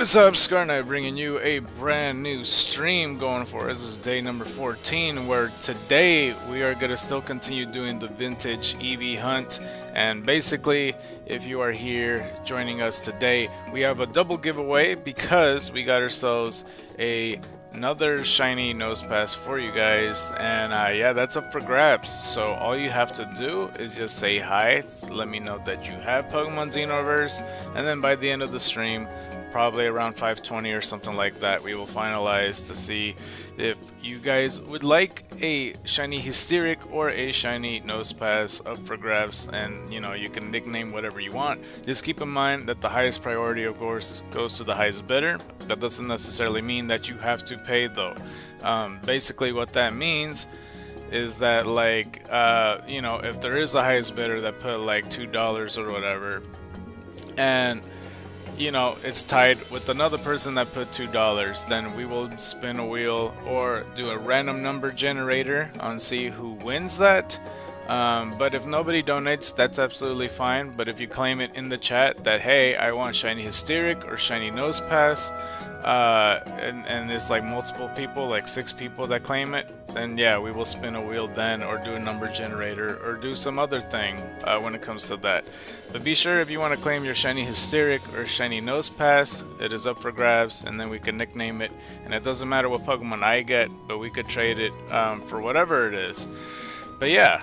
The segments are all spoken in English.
What's up, SCARKNIGHT, bringing you a brand new stream going for us. This is day number 14, where today we are going to still continue doing the vintage Eevee hunt. And basically, if you are here joining us today, we have a double giveaway because we got ourselves another shiny nose pass for you guys, and yeah, that's up for grabs. So all you have to do is just say hi, let me know that you have Pokemon Xenoverse, and then by the end of the stream, probably around 5:20 or something like that, we will finalize to see if you guys would like a shiny Hysteric or a shiny nose pass up for grabs. And you know, you can nickname whatever you want. Just keep in mind that the highest priority, of course, goes to the highest bidder. That doesn't necessarily mean that you have to pay though. Basically what that means is that, like, you know, if there is a highest bidder that put like $2 or whatever, and you know, it's tied with another person that put $2, then we will spin a wheel or do a random number generator and see who wins that. But if nobody donates, that's absolutely fine. But if you claim it in the chat that, hey, I want shiny Hysteric or shiny nose pass, and it's like multiple people, like 6 people that claim it, then yeah, we will spin a wheel then, or do a number generator, or do some other thing when it comes to that. But be sure, if you want to claim your shiny Hysteric or shiny nose pass, it is up for grabs, and then we can nickname it. And it doesn't matter what Pokemon I get, but we could trade it for whatever it is. But yeah,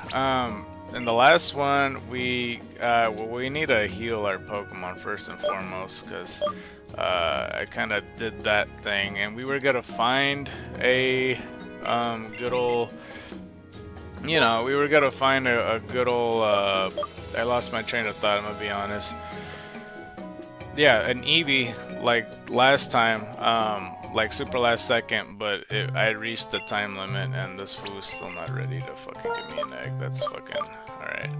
in the last one, we need to heal our Pokemon first and foremost, because I kind of did that thing, and we were gonna find a good old, you know, we were gonna find a good old, I lost my train of thought, I'm gonna be honest. Yeah, an Eevee, like last time, like super last second, but I reached the time limit, and this fool's still not ready to fucking give me an egg. That's fucking alright.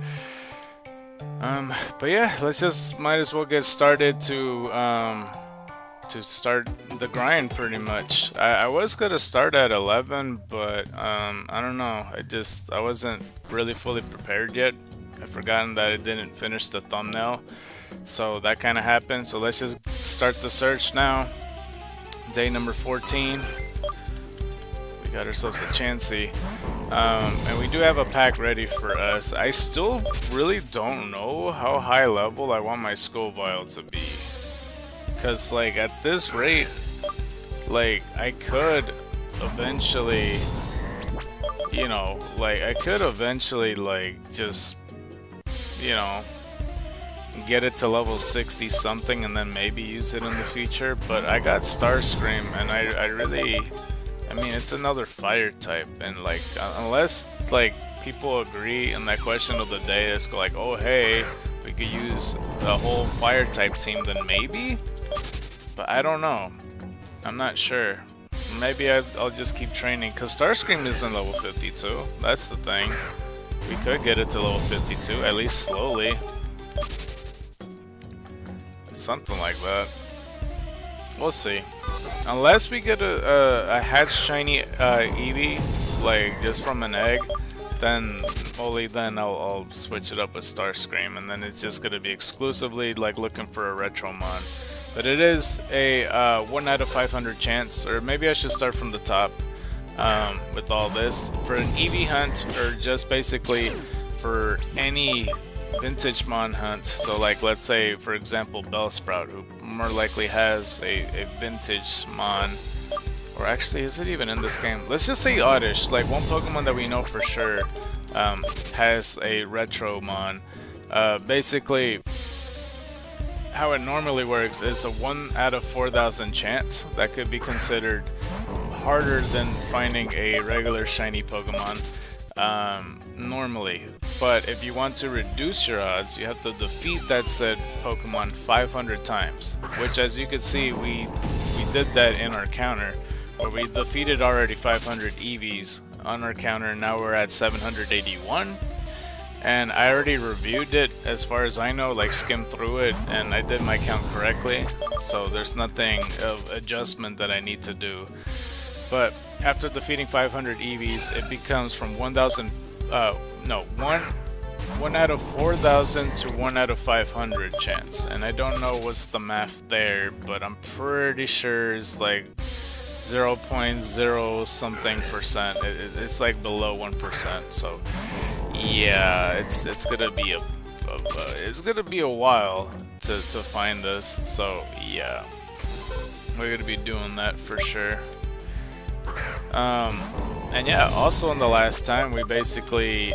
But yeah, let's just, might as well get started to start the grind pretty much. I was gonna start at 11, but I don't know. I wasn't really fully prepared yet. I've forgotten that I didn't finish the thumbnail, so that kind of happened. So let's just start the search now. Day number 14. We got ourselves a Chansey. And we do have a pack ready for us. I still really don't know how high level I want my Scoville to be. Because, like, at this rate, like, I could eventually, you know, like, like, just, you know, get it to level 60 something and then maybe use it in the future. But I got Starscream, and I really, I mean, it's another fire type, and like, unless like people agree in that question of the day, it's like, oh hey, we could use the whole fire type team, then maybe. But I don't know, I'm not sure. Maybe I'll just keep training, because Starscream isn't level 52. That's the thing. We could get it to level 52, at least slowly. Something like that. We'll see. Unless we get a hatch shiny Eevee, like just from an egg, then only then I'll switch it up with Starscream, and then it's just gonna be exclusively like looking for a Retromon. But it is a 1 out of 500 chance, or maybe I should start from the top with all this for an Eevee hunt, or just basically for any vintage mon hunt. So like, let's say for example Bellsprout, who more likely has a vintage mon, or actually, is it even in this game? Let's just say Oddish, like one Pokemon that we know for sure has a retro mon. Basically how it normally works is a 1 out of 4,000 chance. That could be considered harder than finding a regular shiny Pokemon normally. But if you want to reduce your odds, you have to defeat that said Pokemon 500 times, which, as you can see, we did that in our counter, where we defeated already 500 Eevees on our counter, and now we're at 781. And I already reviewed it, as far as I know, like skimmed through it, and I did my count correctly, so there's nothing of adjustment that I need to do. But after defeating 500 Eevees, it becomes from 1,000, 1 out of 4,000 to 1 out of 500 chance, and I don't know what's the math there, but I'm pretty sure it's like 0.0 something percent. It's like below 1%. So yeah, it's gonna be a while to find this. So yeah, we're gonna be doing that for sure. And yeah, also in the last time we basically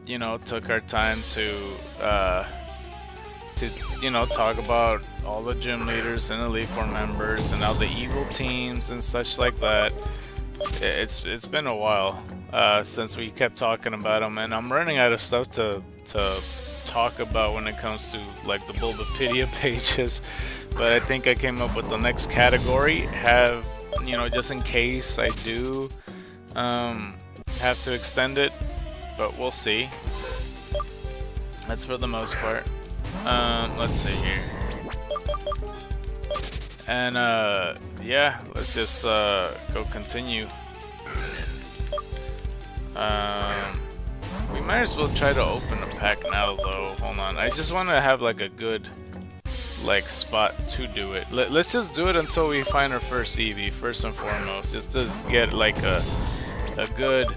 you know, took our time to you know, talk about all the gym leaders and Elite Four members and all the evil teams and such like that. It's been a while since we kept talking about them, and I'm running out of stuff to talk about when it comes to like the Bulbapedia pages. But I think I came up with the next category. Have, you know, just in case I do have to extend it, but we'll see. That's for the most part. Let's see here. And yeah, let's just go continue. We might as well try to open a pack now though. Hold on, I just want to have like a good like spot to do it. Let's just do it until we find our first Eevee, first and foremost, just to get like a good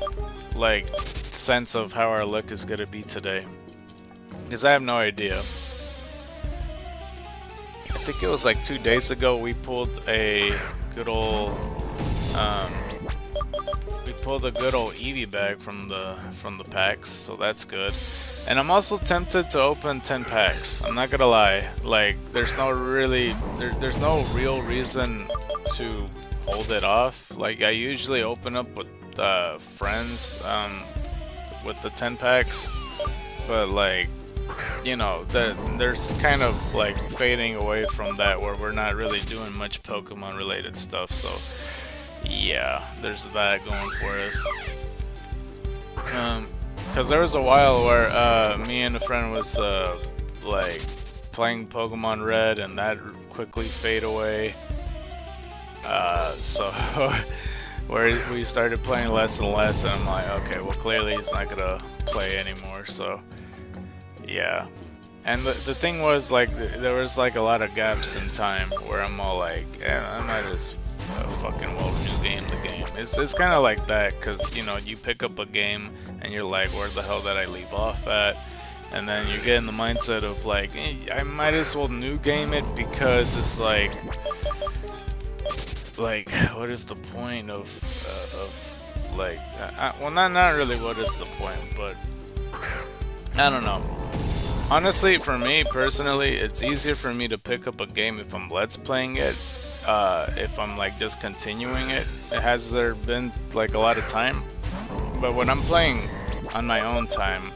like sense of how our luck is gonna be today, because I have no idea. I think it was like 2 days ago we pulled a good old Eevee bag from the packs, so that's good. And I'm also tempted to open 10 packs. I'm not gonna lie, like there's no real reason to hold it off. Like I usually open up with friends with the 10 packs, but like, you know, there's kind of like fading away from that where we're not really doing much Pokemon related stuff. So yeah, there's that going for us. Because there was a while where me and a friend was like playing Pokemon Red, and that quickly fade away. So where we started playing less and less, and I'm like, okay, well clearly he's not gonna play anymore. So yeah. And the thing was, like, there was like a lot of gaps in time where I'm all like, yeah, I might as fucking well new game the game. It's kind of like that, because you know, you pick up a game and you're like, where the hell did I leave off at? And then you get in the mindset of like, I might as well new game it, because it's like what is the point of like well, not really what is the point, but I don't know. Honestly, for me personally, it's easier for me to pick up a game if I'm let's playing it. If I'm like just continuing it, has there been like a lot of time? But when I'm playing on my own time,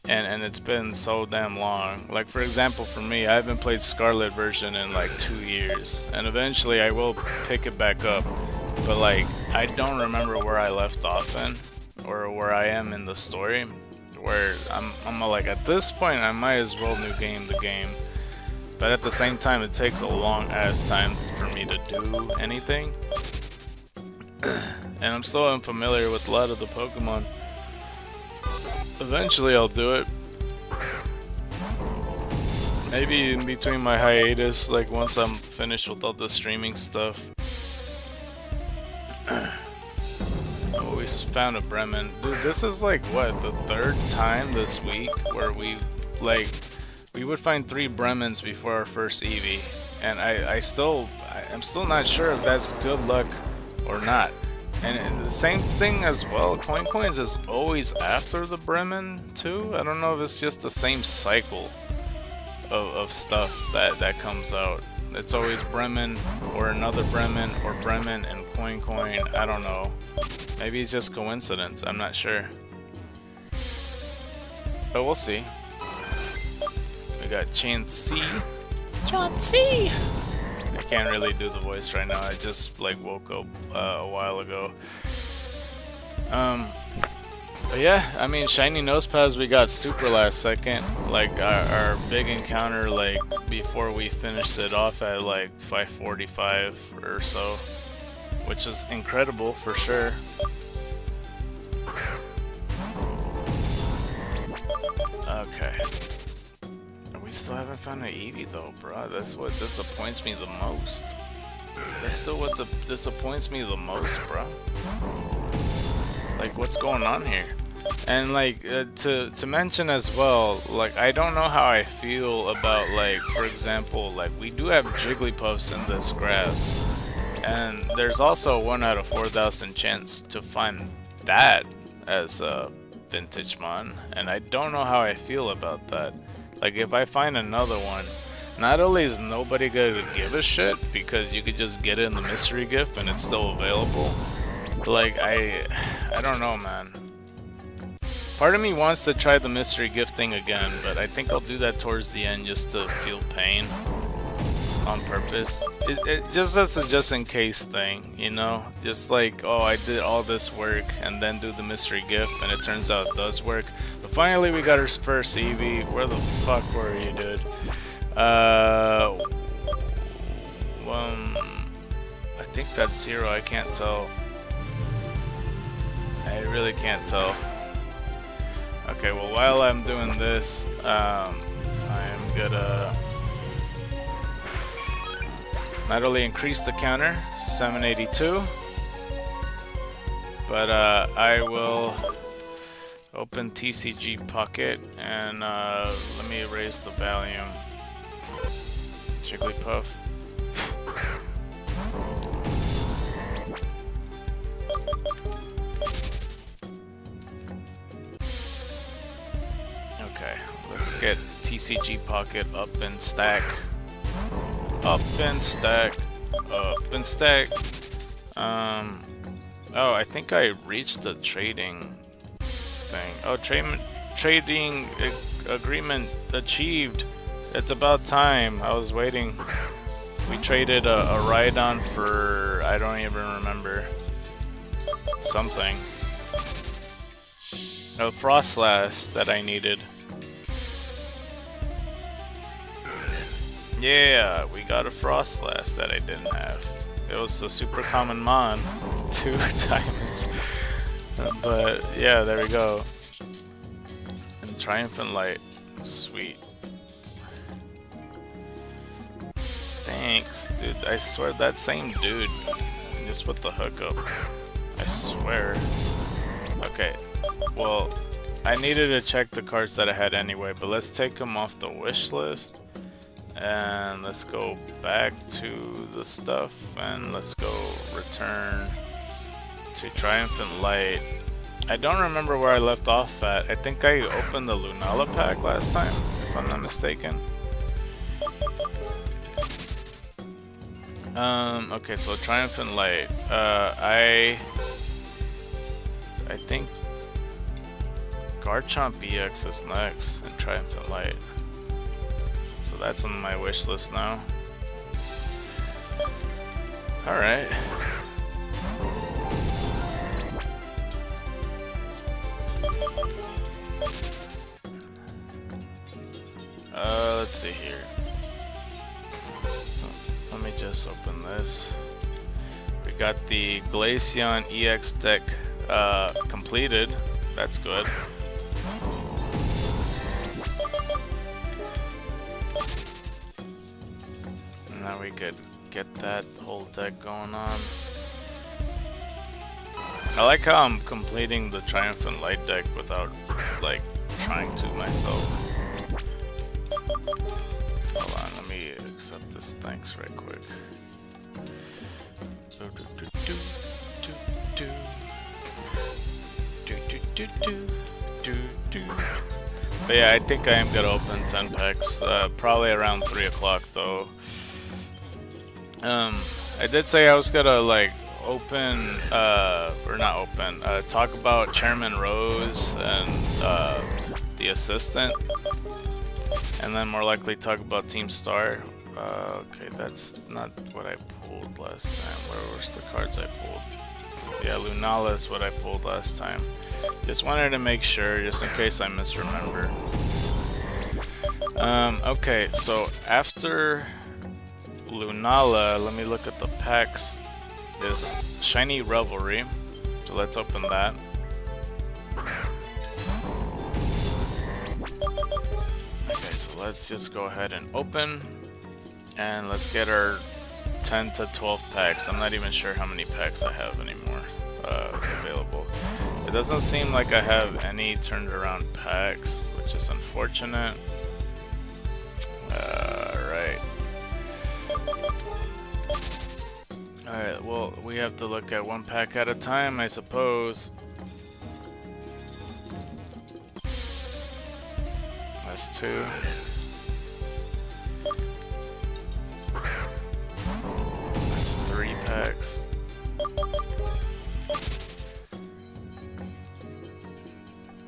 and it's been so damn long, like for example for me, I haven't played Scarlet version in like 2 years, and eventually I will pick it back up, but like I don't remember where I left off in, or where I am in the story, where I'm like, at this point I might as well new game the game. But at the same time, it takes a long ass time for me to do anything. And I'm still unfamiliar with a lot of the Pokemon. Eventually I'll do it. Maybe in between my hiatus, like once I'm finished with all the streaming stuff. Oh, we found a Bremen. Dude, this is like, what, the 3rd time this week where we, like, we would find 3 Bremens before our first Eevee, and I'm still not sure if that's good luck or not. And the same thing as well, Coins is always after the Bremen too. I don't know if it's just the same cycle of stuff that comes out. It's always Bremen or another Bremen or Bremen and Coin. I don't know. Maybe it's just coincidence. I'm not sure. But we'll see. We got Chansey. I can't really do the voice right now. I just like woke up a while ago. But yeah, I mean, shiny nosepads we got super last second. Like our big encounter, like before we finished it off at like 5:45 or so, which is incredible for sure. Okay. We still haven't found an Eevee though, bro. That's what disappoints me the most. That's still what disappoints me the most, bro. Like, what's going on here? And like, to mention as well, like, I don't know how I feel about, like, for example, like, we do have Jigglypuffs in this grass, and there's also 1 out of 4,000 chance to find that as a vintage mon, and I don't know how I feel about that. Like, if I find another one, not only is nobody gonna give a shit because you could just get it in the mystery gift and it's still available, but like, I don't know, man. Part of me wants to try the mystery gift thing again, but I think I'll do that towards the end just to feel pain on purpose. It just as a just in case thing, you know? Just like, oh, I did all this work and then do the mystery gift and it turns out it does work. But finally we got our first Eevee. Where the fuck were you, dude? I think that's 0. I can't tell. I really can't tell. Okay, well, while I'm doing this, I am gonna not only increase the counter, 782, but I will open TCG Pocket and let me raise the volume. Jigglypuff. Okay, let's get TCG Pocket up and stack. Up and stack. Up and stack. Oh, I think I reached the trading thing. Oh, trading agreement achieved. It's about time. I was waiting. We traded a Rhydon for, I don't even remember, something. A Frostlass that I needed. Yeah, we got a Frostlass that I didn't have. It was a super common mon. 2 diamonds. But yeah, there we go. And Triumphant Light. Sweet. Thanks, dude. I swear that same dude. Just with the hookup. I swear. Okay. Well, I needed to check the cards that I had anyway, but let's take them off the wish list. And let's go back to the stuff and let's go return to Triumphant Light. I don't remember where I left off at. I think I opened the Lunala pack last time, if I'm not mistaken. Okay, so Triumphant Light. I think Garchomp EX is next and Triumphant Light. So that's on my wish list now. Alright. Let's see here. Let me just open this. We got the Glaceon EX deck completed. That's good. Now we could get that whole deck going on. I like how I'm completing the Triumphant Light deck without, like, trying to myself. Hold on, let me accept this thanks right quick. But yeah, I think I am gonna open 10 packs, probably around 3 o'clock though. I did say I was gonna like open, or not open, talk about Chairman Rose and the assistant, and then more likely talk about Team Star. Okay, that's not what I pulled last time. Where was the cards I pulled? Yeah, Lunala is what I pulled last time. Just wanted to make sure, just in case I misremember. Okay, so after Lunala, let me look at the packs. This Shiny Revelry, so let's open that. so let's just go ahead and open, and let's get our 10 to 12 packs. I'm not even sure how many packs I have anymore available. It doesn't seem like I have any turned around packs, which is unfortunate. Alright, well, we have to look at one pack at a time, I suppose. That's 2. That's 3 packs.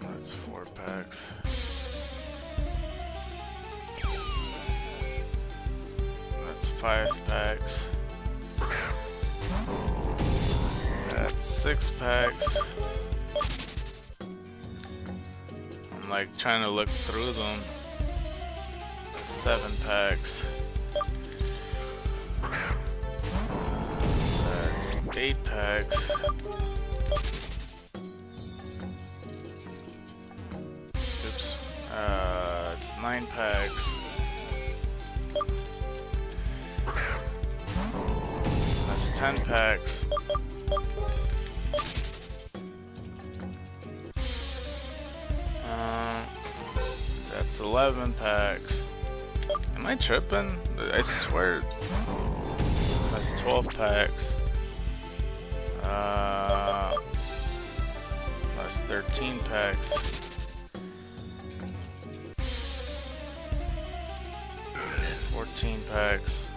That's 4 packs. That's 5 packs. That's 6 packs. I'm like trying to look through them. That's 7 packs. That's 8 packs. Oops. It's 9 packs. That's 10 packs. That's 11 packs. Am I tripping? I swear. That's 12 packs. That's 13 packs. 14 packs.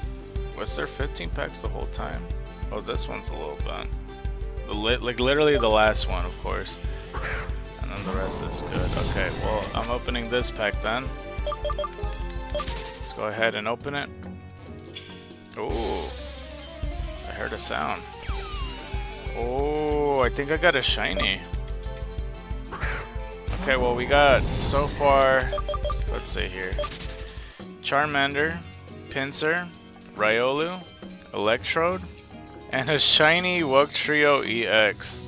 Was there 15 packs the whole time? Oh, this one's a little bent. Like literally the last one, of course. And then the rest is good. Okay, well, I'm opening this pack then. Let's go ahead and open it. Ooh. I heard a sound. Oh, I think I got a shiny. Okay, well, we got so far, let's see here. Charmander, Pinsir, Riolu, Electrode, and a shiny Wugtrio EX.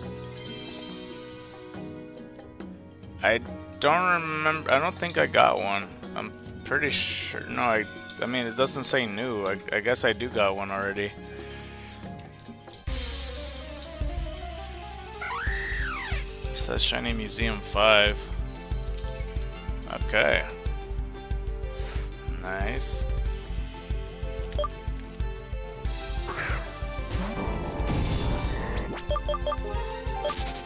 I don't remember. I don't think I got one. I'm pretty sure. No, I mean, it doesn't say new. I guess I do got one already. It says Shiny Museum 5. Okay. Nice.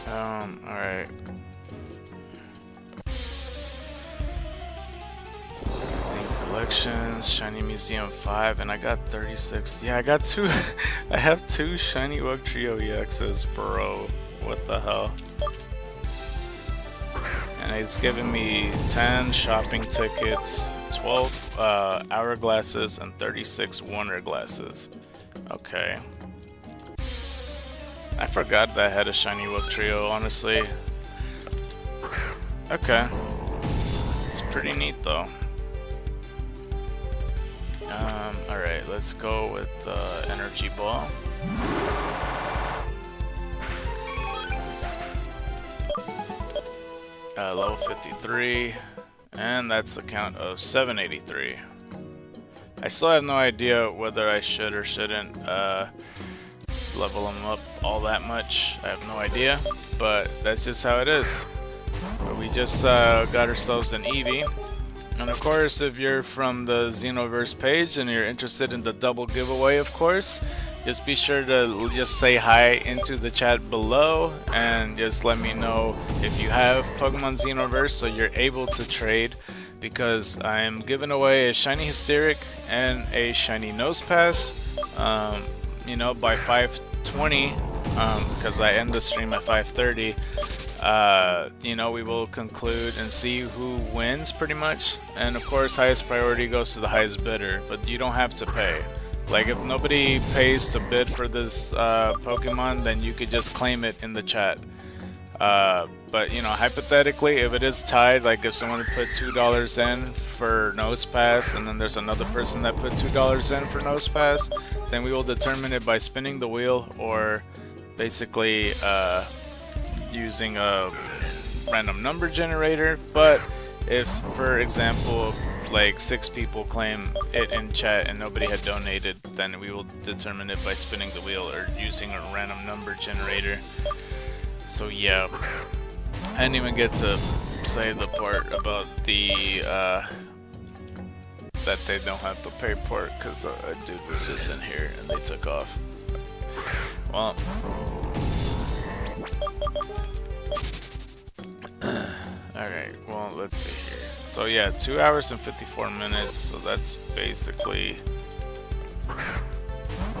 Alright. Collections, Shiny Museum 5, and I got 36. Yeah, I got 2. I have 2 Shiny Wugtrio EXs, bro. What the hell? And it's giving me 10 shopping tickets, 12 hourglasses, and 36 wonder glasses. Okay. I forgot that I had a Shiny Wugtrio, honestly. Okay. It's pretty neat, though. Alright, let's go with the Energy Ball. Level 53, and that's the count of 783. I still have no idea whether I should or shouldn't level them up all that much. I have no idea, but that's just how it is. But we just got ourselves an Eevee. And of course, if you're from the Xenoverse page and you're interested in the double giveaway, of course, just be sure to just say hi into the chat below and just let me know if you have Pokemon Xenoverse so you're able to trade, because I'm giving away a Shiny Hysteric and a Shiny Nosepass, you know, by 5:20, because I end the stream at 5:30. You know, we will conclude and see who wins pretty much, and of course highest priority goes to the highest bidder, but you don't have to pay. Like, if nobody pays to bid for this Pokemon, then you could just claim it in the chat. But you know, hypothetically, if it is tied, like if someone put $2 in for Nosepass and then there's another person that put $2 in for Nosepass, then we will determine it by spinning the wheel, or basically using a random number generator. But if, for example, like 6 people claim it in chat and nobody had donated, then we will determine it by spinning the wheel or using a random number generator. So yeah, I didn't even get to say the part about the that they don't have to pay part because a dude was just in here and they took off. Well, alright, well, let's see here. So yeah, 2 hours and 54 minutes, so that's basically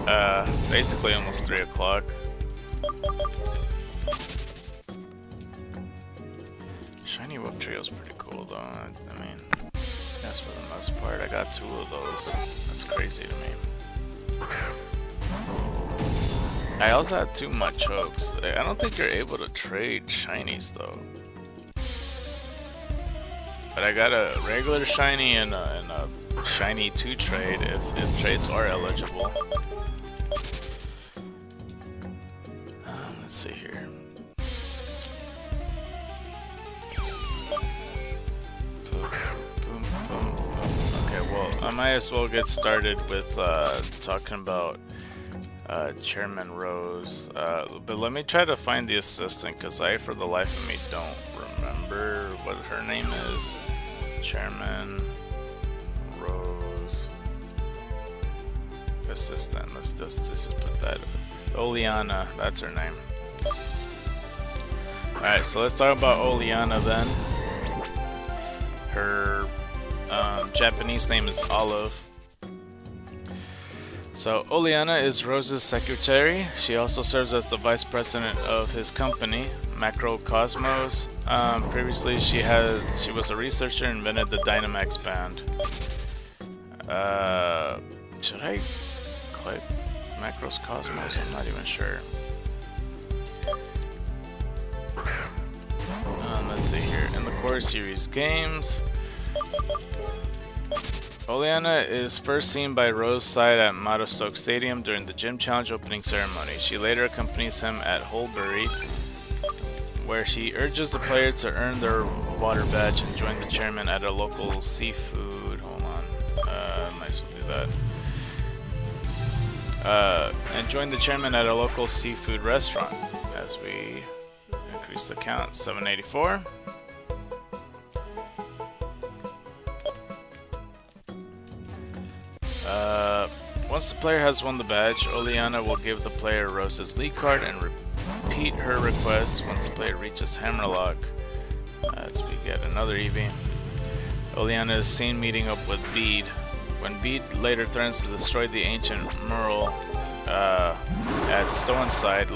almost 3 o'clock. Shiny Whip Trio's pretty cool though. I mean, that's for the most part. I got 2 of those. That's crazy to me. I also had 2 Machokes. I don't think you're able to trade shinies though. But I got a regular shiny and a shiny 2 trade if trades are eligible. Let's see here. Okay, well, I might as well get started with talking about Chairman Rose. But let me try to find the assistant because I, for the life of me, don't remember what her name is. Chairman Rose assistant. Let's just put that. Oleana, that's her name. Alright, so let's talk about Oleana then. Her Japanese name is Olive. So Oleana is Rose's secretary. She also serves as the vice president of his company, Macrocosmos. Previously, she was a researcher and invented the Dynamax band. Should I click Macrocosmos? I'm not even sure. Let's see here. In the core series games, Oleana is first seen by Rose's side at Madostoke Stadium during the Gym Challenge opening ceremony. She later accompanies him at Holbury, where she urges the player to earn their water badge and join the chairman at a local seafood. Hold on, might as well do that. And join the chairman at a local seafood restaurant. As we increase the count, 784. Once the player has won the badge, Oleana will give the player Rose's lead card and repeat her request once the player reaches Hammerlock. As we get another Eevee. Oleana is seen meeting up with Bede. When Bede later threatens to destroy the ancient mural at Stoneside,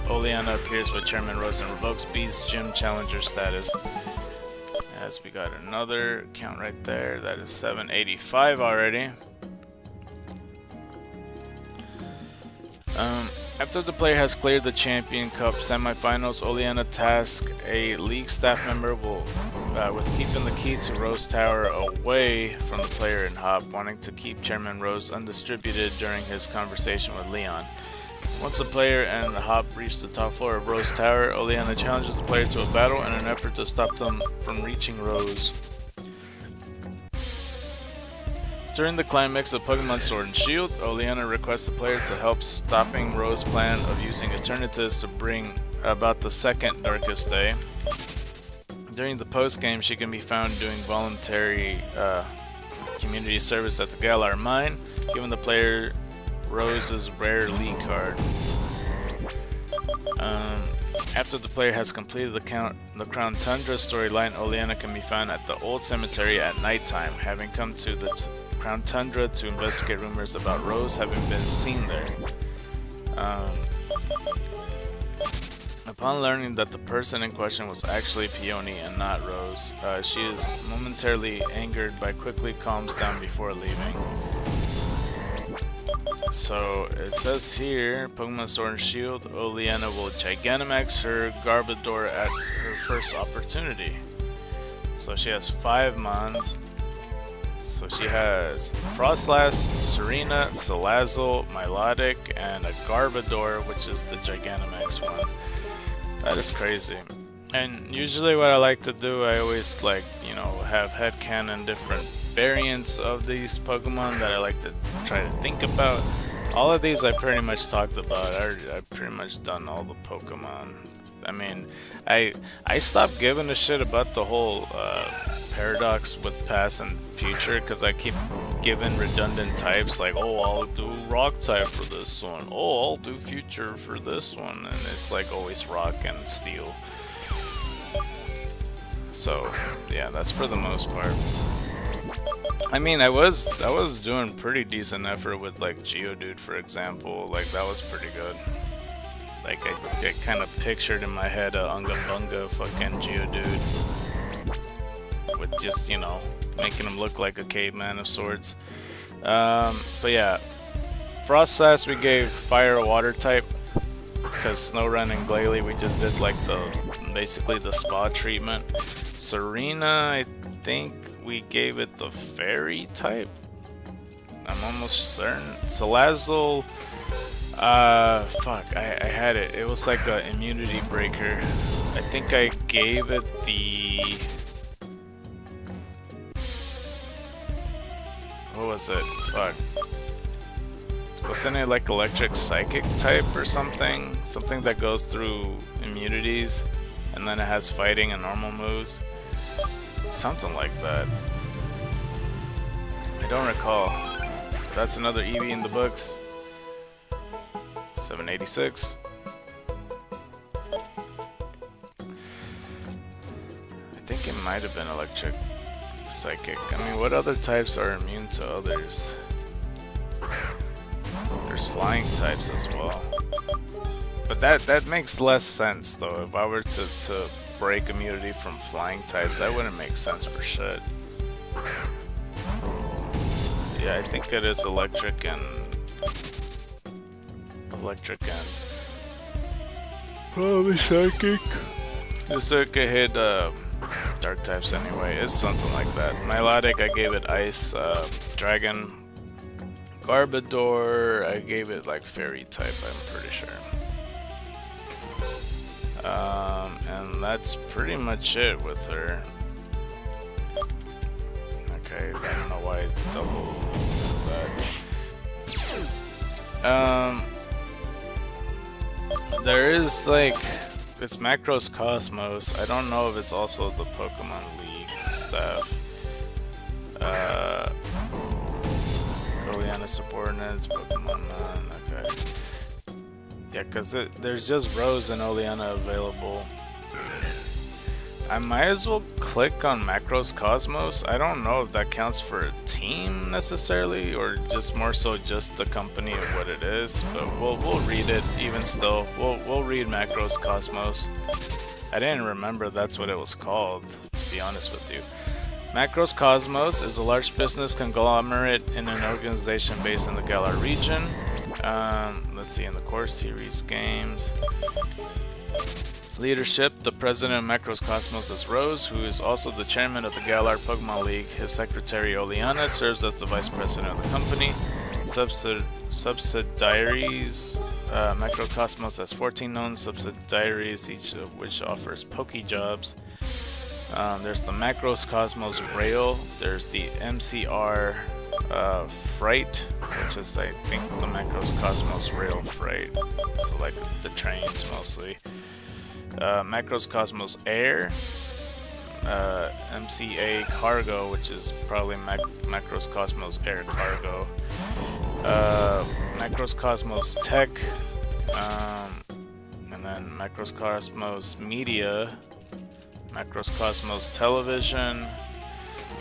Oleana appears with Chairman Rose and revokes Bede's gym challenger status. As we got another count right there, that is 785 already. After the player has cleared the Champion Cup semifinals, Oleana tasks a league staff member with keeping the key to Rose Tower away from the player and Hop, wanting to keep Chairman Rose undistributed during his conversation with Leon. Once the player and Hop reach the top floor of Rose Tower, Oleana challenges the player to a battle in an effort to stop them from reaching Rose. During the climax of Pokemon Sword and Shield, Oleana requests the player to help stopping Rose's plan of using Eternitous to bring about the second Darkest Day. During the post-game, she can be found doing voluntary community service at the Galar Mine, giving the player Rose's rare lead card. After the player has completed the Crown Tundra storyline, Oleana can be found at the Old Cemetery at nighttime, having come to the Crown Tundra to investigate rumors about Rose having been seen there. Upon learning that the person in question was actually Peony and not Rose, she is momentarily angered but quickly calms down before leaving. So it says here, Pokemon Sword and Shield, Oleana will Gigantamax her Garbodor at her first opportunity. So she has 5 Mons. So she has Frostlass, Serena, Salazzle, Milotic, and a Garbodor, which is the Gigantamax one. That is crazy. And usually what I like to do, I always have headcanon different variants of these Pokemon that I like to try to think about. All of these I pretty much talked about. I've pretty much done all the Pokemon. I mean, I stopped giving a shit about the whole paradox with past and future because I keep giving redundant types like, oh, I'll do rock type for this one, oh, I'll do future for this one, and it's like always rock and steel. So yeah, that's for the most part. I mean, I was doing pretty decent effort with like Geodude, for example. Like that was pretty good. Like I kind of pictured in my head a Unga Bunga fucking Geodude with just, you know, making him look like a caveman of sorts. But yeah, Frost Sash we gave fire or water type because Snorunt and Glalie we just did like basically the spa treatment. Serena, I think we gave it the fairy type. I'm almost certain. Salazzle, fuck, I had it. It was like a immunity breaker. I think I gave it the... What was it? Fuck. Wasn't it like electric psychic type or something? Something that goes through immunities and then it has fighting and normal moves. Something like that. I don't recall. That's another Eevee in the books. 786. I think it might have been electric psychic. I mean, what other types are immune to others? There's flying types as well. But that makes less sense though. If I were to break immunity from flying types, that wouldn't make sense for shit. Yeah, I think it is electric and probably psychic. The circuit hit dark types anyway. It's something like that. Milotic, I gave it ice. Dragon, Garbodor, I gave it like fairy type, I'm pretty sure. And that's pretty much it with her. Okay, I don't know why I double that. There is like, it's Macros Cosmos. I don't know if it's also the Pokemon League stuff. Goliana subordinates, Pokemon None, okay. Yeah, because there's just Rose and Oleana available. I might as well click on Macros Cosmos. I don't know if that counts for a team necessarily, or just more so just the company of what it is. But we'll read it even still. We'll read Macros Cosmos. I didn't remember that's what it was called, to be honest with you. Macros Cosmos is a large business conglomerate in an organization based in the Galar region. Let's see, in the core series games. Leadership, the president of Macros Cosmos is Rose, who is also the chairman of the Galar Pokemon League. His secretary Oleana serves as the vice president of the company. Subsidiaries, Macros Cosmos has 14 known subsidiaries, each of which offers Pokejobs. There's the Macros Cosmos Rail, there's the MCR Freight, which is I think the Macros Cosmos Rail Freight, so like the trains mostly. Macros Cosmos Air, MCA Cargo, which is probably Macros Cosmos Air Cargo, Macros Cosmos Tech, and then Macros Cosmos Media, Macros Cosmos Television,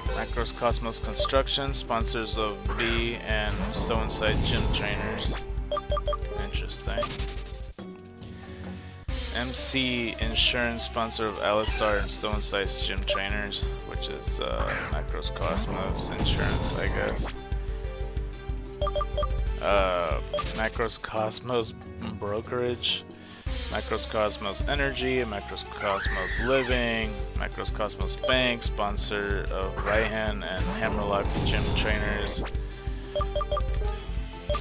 Macros Cosmos Construction, sponsors of B and Stoneside Gym Trainers. Interesting. MC Insurance, sponsor of Alistar and Stoneside's Gym Trainers, which is Macros Cosmos Insurance, I guess. Macros Cosmos Brokerage, Macros Cosmos Energy, Macros Cosmos Living, Macros Cosmos Bank, sponsor of Raihan and Hammerlock's Gym Trainers.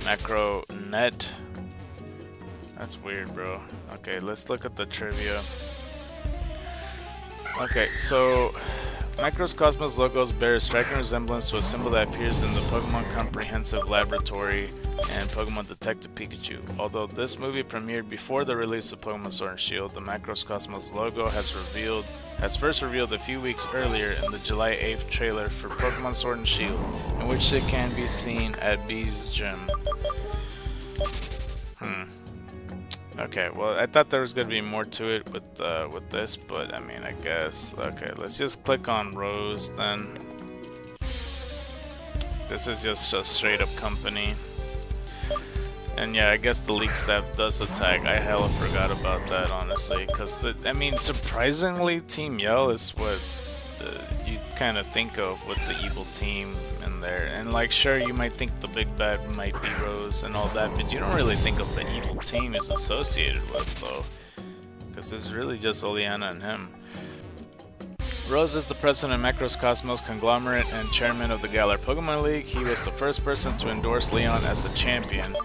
Macro Net. That's weird, bro. Okay, let's look at the trivia. Okay, so Macrocosmos logos bear a striking resemblance to a symbol that appears in the Pokemon Comprehensive Laboratory and Pokemon Detective Pikachu. Although this movie premiered before the release of Pokemon Sword and Shield, the Macrocosmos logo has first revealed a few weeks earlier in the July 8th trailer for Pokemon Sword and Shield, in which it can be seen at Bee's Gym. Okay, well, I thought there was gonna be more to it with this, but I mean, I guess. Okay, let's just click on Rose then. This is just a straight up company. And yeah, I guess the league staff does the tag. I hella forgot about that, honestly, because I mean, surprisingly, Team Yell is what you kind of think of with the evil team in there. And like, sure, you might think the big bad might be Rose and all that, but you don't really think of the evil team is associated with, though, because it's really just Oleana and him. Rose is the president of Macrocosmos Conglomerate and chairman of the Galar Pokemon League. He was the first person to endorse Leon as a champion,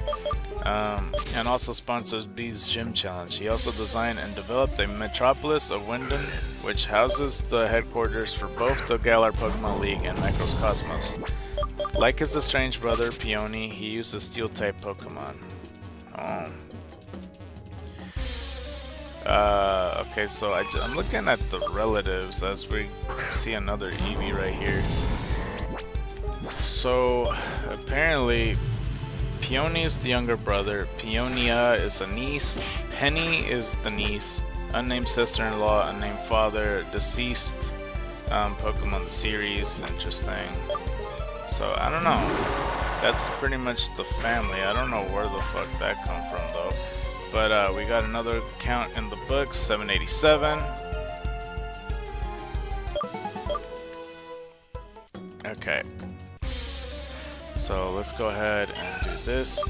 and also sponsors Bee's Gym Challenge. He also designed and developed a Metropolis of Wyndon, which houses the headquarters for both the Galar Pokemon League and Macrocosmos. Like his estranged brother Peony, he uses Steel-type Pokemon. Okay, so I'm looking at the relatives as we see another Eevee right here. So apparently Peony is the younger brother, Peonia is a niece, Penny is the niece, unnamed sister-in-law, unnamed father, deceased Pokemon the series. Interesting. So I don't know. That's pretty much the family. I don't know where the fuck that come from though. But we got another count in the books, 787. Okay. So let's go ahead and do this.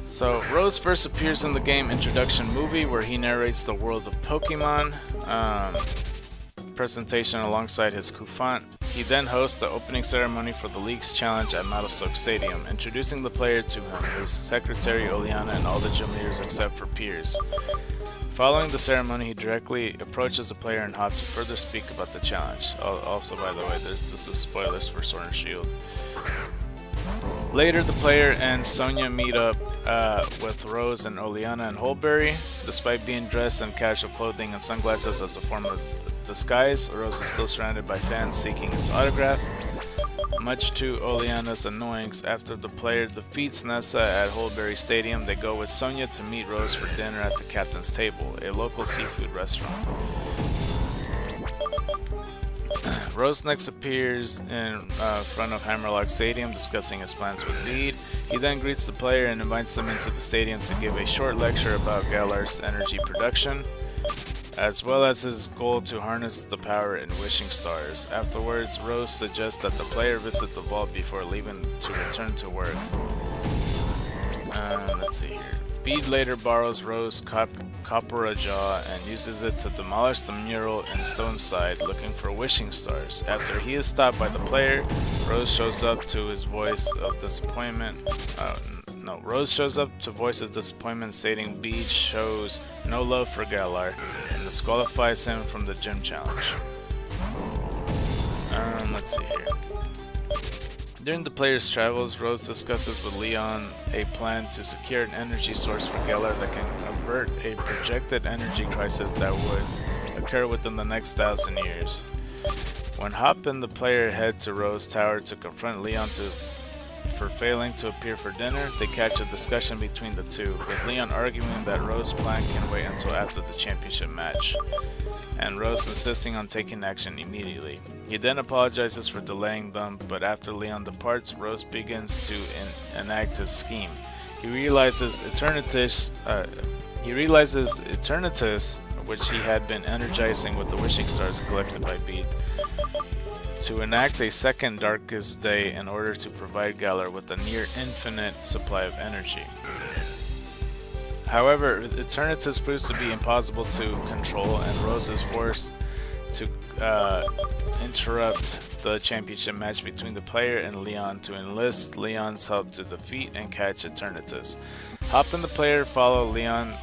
So Rose first appears in the game introduction movie where he narrates the world of Pokemon presentation alongside his Kufant. He then hosts the opening ceremony for the League's challenge at Mattlestok Stadium, introducing the player to him, his secretary Oleana, and all the gym leaders except for Piers. Following the ceremony, he directly approaches the player and Hop to further speak about the challenge. Also, by the way, this is spoilers for Sword and Shield. Later, the player and Sonia meet up with Rose and Oleana and Holberry. Despite being dressed in casual clothing and sunglasses as a form of disguise, Rose is still surrounded by fans seeking his autograph. Much to Oleana's annoyance, after the player defeats Nessa at Holberry Stadium, they go with Sonia to meet Rose for dinner at the captain's table, a local seafood restaurant. Rose next appears in front of Hammerlock Stadium discussing his plans with Bede. He then greets the player and invites them into the stadium to give a short lecture about Galar's energy production, as well as his goal to harness the power in wishing stars. Afterwards, Rose suggests that the player visit the vault before leaving to return to work. Let's see here. Bede later borrows Rose's Copper Jaw and uses it to demolish the mural in Stoneside looking for wishing stars. After he is stopped by the player, Rose shows up to his voice of disappointment. Rose shows up to voice his disappointment, stating Bede shows no love for Galar and disqualifies him from the gym challenge. Let's see here. During the player's travels, Rose discusses with Leon a plan to secure an energy source for Galar that can avert a projected energy crisis that would occur within the next 1,000 years. When Hop and the player head to Rose Tower to confront Leon for failing to appear for dinner, they catch a discussion between the two, with Leon arguing that Rose's plan can wait until after the championship match, and Rose insisting on taking action immediately. He then apologizes for delaying them, but after Leon departs, Rose begins to enact his scheme. He realizes Eternatus, which he had been energizing with the wishing stars collected by Bede, to enact a second Darkest Day in order to provide Galar with a near infinite supply of energy. However, Eternatus proves to be impossible to control, and Rose is forced to interrupt the championship match between the player and Leon to enlist Leon's help to defeat and catch Eternatus. Hop and the player follow Leon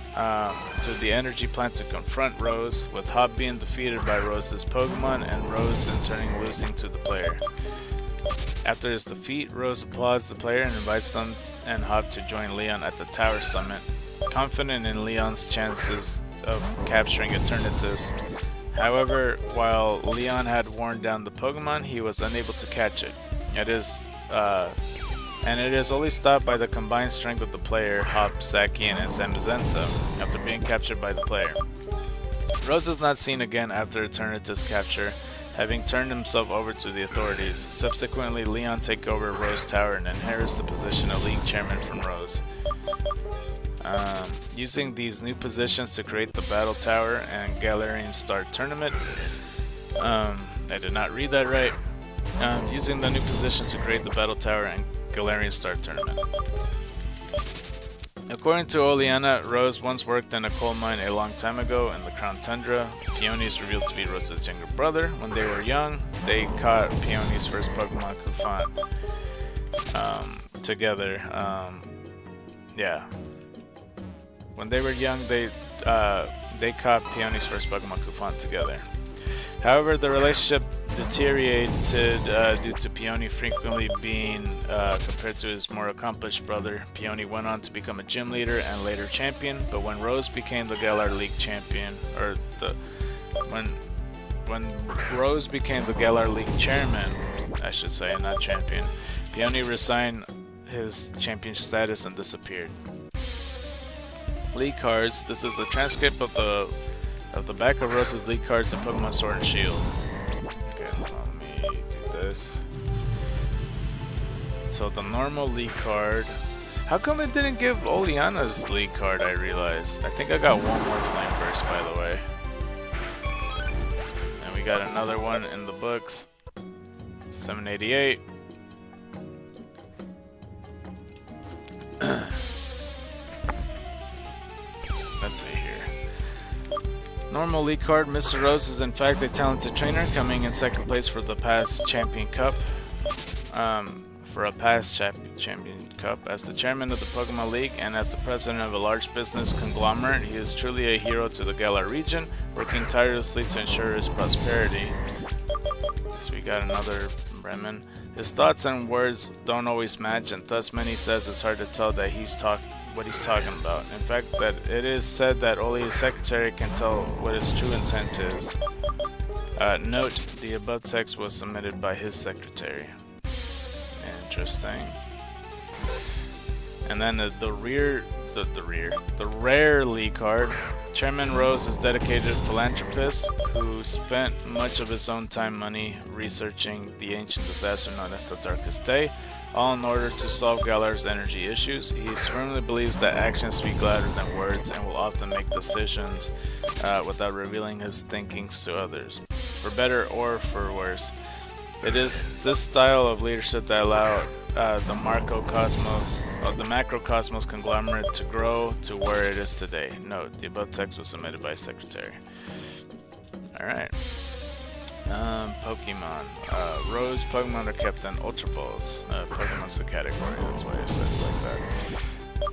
to the energy plant to confront Rose, with Hop being defeated by Rose's Pokemon and Rose in turning losing to the player. After his defeat, Rose applauds the player and invites them and Hop to join Leon at the Tower Summit, confident in Leon's chances of capturing Eternatus. However, while Leon had worn down the Pokemon, he was unable to catch it. It is only stopped by the combined strength of the player, Hop, Zacian, and Zamazenta, after being captured by the player. Rose is not seen again after Eternatus capture, having turned himself over to the authorities. Subsequently, Leon takes over Rose Tower and inherits the position of League Chairman from Rose. Using these new positions to create the Battle Tower and Galarian Star Tournament. I did not read that right. Using the new positions to create the Battle Tower and Galarian Star Tournament. According to Oleana, Rose once worked in a coal mine a long time ago in the Crown Tundra. Peony is revealed to be Rose's younger brother. When they were young, they caught Peony's first Pokemon Kufant together. When they were young, they caught Peony's first Pokemon Kufant together. However, the relationship deteriorated due to Peony frequently being compared to his more accomplished brother. Peony went on to become a gym leader and later champion, but when Rose became the Galar League champion, when Rose became the Galar League chairman, I should say, not champion, Peony resigned his champion status and disappeared. League cards. This is a transcript of the back of Rose's League cards in Pokemon Sword and Shield. Okay, let me do this. So the normal League card. How come it didn't give Oleana's League card? I realized. I think I got one more Flame Burst, by the way. And we got another one in the books. 788. Let's see here. Normal League card. Mr. Rose is in fact a talented trainer, coming in second place for the past Champion Cup. Champion Cup. As the chairman of the Pokemon League and as the president of a large business conglomerate, he is truly a hero to the Galar region, working tirelessly to ensure his prosperity. So we got another Bremen. His thoughts and words don't always match, and thus many says it's hard to tell that what he's talking about. In fact, that it is said that only his secretary can tell what his true intent is. Note, the above text was submitted by his secretary. Interesting. And then the rare League card. Chairman Rose is dedicated philanthropist who spent much of his own time and money researching the ancient disaster known as the Darkest Day, all in order to solve Galar's energy issues. He firmly believes that actions speak louder than words and will often make decisions without revealing his thinkings to others, for better or for worse. It is this style of leadership that allowed the macrocosmos conglomerate to grow to where it is today. Note, the above text was submitted by secretary. Alright. Pokemon. Rose Pokemon are kept in Ultra Balls. Pokemon's a category, that's why I said it like that.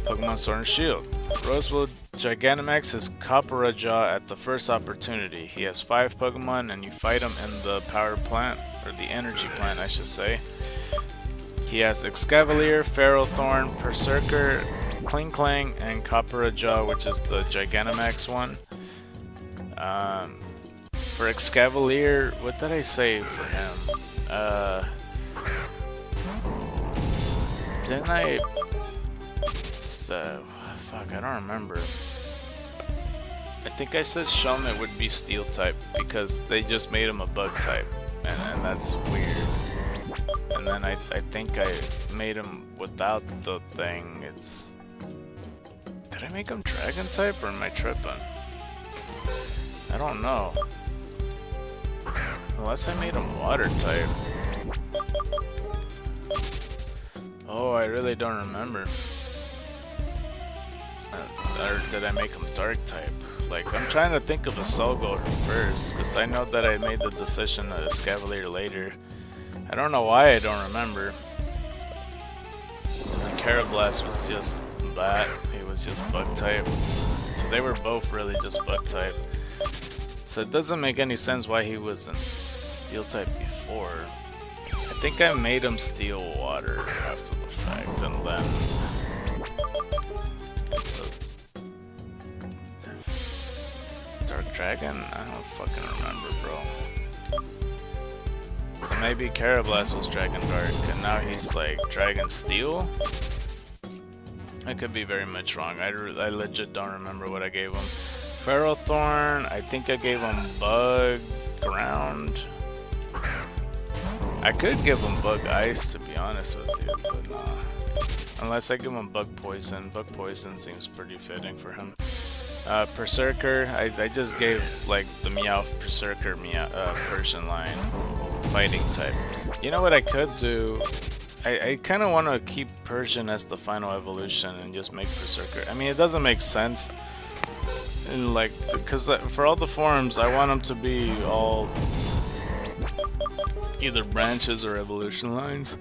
Pokemon Sword and Shield. Rose will Gigantamax his Copperajah Jaw at the first opportunity. He has 5 Pokemon and you fight him in the power plant, or the energy plant I should say. He has Excavalier, Ferrothorn, Berserker, Klinklang, and Copperajah Jaw, which is the Gigantamax one. For Excavalier, what did I say for him? Didn't I... fuck, I don't remember. I think I said Shelmet would be Steel type because they just made him a Bug type, and that's weird. And then I think I made him without the thing. It's... Did I make him Dragon type or am I tripping? I don't know. Unless I made him Water type. Oh, I really don't remember. Or did I make him Dark type? Like, I'm trying to think of a Solgo first, because I know that I made the decision to Escavalier later. I don't know why I don't remember. And Carablast was just that. He was just bug type. So they were both really just bug type. So it doesn't make any sense why he wasn't steel type before. I think I made him steel water after the fact, and then it's a dark dragon? I don't fucking remember, bro. So maybe Carablast was Dragon Dark, and now he's like Dragon Steel? I could be very much wrong. I legit don't remember what I gave him. Ferrothorn, I think I gave him Bug Ground. I could give him Bug Ice, to be honest with you, but nah. Unless I give him Bug Poison. Bug Poison seems pretty fitting for him. Berserker, I just gave like the Meowth Berserker Persian line fighting type. You know what I could do? I kind of want to keep Persian as the final evolution and just make Berserker. I mean, it doesn't make sense. And like, because for all the forms, I want them to be all either branches or evolution lines.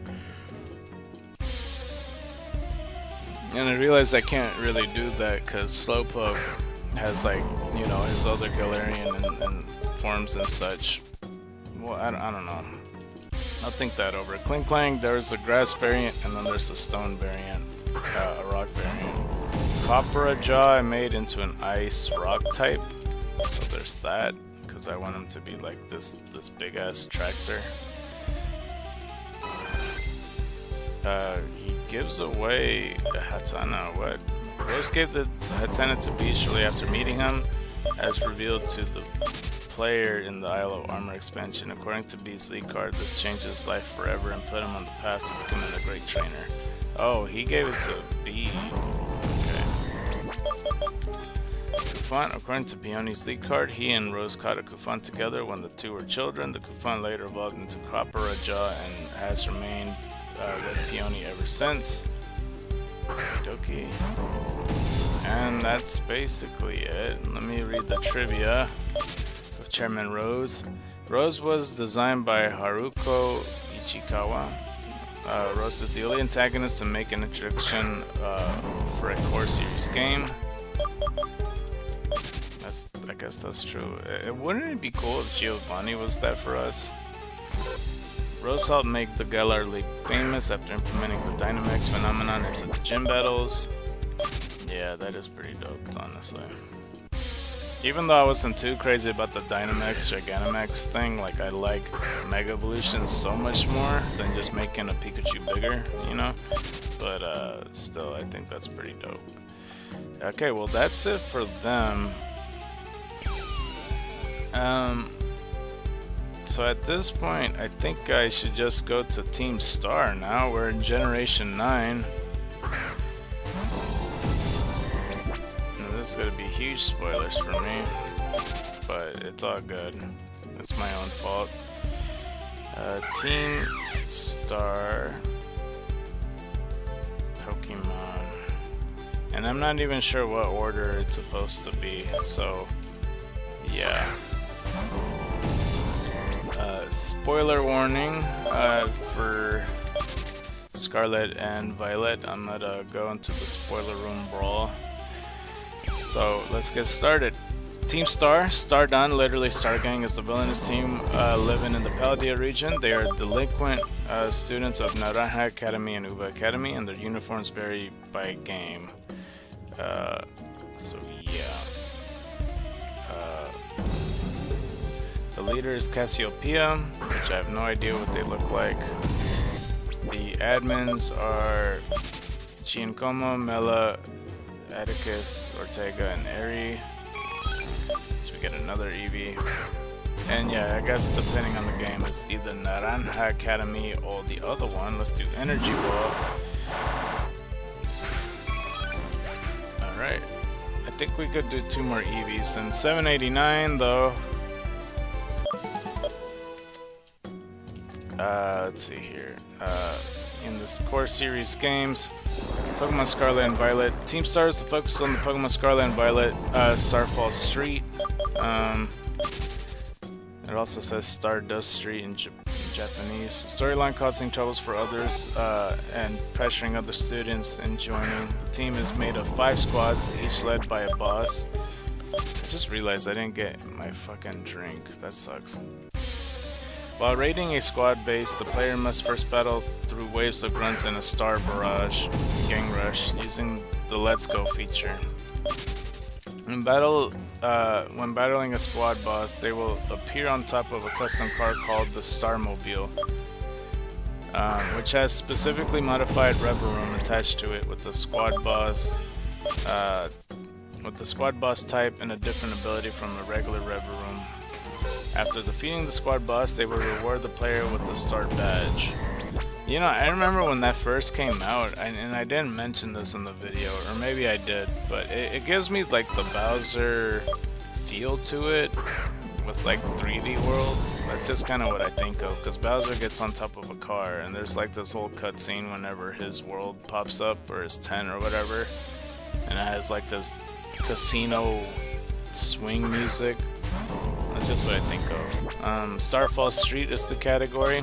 And I realized I can't really do that because Slowpoke has like, you know, his other Galarian and forms and such. Well, I don't know. I'll think that over. Cling Clang, there's a grass variant and then there's a stone variant, a rock variant. Copper Jaw I made into an ice rock type, so there's that, because I want him to be like this big ass tractor. He gives away a Hatana. What? Rose gave the Hatana to B shortly after meeting him, as revealed to the player in the Isle of Armor expansion. According to B's lead card, this changed his life forever and put him on the path to becoming a great trainer. Oh, he gave it to B. Okay. Kufan, according to Peony's lead card, he and Rose caught a Kufan together when the two were children. The Kufan later evolved into Copper Jaw and has remained with Peony ever since. Okie. And that's basically it. Let me read the trivia of Chairman Rose. Rose was designed by Haruko Ichikawa. Rose is the only antagonist to make an introduction for a core series game. I guess that's true. Wouldn't it be cool if Giovanni was that for us? Rose helped make the Galar League famous after implementing the Dynamax phenomenon into the gym battles. Yeah, that is pretty dope, honestly. Even though I wasn't too crazy about the Dynamax, Gigantamax thing, like I like Mega Evolutions so much more than just making a Pikachu bigger, you know? But still, I think that's pretty dope. Okay, well that's it for them. So at this point, I think I should just go to Team Star now. We're in Generation 9. Now, this is going to be huge spoilers for me, but it's all good. It's my own fault. Team Star Pokemon. And I'm not even sure what order it's supposed to be, so yeah. Spoiler warning for Scarlet and Violet. I'm gonna go into the spoiler room brawl. So let's get started. Team Star, Stardon, literally Star Gang, is the villainous team living in the Paldea region. They are delinquent students of Naranja Academy and Uva Academy, and their uniforms vary by game. So yeah. The leader is Cassiopeia, which I have no idea what they look like. The admins are Giancomo, Mela, Atticus, Ortega, and Eri. So we get another Eevee. And yeah, I guess depending on the game, it's either Naranja Academy or the other one. Let's do Energy Ball. Alright. I think we could do 2 more Eevees. And 789 though. Let's see here. In this core series games, Pokemon Scarlet and Violet. Team Star is to focus on the Pokemon Scarlet and Violet Starfall Street. It also says Stardust Street in Japanese. Storyline causing troubles for others and pressuring other students in joining. The team is made of 5 squads, each led by a boss. I just realized I didn't get my fucking drink. That sucks. While raiding a squad base, the player must first battle through waves of grunts in a star barrage, gang rush, using the Let's Go feature. When battling a squad boss, they will appear on top of a custom car called the Starmobile, which has specifically modified rever room attached to it with the squad boss type and a different ability from a regular rever room. After defeating the squad boss, they will reward the player with the start badge. You know, I remember when that first came out, and I didn't mention this in the video, or maybe I did, but it gives me like the Bowser feel to it with like 3D world. That's just kind of what I think of, because Bowser gets on top of a car, and there's like this whole cutscene whenever his world pops up, or his tent or whatever, and it has like this casino swing music. That's just what I think of. Starfall Street is the category.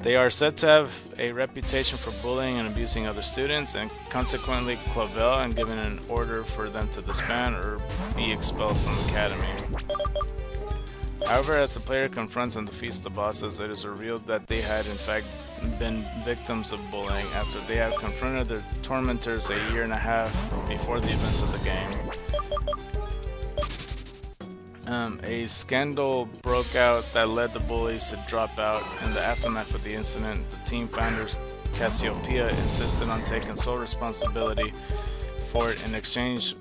They are said to have a reputation for bullying and abusing other students, and consequently Clavel and given an order for them to disband or be expelled from the academy. However, as the player confronts and defeats the bosses, it is revealed that they had in fact been victims of bullying after they had confronted their tormentors a year and a half before the events of the game. A scandal broke out that led the bullies to drop out. In the aftermath of the incident, the team founders Cassiopeia insisted on taking sole responsibility for it in exchange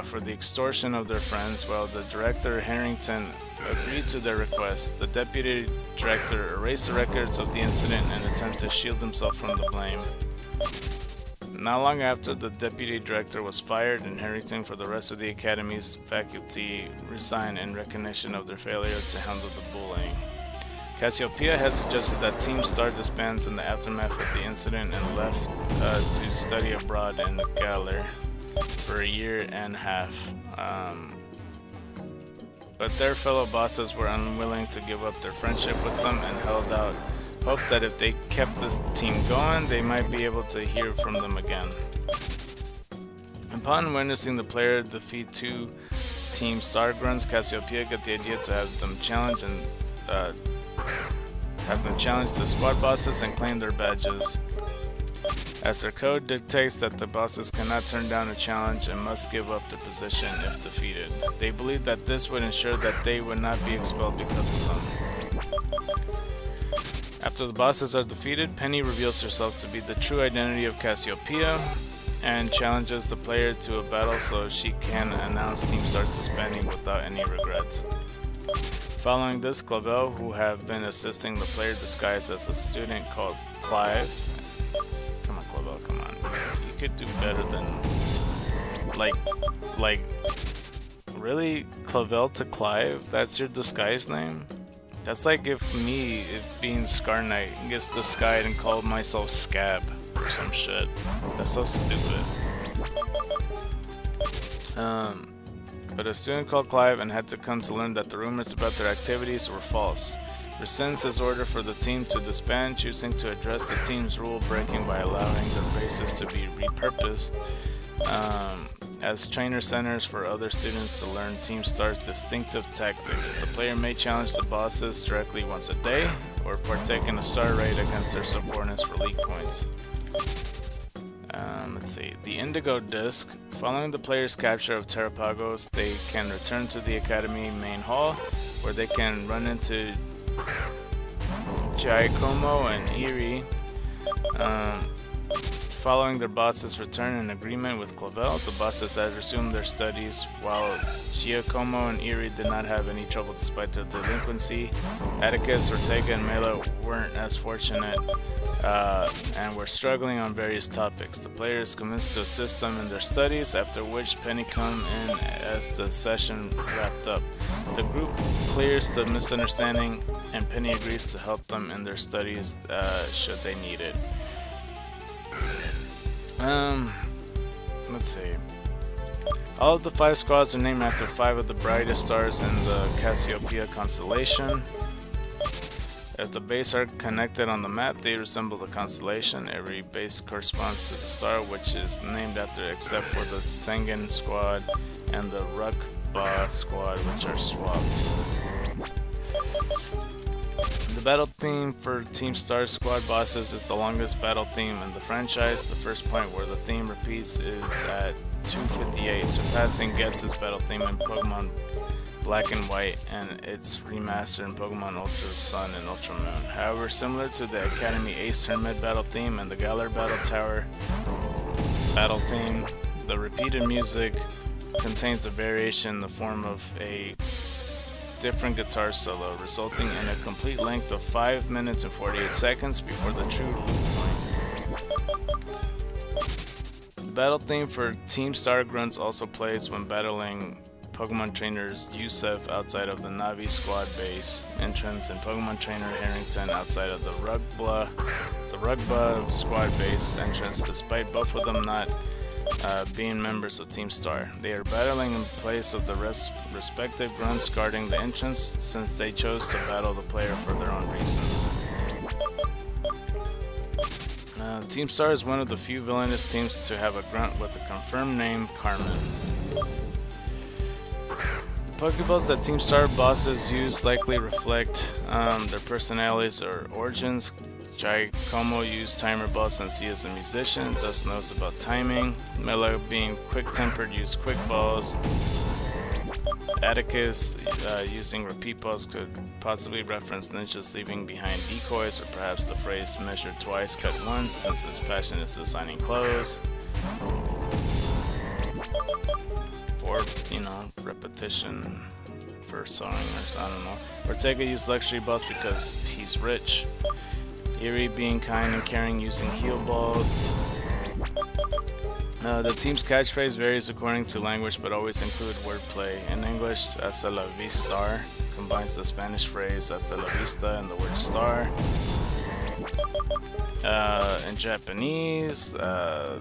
for the extortion of their friends, while the director Harrington agreed to their request. The deputy director erased the records of the incident in an attempt to shield himself from the blame. Not long after, the deputy director was fired, and Harrington for the rest of the academy's faculty resigned in recognition of their failure to handle the bullying. Cassiopeia has suggested that Team Star disbands in the aftermath of the incident and left to study abroad in Ngl for a year and a half. But their fellow bosses were unwilling to give up their friendship with them and held out hope that if they kept this team going, they might be able to hear from them again. Upon witnessing the player defeat 2 Team Star grunts, Cassiopeia got the idea to have them challenge the squad bosses and claim their badges, as their code dictates that the bosses cannot turn down a challenge and must give up their position if defeated. They believed that this would ensure that they would not be expelled because of them. After the bosses are defeated, Penny reveals herself to be the true identity of Cassiopeia and challenges the player to a battle so she can announce Team Star's disbanding without any regrets. Following this, Clavel, who have been assisting the player disguised as a student called Clive. Come on, Clavel, come on. You could do better than... Like... Really? Clavel to Clive? That's your disguise name? That's like if being SCARKNIGHT, gets disguised and called myself Scab or some shit. That's so stupid. But a student called Clive and had to come to learn that the rumors about their activities were false. Rescinds his order for the team to disband, choosing to address the team's rule breaking by allowing their bases to be repurposed as trainer centers for other students to learn Team Star's distinctive tactics. The player may challenge the bosses directly once a day, or partake in a star raid against their subordinates for league points. Let's see. The Indigo Disc. Following the player's capture of Terrapagos, they can return to the Academy main hall, where they can run into Giacomo and Eevee. Following their boss's return in agreement with Clavel, the bosses had resumed their studies, while Giacomo and Eevee did not have any trouble despite their delinquency. Atticus, Ortega, and Mela weren't as fortunate and were struggling on various topics. The players convinced to assist them in their studies, after which Penny come in as the session wrapped up. The group clears the misunderstanding, and Penny agrees to help them in their studies should they need it. Let's see. All of the 5 squads are named after 5 of the brightest stars in the Cassiopeia constellation. If the bases are connected on the map, they resemble the constellation. Every base corresponds to the star, which is named after, except for the Sengen squad and the Rukba squad, which are swapped. The battle theme for Team Star's squad bosses is the longest battle theme in the franchise. The first point where the theme repeats is at 258, surpassing Gets' battle theme in Pokemon Black and White and its remaster in Pokemon Ultra Sun and Ultra Moon. However, similar to the Academy Ace Tournament battle theme and the Galar Battle Tower battle theme, the repeated music contains a variation in the form of a different guitar solo, resulting in a complete length of 5 minutes and 48 seconds before the true loop point. The battle theme for Team Star Grunts also plays when battling Pokemon trainers Yusef outside of the Navi squad base entrance and Pokemon trainer Harrington outside of the Rugba squad base entrance, despite both of them not being members of Team Star. They are battling in place of the respective grunts guarding the entrance, since they chose to battle the player for their own reasons. Team Star is one of the few villainous teams to have a grunt with a confirmed name, Carmen. The Pokeballs that Team Star bosses use likely reflect their personalities or origins. Giacomo used timer balls and C as a musician, thus knows about timing. Mela, being quick-tempered, used quick balls. Atticus, using repeat balls, could possibly reference ninjas leaving behind decoys, or perhaps the phrase measure twice, cut once, since his passion is designing clothes. Or, repetition for song, or I don't know. Ortega used luxury balls because he's rich. Eevee, being kind and caring, using heal balls. The team's catchphrase varies according to language, but always include wordplay. In English, hasta la vista combines the Spanish phrase hasta la vista and the word star. In Japanese, I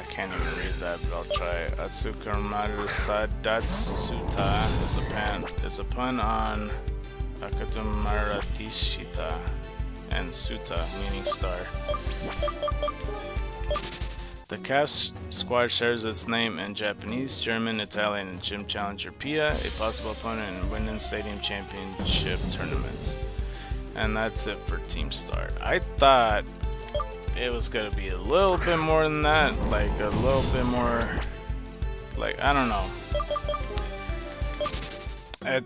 can't even read that, but I'll try. Atsukumaru Sadatsuta is a pun on Akatumara Tishita and Suta, meaning star. The CAF squad shares its name in Japanese, German, Italian, and Gym Challenger Pia, a possible opponent in Winden Stadium Championship tournament. And that's it for Team Star. I thought it was gonna be a little bit more than that, like a little bit more, like, I don't know. I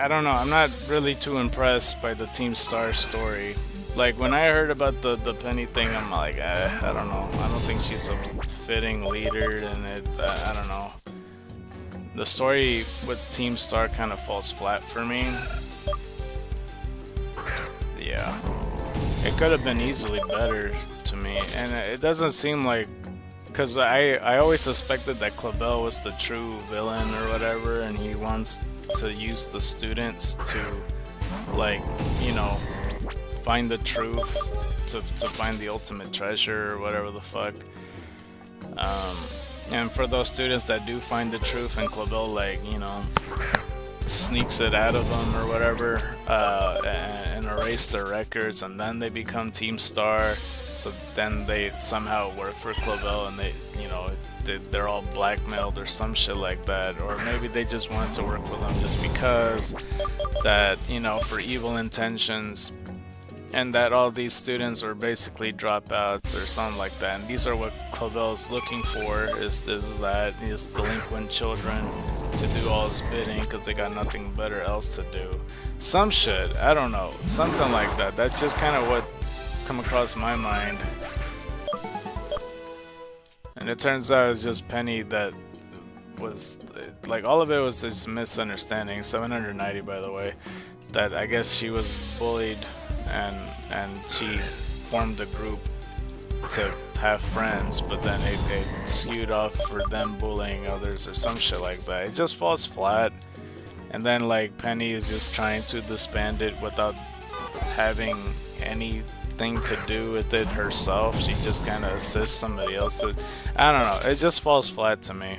don't know, I'm not really too impressed by the Team Star story. Like, when I heard about the Penny thing, I'm like, I don't know. I don't think she's a fitting leader, and I don't know. The story with Team Star kind of falls flat for me. Yeah. It could have been easily better to me, and it doesn't seem like, because I always suspected that Clavel was the true villain or whatever, and he wants to use the students to, like, find the truth, to find the ultimate treasure or whatever the fuck. And for those students that do find the truth, and Clavel, like, sneaks it out of them or whatever, and erase their records, and then they become Team Star. So then they somehow work for Clavel, and they're all blackmailed or some shit like that. Or maybe they just wanted to work for them just because that, for evil intentions, and that all these students are basically dropouts or something like that. And these are what Clavel's looking for, is delinquent children to do all his bidding because they got nothing better else to do. Some shit, I don't know, something like that. That's just kind of what come across my mind. And it turns out it's just Penny that was, like, all of it was just misunderstanding. 790, by the way, that I guess she was bullied, and she formed a group to have friends, but then it skewed off for them bullying others or some shit like that. It just falls flat. And then, like, Penny is just trying to disband it without having anything to do with it herself. She just kind of assists somebody else. I don't know, it just falls flat to me.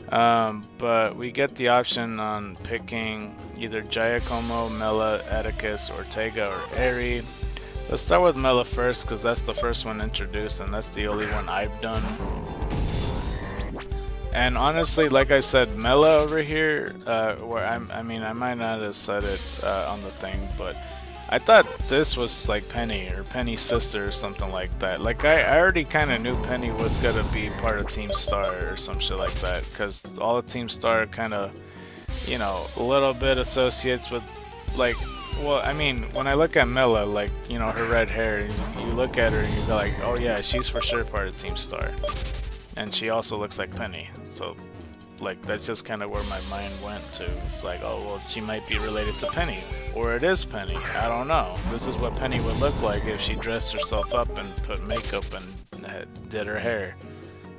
But we get the option on picking either Giacomo, Mela, Atticus, Ortega, or Eri. Let's start with Mela first, because that's the first one introduced, and that's the only one I've done. And honestly, like I said, Mela over here, where I mean, I might not have said it on the thing, but I thought this was like Penny or Penny's sister or something like that. Like I already kind of knew Penny was gonna be part of Team Star or some shit like that, because all of Team Star kind of, you know, a little bit associates with, like, well, I mean, when I look at Mela, like, you know, her red hair, you look at her and you go like, oh yeah, she's for sure part of Team Star. And she also looks like Penny, so like that's just kind of where my mind went to. It's like, oh well, she might be related to Penny, or it is Penny. I don't know. This is what Penny would look like if she dressed herself up and put makeup and did her hair.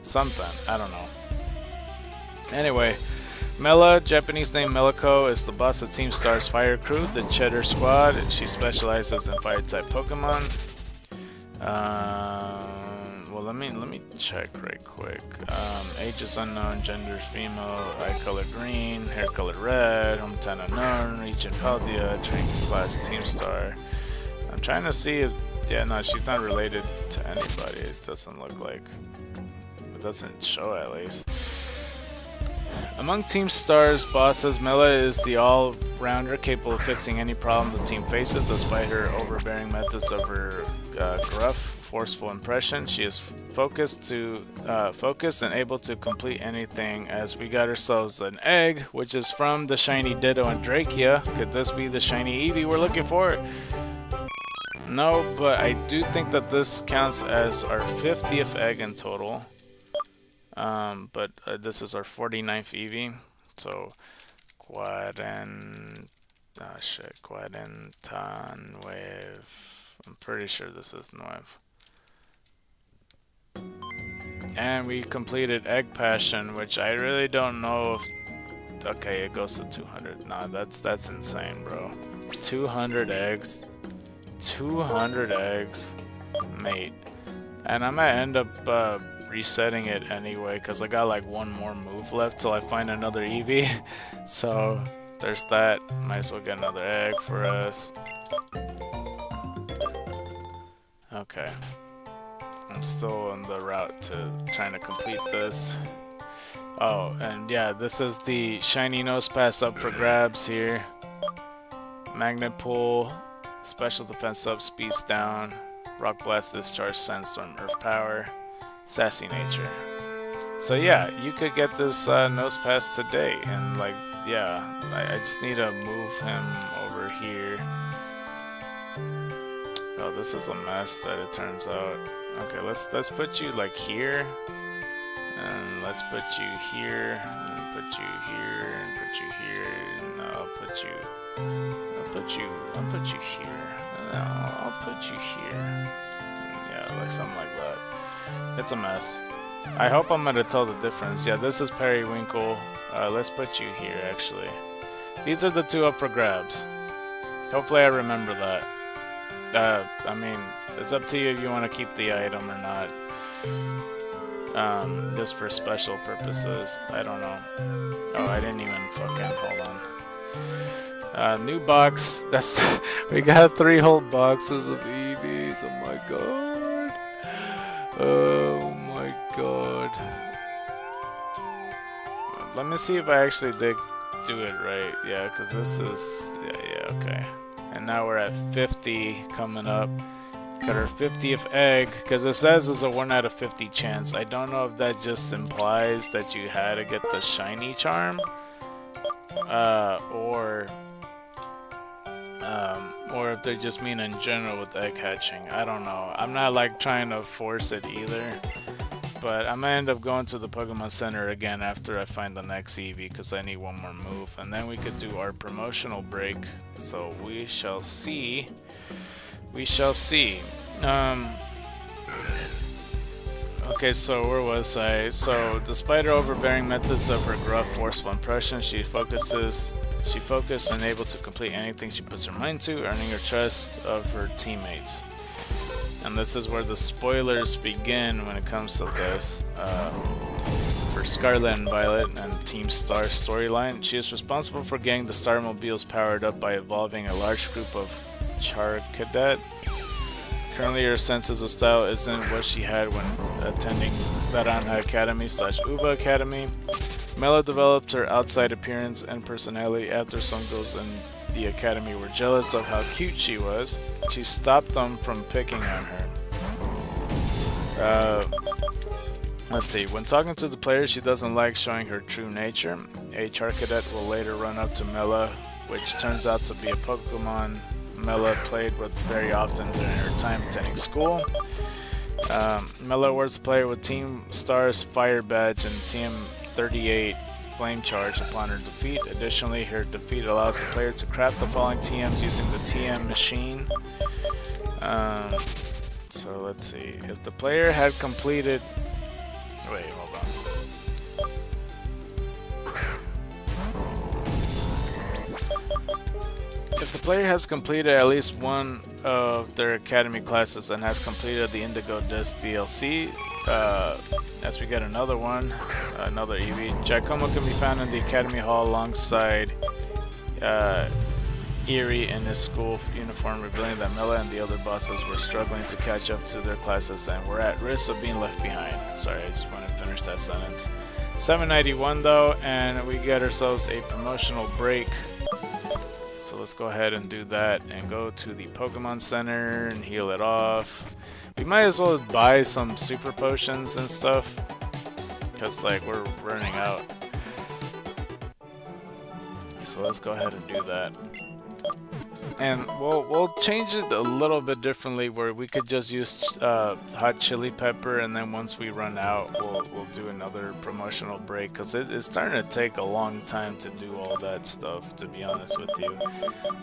Something. I don't know. Anyway, Mela, Japanese name Meliko, is the boss of Team Star's fire crew, the Cheddar Squad. She specializes in fire type Pokemon. Well, let me check right quick. Age is unknown, gender female, eye color green, hair color red, hometown unknown, region Paldea, training class Team Star. I'm trying to see if, yeah, no, she's not related to anybody. It doesn't look like. It doesn't show at least. Among Team Star's bosses, Mela is the all-rounder capable of fixing any problem the team faces. Despite her overbearing methods of her gruff, forceful impression, she is focused and able to complete anything. As we got ourselves an egg, which is from the shiny Ditto and Drakia. Could this be the shiny Eevee we're looking for? No, but I do think that this counts as our 50th egg in total. But this is our 49th Eevee, so Quadentan Wave. I'm pretty sure this is Nueve. And we completed Egg Passion, which I really don't know if... Okay, it goes to 200. Nah, that's insane, bro. 200 eggs. 200 eggs. Mate. And I might end up resetting it anyway, because I got like one more move left till I find another Eevee. So there's that. Might as well get another egg for us. Okay. I'm still on the route to trying to complete this. Oh, and yeah, this is the shiny nose pass up for grabs here. Magnet pull, special defense up, speeds down, rock blast, discharge, sandstorm, earth power, sassy nature. So yeah, you could get this nose pass today, and like, yeah, I just need to move him over here. Oh, this is a mess that it turns out. Okay, let's put you like here, and let's put you here, and put you here, and put you here, and I'll put you here. No, I'll put you here. Yeah, like something like that. It's a mess. I hope I'm gonna tell the difference. Yeah, this is Periwinkle. Let's put you here, actually. These are the two up for grabs. Hopefully I remember that. I mean, it's up to you if you want to keep the item or not. Just for special purposes. I don't know. Oh, I didn't even fucking, hold on. New box. That's we got 3 whole boxes of Eevees. Oh my god. Oh my god. Let me see if I actually did do it right. Yeah, because this is... Yeah, okay. And now we're at 50 coming up. Got our 50th egg, because it says it's a 1 out of 50 chance. I don't know if that just implies that you had to get the shiny charm, or if they just mean in general with egg hatching. I don't know. I'm not like trying to force it either, but I'm gonna end up going to the Pokemon Center again after I find the next Eevee, because I need one more move, and then we could do our promotional break. So we shall see. We shall see. Okay, so where was I? So, despite her overbearing methods of her gruff, forceful impression, she focused and able to complete anything she puts her mind to, earning her trust of her teammates. And this is where the spoilers begin when it comes to this. for Scarlet and Violet and Team Star storyline. She is responsible for getting the Star Mobiles powered up by evolving a large group of Char Cadet. Currently, her senses of style isn't what she had when attending Naranja Academy / Uva Academy. Mela developed her outside appearance and personality after some girls in the academy were jealous of how cute she was. She stopped them from picking on her. Let's see. When talking to the players, she doesn't like showing her true nature. A Char Cadet will later run up to Mela, which turns out to be a Pokemon Mela played with very often during her time attending school. Mela awards the player with Team Star's Fire Badge and TM38 Flame Charge upon her defeat. Additionally, her defeat allows the player to craft the following TMs using the TM machine. So let's see. If the player had completed... Wait, hold on. If the player has completed at least one of their academy classes and has completed the Indigo Disc DLC, as we get another one, another Eevee, Giacomo can be found in the Academy Hall alongside Eerie in his school uniform, revealing that Mela and the other bosses were struggling to catch up to their classes and were at risk of being left behind. Sorry, I just want to finish that sentence. 791 though, and we get ourselves a promotional break. So let's go ahead and do that and go to the Pokemon Center and heal it off. We might as well buy some super potions and stuff, because like we're running out. So let's go ahead and do that. And we'll change it a little bit differently, where we could just use hot chili pepper, and then once we run out, we'll do another promotional break, because it's starting to take a long time to do all that stuff, to be honest with you.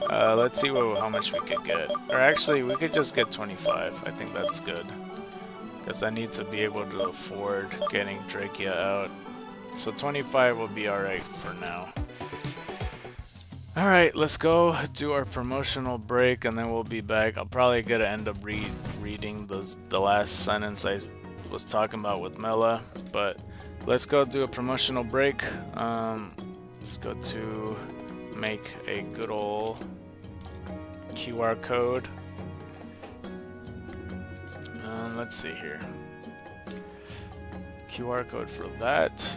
Let's see how much we could get. Or actually, we could just get 25. I think that's good, because I need to be able to afford getting Drakia out. So 25 will be alright for now. Alright, let's go do our promotional break, and then we'll be back. I'll probably gonna end up reading the last sentence I was talking about with Mela, but let's go do a promotional break. Let's go to make a good old QR code. Let's see here. QR code for that.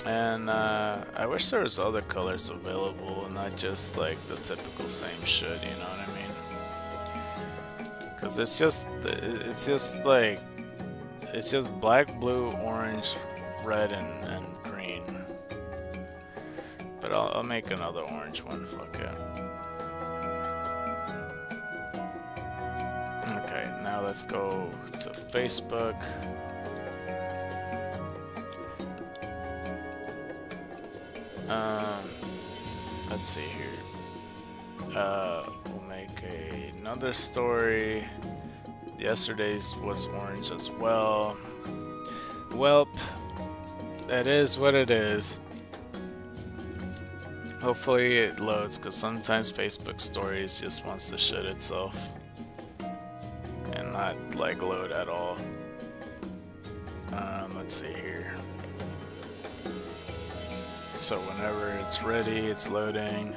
And I wish there was other colors available and not just like the typical same shit, you know what I mean? Because it's just black, blue, orange, red, and green. But I'll make another orange one, fuck it. Okay, now let's go to Facebook. Let's see here. We'll make another story. Yesterday's was orange as well. Welp, that is what it is. Hopefully it loads, because sometimes Facebook stories just wants to shit itself and not like load at all. Let's see here. So whenever it's ready, it's loading.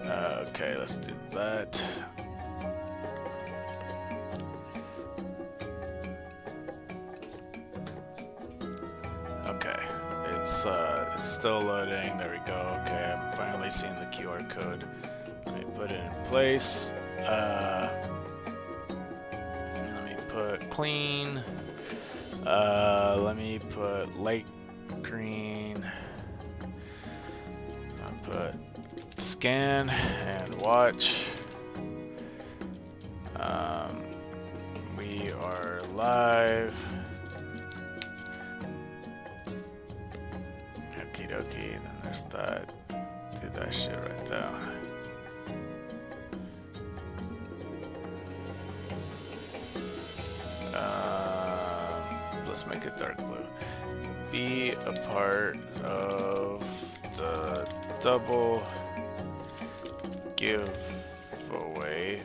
Okay, let's do that. Okay, it's still loading. There we go. Okay, I'm finally seeing the QR code. Let me put it in place. Let me put clean. Let me put light green. Put scan and watch. We are live. Okie dokie, then there's that. Do that shit right there. Let's make it dark blue. Be a part of the double giveaway.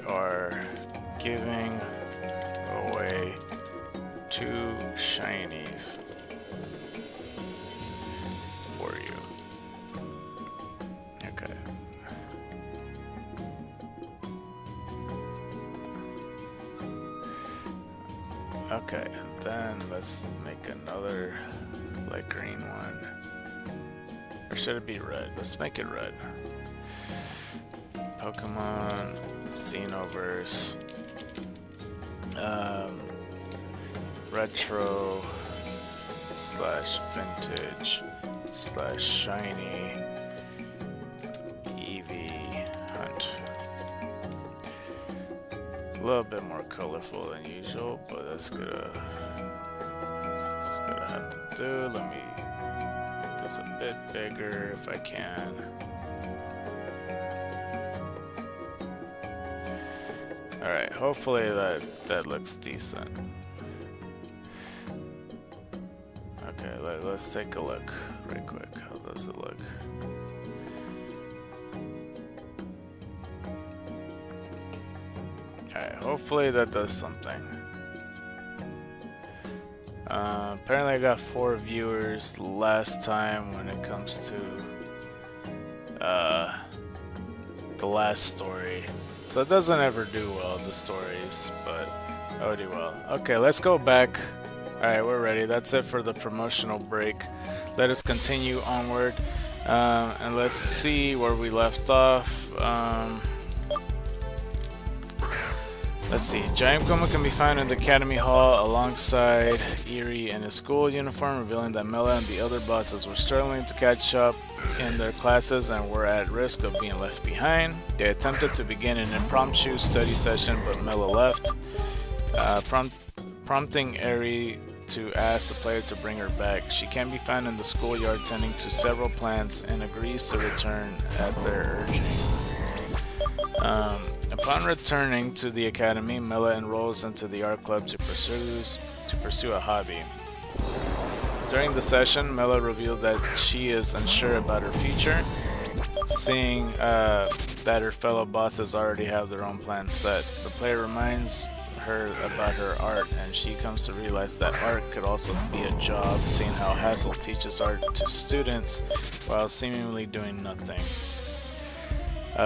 are giving away 2 shinies for you. Okay. Okay, and then let's make another light green one. Or should it be red? Let's make it red. Pokemon Xenoverse. Retro / vintage / shiny Eevee hunt. A little bit more colorful than usual, but that's gonna have to do. Let me make this a bit bigger if I can. Alright, hopefully that looks decent. Okay, let's take a look right quick. How does it look? Alright, hopefully that does something. Apparently I got 4 viewers last time when it comes to the last story. So it doesn't ever do well, the stories, but oh, do well. Okay, let's go back. Alright, we're ready. That's it for the promotional break. Let us continue onward, and let's see where we left off. Let's see. Giant Kuma can be found in the Academy Hall alongside Eevee in his school uniform, revealing that Mela and the other bosses were struggling to catch up in their classes and were at risk of being left behind. They attempted to begin an impromptu study session, but Mela left, prompting Eevee to ask the player to bring her back. She can be found in the schoolyard tending to several plants and agrees to return at their urging. Upon returning to the academy, Mela enrolls into the art club to pursue a hobby. During the session, Mela revealed that she is unsure about her future, seeing that her fellow bosses already have their own plans set. The player reminds her about her art, and she comes to realize that art could also be a job, seeing how Hassel teaches art to students while seemingly doing nothing.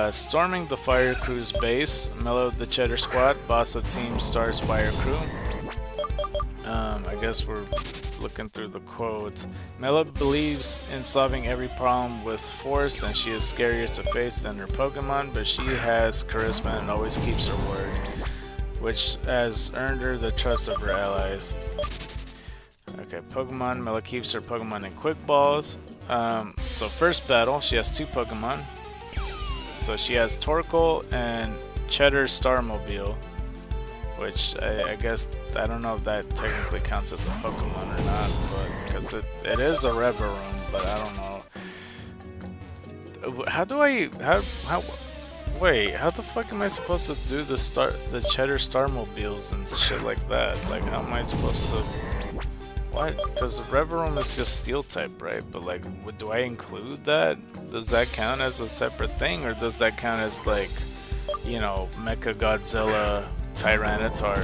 Storming the Fire Crew's base, Mela the Cheddar Squad, boss of Team Star's Fire Crew. I guess we're looking through the quotes. Mela believes in solving every problem with force, and she is scarier to face than her Pokemon, but she has charisma and always keeps her word, which has earned her the trust of her allies. Okay, Pokemon. Mela keeps her Pokemon in Quick Balls. So first battle, she has 2 Pokemon. So she has Torkoal and Cheddar Starmobile, which I guess, I don't know if that technically counts as a Pokemon or not, but because it is a Reverum, but I don't know. Wait, how the fuck am I supposed to do the Cheddar Starmobiles and shit like that? Like, how am I supposed to? What? Because Reverum is just Steel type, right? But like, do I include that? Does that count as a separate thing, or does that count as like, you know, Mecha Godzilla, Tyranitar,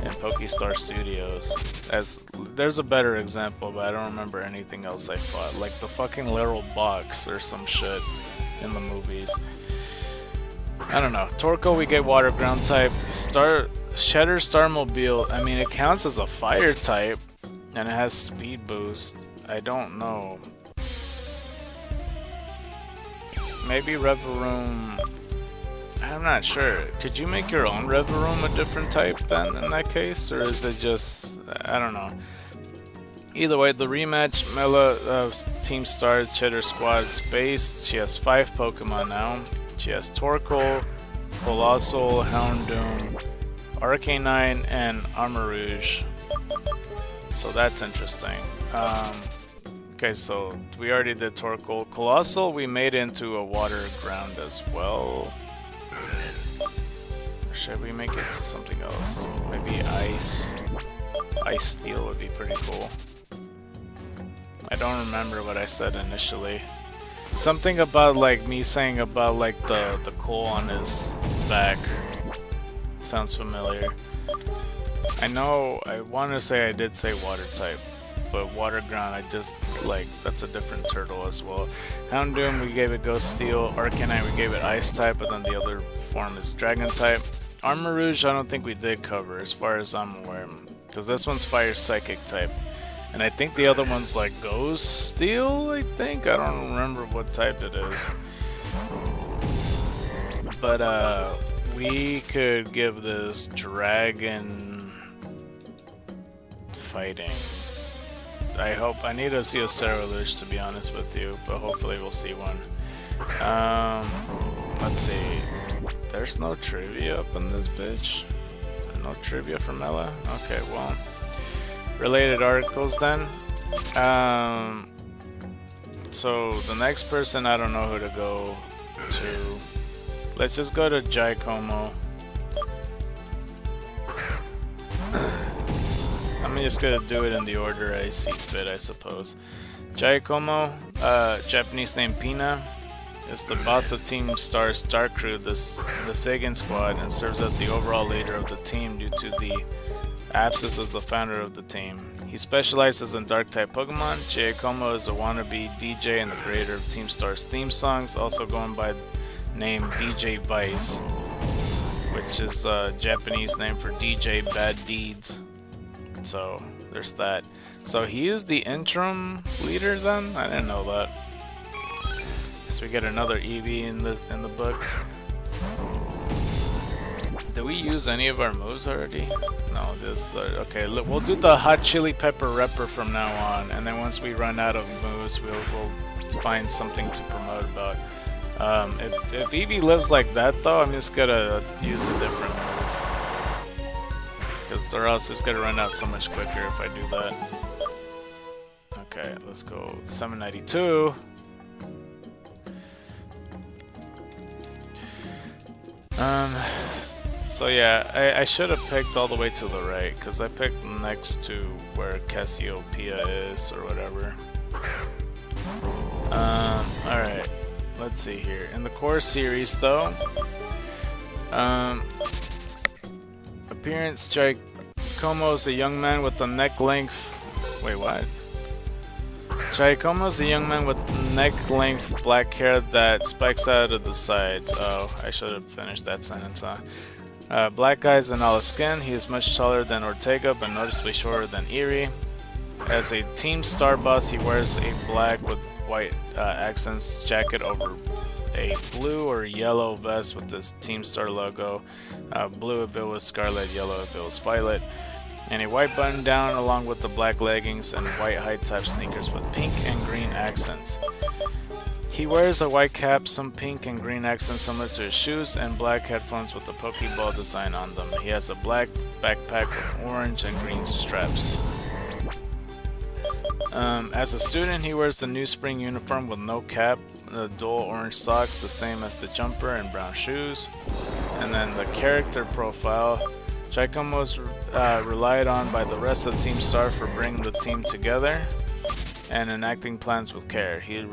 and Pokestar Studios? As there's a better example, but I don't remember anything else I fought, like the fucking literal box or some shit in the movies. I don't know. Torkoal, we get Water Ground type. Cheddar Starmobile, I mean, it counts as a fire type, and it has speed boost. I don't know. Maybe Reverum. I'm not sure. Could you make your own Reverum a different type then in that case? Or is it just, I don't know. Either way, the rematch, Mela of Team Star Cheddar Squad Space. She has 5 Pokemon now. She has Torkoal, Colossal, Houndoom, Arcanine, and Armarouge. So that's interesting. Okay, so we already did Torkoal. Colossal, we made into a Water Ground as well. Or should we make it to something else? Maybe Ice. Ice Steel would be pretty cool. I don't remember what I said initially. Something about like me saying about like the coal on his back sounds familiar. I know I want to say I did say water type, but water ground I just like that's a different turtle as well. Houndoom we gave it ghost steel, Arcanine we gave it ice type, but then the other form is dragon type. Armor Rouge I don't think we did cover as far as I'm aware, because this one's fire psychic type. And I think the other one's like Ghost Steel, I think? I don't remember what type it is. But we could give this Dragon Fighting. I need to see a Cerulean to be honest with you, but hopefully we'll see one. Let's see. There's no trivia up in this bitch. No trivia from Ella? Okay, well. Related articles then. So the next person I don't know who to go to. Let's just go to Giacomo. I'm just gonna do it in the order I see fit, I suppose. Giacomo, Japanese name Pina, is the boss of Team Star's Dark Crew, the Sagan squad, and serves as the overall leader of the team due to the absence as the founder of the team. He specializes in Dark-type Pokemon. Giacomo is a wannabe DJ and the creator of Team Star's theme songs, also going by the name DJ Vice, which is a Japanese name for DJ Bad Deeds. So there's that. So he is the interim leader then? I didn't know that. So we get another Eevee in the books. Did we use any of our moves already? No, this okay, look, we'll do the hot chili pepper repper from now on, and then once we run out of moves, we'll find something to promote about. If Eevee lives like that though, I'm just gonna use a different move, because or else it's gonna run out so much quicker if I do that. Okay, let's go 792. So yeah, I should have picked all the way to the right, because I picked next to where Cassiopeia is, or whatever. Alright, let's see here. In the core series though, appearance, Giacomo is a young man with a neck length... Wait, what? Giacomo is a young man with neck-length black hair that spikes out of the sides. Oh, I should have finished that sentence, huh? Black eyes and olive skin. He is much taller than Ortega, but noticeably shorter than Eevee. As a Team Star boss, he wears a black with white accents jacket over a blue or yellow vest with this Team Star logo. Blue if it was scarlet, yellow if it was violet. And a white button down along with the black leggings and white high-top sneakers with pink and green accents. He wears a white cap, some pink and green accents similar to his shoes, and black headphones with a Pokeball design on them. He has a black backpack with orange and green straps. As a student, he wears the new spring uniform with no cap, the dual orange socks, the same as the jumper, and brown shoes. And then the character profile. Giacomo was relied on by the rest of Team Star for bringing the team together and enacting plans with care. He is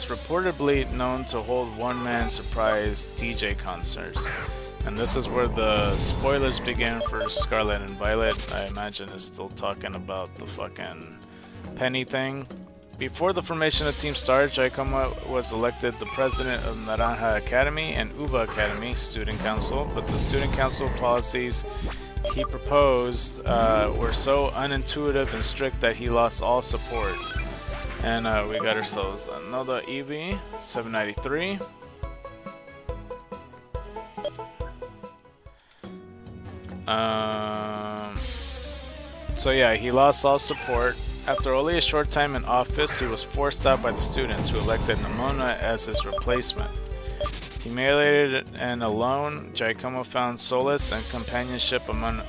reportedly known to hold one-man surprise DJ concerts. And this is where the spoilers begin for Scarlet and Violet. I imagine it's still talking about the fucking penny thing. Before the formation of Team Star, Giacomo was elected the president of Naranja Academy and Uva Academy Student Council, but the Student Council policies he proposed were so unintuitive and strict that he lost all support. And we got ourselves another Eevee, 793. So yeah, he lost all support. After only a short time in office, he was forced out by the students who elected Nimona as his replacement. Humiliated and alone, Giacomo found solace and companionship among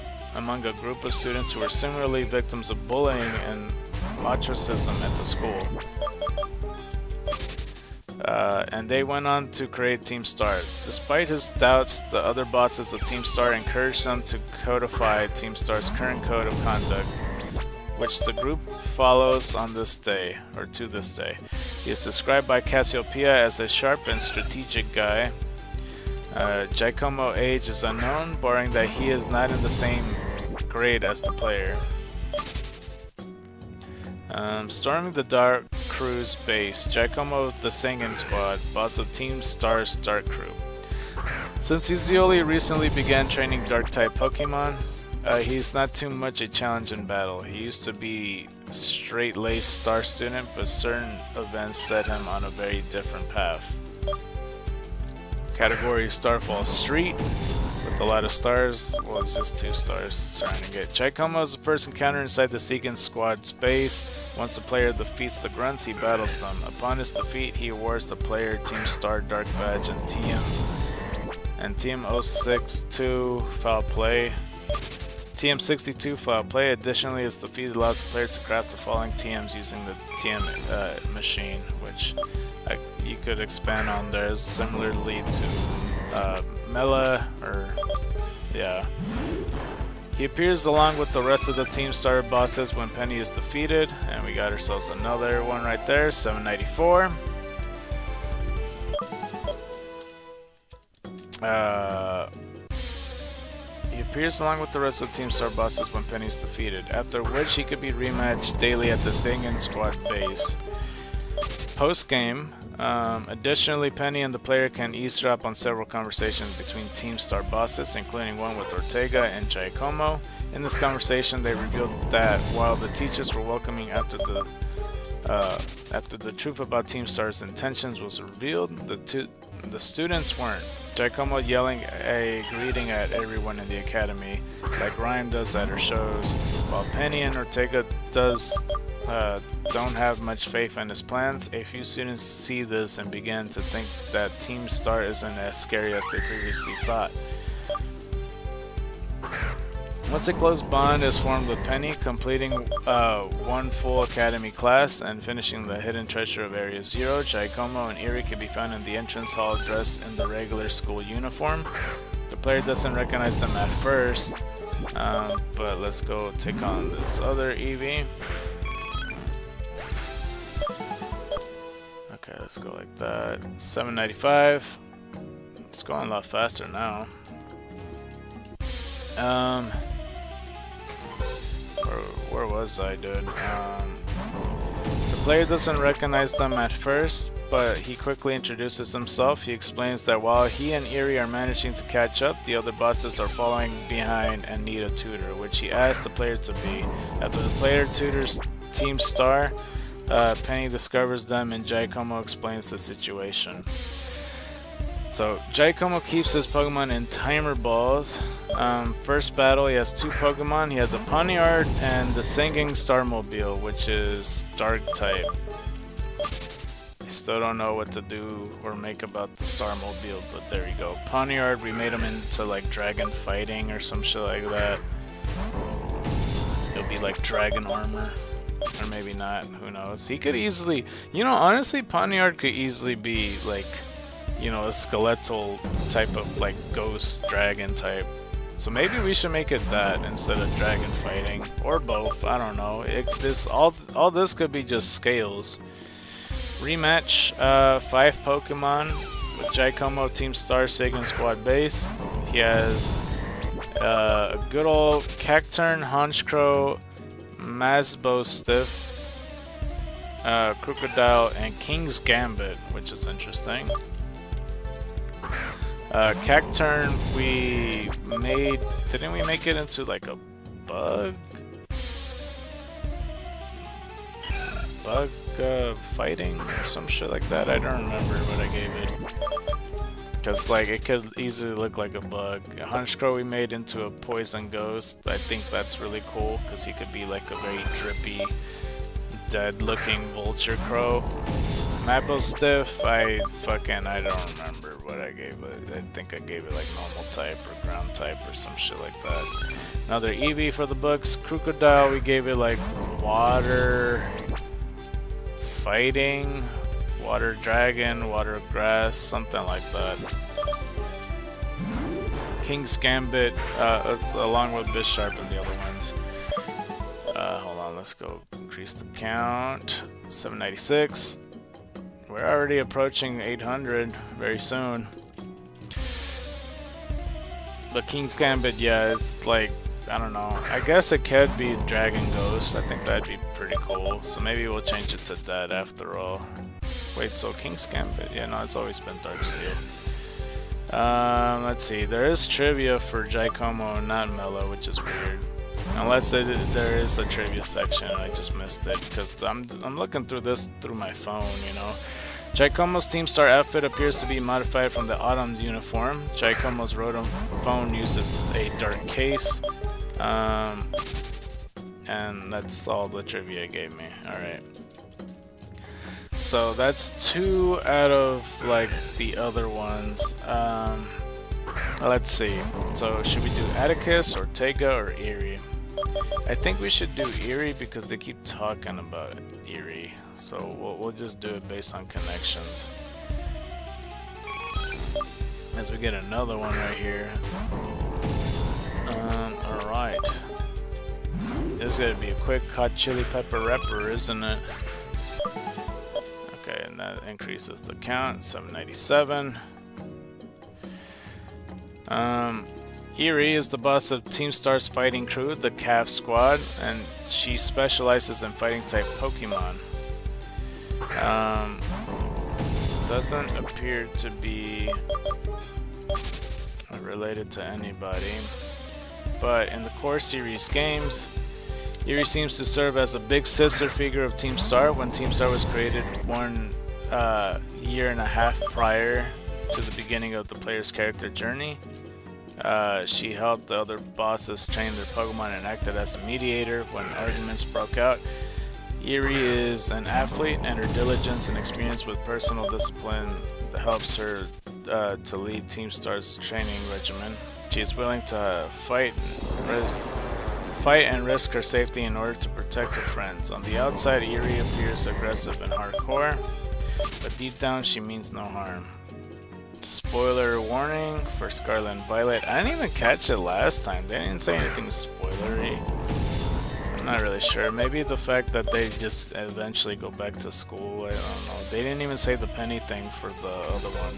a group of students who were similarly victims of bullying and machoism at the school. And they went on to create Team Star. Despite his doubts, the other bosses of Team Star encouraged them to codify Team Star's current code of conduct, which the group follows on this day, or to this day. He is described by Cassiopeia as a sharp and strategic guy. Giacomo age is unknown, barring that he is not in the same grade as the player. Storming the Dark Crew's base, Giacomo the Singing Squad, boss of Team Star's Dark Crew. Since Izzioli recently began training Dark-type Pokemon, he's not too much a challenge in battle. He used to be straight-laced Star student, but certain events set him on a very different path. Category Starfall Street, with a lot of stars. Well, it's just 2 stars trying to get. Giacomo is the first encounter inside the Seeking Squad's base. Once the player defeats the grunts, he battles them. Upon his defeat, he awards the player Team Star Dark Badge and Team 062 Foul Play. TM62 Foul Play. Additionally, his defeat allows the player to craft the following TMs using the TM machine, which you could expand on there similarly to Mela, or yeah. He appears along with the rest of the Team Star bosses when Penny is defeated, and we got ourselves another one right there, 794. He appears along with the rest of Team Star bosses when Penny is defeated, after which he could be rematched daily at the Singing Squad base. Post-game, additionally, Penny and the player can eavesdrop on several conversations between Team Star bosses, including one with Ortega and Giacomo. In this conversation, they revealed that while the teachers were welcoming after the truth about Team Star's intentions was revealed, the students weren't. Giacomo yelling a greeting at everyone in the academy, like Ryan does at her shows, while Penny and Ortega don't have much faith in his plans. A few students see this and begin to think that Team Star isn't as scary as they previously thought. Once a close bond is formed with Penny, completing one full academy class and finishing the hidden treasure of Area 0, Giacomo and Eevee can be found in the entrance hall dressed in the regular school uniform. The player doesn't recognize them at first, but let's go take on this other Eevee. Okay, let's go like that. 795. It's going a lot faster now. Where was I, dude? The player doesn't recognize them at first, but he quickly introduces himself. He explains that while he and Eevee are managing to catch up, the other bosses are following behind and need a tutor, which he asks the player to be. After the player tutors Team Star, Penny discovers them and Giacomo explains the situation. So Giacomo keeps his Pokemon in timer balls. First battle, he has 2 Pokemon. He has a Pawniard and the Singing Starmobile, which is Dark type. I still don't know what to do or make about the Starmobile, but there you go. Pawniard, we made him into like dragon fighting or some shit like that. It'll be like dragon armor. Or maybe not, who knows. He could easily, you know, honestly, Pawniard could easily be like, you know, a skeletal type of like ghost dragon type. So maybe we should make it that instead of dragon fighting, or both. I don't know. All this could be just scales. Rematch, 5 Pokemon with Giacomo Team Star Singing Squad base. He has a good old Cacturn, Honchkrow, Masbostiff, Crocodile, and King's Gambit, which is interesting. Cacturn, we made... Didn't we make it into like a bug? Bug fighting or some shit like that? I don't remember what I gave it. Because like it could easily look like a bug. Honchkrow we made into a poison ghost. I think that's really cool because he could be like a very drippy, dead looking vulture crow. Mapostiff, I don't remember what I gave it. I think I gave it like normal type or ground type or some shit like that. Another Eevee for the books. Crocodile, we gave it like water fighting, water dragon, water grass, something like that. King's Gambit, along with Bisharp and the other ones. Hold on, let's go increase the count. 796. We're already approaching 800 very soon. But King's Gambit, yeah, it's like, I don't know. I guess it could be Dragon Ghost. I think that'd be pretty cool. So maybe we'll change it to that after all. Wait, so King's Gambit? Yeah, no, it's always been Darksteel. Let's see. There is trivia for Giacomo, not Mello, which is weird. Unless there is a trivia section, I just missed it because I'm looking through this through my phone, you know. Giacomo's Team Star outfit appears to be modified from the Autumn's uniform. Giacomo's Rotom phone uses a dark case. And that's all the trivia it gave me. Alright. So that's 2 out of like the other ones. Let's see. So should we do Atticus, Ortega, or Eevee? I think we should do Eevee because they keep talking about Eevee. So we'll just do it based on connections. As we get another one right here. Alright. This is gonna be a quick hot chili pepper repper, isn't it? Okay, and that increases the count. 797. Eevee is the boss of Team Star's fighting crew, the Calf Squad, and she specializes in fighting type Pokemon. Doesn't appear to be related to anybody, but in the core series games, Eevee seems to serve as a big sister figure of Team Star. When Team Star was created 1 year and a half prior to the beginning of the player's character journey, she helped the other bosses train their Pokemon and acted as a mediator when arguments broke out. Eevee is an athlete, and her diligence and experience with personal discipline helps her to lead Team Star's training regimen. She is willing to fight and risk her safety in order to protect her friends. On the outside, Eevee appears aggressive and hardcore, but deep down she means no harm. Spoiler warning for Scarlet and Violet. I didn't even catch it last time. They didn't say anything spoilery. I'm not really sure. Maybe the fact that they just eventually go back to school. I don't know. They didn't even say the penny thing for the other one.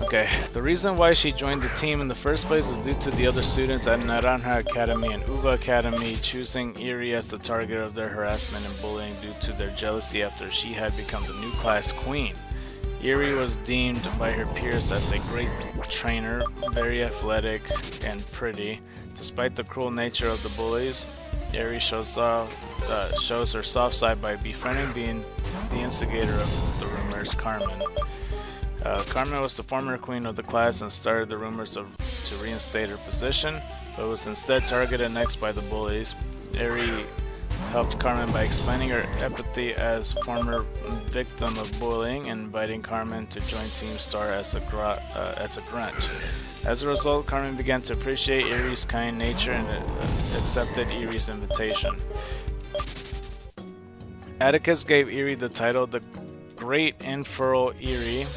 Okay, the reason why she joined the team in the first place is due to the other students at Naranja Academy and Uva Academy choosing Eevee as the target of their harassment and bullying due to their jealousy after she had become the new class queen. Eevee was deemed by her peers as a great trainer, very athletic and pretty. Despite the cruel nature of the bullies, Eevee shows her soft side by befriending the instigator of the rumors, Carmen. Carmen was the former queen of the class and started the rumors to reinstate her position, but was instead targeted next by the bullies. Eevee helped Carmen by explaining her empathy as former victim of bullying and inviting Carmen to join Team Star as a grunt. As a result, Carmen began to appreciate Eevee's kind nature and accepted Eevee's invitation. Atticus gave Eevee the title the Great Infernal Eevee,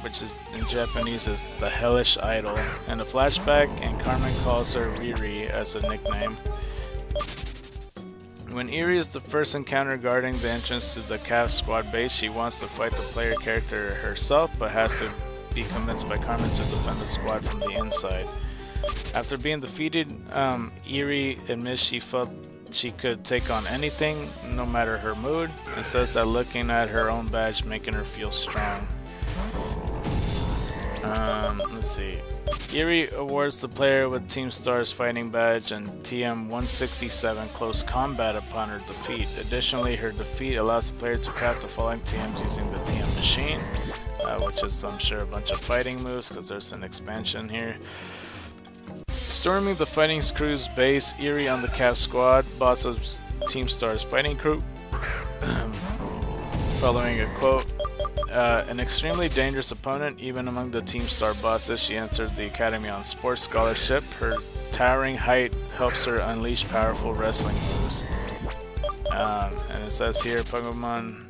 which is in Japanese is the Hellish Idol, in a flashback, and Carmen calls her Riri as a nickname. When Eevee is the first encounter guarding the entrance to the Calf Squad base, she wants to fight the player character herself, but has to be convinced by Carmen to defend the squad from the inside. After being defeated, Eevee admits she felt she could take on anything, no matter her mood, and says that looking at her own badge making her feel strong. Let's see. Eevee awards the player with Team Star's fighting badge and TM 167 close combat upon her defeat. Additionally, her defeat allows the player to craft the following TMs using the TM machine, which is, I'm sure, a bunch of fighting moves because there's an expansion here. Storming the fighting crew's base, Eevee on the Calf Squad, boss of Team Star's fighting crew. Following a quote, an extremely dangerous opponent, even among the Team Star bosses. She entered the academy on sports scholarship. Her towering height helps her unleash powerful wrestling moves. And it says here, Pokemon,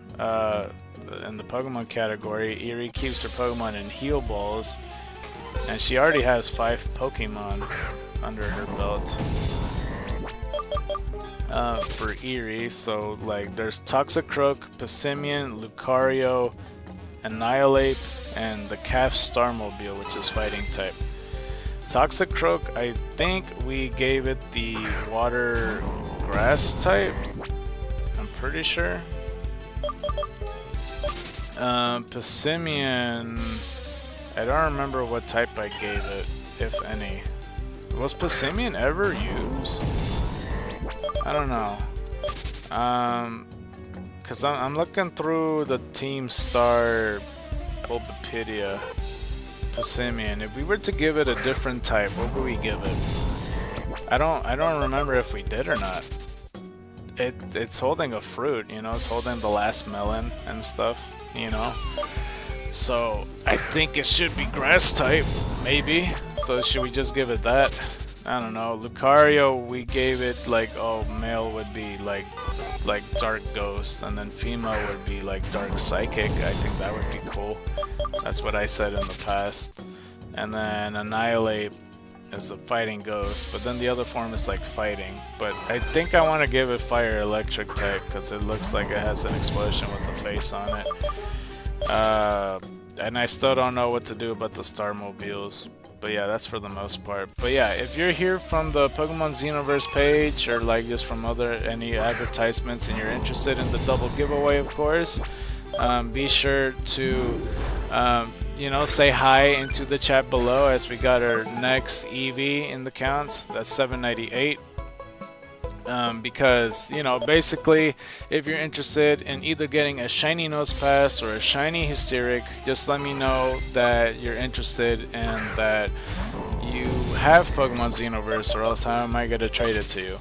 in the Pokemon category, Eevee keeps her Pokemon in heal balls, and she already has 5 Pokemon under her belt. for Eerie. So like there's Toxicroak, Pessimian, Lucario, Annihilate, and the Calf Starmobile, which is fighting type. Toxicroak, I think we gave it the water grass type. I'm pretty sure. Pessimian, I don't remember what type I gave it, if any. Was Pessimian ever used? I don't know. Cause I'm looking through the Team Star Bulbapedia. Pessimian. If we were to give it a different type, what would we give it? I don't remember if we did or not. It's holding a fruit, you know, it's holding the last melon and stuff, you know. So I think it should be grass type, maybe. So should we just give it that? I don't know. Lucario, we gave it like, oh, male would be like dark ghost, and then female would be like dark psychic. I think that would be cool. That's what I said in the past. And then Annihilate is a fighting ghost, but then the other form is like fighting. But I think I want to give it fire electric type because it looks like it has an explosion with the face on it. And I still don't know what to do about the Starmobiles. But yeah, that's for the most part. But yeah, if you're here from the Pokemon Xenoverse page or like just from any advertisements and you're interested in the double giveaway, of course, be sure to you know, say hi into the chat below as we got our next Eevee in the counts. That's 798. Because, you know, basically, if you're interested in either getting a shiny Nosepass or a shiny Hysteric, just let me know that you're interested and that you have Pokemon Xenoverse, or else how am I gonna trade it to you?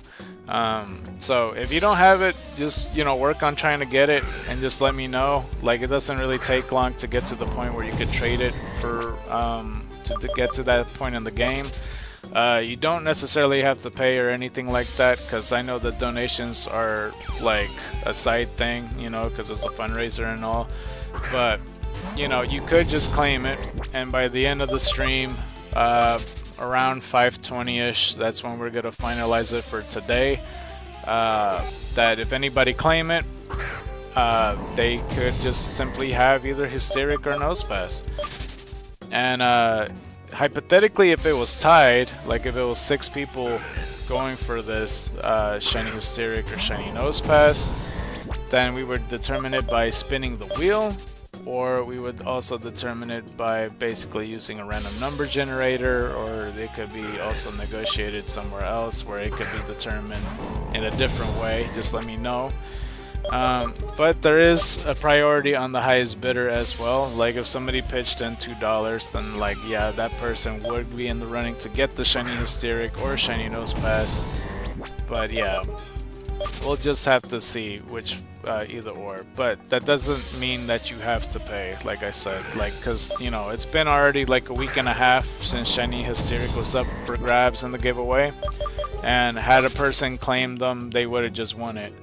So if you don't have it, just, you know, work on trying to get it and just let me know. Like, it doesn't really take long to get to the point where you could trade it for to get to that point in the game. You don't necessarily have to pay or anything like that, because I know that donations are like a side thing, you know, because it's a fundraiser and all. But, you know, you could just claim it, and by the end of the stream, around 5:20ish, that's when we're gonna finalize it for today. That if anybody claim it, they could just simply have either Hysteric or Nosepass. And hypothetically, if it was tied, like if it was 6 people going for this shiny Hysteric or shiny Nosepass, then we would determine it by spinning the wheel, or we would also determine it by basically using a random number generator, or it could be also negotiated somewhere else where it could be determined in a different way. Just let me know. But there is a priority on the highest bidder as well. Like if somebody pitched in $2, then like, yeah, that person would be in the running to get the shiny Hysteric or shiny Nosepass. But yeah, we'll just have to see which either or. But that doesn't mean that you have to pay, like I said, like, because, you know, it's been already like a week and a half since shiny Hysteric was up for grabs in the giveaway, and had a person claimed them, they would have just won it.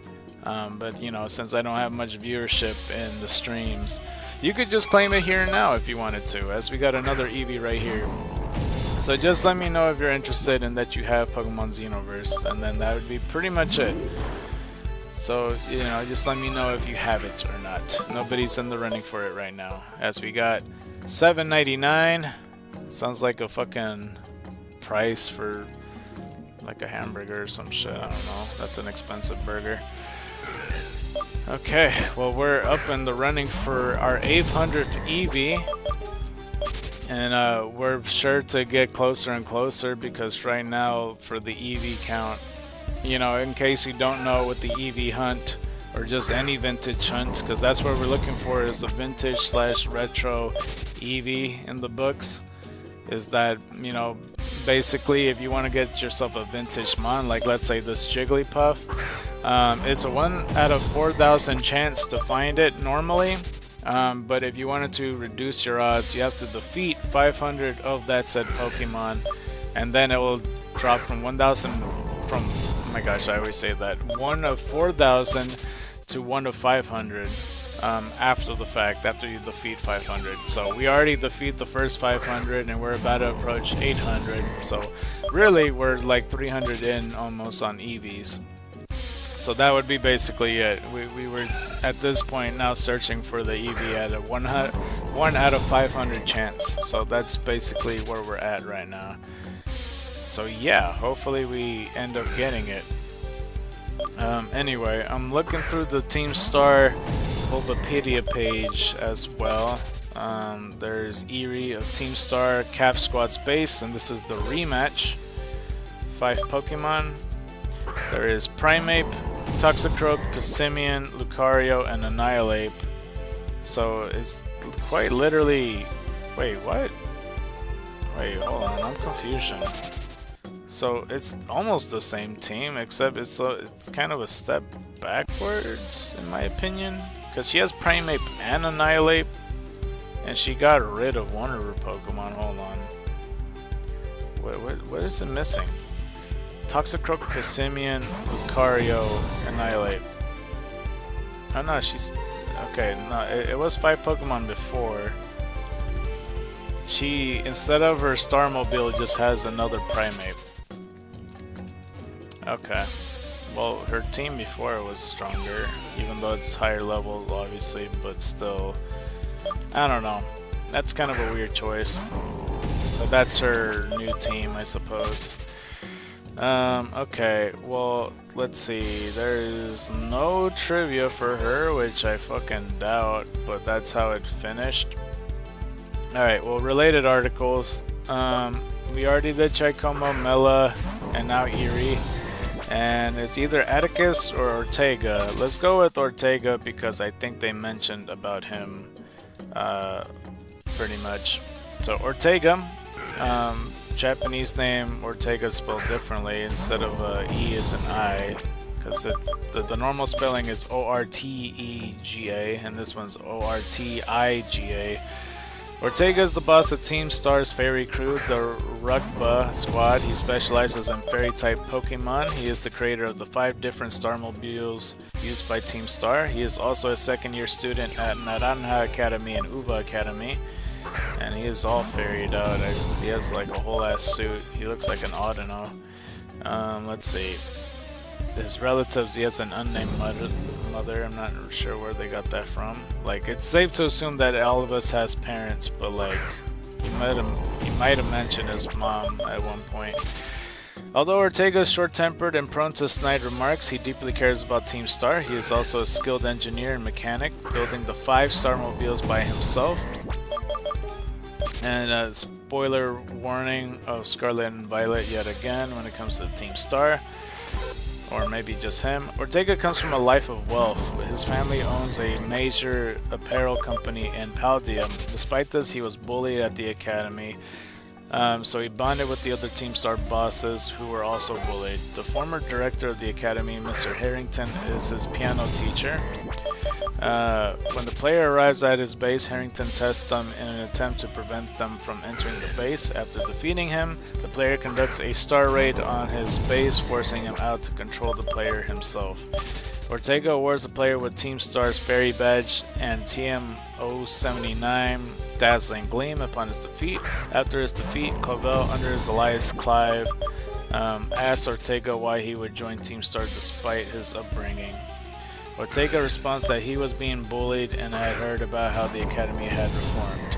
But, you know, since I don't have much viewership in the streams, you could just claim it here and now if you wanted to, as we got another Eevee right here. So just let me know if you're interested and that you have Pokemon Xenoverse, and then that would be pretty much it. So, you know, just let me know if you have it or not. Nobody's in the running for it right now, as we got $7.99. Sounds like a fucking price for like a hamburger or some shit. I don't know. That's an expensive burger. Okay, well, we're up in the running for our 800th Eevee, and we're sure to get closer and closer, because right now for the Eevee count, you know, in case you don't know what the Eevee hunt or just any vintage hunt, because that's what we're looking for, is the vintage / retro Eevee in the books, is that, you know, basically if you want to get yourself a vintage mon, like let's say this Jigglypuff, it's a 1 out of 4,000 chance to find it normally, but if you wanted to reduce your odds, you have to defeat 500 of that said Pokemon, and then it will drop from 1,000 from, oh my gosh, I always say that, 1 of 4,000 to 1 of 500 after the fact, after you defeat 500. So we already defeat the first 500 and we're about to approach 800, so really we're like 300 in almost on Eevees. So that would be basically it. We were at this point now searching for the Eevee at a 1 out of 500 chance. So that's basically where we're at right now. So yeah, hopefully we end up getting it. Anyway, I'm looking through the Team Star Bulbapedia page as well. There's Eevee of Team Star Cap Squad Space, and this is the rematch. 5 Pokemon. There is Primeape, Toxicroak, Pissimian, Lucario, and Annihilate. So it's quite literally... Wait, what? Wait, hold on, I'm confused. So it's almost the same team, except it's kind of a step backwards, in my opinion. Because she has Primeape and Annihilate, and she got rid of one of her Pokemon. Hold on. What is it missing? Toxicroak, Pissimian, Lucario, Annihilate. Oh no, she's... Okay, no, it was 5 Pokemon before. She, instead of her Starmobile, just has another Primeape. Okay. Well, her team before was stronger, even though it's higher level, obviously, but still... I don't know. That's kind of a weird choice. But that's her new team, I suppose. Okay, well, let's see. There's no trivia for her, which I fucking doubt, but that's how it finished. Alright, well, related articles. We already did Chaicomo, Mela, and now Eevee. And it's either Atticus or Ortega. Let's go with Ortega because I think they mentioned about him pretty much. So Ortega, Japanese name Ortega spelled differently. Instead of E is an I, because the normal spelling is O-R-T-E-G-A, and this one's O-R-T-I-G-A. Ortega is the boss of Team Star's fairy crew, the Rugba Squad. He specializes in fairy-type Pokemon. He is the creator of the 5 different Starmobiles used by Team Star. He is also a second-year student at Naranja Academy and Uva Academy. And he is all fairyed out. He has like a whole ass suit. He looks like an Audino. Let's see. His relatives, he has an unnamed mother. I'm not sure where they got that from. Like, it's safe to assume that all of us has parents, but like, he might have mentioned his mom at one point. Although Ortega is short-tempered and prone to snide remarks, he deeply cares about Team Star. He is also a skilled engineer and mechanic, building the 5 Starmobiles by himself. And spoiler warning of Scarlet and Violet yet again when it comes to Team Star. Or maybe just him. Ortega comes from a life of wealth. His family owns a major apparel company in Paldium. Despite this, he was bullied at the academy. So he bonded with the other Team Star bosses who were also bullied. The former director of the academy, Mr. Harrington, is his piano teacher. When the player arrives at his base, Harrington tests them in an attempt to prevent them from entering the base. After defeating him, the player conducts a star raid on his base, forcing him out to control the player himself. Ortega awards the player with Team Star's Fairy Badge and TM-079 Dazzling Gleam upon his defeat. After his defeat, Clavel, under his alias Clive, asks Ortega why he would join Team Star despite his upbringing. Ortega responds that he was being bullied and had heard about how the academy had reformed.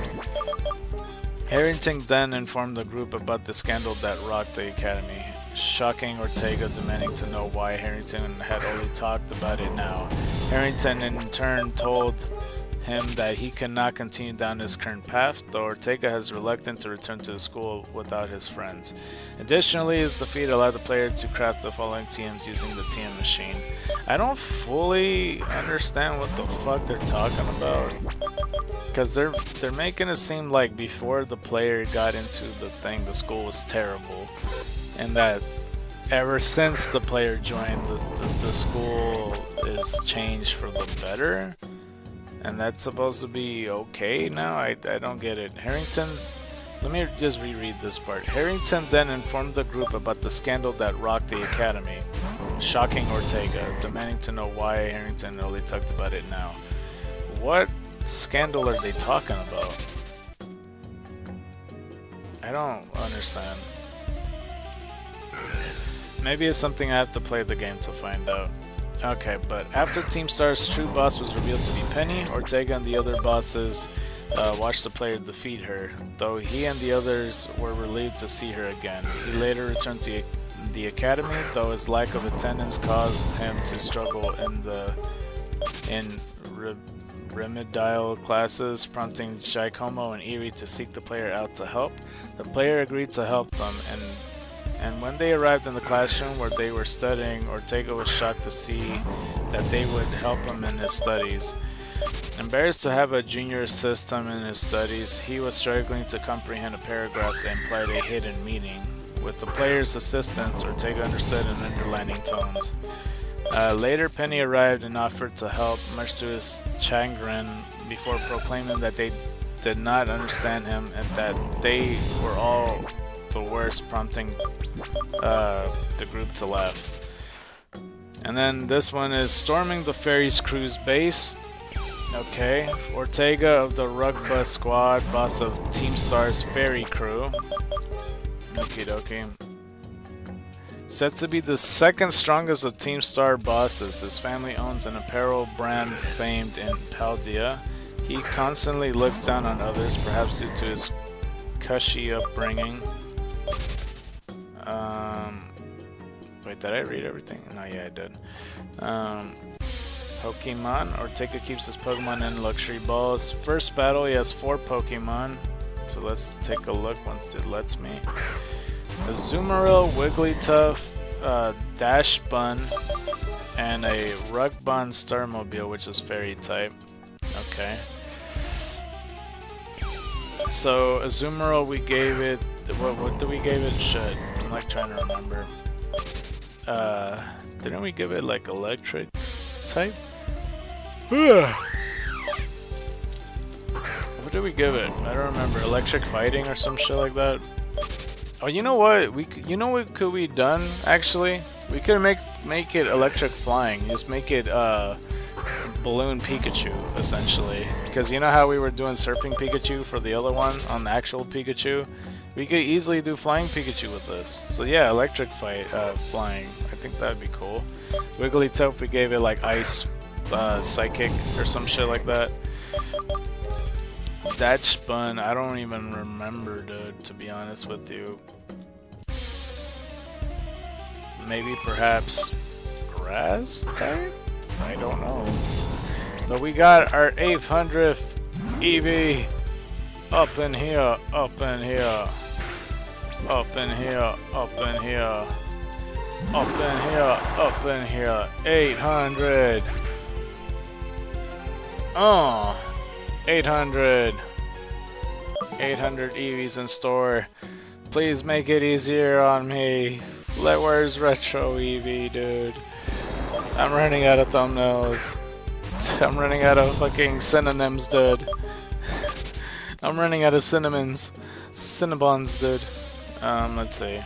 Harrington then informed the group about the scandal that rocked the academy, shocking Ortega, demanding to know why Harrington had only talked about it now. Harrington in turn told him that he cannot continue down his current path, though Ortega is reluctant to return to the school without his friends. Additionally, his defeat allowed the player to craft the following TMs using the TM machine. I don't fully understand what the fuck they're talking about, because they're making it seem like before the player got into the thing, the school was terrible, and that ever since the player joined, the school is changed for the better. And that's supposed to be okay now? I don't get it. Harrington... Let me just reread this part. Harrington then informed the group about the scandal that rocked the academy, shocking Ortega, demanding to know why Harrington only talked about it now. What scandal are they talking about? I don't understand. Maybe it's something I have to play the game to find out. Okay, but after Team Star's true boss was revealed to be Penny, Ortega and the other bosses watched the player defeat her, though he and the others were relieved to see her again. He later returned to the academy, though his lack of attendance caused him to struggle in remedial classes, prompting Giacomo and Eevee to seek the player out to help. The player agreed to help them, and when they arrived in the classroom where they were studying, Ortega was shocked to see that they would help him in his studies. Embarrassed to have a junior assist him in his studies, he was struggling to comprehend a paragraph that implied a hidden meaning. With the player's assistance, Ortega understood in underlining tones. Later, Penny arrived and offered to help, much to his chagrin, before proclaiming that they did not understand him and that they were all the worst, prompting the group to laugh. And then this one is storming the Fairies crew's base. Okay, Ortega of the Rugbus squad, boss of Team Star's Fairy crew. Okie dokie. Said to be the second strongest of Team Star bosses, his family owns an apparel brand famed in Paldea. He constantly looks down on others, perhaps due to his cushy upbringing. Wait, did I read everything? No, yeah, I did. Pokemon. Ortega keeps his Pokemon in luxury balls. First battle, he has 4 Pokemon. So let's take a look once it lets me. Azumarill, Wigglytuff, Dash Bun, and a Rugbon Starmobile, which is Fairy type. Okay. So Azumarill, we gave it. What did we give it? Shit, I'm like trying to remember. Didn't we give it like electric type? What did we give it? I don't remember. Electric fighting or some shit like that. Oh, you know what? You know what could we done actually? We could make it electric flying. Just make it balloon Pikachu essentially. Because you know how we were doing surfing Pikachu for the other one on the actual Pikachu? We could easily do flying Pikachu with this. So yeah, electric flying. I think that'd be cool. Wigglytuff, we gave it like ice psychic or some shit like that. That spun, I don't even remember, dude, to be honest with you. Maybe perhaps grass type? I don't know. But we got our 800th Eevee up in here, up in here, up in here, up in here, up in here, up in here. 800. 800 Eevees in store. Please make it easier on me. Where's Retro Eevee, dude? I'm running out of thumbnails. I'm running out of fucking synonyms, dude. I'm running out of cinnabons, dude. Let's see.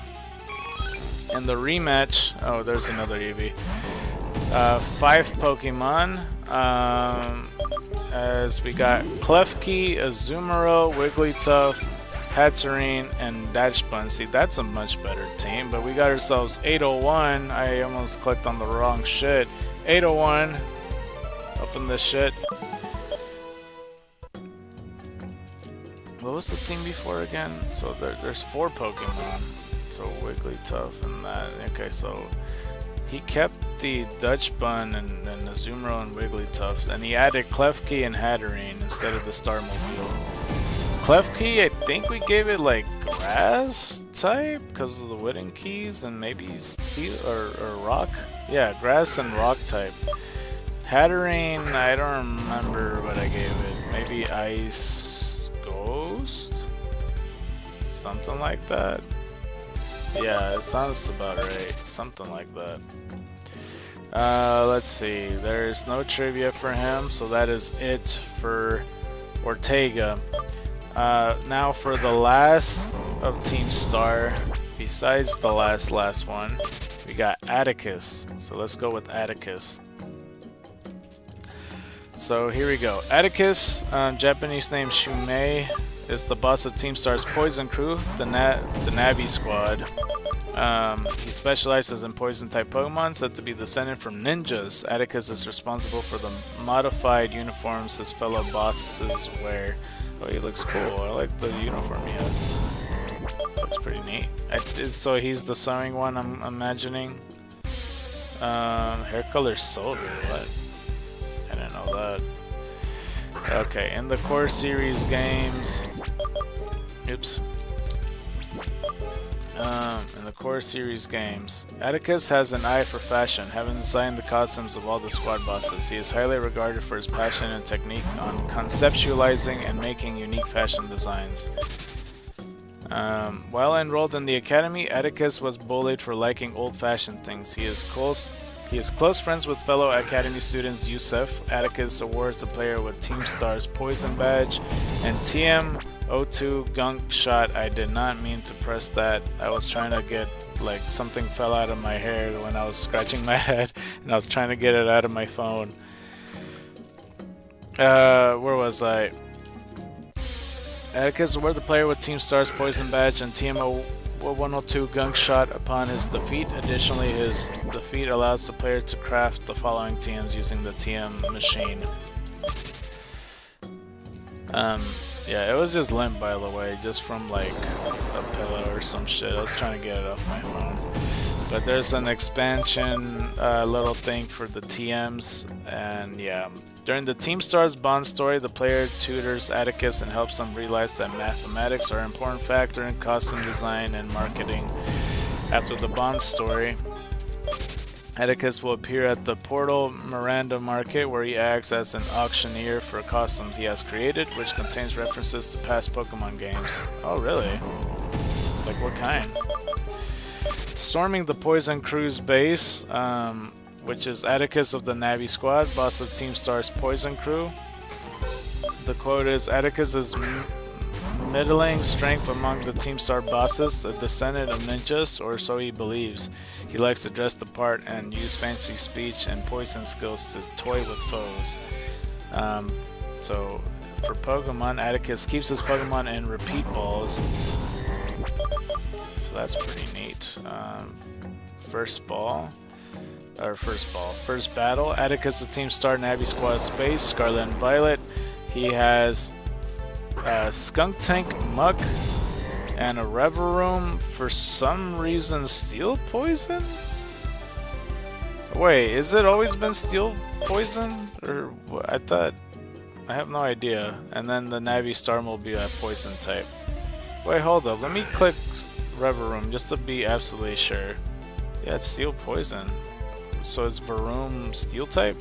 In the rematch, oh, there's another Eevee. 5 Pokemon. As we got Klefki, Azumarill, Wigglytuff, Hatterene, and Dachshund. See, that's a much better team. But we got ourselves 801. I almost clicked on the wrong shit. 801. Open this shit. What was the team before again? So there's 4 Pokemon. So Wigglytuff and that. Okay, so he kept the Dutch Bun and Azumarill and Wigglytuff, and he added Klefki and Hatterene instead of the Starmobile. Klefki, I think we gave it like grass type because of the wooden keys, and maybe steel or rock. Yeah, grass and rock type. Hatterene, I don't remember what I gave it. Maybe ice ghost, something like that. Yeah, it sounds about right. Something like that. Let's see. There's no trivia for him, so that is it for Ortega. Now for the last of Team Star, besides the last one, we got Atticus. So let's go with Atticus. So here we go. Atticus, Japanese name Shumei, is the boss of Team Star's Poison Crew, the Navi Squad. He specializes in poison-type Pokemon, said to be descended from ninjas. Atticus is responsible for the modified uniforms his fellow bosses wear. Oh, he looks cool. I like the uniform he has. Looks pretty neat. So he's the sewing one, I'm imagining. Hair color silver. What? I didn't know that. Okay, in the core series games. Oops. In the core series games, Atticus has an eye for fashion, having designed the costumes of all the squad bosses. He is highly regarded for his passion and technique on conceptualizing and making unique fashion designs. While enrolled in the academy, Atticus was bullied for liking old-fashioned things. He is close friends with fellow academy students Yusef. Atticus awards the player with Team Star's Poison Badge and TM02 Gunk Shot. I did not mean to press that. I was trying to get, like, something fell out of my hair when I was scratching my head, and I was trying to get it out of my phone. Where was I? Atticus awarded the player with Team Star's Poison Badge and TM0102 Gunk Shot upon his defeat. Additionally, his defeat allows the player to craft the following TMs using the TM machine. Yeah, it was just limp, by the way, just from like a pillow or some shit. I was trying to get it off my phone. But there's an expansion little thing for the TMs, and yeah. During the Team Stars Bond story, the player tutors Atticus and helps him realize that mathematics are an important factor in costume design and marketing. After the Bond story, Atticus will appear at the Portal Miranda Market, where he acts as an auctioneer for costumes he has created, which contains references to past Pokemon games. Oh, really? Like what kind? Storming the Poison Crew's base, which is Atticus of the Navi Squad, boss of Team Star's Poison Crew. The quote is, Atticus is middling strength among the Team Star bosses, a descendant of ninjas, or so he believes. He likes to dress the part and use fancy speech and poison skills to toy with foes. So for Pokemon, Atticus keeps his Pokemon in repeat balls. So that's pretty neat. First battle, Atticus the Team Star Navi Squad Space, Scarlet and Violet. He has Skunk Tank Muck and a Reverum. For some reason, Steel Poison? Wait, is it always been Steel Poison? Or I thought, I have no idea. And then the Navi Star will be a Poison type. Wait, hold up, let me click Reverum just to be absolutely sure. Yeah, it's Steel Poison. So is Varoom Steel type?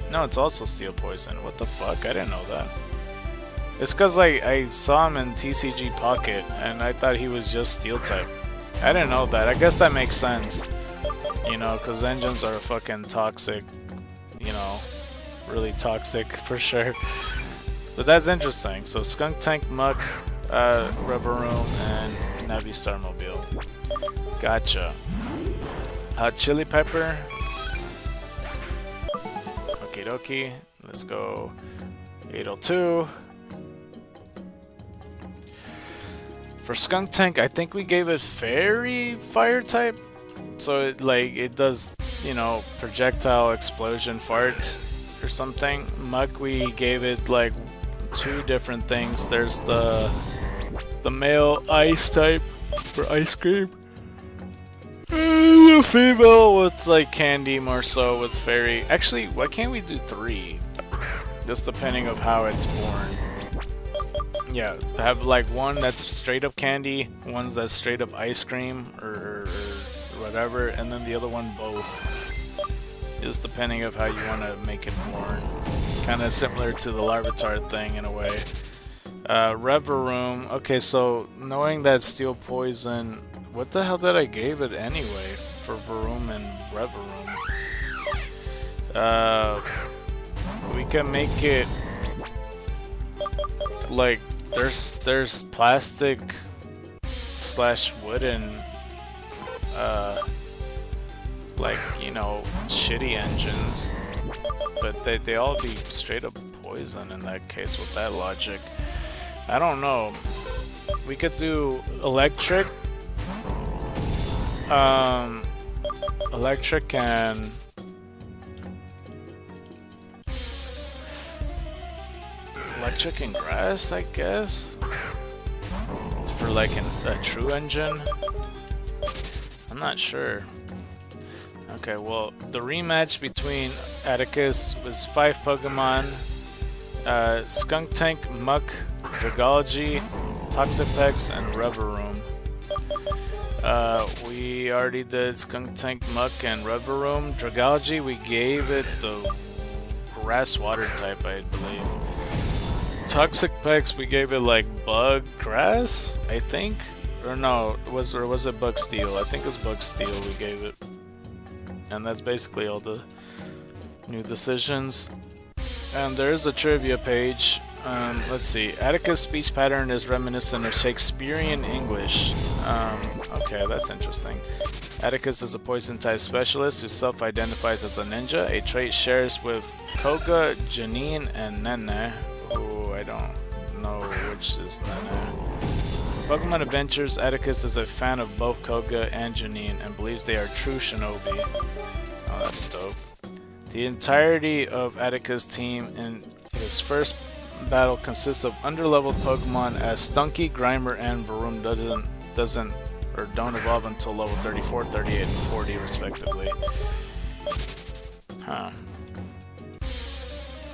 No, it's also Steel Poison. What the fuck? I didn't know that. It's cause I saw him in TCG Pocket and I thought he was just Steel type. I didn't know that. I guess that makes sense. You know, cause engines are fucking toxic. You know, really toxic for sure. But that's interesting. So Skunk Tank Muck, Reverum, and Navi Starmobile. Gotcha. Hot Chili Pepper. Okie dokie. Let's go 802. For Skunk Tank, I think we gave it Fairy Fire type. So it does, you know, projectile explosion farts or something. Muck, we gave it like two different things. There's the male ice type for ice cream. The female with like candy, more so with fairy. Actually, why can't we do 3? Just depending of how it's born. Yeah, have like one that's straight up candy, one's that's straight up ice cream or whatever, and then the other one both. Just depending of how you want to make it born. Kind of similar to the Larvitar thing in a way. Reverum. Okay, so knowing that Steel Poison, what the hell did I give it anyway for Varoom and Reverum? We can make it like there's plastic / wooden like, you know, shitty engines, but they all be straight up poison in that case with that logic. I don't know. We could do electric Um, electric and grass, I guess, for like a true engine. I'm not sure. Okay, well, the rematch between Atticus was 5 Pokemon: Skuntank, Muck, Dragology, Toxapex, and Revavroom. We already did Skuntank, Muck, and Revavroom. Dragology, we gave it the grass water type, I believe. Toxapex, we gave it like bug grass, I think, or no, was it bug steel? I think it was bug steel we gave it. And that's basically all the new decisions. And there is a trivia page. Let's see. Atticus' speech pattern is reminiscent of Shakespearean English. Okay, that's interesting. Atticus is a poison type specialist who self-identifies as a ninja, a trait shares with Koga, Janine, and Nene. Who I don't know which is Nene. Pokemon Adventures, Atticus is a fan of both Koga and Janine and believes they are true shinobi. Oh, that's dope. The entirety of Atticus' team in his first battle consists of underleveled Pokemon as Stunky, Grimer, and Varoom don't evolve until level 34, 38, and 40 respectively. Huh.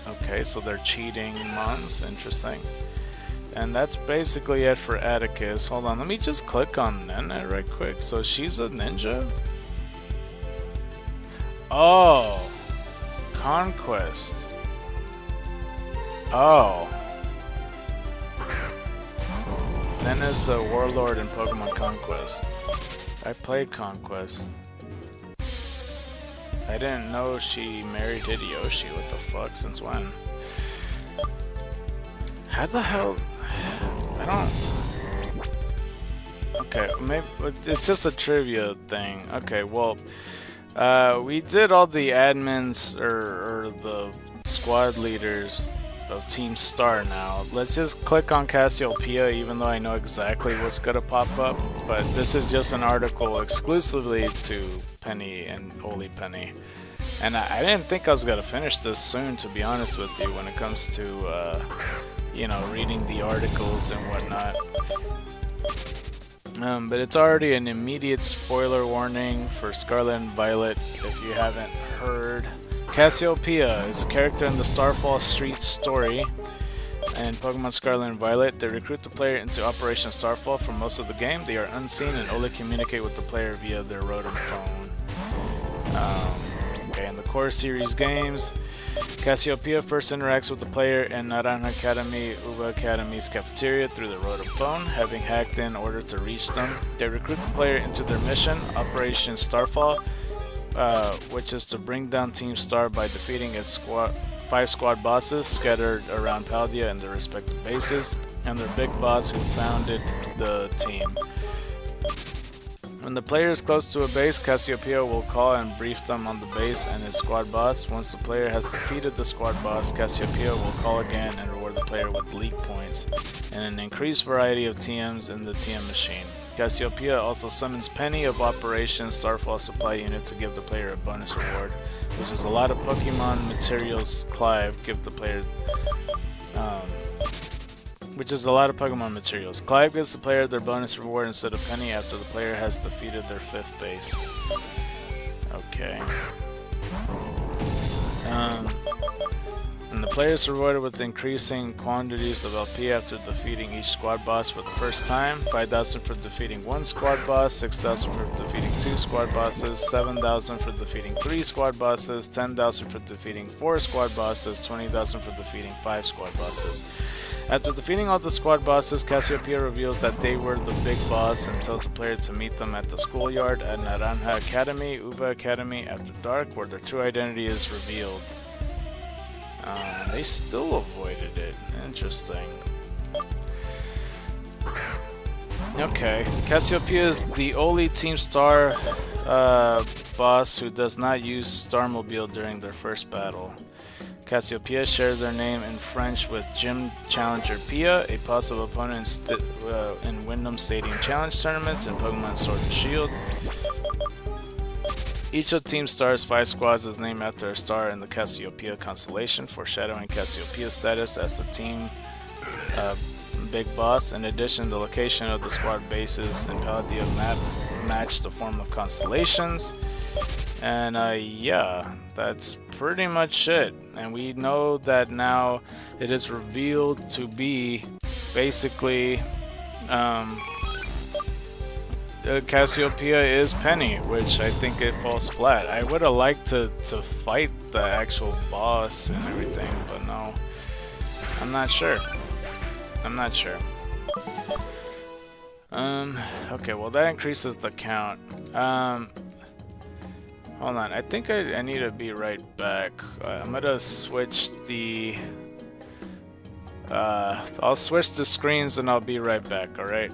Okay, so they're cheating mons. Interesting. And that's basically it for Atticus. Hold on, let me just click on Nene right quick. So she's a ninja? Oh. Conquest. Oh. Nene's a warlord in Pokemon Conquest. I played Conquest. I didn't know she married Hideyoshi. What the fuck? Since when? How the hell? I don't... Okay, maybe it's just a trivia thing. Okay, well, we did all the admins or the squad leaders of Team Star now. Let's just click on Cassiopeia, even though I know exactly what's gonna pop up. But this is just an article exclusively to Penny and only Penny. And I didn't think I was gonna finish this soon, to be honest with you, when it comes to you know, reading the articles and whatnot. But it's already an immediate spoiler warning for Scarlet and Violet if you haven't heard. Cassiopeia is a character in the Starfall Street story in Pokemon Scarlet and Violet. They recruit the player into Operation Starfall for most of the game. They are unseen and only communicate with the player via their Rotom phone. Okay, in the core series games, Cassiopeia first interacts with the player in Naranja Academy, Uva Academy's cafeteria through the Rotom phone, having hacked in order to reach them. They recruit the player into their mission, Operation Starfall, which is to bring down Team Star by defeating its 5 squad bosses scattered around Paldea and their respective bases, and their big boss who founded the team. When the player is close to a base, Cassiopeia will call and brief them on the base and its squad boss. Once the player has defeated the squad boss, Cassiopeia will call again and reward the player with league points and an increased variety of TMs in the TM machine. Cassiopeia also summons Penny of Operation Starfall Supply Unit to give the player a bonus reward, which is a lot of Pokemon materials. Clive gives the player Clive gives the player their bonus reward instead of Penny after the player has defeated their 5th base. Okay. And the player is rewarded with increasing quantities of LP after defeating each squad boss for the first time. 5,000 for defeating 1 squad boss, 6,000 for defeating 2 squad bosses, 7,000 for defeating 3 squad bosses, 10,000 for defeating 4 squad bosses, 20,000 for defeating 5 squad bosses. After defeating all the squad bosses, Cassiopeia reveals that they were the big boss and tells the player to meet them at the schoolyard at Naranja Academy, Uva Academy after dark, where their true identity is revealed. They still avoided it. Interesting. Okay, Cassiopeia is the only Team Star boss who does not use Starmobile during their first battle. Cassiopeia shares their name in French with Gym Challenger Pia, a possible opponent in Wyndham Stadium Challenge tournaments in Pokemon Sword and Shield. Each of Team Star's 5 squads is named after a star in the Cassiopeia constellation, foreshadowing Cassiopeia's status as the team big boss. In addition, the location of the squad bases in Palladia map match the form of constellations. And yeah, that's pretty much it. And we know that now it is revealed to be basically Cassiopeia is Penny, which I think it falls flat. I would have liked to fight the actual boss and everything, but no, I'm not sure. I'm not sure. Okay, well that increases the count. Hold on, I think I need to be right back. I'm gonna switch the... I'll switch the screens and I'll be right back, alright?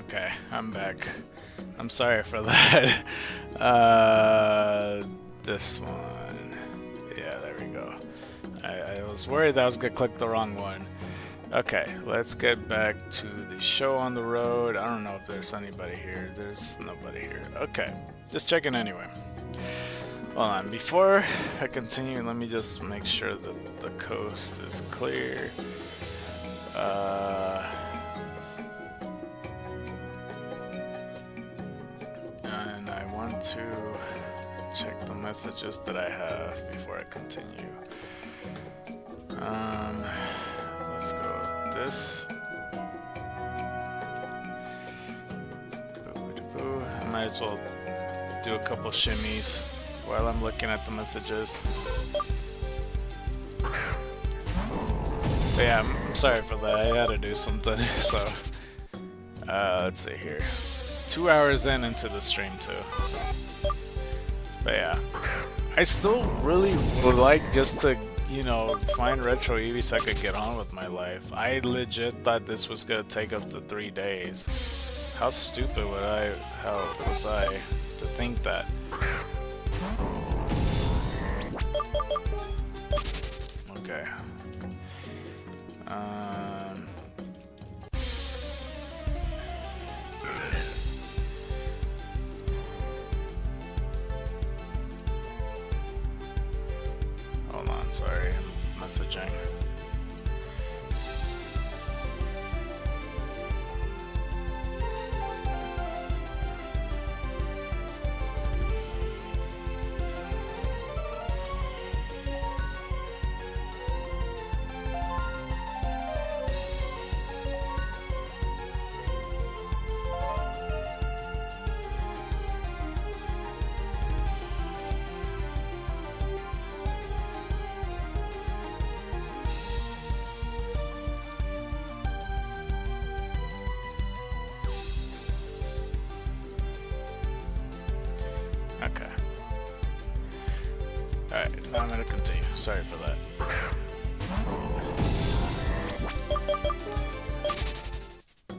Okay, I'm back. I'm sorry for that. This one. Yeah, there we go. I was worried that I was gonna click the wrong one. Okay, let's get back to the show on the road. I don't know if there's anybody here. There's nobody here. Okay, just checking anyway. Hold on, before I continue, let me just make sure that the coast is clear. And I want to check the messages that I have before I continue. Let's go with this. I might as well do a couple shimmies while I'm looking at the messages. But yeah, I'm sorry for that. I had to do something. So, let's see here. 2 hours into the stream too. But yeah, I still really would like just to, you know, find retro Eevee so I could get on with my life. I legit thought this was gonna take up to 3 days. How stupid how was I to think that? Okay. Hold on, sorry, I'm messaging. Okay. Alright, now I'm gonna continue. Sorry for that.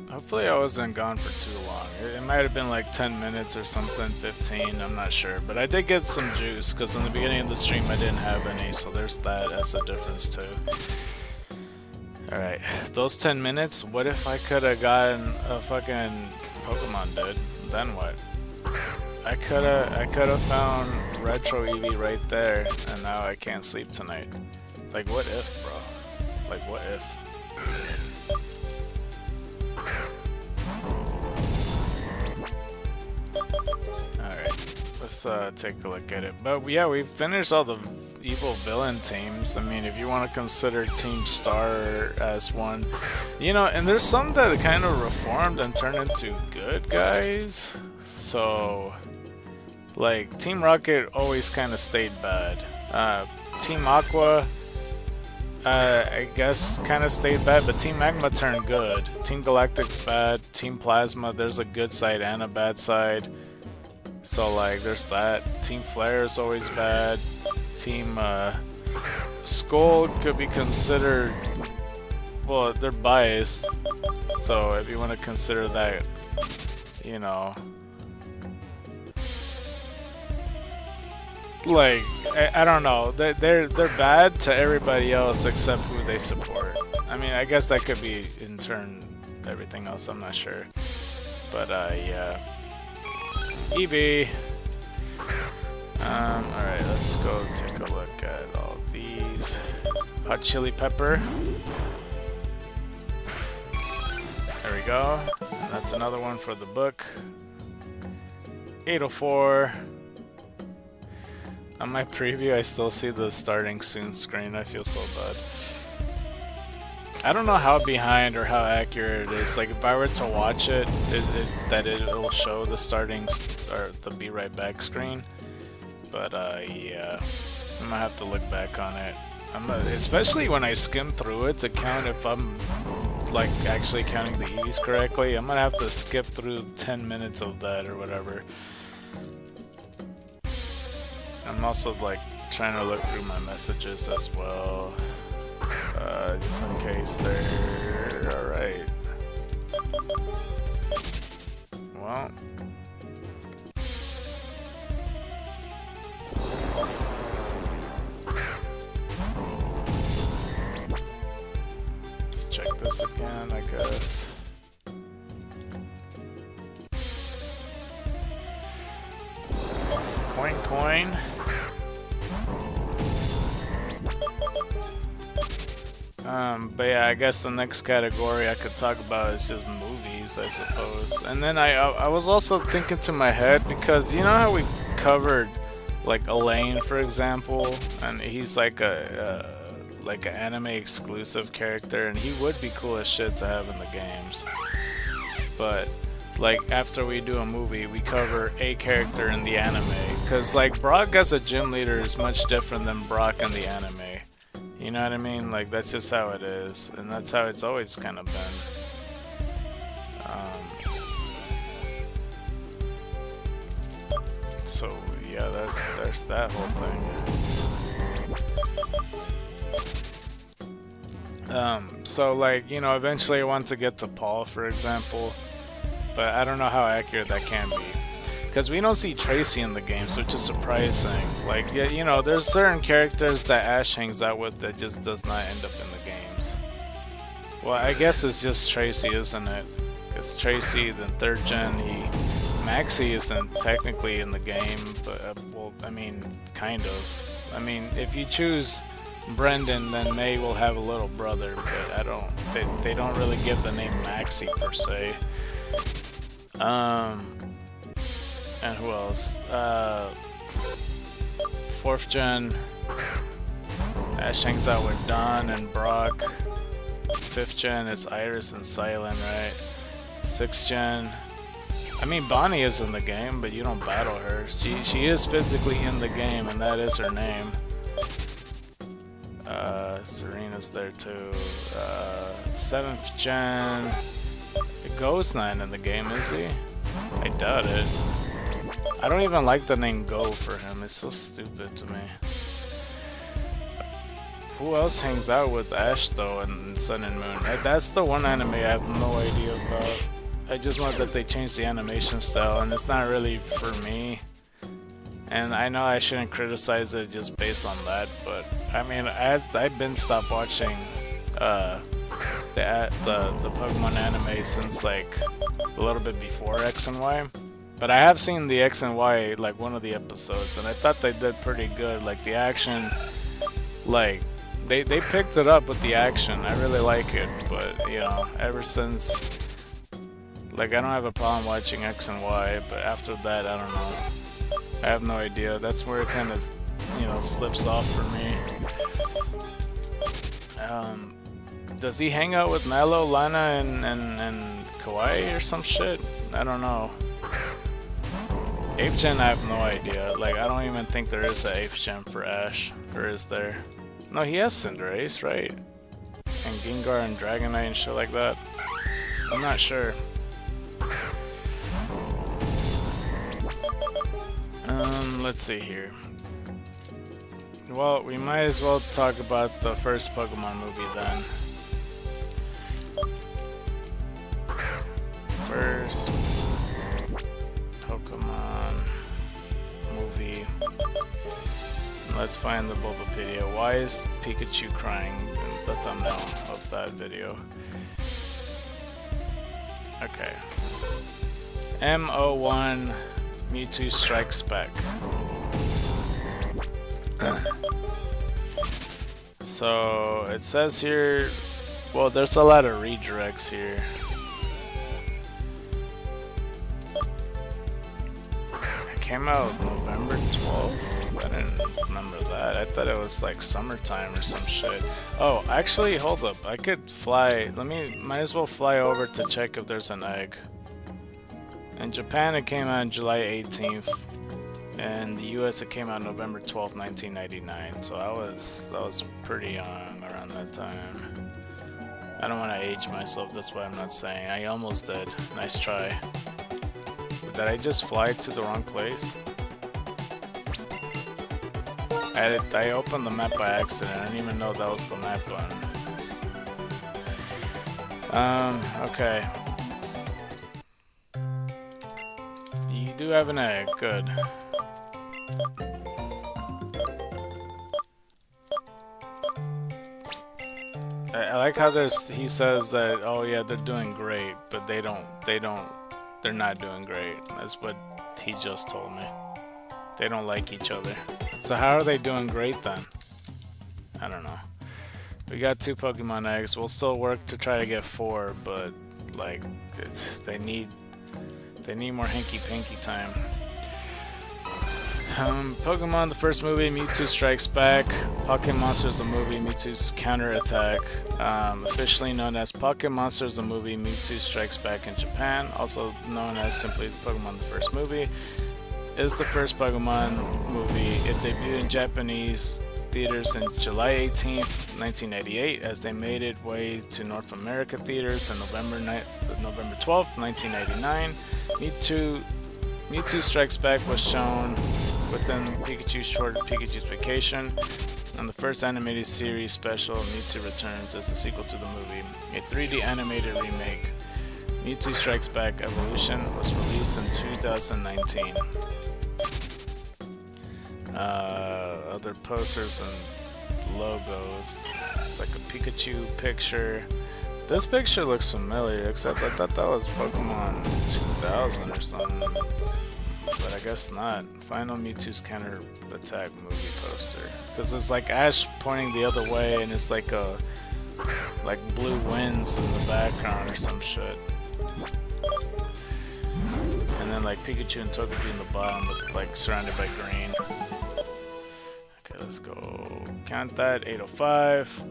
Hopefully I wasn't gone for too long. It might have been like 10 minutes or something, 15, I'm not sure. But I did get some juice, because in the beginning of the stream I didn't have any, so there's that. That's a difference too. Alright, those 10 minutes, what if I could have gotten a fucking Pokemon, dude? Then what? I could have found retro Eevee right there, and now I can't sleep tonight. Like, what if, bro? Like, what if? Alright, let's take a look at it. But yeah, we finished all the evil villain teams. I mean, if you want to consider Team Star as one, you know, and there's some that kind of reformed and turned into good guys. So, like, Team Rocket always kind of stayed bad. Team Aqua, I guess, kind of stayed bad, but Team Magma turned good. Team Galactic's bad. Team Plasma, there's a good side and a bad side. So, like, there's that. Team Flare is always bad. Team Skull could be considered, well, they're biased. So, if you want to consider that, you know, like, I don't know, they're bad to everybody else except who they support. I mean, I guess that could be in turn everything else, I'm not sure. But yeah, Eevee. Alright, let's go take a look at all these. Hot chili pepper. There we go. And that's another one for the book. 804. On my preview, I still see the starting soon screen. I feel so bad. I don't know how behind or how accurate it is. Like, if I were to watch it, it'll show the starting or the be right back screen. But yeah, I might have to look back on it. Especially when I skim through it to count if I'm like actually counting the Eevees correctly. I'm gonna have to skip through 10 minutes of that or whatever. I'm also like trying to look through my messages as well, just in case they're alright. this again, I guess. Coin. But yeah, I guess the next category I could talk about is just movies, I suppose. And then I was also thinking to my head, because you know how we covered like Elaine, for example, and he's like an anime exclusive character, and he would be cool as shit to have in the games. But like after we do a movie, we cover a character in the anime, because like Brock as a gym leader is much different than Brock in the anime. You know what I mean? Like, that's just how it is, and that's how it's always kind of been. So yeah, there's that whole thing. So like, you know, eventually I want to get to Paul, for example, but I don't know how accurate that can be. Because we don't see Tracy in the games, which is surprising. Like, yeah, you know, there's certain characters that Ash hangs out with that just does not end up in the games. Well, I guess it's just Tracy, isn't it? Because Tracy, then 3rd gen, Maxie isn't technically in the game, but, well, I mean, kind of. I mean, if you choose Brendan, then May will have a little brother, but they don't really give the name Maxie, per se. And who else? 4th gen, Ash hangs out with Don and Brock. 5th gen is Iris and Silent, right? 6th gen, I mean Bonnie is in the game, but you don't battle her. She is physically in the game, and that is her name. Serena's there too. 7th gen, Go's not in the game, is he? I doubt it. I don't even like the name Go for him, it's so stupid to me. Who else hangs out with Ash though in Sun and Moon? That's the one anime I have no idea about. I just know that they changed the animation style, and it's not really for me. And I know I shouldn't criticize it just based on that, but I mean, I've been stopped watching the Pokemon anime since like a little bit before X and Y. But I have seen the X and Y, like one of the episodes, and I thought they did pretty good. Like the action, like they picked it up with the action. I really like it, but you know, ever since, like I don't have a problem watching X and Y, but after that, I don't know. I have no idea. That's where it kind of, you know, slips off for me. Does he hang out with Mallow, Lana, and Kawaii or some shit? I don't know. 8th gen, I have no idea. Like, I don't even think there is an 8th gen for Ash. Or is there? No, he has Cinderace, right? And Gengar and Dragonite and shit like that. I'm not sure. Let's see here. Well, we might as well talk about the first Pokemon movie then. First Pokemon movie. Let's find the Bulbapedia. Why is Pikachu crying in the thumbnail of that video? Okay. M01 Mewtwo Strikes Back. So it says here, well, there's a lot of redirects here. It came out November 12th? I didn't remember that. I thought it was like summertime or some shit. Oh, actually, hold up. I could fly. Might as well fly over to check if there's an egg. In Japan, it came out July 18th. In the US, it came out November 12th, 1999. So I was pretty young around that time. I don't want to age myself, that's why I'm not saying. I almost did. Nice try. But did I just fly to the wrong place? I opened the map by accident. I didn't even know that was the map button. Okay. You do have an egg, good. I like how he says that, oh yeah, they're doing great, but they're not doing great. That's what he just told me. They don't like each other. So how are they doing great then? I don't know. We got 2 Pokemon eggs. We'll still work to try to get 4, but like they need more hanky-panky time. Pokemon the first movie, Mewtwo Strikes Back. Pocket Monsters the movie, Mewtwo's Counterattack. Officially known as Pocket Monsters the movie, Mewtwo Strikes Back in Japan, also known as simply Pokemon the first movie, is the first Pokemon movie. It debuted in Japanese theaters in July 18th, 1988, as they made its way to North America theaters on November 12th, 1989. Mewtwo Strikes Back was shown within Pikachu's short Pikachu's Vacation, and the first animated series special, Mewtwo Returns, is a sequel to the movie. A 3D animated remake, Mewtwo Strikes Back Evolution, was released in 2019. Other posters and logos. It's like a Pikachu picture. This picture looks familiar, except I thought that was Pokemon 2000 or something. But I guess not. Final Mewtwo's Counterattack movie poster. Because it's like Ash pointing the other way, and it's like blue winds in the background or some shit. And then like Pikachu and Togepi in the bottom, look like surrounded by green. Okay, let's go. Count that. 805.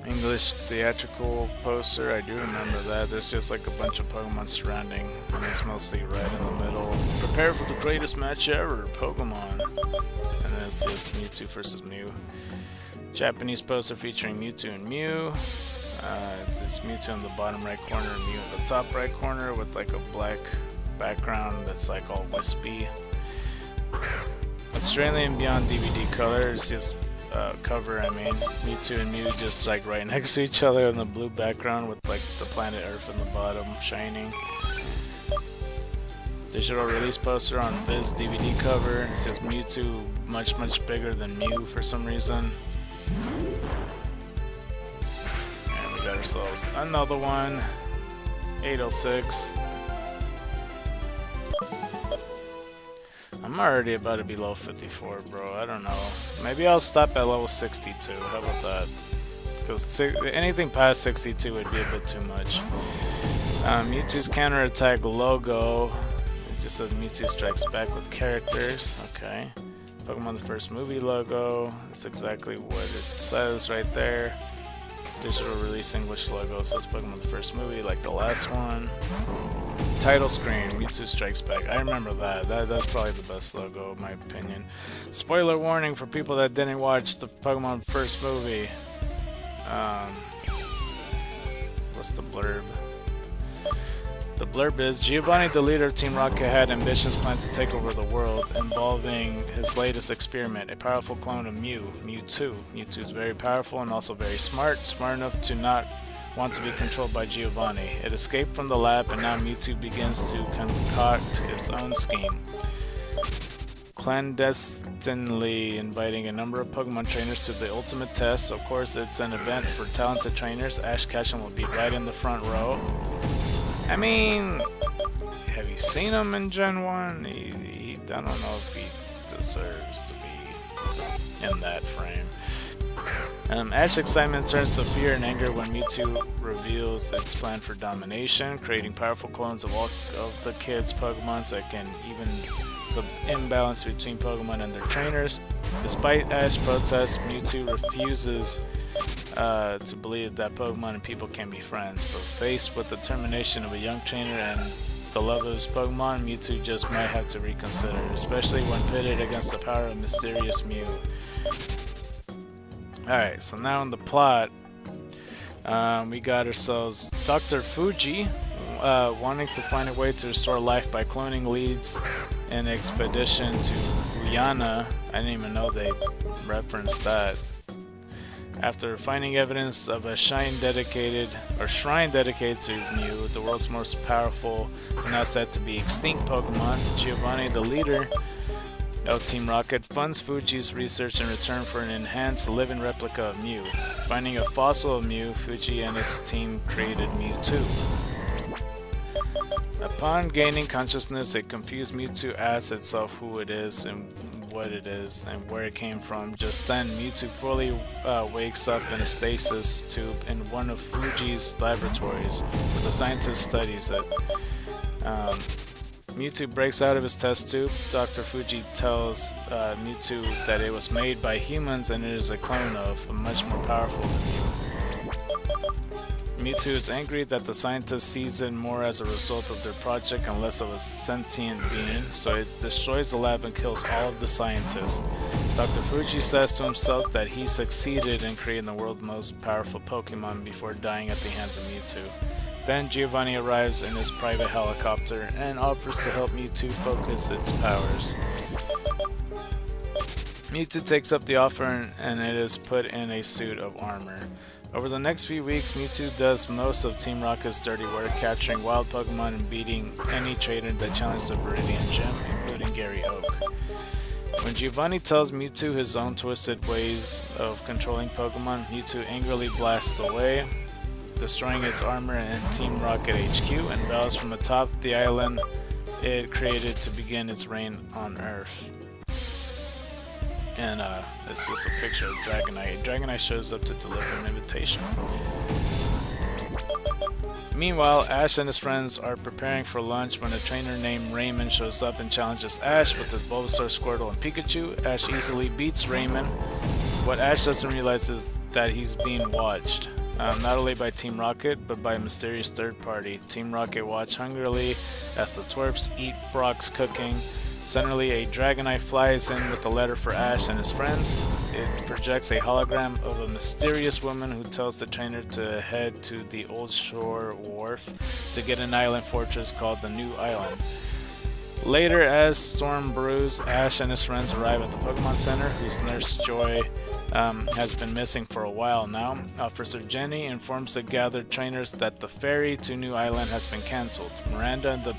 English theatrical poster, I do remember that. There's just like a bunch of Pokemon surrounding, and it's mostly red in the middle. Prepare for the greatest match ever, Pokemon. And then it's just Mewtwo versus Mew. Japanese poster featuring Mewtwo and Mew. It's Mewtwo in the bottom right corner and Mew in the top right corner with like a black background that's like all wispy. Australian Beyond DVD color is just cover, I mean, Mewtwo and Mew just like right next to each other in the blue background with like the planet Earth in the bottom shining. Digital release poster on Viz DVD cover. It says Mewtwo much bigger than Mew for some reason. And we got ourselves another one. 806. I'm already about to be level 54, bro. I don't know. Maybe I'll stop at level 62. How about that? Because anything past 62 would be a bit too much. Mewtwo's Counterattack logo. It just says Mewtwo Strikes Back with characters. Okay. Pokemon the first movie logo. That's exactly what it says right there. Digital release English logo says Pokemon the first movie, like the last one. Title screen, Mewtwo Strikes Back. I remember that. That's probably the best logo in my opinion. Spoiler warning for people that didn't watch the Pokemon first movie. What's the blurb? The blurb is, Giovanni, the leader of Team Rocket, had ambitious plans to take over the world, involving his latest experiment, a powerful clone of Mewtwo. Mewtwo is very powerful and also very smart enough to not want to be controlled by Giovanni. It escaped from the lab, and now Mewtwo begins to concoct its own scheme, clandestinely inviting a number of Pokemon trainers to the ultimate test. Of course, it's an event for talented trainers. Ash Ketchum will be right in the front row. I mean, have you seen him in Gen 1? I don't know if he deserves to be in that frame. Ash's excitement turns to fear and anger when Mewtwo reveals its plan for domination, creating powerful clones of all of the kids' Pokemon so it can even the imbalance between Pokemon and their trainers. Despite Ash's protests, Mewtwo refuses to believe that Pokemon and people can be friends, but faced with the determination of a young trainer and the love of his Pokemon, Mewtwo just might have to reconsider, especially when pitted against the power of mysterious Mew. Alright, so now in the plot, we got ourselves Dr. Fuji wanting to find a way to restore life by cloning leads an expedition to Guyana. I didn't even know they referenced that. After finding evidence of a shrine dedicated to Mew, the world's most powerful but now said to be extinct Pokemon, Giovanni, the leader, Team Rocket funds Fuji's research in return for an enhanced living replica of Mew. Finding a fossil of Mew, Fuji and his team created Mewtwo. Upon gaining consciousness, a confused Mewtwo asks itself who it is and what it is and where it came from. Just then, Mewtwo fully wakes up in a stasis tube in one of Fuji's laboratories, where the scientist studies it. Mewtwo breaks out of his test tube. Dr. Fuji tells Mewtwo that it was made by humans and it is a clone of, much more powerful than Mew. Mewtwo is angry that the scientist sees it more as a result of their project and less of a sentient being, so it destroys the lab and kills all of the scientists. Dr. Fuji says to himself that he succeeded in creating the world's most powerful Pokemon before dying at the hands of Mewtwo. Then Giovanni arrives in his private helicopter and offers to help Mewtwo focus its powers. Mewtwo takes up the offer and it is put in a suit of armor. Over the next few weeks, Mewtwo does most of Team Rocket's dirty work, capturing wild Pokemon and beating any trainer that challenges the Viridian Gym, including Gary Oak. When Giovanni tells Mewtwo his own twisted ways of controlling Pokemon, Mewtwo angrily blasts away, destroying its armor and Team Rocket HQ, and bows from atop the island it created to begin its reign on Earth. And it's just a picture of Dragonite. Dragonite shows up to deliver an invitation. Meanwhile, Ash and his friends are preparing for lunch when a trainer named Raymond shows up and challenges Ash with his Bulbasaur, Squirtle, and Pikachu. Ash easily beats Raymond. What Ash doesn't realize is that he's being watched. Not only by Team Rocket, but by a mysterious third party. Team Rocket watch hungrily as the twerps eat Brock's cooking. Suddenly, a Dragonite flies in with a letter for Ash and his friends. It projects a hologram of a mysterious woman who tells the trainer to head to the Old Shore Wharf to get an island fortress called the New Island. Later, as storm brews, Ash and his friends arrive at the Pokemon Center, whose nurse Joy has been missing for a while now. Officer Jenny informs the gathered trainers that the ferry to New Island has been cancelled. Miranda, the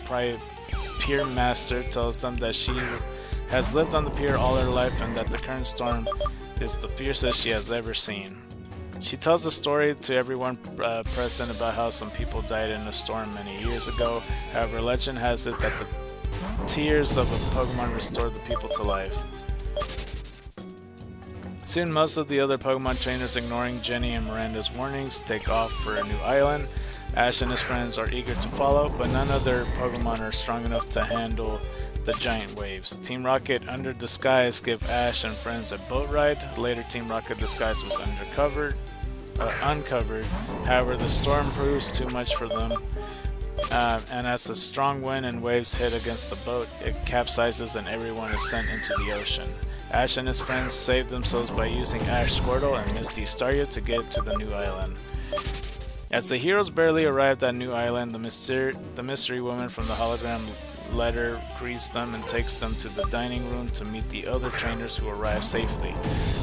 pier master, tells them that she has lived on the pier all her life and that the current storm is the fiercest she has ever seen. She tells a story to everyone present about how some people died in a storm many years ago. However, legend has it that the tears of a Pokemon restored the people to life. Soon, most of the other Pokemon trainers, ignoring Jenny and Miranda's warnings, take off for a new island. Ash and his friends are eager to follow, but none of their Pokemon are strong enough to handle the giant waves. Team Rocket, under disguise, give Ash and friends a boat ride. Later, Team Rocket disguise was uncovered. However, the storm proves too much for them, and as the strong wind and waves hit against the boat, it capsizes and everyone is sent into the ocean. Ash and his friends save themselves by using Ash, Squirtle, and Misty Staryu to get to the new island. As the heroes barely arrived at New Island, the mystery woman from the hologram letter greets them and takes them to the dining room to meet the other trainers who arrive safely.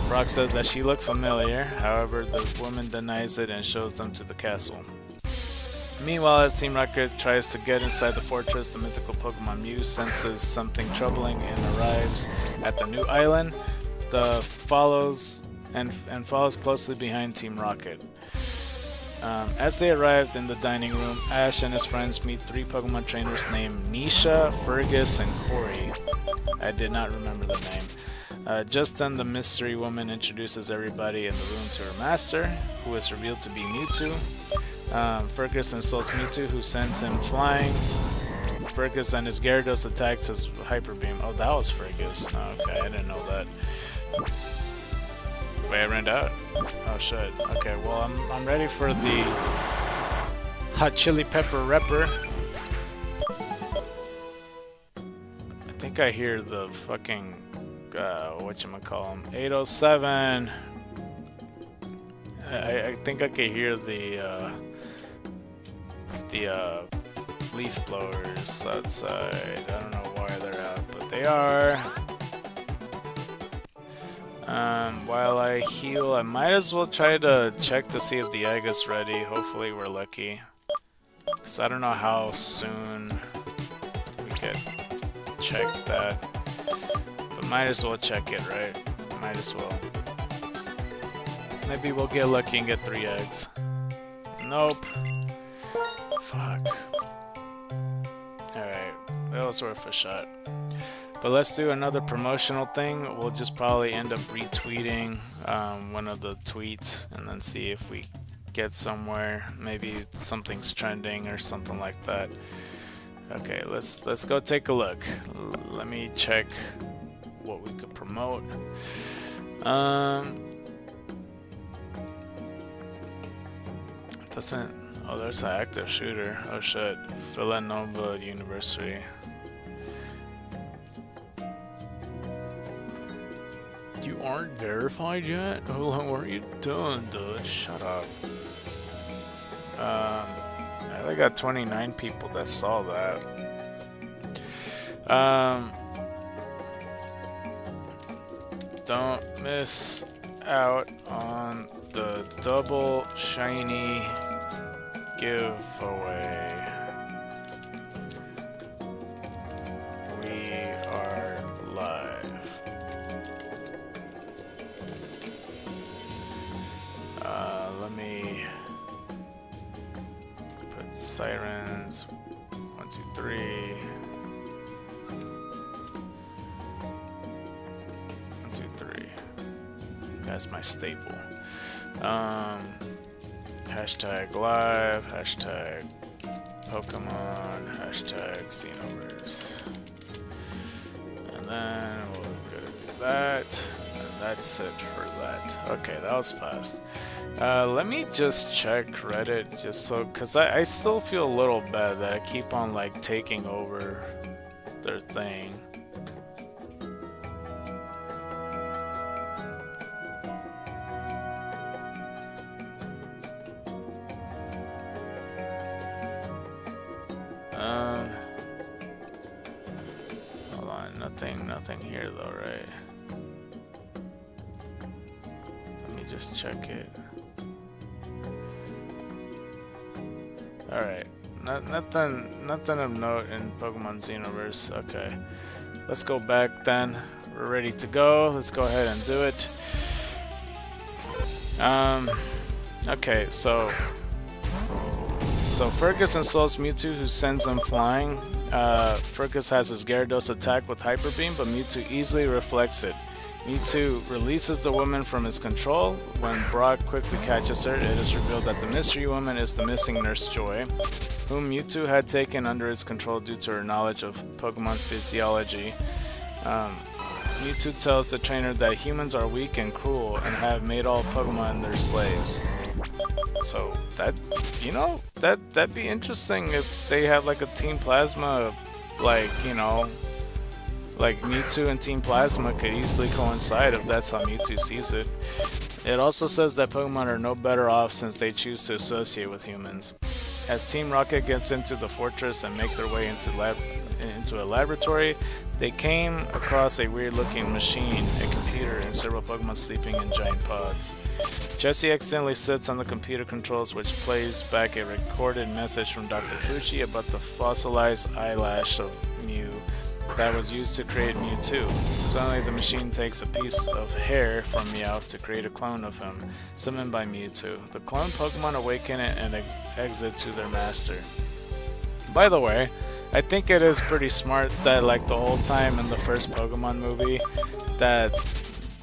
Brock says that she looked familiar, however the woman denies it and shows them to the castle. Meanwhile, as Team Rocket tries to get inside the fortress, the mythical Pokemon Mew senses something troubling and arrives at the new island. Follows closely behind Team Rocket. As they arrived in the dining room, Ash and his friends meet three Pokemon trainers named Nisha, Fergus, and Corey. I did not remember the name. Just then, the mystery woman introduces everybody in the room to her master, who is revealed to be Mewtwo. Fergus insults Mewtwo, who sends him flying. Fergus and his Gyarados attacks his Hyper Beam. Oh, that was Fergus. Okay, I didn't know that. Wait, I ran out? Oh shit. Okay, well I'm ready for the hot chili pepper repper. I think I hear the fucking whatchamacallem, 807. I think I can hear the leaf blowers outside. I don't know why they're out, but they are. While I heal, I might as well try to check to see if the egg is ready. Hopefully we're lucky, because I don't know how soon we can check that. But Might as well check it, right? Might as well. Maybe we'll get lucky and get 3 eggs. Nope. Fuck. Alright, that was worth a shot. But let's do another promotional thing. We'll just probably end up retweeting one of the tweets and then see if we get somewhere. Maybe something's trending or something like that. Okay, let's go take a look. Let me check what we could promote. Doesn't. Oh, there's an active shooter. Oh shit, Villanova University. You aren't verified yet? Oh, what are you doing, dude? Shut up. I only got 29 people that saw that. Don't miss out on the double shiny giveaway. We are live. Let me put sirens. 1, 2, 3. 1, 2, 3. That's my staple. Hashtag live, hashtag Pokemon, hashtag Xenoverse. And then we're gonna do that. And that's it for that. Okay, that was fast. Let me just check Reddit just so, cause I still feel a little bad that I keep on like taking over their thing. Hold on, nothing here though, right? Let me just check it. Alright, nothing of note in Pokemon Xenoverse. Okay, let's go back then. We're ready to go. Let's go ahead and do it. Okay, so Fergus insults Mewtwo, who sends him flying. Fergus has his Gyarados attack with Hyper Beam, but Mewtwo easily reflects it. Mewtwo releases the woman from his control. When Brock quickly catches her, it is revealed that the mystery woman is the missing Nurse Joy, whom Mewtwo had taken under his control due to her knowledge of Pokemon physiology. Mewtwo tells the trainer that humans are weak and cruel and have made all Pokemon their slaves. So that, you know, that'd be interesting if they had like a Team Plasma, like, you know, like Mewtwo and Team Plasma could easily coincide if that's how Mewtwo sees it. It also says that Pokemon are no better off since they choose to associate with humans. As Team Rocket gets into the fortress and make their way into a laboratory, they came across a weird-looking machine, a computer, and several Pokemon sleeping in giant pods. Jessie accidentally sits on the computer controls, which plays back a recorded message from Dr. Fuji about the fossilized eyelash of Mew that was used to create Mewtwo. Suddenly, the machine takes a piece of hair from Meowth to create a clone of him, summoned by Mewtwo. The clone Pokemon awaken it and exit to their master. By the way, I think it is pretty smart that like the whole time in the first Pokemon movie that,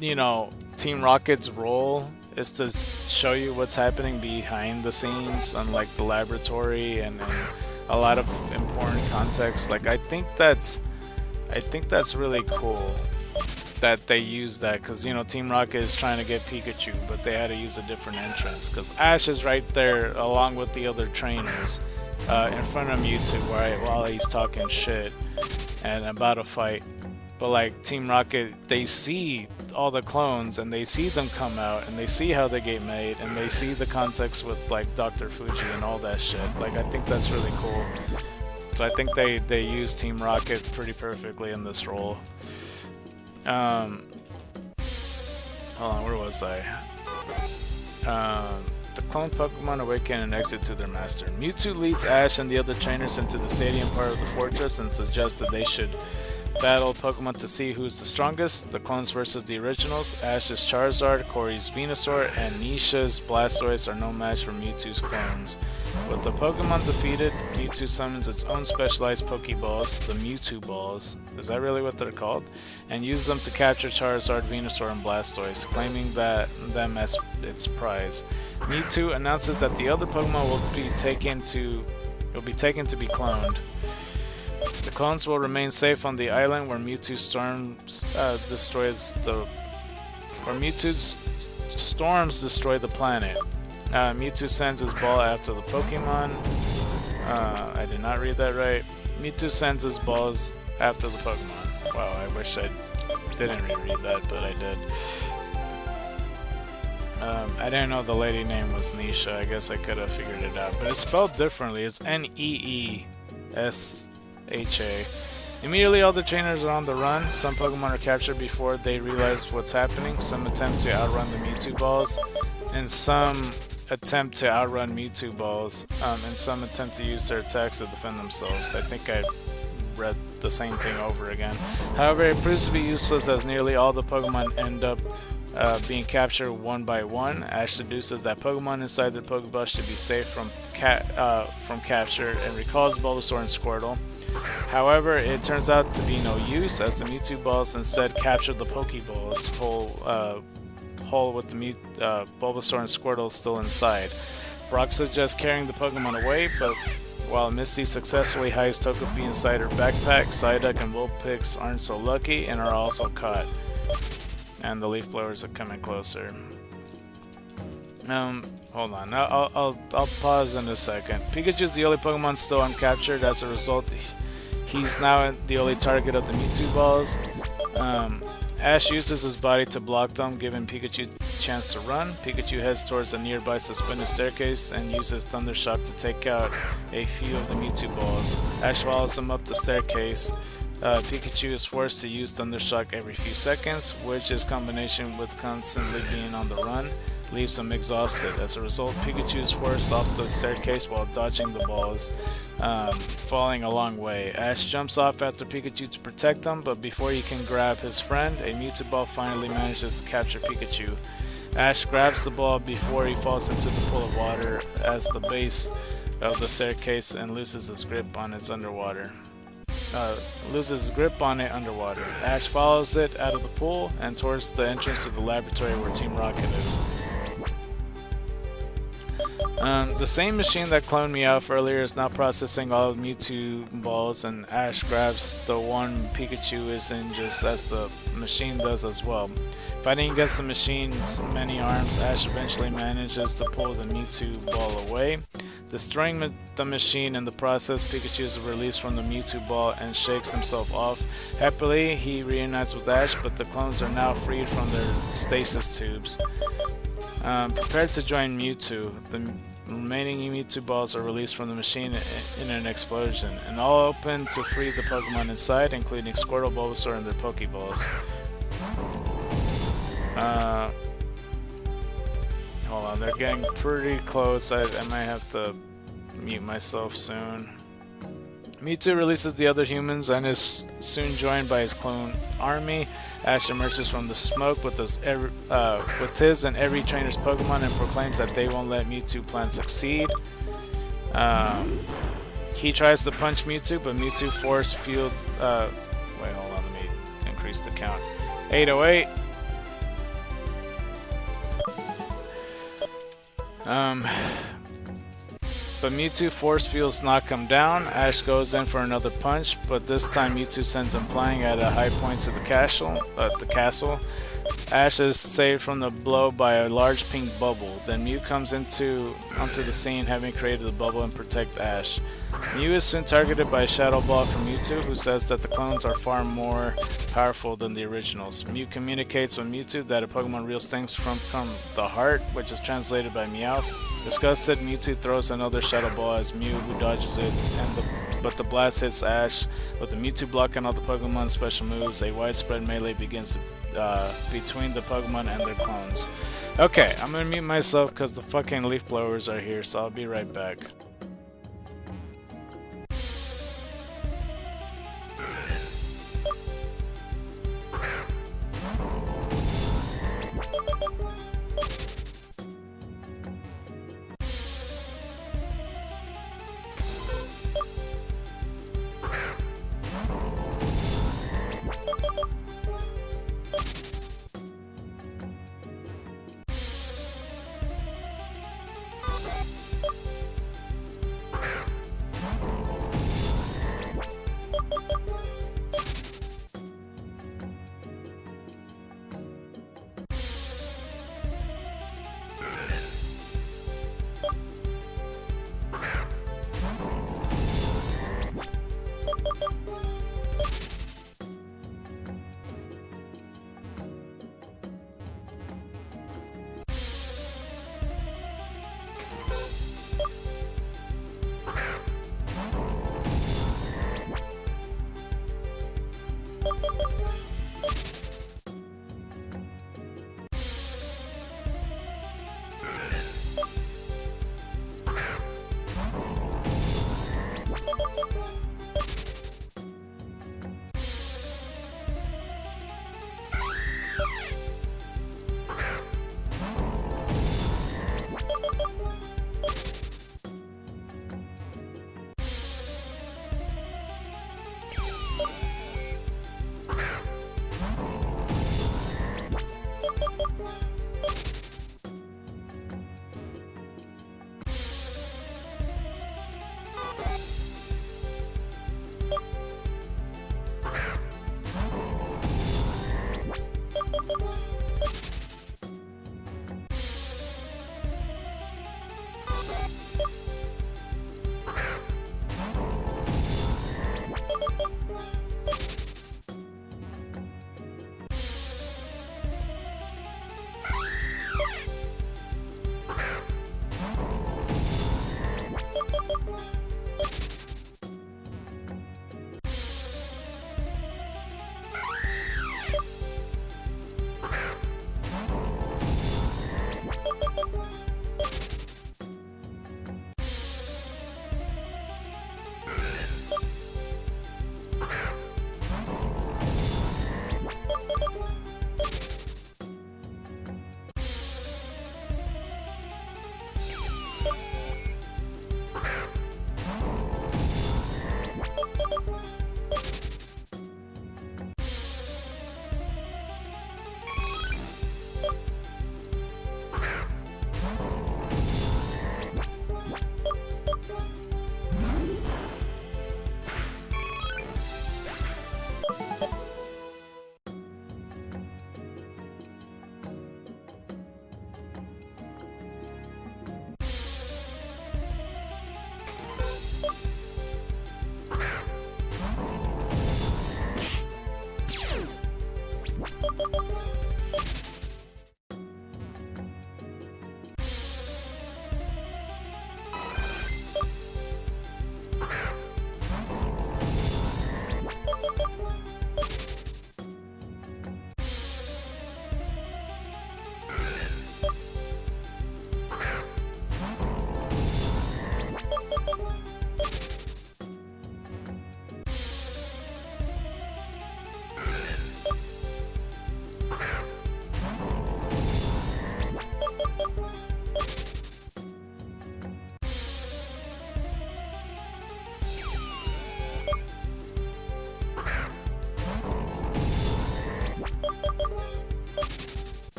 you know, Team Rocket's role is to show you what's happening behind the scenes on like the laboratory and a lot of important context. Like I think that's really cool that they use that, because you know Team Rocket is trying to get Pikachu, but they had to use a different entrance because Ash is right there along with the other trainers in front of Mewtwo while he's talking shit and about a fight. But like Team Rocket, they see all the clones and they see them come out and they see how they get made and they see the context with like Dr. Fuji and all that shit. Like I think that's really cool. So I think they use Team Rocket pretty perfectly in this role. Hold on, where was I? The clone Pokemon awaken and exit to their master. Mewtwo leads Ash and the other trainers into the stadium part of the fortress and suggests that they should battle Pokemon to see who's the strongest. The clones versus the originals. Ash's Charizard, Corey's Venusaur, and Nisha's Blastoise are no match for Mewtwo's clones. With the Pokemon defeated, Mewtwo summons its own specialized Pokeballs, the Mewtwo Balls, is that really what they're called? And uses them to capture Charizard, Venusaur, and Blastoise, claiming them as its prize. Mewtwo announces that the other Pokemon will be taken to be cloned. The clones will remain safe on the island where Mewtwo's storms destroy the planet. Mewtwo sends his ball after the Pokemon. I did not read that right. Mewtwo sends his balls after the Pokemon. Wow, I wish I didn't reread that, but I did. I didn't know the lady name was Nisha. I guess I could have figured it out. But it's spelled differently. It's Neesha. Immediately all the trainers are on the run. Some Pokemon are captured before they realize what's happening. Some attempt to outrun the Mewtwo balls. And some attempt to outrun Mewtwo balls. And some attempt to use their attacks to defend themselves. I think I read the same thing over again. However, it proves to be useless as nearly all the Pokemon end up being captured one by one. Ash deduces that Pokemon inside the Pokeball should be safe from capture and recalls Bulbasaur and Squirtle. However, it turns out to be no use as the Mewtwo balls instead capture the Pokeballs hole with the Bulbasaur and Squirtle still inside. Brock suggests carrying the Pokemon away, but while Misty successfully hides Togepi inside her backpack, Psyduck and Vulpix aren't so lucky and are also caught. And the leaf blowers are coming closer. Hold on. I'll pause in a second. Pikachu's the only Pokemon still uncaptured. As a result, he's now the only target of the Mewtwo balls. Ash uses his body to block them, giving Pikachu a chance to run. Pikachu heads towards a nearby suspended staircase and uses Thundershock to take out a few of the Mewtwo balls. Ash follows him up the staircase. Pikachu is forced to use Thundershock every few seconds, which is combination with constantly being on the run leaves him exhausted. As a result, Pikachu is forced off the staircase while dodging the balls, falling a long way. Ash jumps off after Pikachu to protect him, but before he can grab his friend, a Mewtwo ball finally manages to capture Pikachu. Ash grabs the ball before he falls into the pool of water as the base of the staircase and loses his grip on it underwater. Ash follows it out of the pool and towards the entrance to the laboratory where Team Rocket is. The same machine that cloned Meowth earlier is now processing all of Mewtwo balls, and Ash grabs the one Pikachu is in just as the machine does as well. Fighting against the machine's many arms, Ash eventually manages to pull the Mewtwo ball away. Destroying the machine in the process, Pikachu is released from the Mewtwo ball and shakes himself off. Happily, he reunites with Ash, but the clones are now freed from their stasis tubes. Prepared to join Mewtwo, the remaining Mewtwo balls are released from the machine in an explosion, and all open to free the Pokemon inside, including Squirtle, Bulbasaur, and their Pokeballs. Hold on, they're getting pretty close. I might have to mute myself soon. Mewtwo releases the other humans and is soon joined by his clone army. Ash emerges from the smoke with his and every trainer's Pokemon and proclaims that they won't let Mewtwo plan succeed. He tries to punch Mewtwo, but Mewtwo force field. Wait, hold on, let me increase the count. 808. But Mewtwo force fields knock him down. Ash goes in for another punch, but this time Mewtwo sends him flying at a high point to the castle. Ash is saved from the blow by a large pink bubble. Then Mew comes onto the scene, having created the bubble and protect Ash. Mew is soon targeted by a Shadow Ball from Mewtwo, who says that the clones are far more powerful than the originals. Mew communicates with Mewtwo that a Pokemon reel stems from the heart, which is translated by Meowth. Disgusted, Mewtwo throws another Shadow Ball as Mew, who dodges it, but the blast hits Ash. With the Mewtwo blocking all the Pokemon's special moves, a widespread melee begins between the Pokemon and their clones. Okay, I'm gonna mute myself because the fucking leaf blowers are here, so I'll be right back.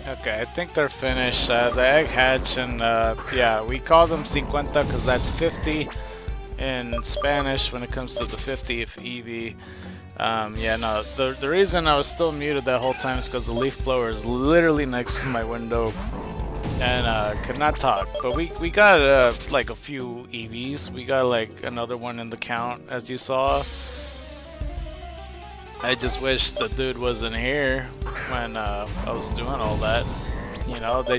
Okay, I think they're finished. The egg hatch, and yeah, we call them 50 because that's 50 in Spanish when it comes to the 50th Eevee. Yeah, no, the reason I was still muted that whole time is because the leaf blower is literally next to my window and could not talk. But we got like a few Eevees. We got like another one in the count, as you saw. I just wish the dude wasn't here when I was doing all that. You know, I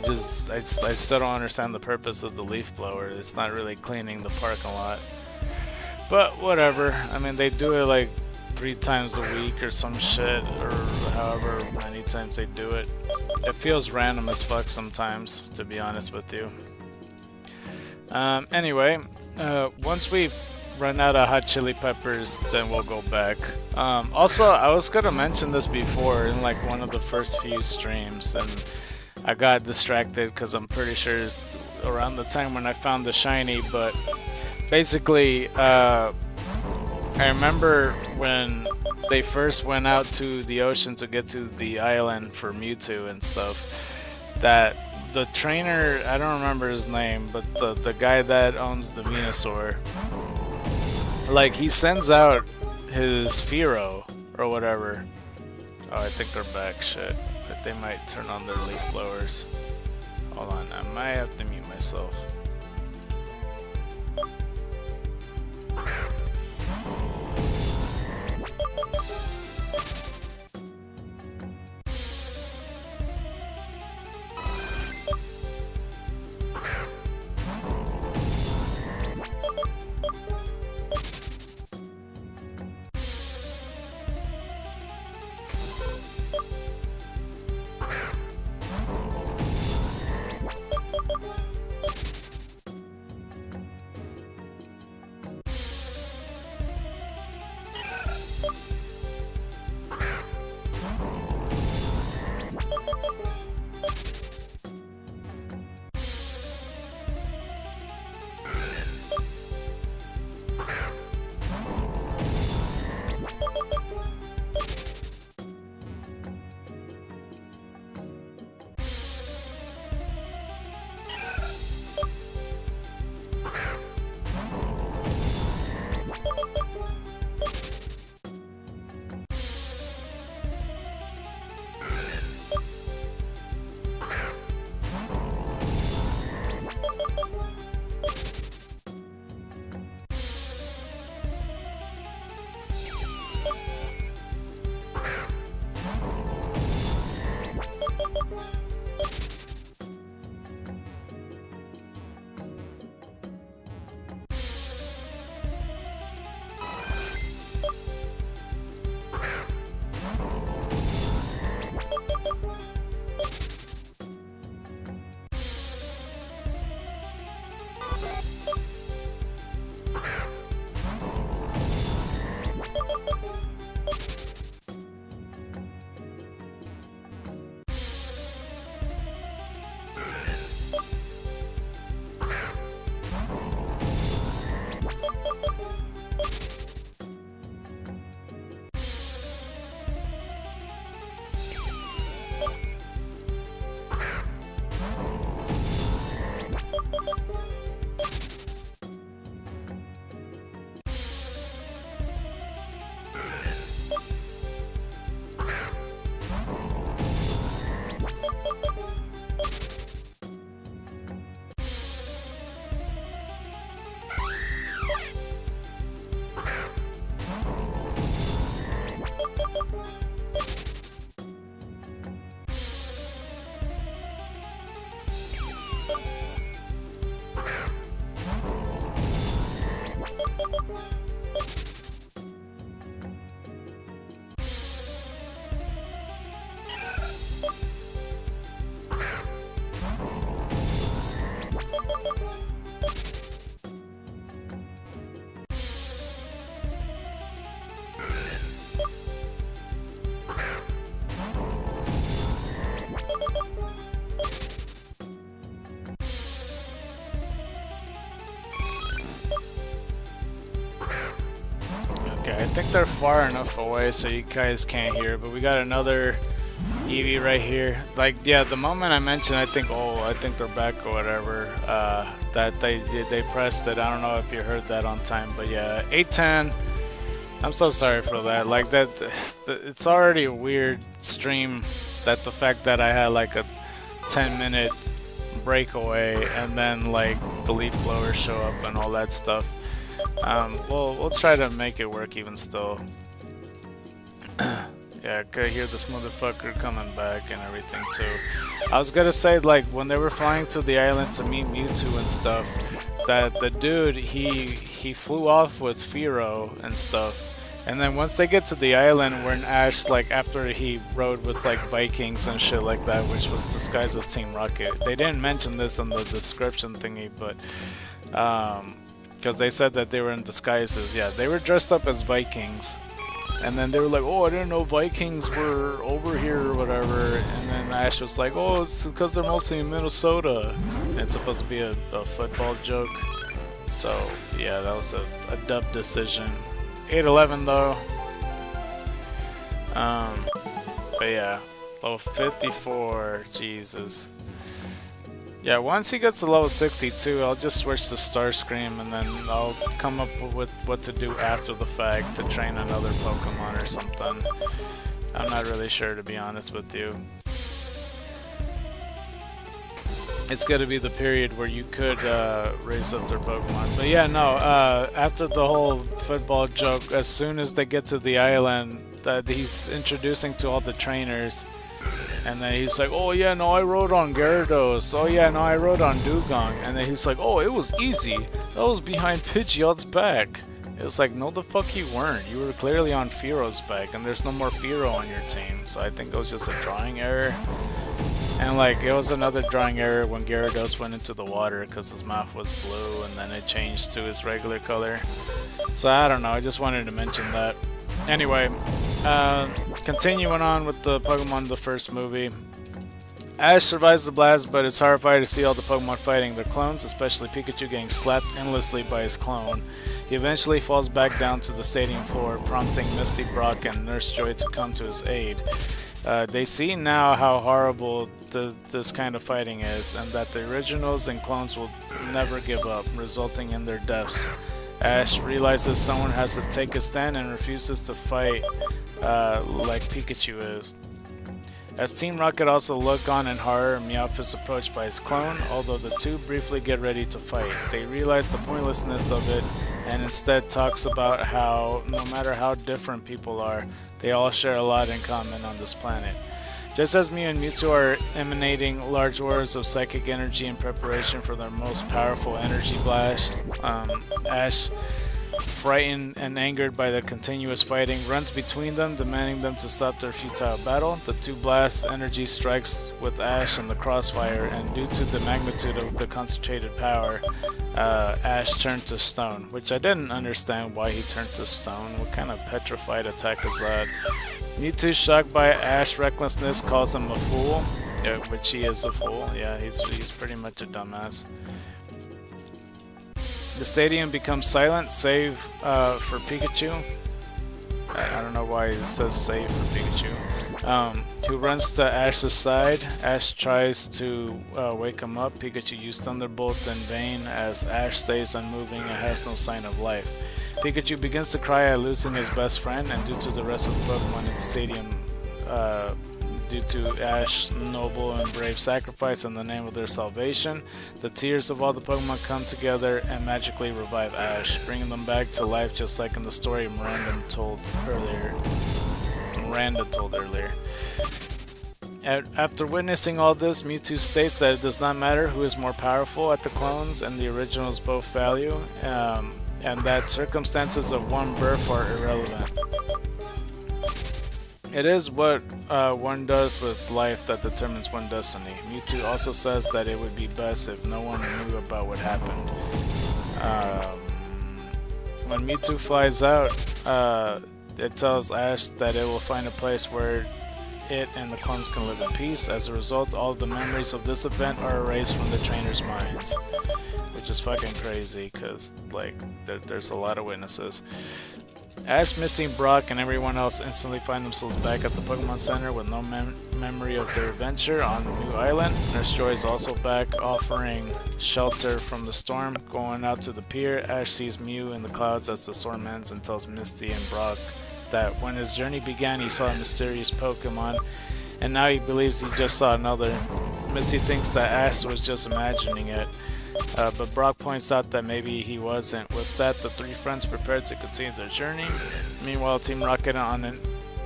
still don't understand the purpose of the leaf blower. It's not really cleaning the parking lot. But whatever. I mean, they do it like 3 times a week or some shit, or however many times they do it. It feels random as fuck sometimes, to be honest with you. Anyway, once we run out of hot chili peppers, then we'll go back. Also, I was gonna mention this before in like one of the first few streams, and I got distracted because I'm pretty sure it's around the time when I found the shiny. But basically, I remember when they first went out to the ocean to get to the island for Mewtwo and stuff, that the trainer, I don't remember his name, but the guy that owns the Venusaur, like, he sends out his Fearow or whatever. Oh, I think they're back. Shit. But they might turn on their leaf blowers. Hold on, I might have to mute myself. think they're far enough away so you guys can't hear, but we got another Eevee right here. Like, yeah, the moment I mentioned, I think they're back or whatever, that they pressed it. I don't know if you heard that on time, but yeah, 810. I'm so sorry for that. Like, it's already a weird stream, that the fact that I had like a 10-minute breakaway and then like the leaf blowers show up and all that stuff. We'll try to make it work even still. Yeah, I could hear this motherfucker coming back and everything too. I was gonna say, like, when they were flying to the island to meet Mewtwo and stuff, that the dude, he flew off with Fearow and stuff. And then once they get to the island, when Ash, like, after he rode with like Vikings and shit like that, which was disguised as Team Rocket. They didn't mention this in the description thingy, but because they said that they were in disguises. Yeah, they were dressed up as Vikings. And then they were like, oh, I didn't know Vikings were over here or whatever. And then Ash was like, oh, it's because they're mostly in Minnesota. And it's supposed to be a football joke. So, yeah, that was a dub decision. 8-11 though. But yeah, level 54, Jesus. Yeah, once he gets to level 62, I'll just switch to Starscream and then I'll come up with what to do after the fact to train another Pokemon or something. I'm not really sure, to be honest with you. It's gonna be the period where you could raise up their Pokemon. But yeah, no, after the whole football joke, as soon as they get to the island that he's introducing to all the trainers, and then he's like, oh yeah, no, I rode on Gyarados. Oh yeah, no, I rode on Dugong. And then he's like, oh, it was easy. That was behind Pidgeot's back. It was like, no the fuck you weren't. You were clearly on Fearow's back, and there's no more Fearow on your team. So I think it was just a drawing error. And like, it was another drawing error when Gyarados went into the water because his mouth was blue and then it changed to his regular color. So I don't know, I just wanted to mention that. Anyway, continuing on with the Pokemon the first movie. Ash survives the blast, but is horrified to see all the Pokemon fighting their clones, especially Pikachu getting slapped endlessly by his clone. He eventually falls back down to the stadium floor, prompting Misty, Brock, and Nurse Joy to come to his aid. They see now how horrible this kind of fighting is, and that the originals and clones will never give up, resulting in their deaths. Ash realizes someone has to take a stand and refuses to fight like Pikachu is. As Team Rocket also look on in horror, Meowth is approached by his clone, although the two briefly get ready to fight. They realize the pointlessness of it and instead talks about how, no matter how different people are, they all share a lot in common on this planet. Just as Mew and Mewtwo are emanating large auras of psychic energy in preparation for their most powerful energy blast, Ash, frightened and angered by the continuous fighting, runs between them, demanding them to stop their futile battle. The two blast energy strikes with Ash in the crossfire, and due to the magnitude of the concentrated power, Ash turned to stone, which I didn't understand why he turned to stone. What kind of petrified attack is that? Mewtwo, shocked by Ash's recklessness, calls him a fool, which he is a fool. Yeah, he's pretty much a dumbass. The stadium becomes silent, save for Pikachu. I don't know why it says save for Pikachu. Who runs to Ash's side. Ash tries to wake him up. Pikachu used Thunderbolt in vain as Ash stays unmoving and has no sign of life. Pikachu begins to cry at losing his best friend, and due to the rest of the Pokemon in the stadium, due to Ash's noble and brave sacrifice in the name of their salvation, the tears of all the Pokemon come together and magically revive Ash, bringing them back to life just like in the story Miranda told earlier. After witnessing all this, Mewtwo states that it does not matter who is more powerful at the clones and the originals both value, and that circumstances of one birth are irrelevant. It is what one does with life that determines one's destiny. Mewtwo also says that it would be best if no one knew about what happened. When Mewtwo flies out, it tells Ash that it will find a place where it and the clones can live in peace. As a result, all of the memories of this event are erased from the trainers' minds. Which is fucking crazy, because, like, there's a lot of witnesses. Ash, Misty, Brock, and everyone else instantly find themselves back at the Pokemon Center with no memory of their adventure on the new island. Nurse Joy is also back, offering shelter from the storm. Going out to the pier, Ash sees Mew in the clouds as the storm ends and tells Misty and Brock that when his journey began he saw a mysterious Pokemon, and now he believes he just saw another. Misty thinks that Ash was just imagining it. But Brock points out that maybe he wasn't. With that, the three friends prepared to continue their journey. Meanwhile, Team Rocket on a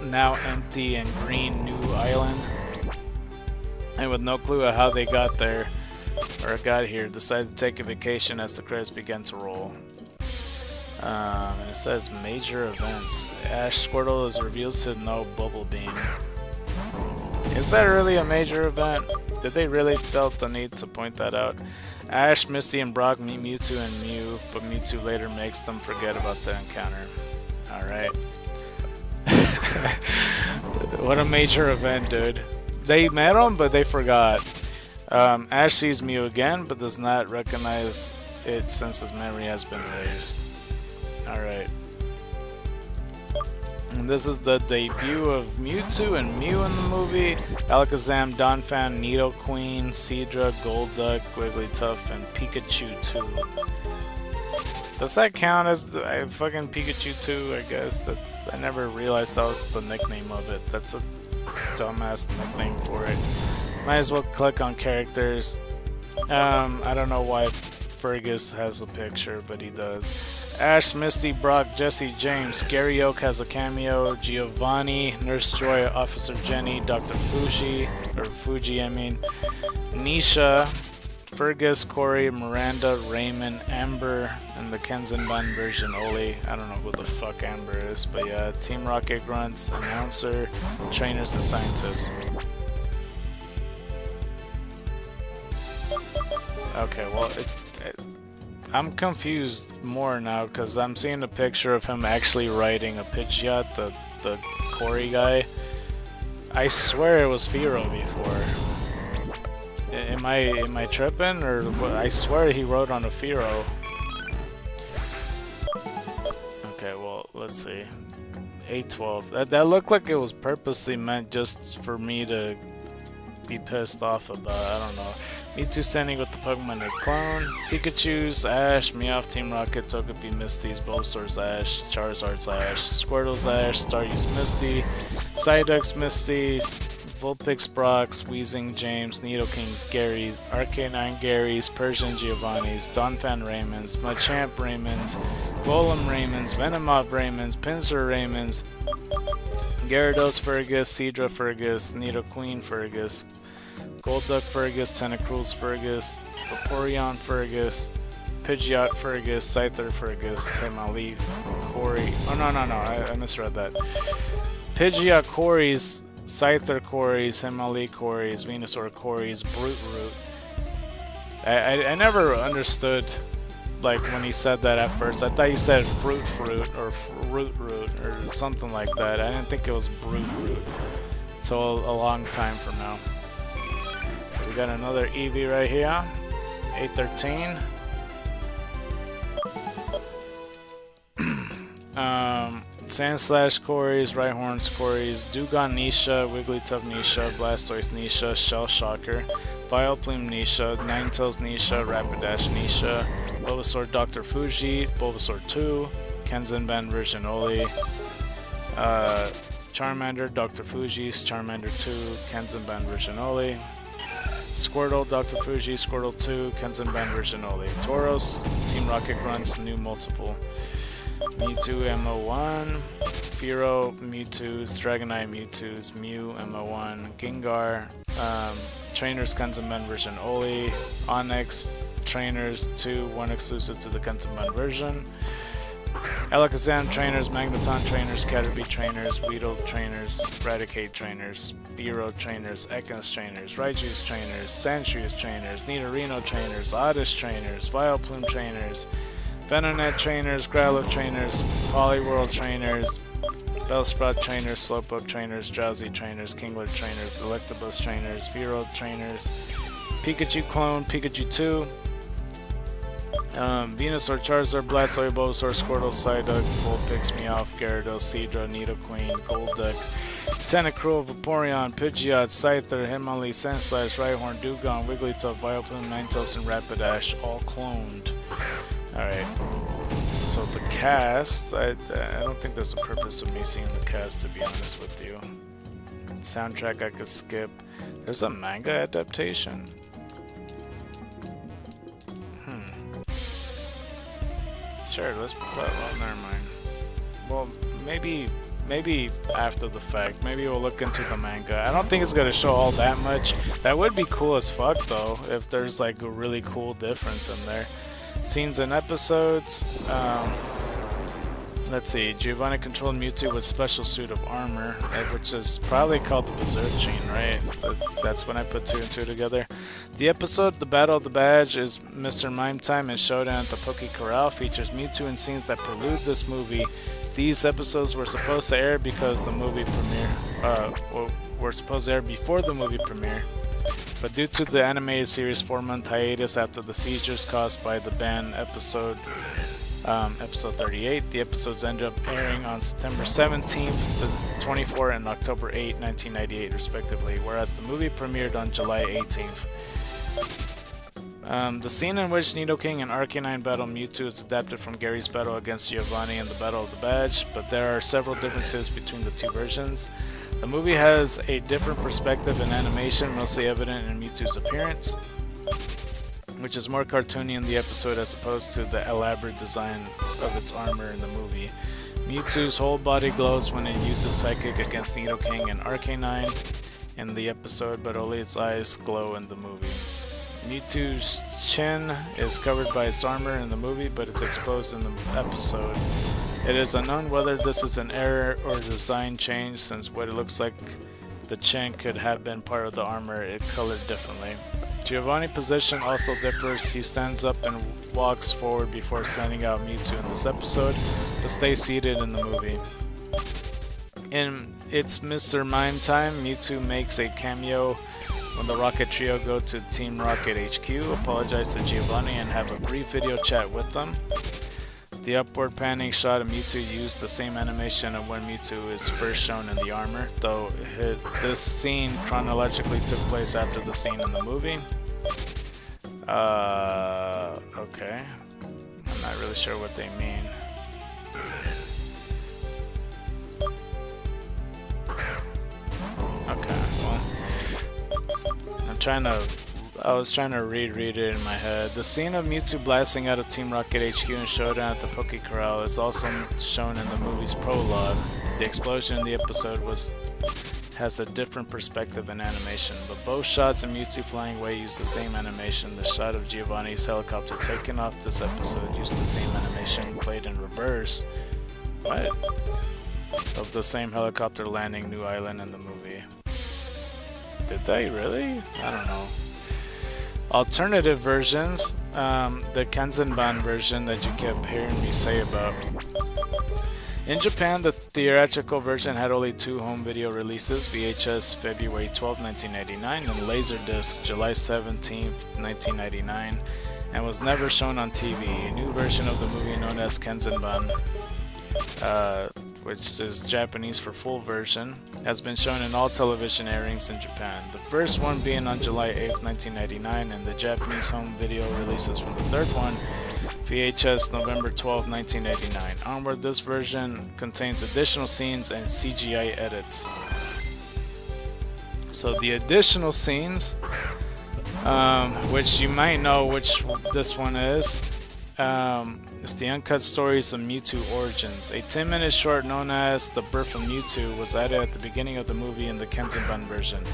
now empty and green new island, and with no clue of how they got there or got here, decided to take a vacation as the credits began to roll. And it says major events. Ash Squirtle is revealed to know Bubble Beam. Is that really a major event? Did they really felt the need to point that out? Ash, Misty, and Brock meet Mewtwo and Mew, but Mewtwo later makes them forget about the encounter. Alright. What a major event, dude. They met him, but they forgot. Ash sees Mew again, but does not recognize it since his memory has been erased. Alright. And this is the debut of Mewtwo and Mew in the movie. Alakazam, Donphan, Nidoqueen, Seadra, Golduck, Wigglytuff, and Pikachu 2. Does that count as the fucking Pikachu 2? I guess that's. I never realized that was the nickname of it. That's a dumbass nickname for it. Might as well click on characters. I don't know why Fergus has a picture, but he does. Ash, Misty, Brock, Jesse, James, Gary Oak has a cameo, Giovanni, Nurse Joy, Officer Jenny, Dr. Fuji, I mean, Nisha, Fergus, Corey, Miranda, Raymond, Amber, and the Kenzenban version Oli. I don't know who the fuck Amber is, but yeah, Team Rocket grunts, announcer, trainers, and scientists. Okay, well, I'm confused more now because I'm seeing a picture of him actually riding a Pidgeot, the Corey guy. I swear it was Firo before. Am I tripping, or I swear he rode on a Firo. Okay, well, let's see. 812. That looked like it was purposely meant just for me to be pissed off about. I don't know. Mewtwo standing with the Pokemon they clone. Pikachu's Ash, Meowth, Team Rocket, Togepi, Misty's, Bulbasaur's Ash, Charizard's Ash, Squirtle's Ash, Staryu's Misty, Psyduck's Misty's, Vulpix Brock's, Weezing James, Nidoking's Gary, Arcanine Gary's, Persian Giovanni's, Donphan Raymond's, Machamp Raymond's, Golem Raymond's, Venomoth Raymond's, Pinsir Raymond's, Gyarados Fergus, Seadra Fergus, Nidoqueen Fergus, Golduck Fergus, Tentacruel's Fergus, Vaporeon Fergus, Pidgeot Fergus, Scyther Fergus, Himali Corey. Oh no, I misread that. Pidgeot Corey's, Scyther Corey's, Himali Corey's, Venusaur Corey's, Brute Root. I never understood, like, when he said that at first. I thought he said Fruit or Root or something like that. I didn't think it was Brute Root until a long time from now. We got another Eevee right here. 813. Sandslash Corey's, Rhyhorn's Corey's, Dugong Nisha, Wigglytuff Nisha, Blastoise Nisha, Shell Shocker, Vileplume Nisha, Ninetales Nisha, Rapidash Nisha, Bulbasaur Dr. Fuji, Bulbasaur 2, Kenzenban version Oli, Charmander Dr. Fuji's, Charmander 2, Kenzenban version Oli, Squirtle Dr. Fuji, Squirtle 2, Kenzenban version Oli, Tauros, Team Rocket grunts, new multiple, Mewtwo MO1, Firo Mewtwo's, Dragonite Mewtwo's, Mew MO1, Gengar, Trainers Kenzenban version Oli, Onix, Trainers 2, 1 exclusive to the Kenzenban version, Alakazam Trainers, Magneton Trainers, Caterpie Trainers, Weedle Trainers, Raticate Trainers, Spearow Trainers, Ekans Trainers, Raiju's Trainers, Sandshrews Trainers, Nidorino Trainers, Oddish Trainers, Vileplume Trainers, Venonat Trainers, Growlithe Trainers, Poliwhirl Trainers, Bellsprout Trainers, Slowpoke Trainers, Drowsy Trainers, Kingler Trainers, Electabuzz Trainers, Fearow Trainers, Pikachu Clone, Pikachu 2, Venusaur, Charizard, Blastoise, Bulbasaur, Squirtle, Psyduck, Vulpix, Meowth, Gyarados, Seadra, Nidoqueen, Golduck, Tentacruel, Vaporeon, Pidgeot, Scyther, Hitmonlee, Sandslash, Rhyhorn, Dugong, Wigglytuff, Vileplume, Ninetales, and Rapidash, all cloned. Alright. So the cast, I don't think there's a purpose of me seeing the cast, to be honest with you. Soundtrack I could skip. There's a manga adaptation. Sure, let's put that. Well, never mind. Well, maybe after the fact. Maybe we'll look into the manga. I don't think it's gonna show all that much. That would be cool as fuck though, if there's like a really cool difference in there. Scenes and episodes. Let's see. Giovanni controlled Mewtwo with special suit of armor, which is probably called the Berserk Chain, right? That's when I put 2 and 2 together. The episode, The Battle of the Badge, is Mr. Mime Time and Showdown at the Poke Corral, features Mewtwo in scenes that prelude this movie. These episodes were supposed to air because the movie premiere, were supposed to air before the movie premiere. But due to the animated series' 4-month hiatus after the seizures caused by the banned episode 38, the episodes ended up airing on September 17th, the 24th, and October 8, 1998, respectively, whereas the movie premiered on July 18th. The scene in which Nidoking and Arcanine battle Mewtwo is adapted from Gary's battle against Giovanni in the Battle of the Badge, but there are several differences between the two versions. The movie has a different perspective in animation, mostly evident in Mewtwo's appearance, which is more cartoony in the episode as opposed to the elaborate design of its armor in the movie. Mewtwo's whole body glows when it uses Psychic against Nidoking and Arcanine in the episode, but only its eyes glow in the movie. Mewtwo's chin is covered by its armor in the movie, but it's exposed in the episode. It is unknown whether this is an error or design change, since what it looks like the chin could have been part of the armor, it colored differently. Giovanni's position also differs. He stands up and walks forward before sending out Mewtwo in this episode, but stays seated in the movie. In It's Mr. Mime Time, Mewtwo makes a cameo when the Rocket Trio go to Team Rocket HQ, apologize to Giovanni, and have a brief video chat with them. The upward panning shot of Mewtwo used the same animation of when Mewtwo is first shown in the armor, though this scene chronologically took place after the scene in the movie. Okay. I'm not really sure what they mean. Okay, well, I was trying to read it in my head. The scene of Mewtwo blasting out of Team Rocket HQ and Showdown at the Poke Corral is also shown in the movie's prologue. The explosion in the episode has a different perspective and animation, but both shots of Mewtwo flying away use the same animation. The shot of Giovanni's helicopter taken off this episode used the same animation, played in reverse. What? Of the same helicopter landing New Island in the movie. Did they really? I don't know. Alternative versions, the Kanzenban version that you kept hearing me say about. In Japan, the theatrical version had only 2 home video releases, VHS February 12, 1999 and Laserdisc July 17, 1999, and was never shown on TV. A new version of the movie known as Kanzenban, which is Japanese for full version, has been shown in all television airings in Japan. The first one being on July 8, 1999, and the Japanese home video releases from the third one, VHS November 12, 1989. Onward, this version contains additional scenes and CGI edits. So the additional scenes, which you might know which this one is, it's the uncut stories of Mewtwo Origins. A 10-minute short known as The Birth of Mewtwo was added at the beginning of the movie in the Kanzenban version.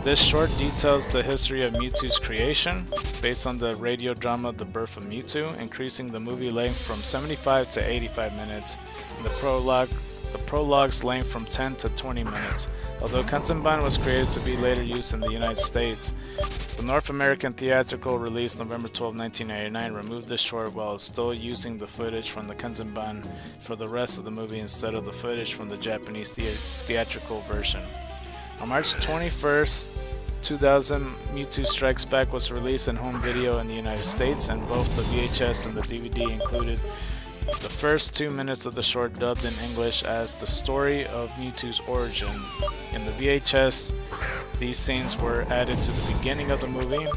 This short details the history of Mewtwo's creation, based on the radio drama The Birth of Mewtwo, increasing the movie length from 75 to 85 minutes, and the prologue's length from 10 to 20 minutes. Although Kanzenban was created to be later used in the United States, the North American theatrical release November 12, 1999 removed this short while still using the footage from the Kanzenban for the rest of the movie instead of the footage from the Japanese theatrical version. On March 21st, 2000, Mewtwo Strikes Back was released in home video in the United States, and both the VHS and the DVD included the first 2 minutes of the short dubbed in English as the story of Mewtwo's origin. In the VHS, these scenes were added to the beginning of the movie,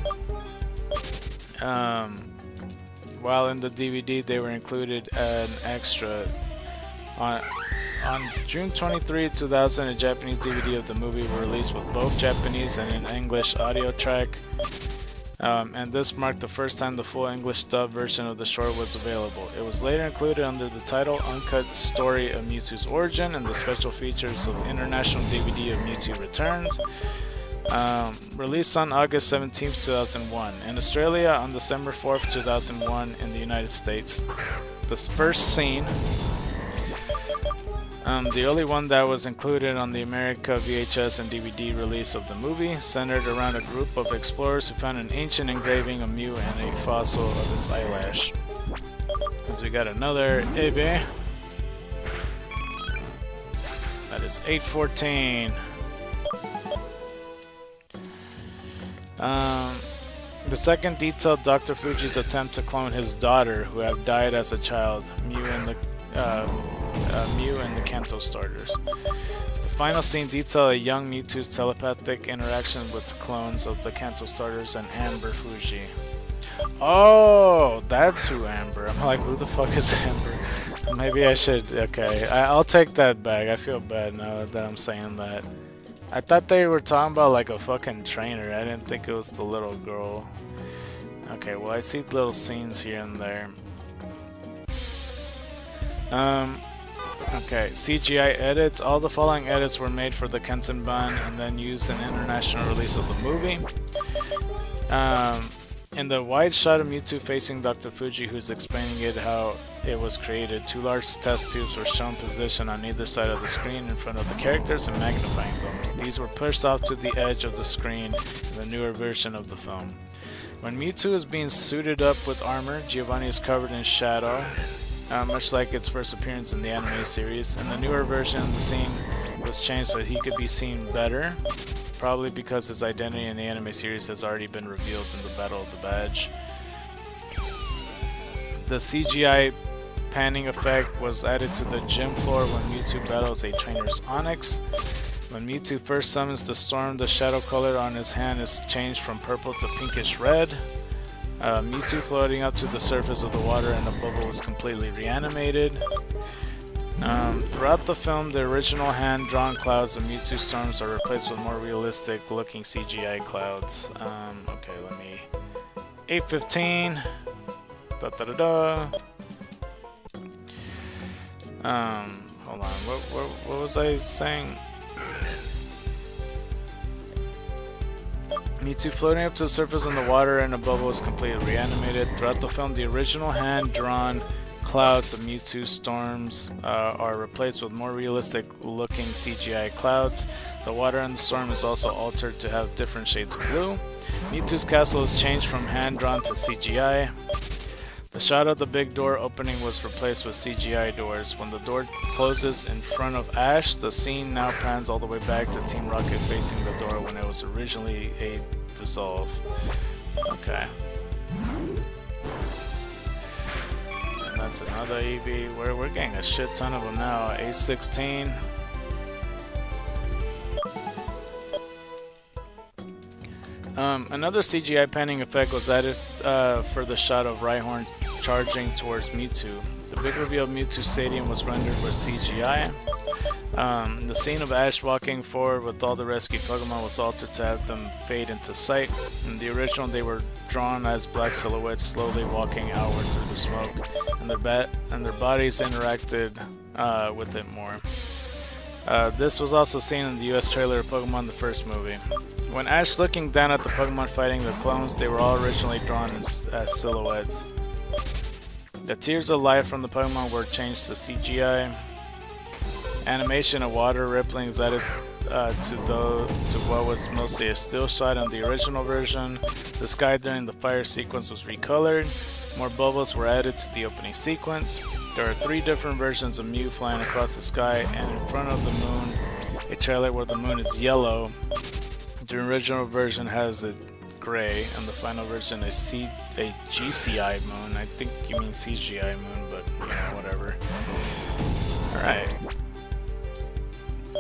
while in the DVD they were included an extra. On June 23, 2000, a Japanese DVD of the movie were released with both Japanese and an English audio track, and this marked the first time the full English dub version of the short was available. It was later included under the title Uncut Story of Mewtwo's Origin and the special features of International DVD of Mewtwo Returns, released on August 17, 2001, in Australia on December 4, 2001, in the United States. This first scene, the only one that was included on the America VHS and DVD release of the movie, centered around a group of explorers who found an ancient engraving of Mew and a fossil of its eyelash. As we got another Eevee. That is 814. The second detailed Dr. Fuji's attempt to clone his daughter, who had died as a child, Mew and the Kanto starters. The final scene detailed a young Mewtwo's telepathic interaction with clones of the Kanto starters and Amber Fuji. Oh, that's who Amber. I'm like, who the fuck is Amber? Maybe I should. Okay, I'll take that back. I feel bad now that I'm saying that. I thought they were talking about like a fucking trainer. I didn't think it was the little girl. Okay, well I see little scenes here and there. Okay, CGI edits. All the following edits were made for the Kentenban and then used in international release of the movie. In the wide shot of Mewtwo facing Dr. Fuji, who's explaining it how it was created, 2 large test tubes were shown positioned on either side of the screen in front of the characters and magnifying them. These were pushed off to the edge of the screen in the newer version of the film. When Mewtwo is being suited up with armor, Giovanni is covered in shadow, much like its first appearance in the anime series. In the newer version, the scene was changed so he could be seen better, probably because his identity in the anime series has already been revealed in the Battle of the Badge. The CGI panning effect was added to the gym floor when Mewtwo battles a trainer's Onix. When Mewtwo first summons the storm, the shadow color on his hand is changed from purple to pinkish red. Mewtwo floating up to the surface of the water in a bubble was completely reanimated. Throughout the film, the original hand-drawn clouds of Mewtwo storms are replaced with more realistic-looking CGI clouds. Okay, let me... 815. Da da da da. Hold on. What was I saying? Mewtwo floating up to the surface in the water and a bubble is completely reanimated. Throughout the film, the original hand-drawn clouds of Mewtwo storms are replaced with more realistic-looking CGI clouds. The water in the storm is also altered to have different shades of blue. Mewtwo's castle is changed from hand-drawn to CGI. The shot of the big door opening was replaced with CGI doors. When the door closes in front of Ash, the scene now pans all the way back to Team Rocket facing the door when it was originally a dissolve. Okay. And that's another Eevee. We're getting a shit ton of them now. 816. Another CGI panning effect was added for the shot of Rhyhorn charging towards Mewtwo. The big reveal of Mewtwo Stadium was rendered with CGI. The scene of Ash walking forward with all the rescued Pokemon was altered to have them fade into sight. In the original, they were drawn as black silhouettes slowly walking outward through the smoke, and their bodies interacted with it more. This was also seen in the US trailer of Pokemon the first movie. When Ash looking down at the Pokemon fighting the clones, they were all originally drawn as silhouettes. The tears of life from the Pokemon were changed to CGI. Animation of water rippling is added to what was mostly a still shot in the original version. The sky during the fire sequence was recolored. More bubbles were added to the opening sequence. There are 3 different versions of Mew flying across the sky, and in front of the moon, a trailer where the moon is yellow. The original version has it gray, and the final version is a GCI moon. I think you mean CGI moon, but you know, whatever. Alright.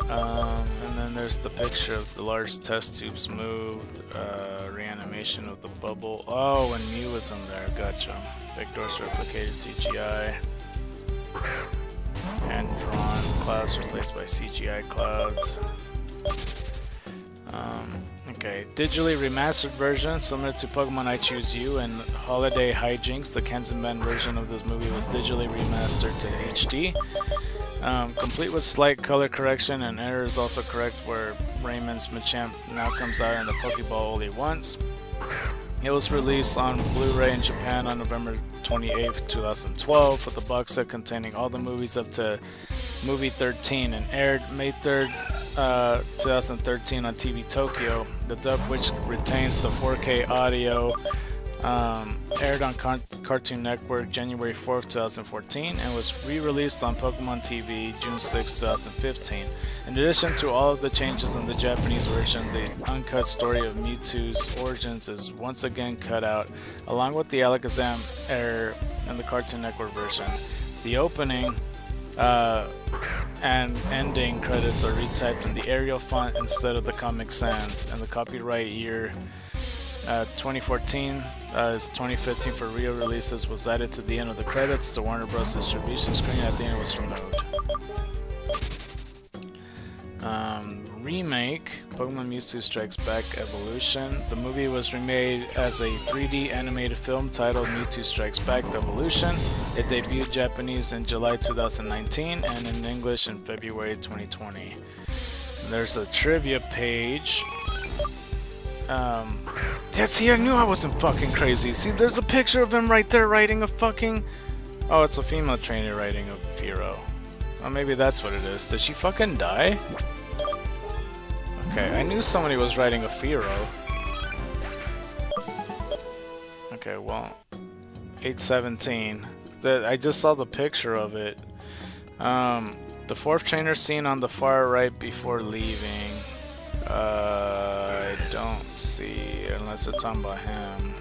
And then there's the picture of the large test tubes moved, reanimation of the bubble. Oh, and Mew was in there, gotcha. Big doors replicated CGI. Hand drawn clouds replaced by CGI clouds. Okay, digitally remastered version similar to Pokemon I Choose You and Holiday Hijinks. The Kanzenban version of this movie was digitally remastered to HD. Complete with slight color correction, and error is also correct where Raymond's Machamp now comes out in the Pokeball only once. It was released on Blu-ray in Japan on November 28th, 2012 with a box set containing all the movies up to movie 13 and aired May 3rd, 2013 on TV Tokyo. The dub, which retains the 4K audio, aired on Cartoon Network January 4th, 2014 and was re-released on Pokemon TV June 6, 2015. In addition to all of the changes in the Japanese version, the uncut story of Mewtwo's origins is once again cut out, along with the Alakazam error in the Cartoon Network version. The opening and ending credits are retyped in the Arial font instead of the Comic Sans, and the copyright year 2014 is 2015 for real releases was added to the end of the credits. The Warner Bros. Distribution screen at the end was removed. Remake Pokemon Mewtwo Strikes Back Evolution. The movie was remade as a 3D animated film titled Mewtwo Strikes Back Evolution. It debuted Japanese in July 2019 and in English in February 2020. There's a trivia page. See, I knew I wasn't fucking crazy. See, there's a picture of him right there riding a fucking... Oh, it's a female trainer riding a Fearow. Oh, maybe that's what it is. Did she fucking die? Okay, I knew somebody was riding a Fearow. Okay, well... 817. I just saw the picture of it. The fourth trainer seen on the far right before leaving. I don't see, unless it's talking about him.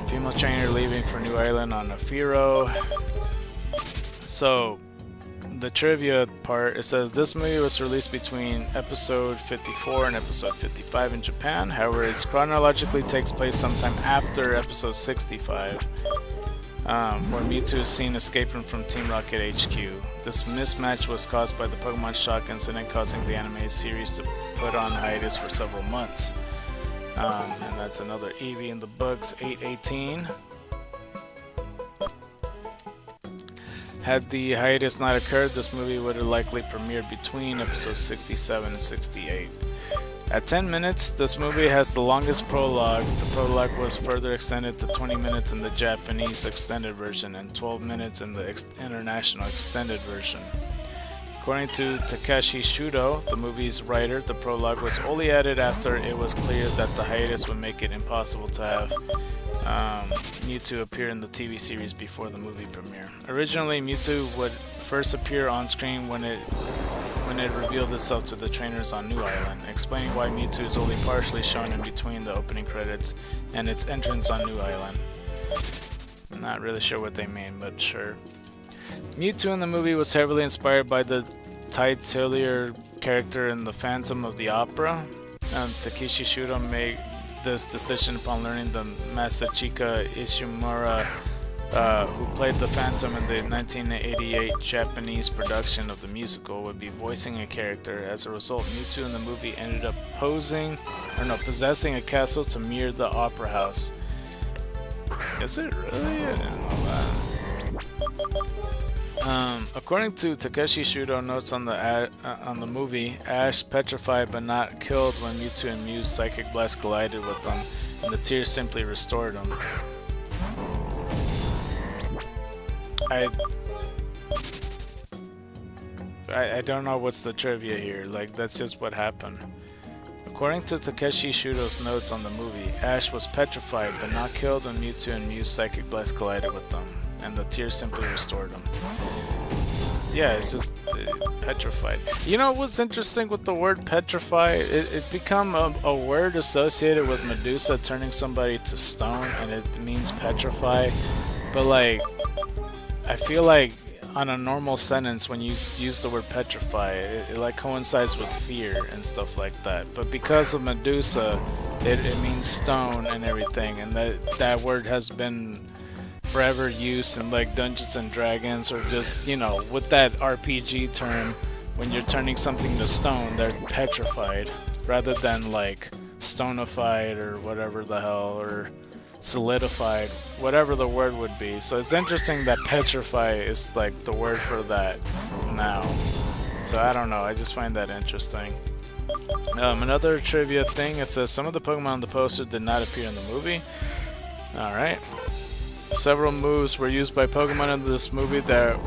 Female trainer leaving for New Island on a Fearow. So, the trivia part, it says this movie was released between episode 54 and episode 55 in Japan. However, it chronologically takes place sometime after episode 65. Where Mewtwo is seen escaping from Team Rocket HQ. This mismatch was caused by the Pokemon Shock incident, causing the animated series to put on hiatus for several months. And that's another Eevee in the books, 818. Had the hiatus not occurred, this movie would have likely premiered between episodes 67 and 68. At 10 minutes, this movie has the longest prologue. The prologue was further extended to 20 minutes in the Japanese extended version and 12 minutes in the international extended version. According to Takeshi Shudo, the movie's writer, the prologue was only added after it was clear that the hiatus would make it impossible to have Mewtwo appear in the TV series before the movie premiere. Originally, Mewtwo would first appear on screen when it revealed itself to the trainers on New Island, explaining why Mewtwo is only partially shown in between the opening credits and its entrance on New Island. I'm not really sure what they mean, but sure. Mewtwo in the movie was heavily inspired by the titular character in The Phantom of the Opera. Takeshi Shudo made this decision upon learning the Masachika Ishimura, who played the Phantom in the 1988 Japanese production of the musical, would be voicing a character. As a result, Mewtwo in the movie ended up possessing a castle to mirror the opera house. Is it really? I didn't know that. According to Takeshi Shudo notes on the movie, Ash petrified but not killed when Mewtwo and Mew's psychic blast collided with them, and the tears simply restored him. I don't know what's the trivia here, like that's just what happened. According to Takeshi Shudo's notes on the movie, Ash was petrified but not killed when Mewtwo and Mew's psychic blast collided with them, and the tears simply restored him. Yeah, it's just petrified. You know what's interesting with the word petrify? It become a word associated with Medusa turning somebody to stone, and it means petrify. But like, I feel like on a normal sentence when you use the word petrify, it like coincides with fear and stuff like that. But because of Medusa, it means stone and everything, and that word has been forever used in like Dungeons and Dragons, or just, you know, with that RPG term, when you're turning something to stone, they're petrified, rather than like stonified or whatever the hell, or solidified, whatever the word would be. So it's interesting that petrify is like the word for that now. So I don't know, I just find that interesting. Another trivia thing, it says some of the Pokemon on the poster did not appear in the movie. Alright. Several moves were used by Pokemon in this movie that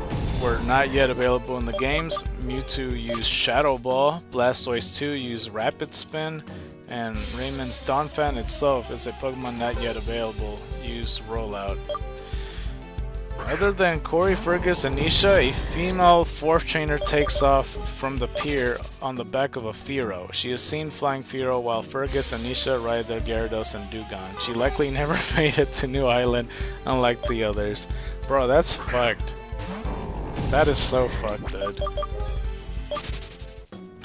were not yet available in the games. Mewtwo used Shadow Ball, Blastoise 2 used Rapid Spin, and Raymond's Donphan itself is a Pokemon not yet available, used Rollout. Other than Corey, Fergus, and Nisha, a female 4th trainer takes off from the pier on the back of a Fearow. She is seen flying Fearow while Fergus and Nisha ride their Gyarados and Dugong. She likely never made it to New Island, unlike the others. Bro, that's fucked. That is so fucked, dude.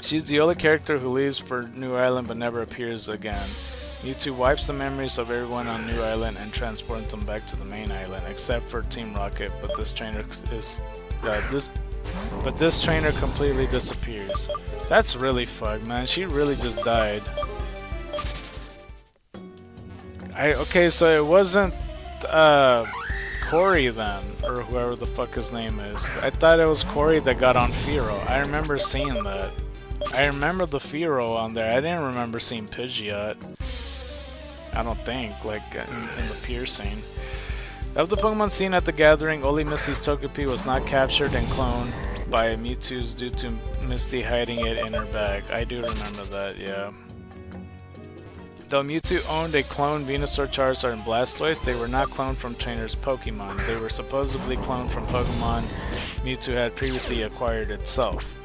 She's the only character who leaves for New Island but never appears again. Mewtwo wipes the memories of everyone on New Island and transports them back to the main island, except for Team Rocket. But this trainer completely disappears. That's really fucked, man. She really just died. Okay, so it wasn't Corey then, or whoever the fuck his name is. I thought it was Corey that got on Fearow. I remember seeing that. I remember the Fearow on there. I didn't remember seeing Pidgeot. I don't think, like, in the pier scene. Of the Pokemon seen at the gathering, only Misty's Togepi was not captured and cloned by Mewtwo's due to Misty hiding it in her bag. I do remember that, yeah. Though Mewtwo owned a cloned Venusaur, Charizard, and Blastoise, they were not cloned from trainers' Pokemon. They were supposedly cloned from Pokemon Mewtwo had previously acquired itself.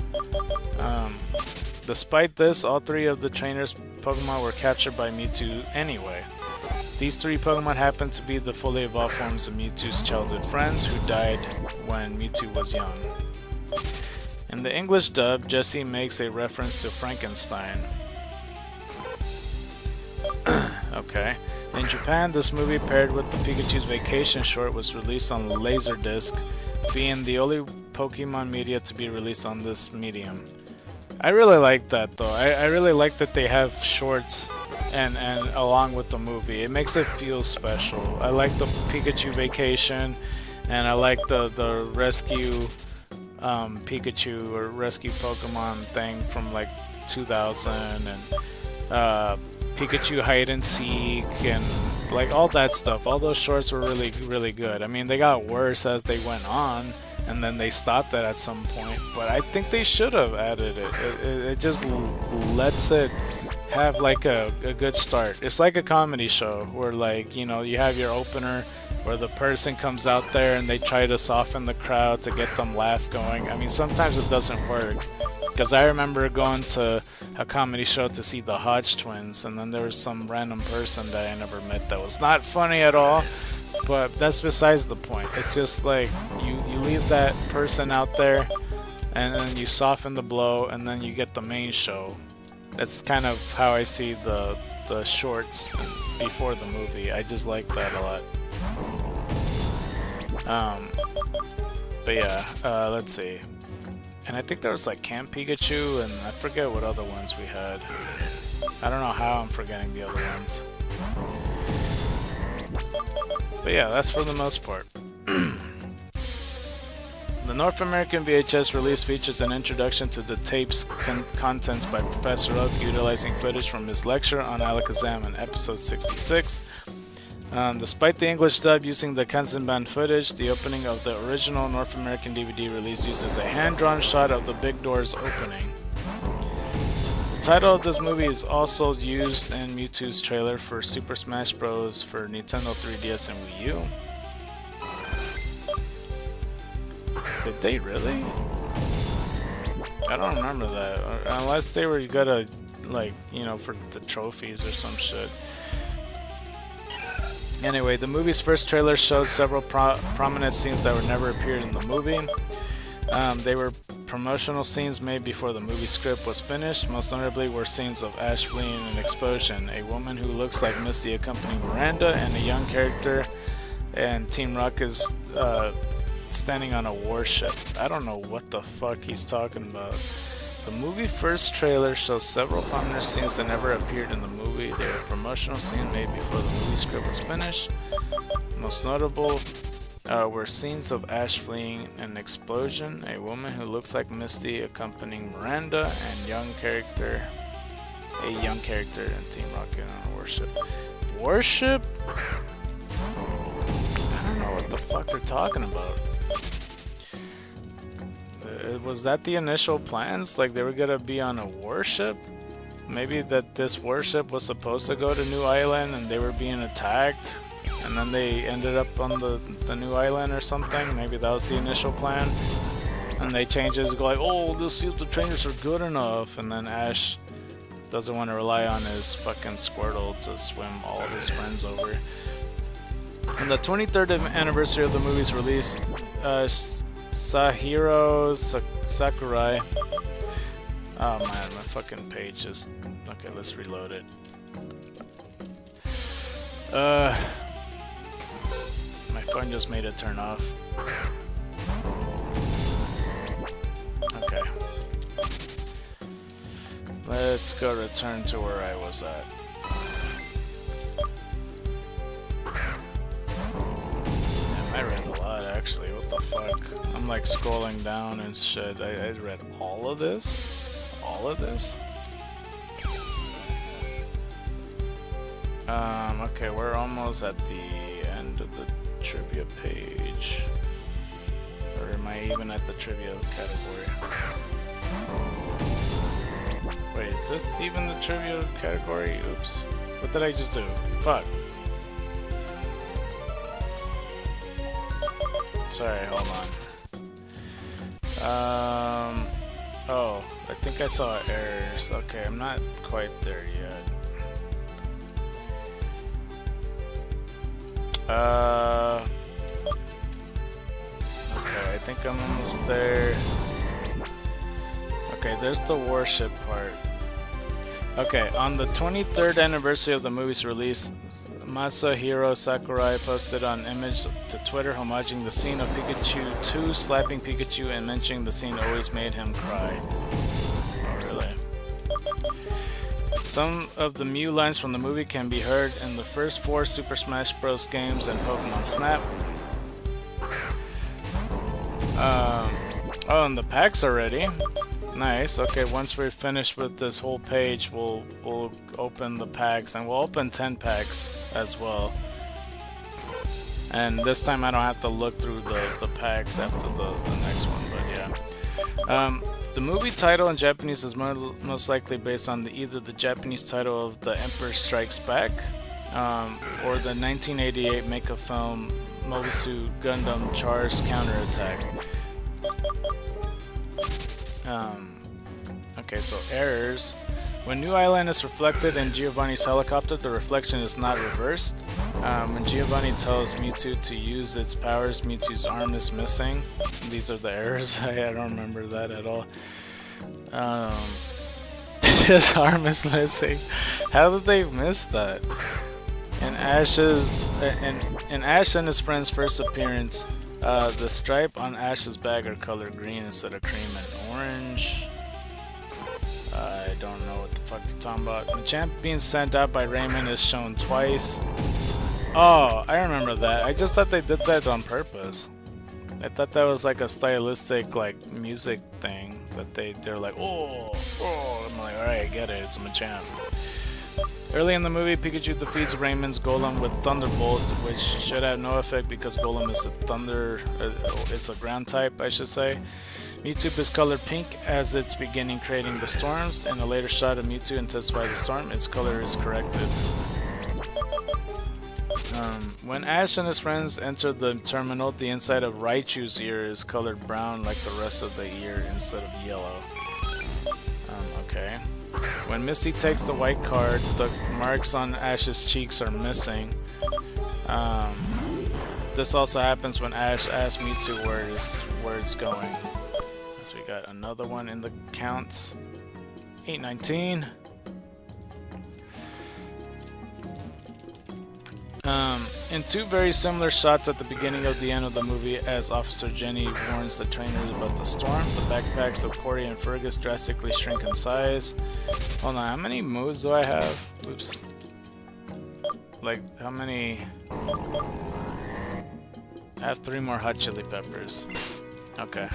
Despite this, all 3 of the trainers' Pokemon were captured by Mewtwo anyway. These 3 Pokemon happened to be the fully evolved forms of Mewtwo's childhood friends who died when Mewtwo was young. In the English dub, Jessie makes a reference to Frankenstein. Okay. In Japan, this movie paired with the Pikachu's Vacation short was released on Laserdisc, being the only Pokemon media to be released on this medium. I really like that though. I really like that they have shorts and along with the movie. It makes it feel special. I like the Pikachu Vacation, and I like the rescue Pikachu or rescue Pokemon thing from like 2000, and Pikachu Hide and Seek, and like all that stuff. All those shorts were really good. I mean, they got worse as they went on, and then they stopped that at some point, but I think they should have added it. It just lets it have like a good start. It's like a comedy show where, like, you know, you have your opener where the person comes out there and they try to soften the crowd to get them laugh going. I mean, sometimes it doesn't work, because I remember going to a comedy show to see the Hodge twins, and then there was some random person that I never met that was not funny at all. But that's besides the point. It's just like you leave that person out there, and then you soften the blow, and then you get the main show. That's kind of how I see the shorts before the movie. I just like that a lot. But yeah, let's see. And I think there was like Camp Pikachu, and I forget what other ones we had. I don't know how I'm forgetting the other ones. But yeah, that's for the most part. The North American VHS release features an introduction to the tape's contents by Professor Oak, utilizing footage from his lecture on Alakazam in episode 66. Despite the English dub using the Kanzenban footage, the opening of the original North American DVD release uses a hand-drawn shot of the big door's opening. The title of this movie is also used in Mewtwo's trailer for Super Smash Bros. For Nintendo 3DS and Wii U. Did they really? I don't remember that. Unless they were gonna, like, you know, for the trophies or some shit. Anyway, the movie's first trailer shows several prominent scenes that were never appeared in the movie. They were promotional scenes made before the movie script was finished. Most notably were scenes of Ash fleeing an explosion, a woman who looks like Misty accompanying Miranda, and a young character, and Team Rocket is standing on a warship. I don't know what the fuck he's talking about. The movie first trailer shows several prominent scenes that never appeared in the movie. They were promotional scenes made before the movie script was finished. Most notable were scenes of Ash fleeing an explosion, a woman who looks like Misty accompanying Miranda, and a young character in Team Rocket on a warship. Warship? I don't know what the fuck they're talking about. Was that the initial plans? Like they were gonna be on a warship? Maybe that this warship was supposed to go to New Island and they were being attacked, and then they ended up on the New Island or something. Maybe that was the initial plan, and they changed it to go like, oh, let's see if the trainers are good enough, and then Ash doesn't want to rely on his fucking Squirtle to swim all of his friends over. On the 23rd anniversary of the movie's release, Sahiro Sakurai. Oh man, my fucking page is... Okay, let's reload it. My phone just made it turn off. Okay. Let's go return to where I was at. Damn, I read a lot actually, what the fuck? I'm like scrolling down and shit. I read all of this? All of this? Okay, we're almost at the end of the trivia page. Or am I even at the trivia category? Wait, is this even the trivia category? Oops. What did I just do? Fuck. Sorry, hold on. Oh, I think I saw errors. Okay, I'm not quite there yet. Okay, I think I'm almost there. Okay, there's the warship part. Okay, on the 23rd anniversary of the movie's release, Masahiro Sakurai posted an image to Twitter homaging the scene of Pikachu 2 slapping Pikachu and mentioning the scene always made him cry. Oh, really? Some of the Mew lines from the movie can be heard in the first 4 Super Smash Bros. Games and Pokemon Snap. Oh, and the packs already. Nice. Okay, once we're finished with this whole page, we'll open the packs, and we'll open 10 packs as well. And this time I don't have to look through the packs after the next one, but yeah. The movie title in Japanese is most likely based on either the Japanese title of The Emperor Strikes Back or the 1988 mecha film Mobisu Gundam Char's Counterattack. Okay, so errors. When New Island is reflected in Giovanni's helicopter, the reflection is not reversed. When Giovanni tells Mewtwo to use its powers, Mewtwo's arm is missing. These are the errors. I don't remember that at all. His arm is missing. How did they miss that? In Ash and his friend's first appearance, the stripe on Ash's bag are colored green instead of cream and orange. I don't know what the fuck they're talking about. Machamp being sent out by Raymond is shown twice. Oh, I remember that. I just thought they did that on purpose. I thought that was like a stylistic like music thing that they're like, oh. I'm like, alright, I get it. It's a Machamp. Early in the movie, Pikachu defeats Raymond's Golem with Thunderbolt, which should have no effect because Golem is it's a ground type, I should say. Mewtwo is colored pink as it's beginning creating the storms. In a later shot of Mewtwo intensifies the storm, its color is corrected. When Ash and his friends enter the terminal, the inside of Raichu's ear is colored brown like the rest of the ear instead of yellow. When Misty takes the white card, the marks on Ash's cheeks are missing. This also happens when Ash asks Mewtwo where it's going. So we got another one in the counts. 819. In two very similar shots at the beginning of the end of the movie, as Officer Jenny warns the trainers about the storm, the backpacks of Corey and Fergus drastically shrink in size. Hold on, how many moves do I have? Oops. Like, how many? I have 3 more hot chili peppers. Okay.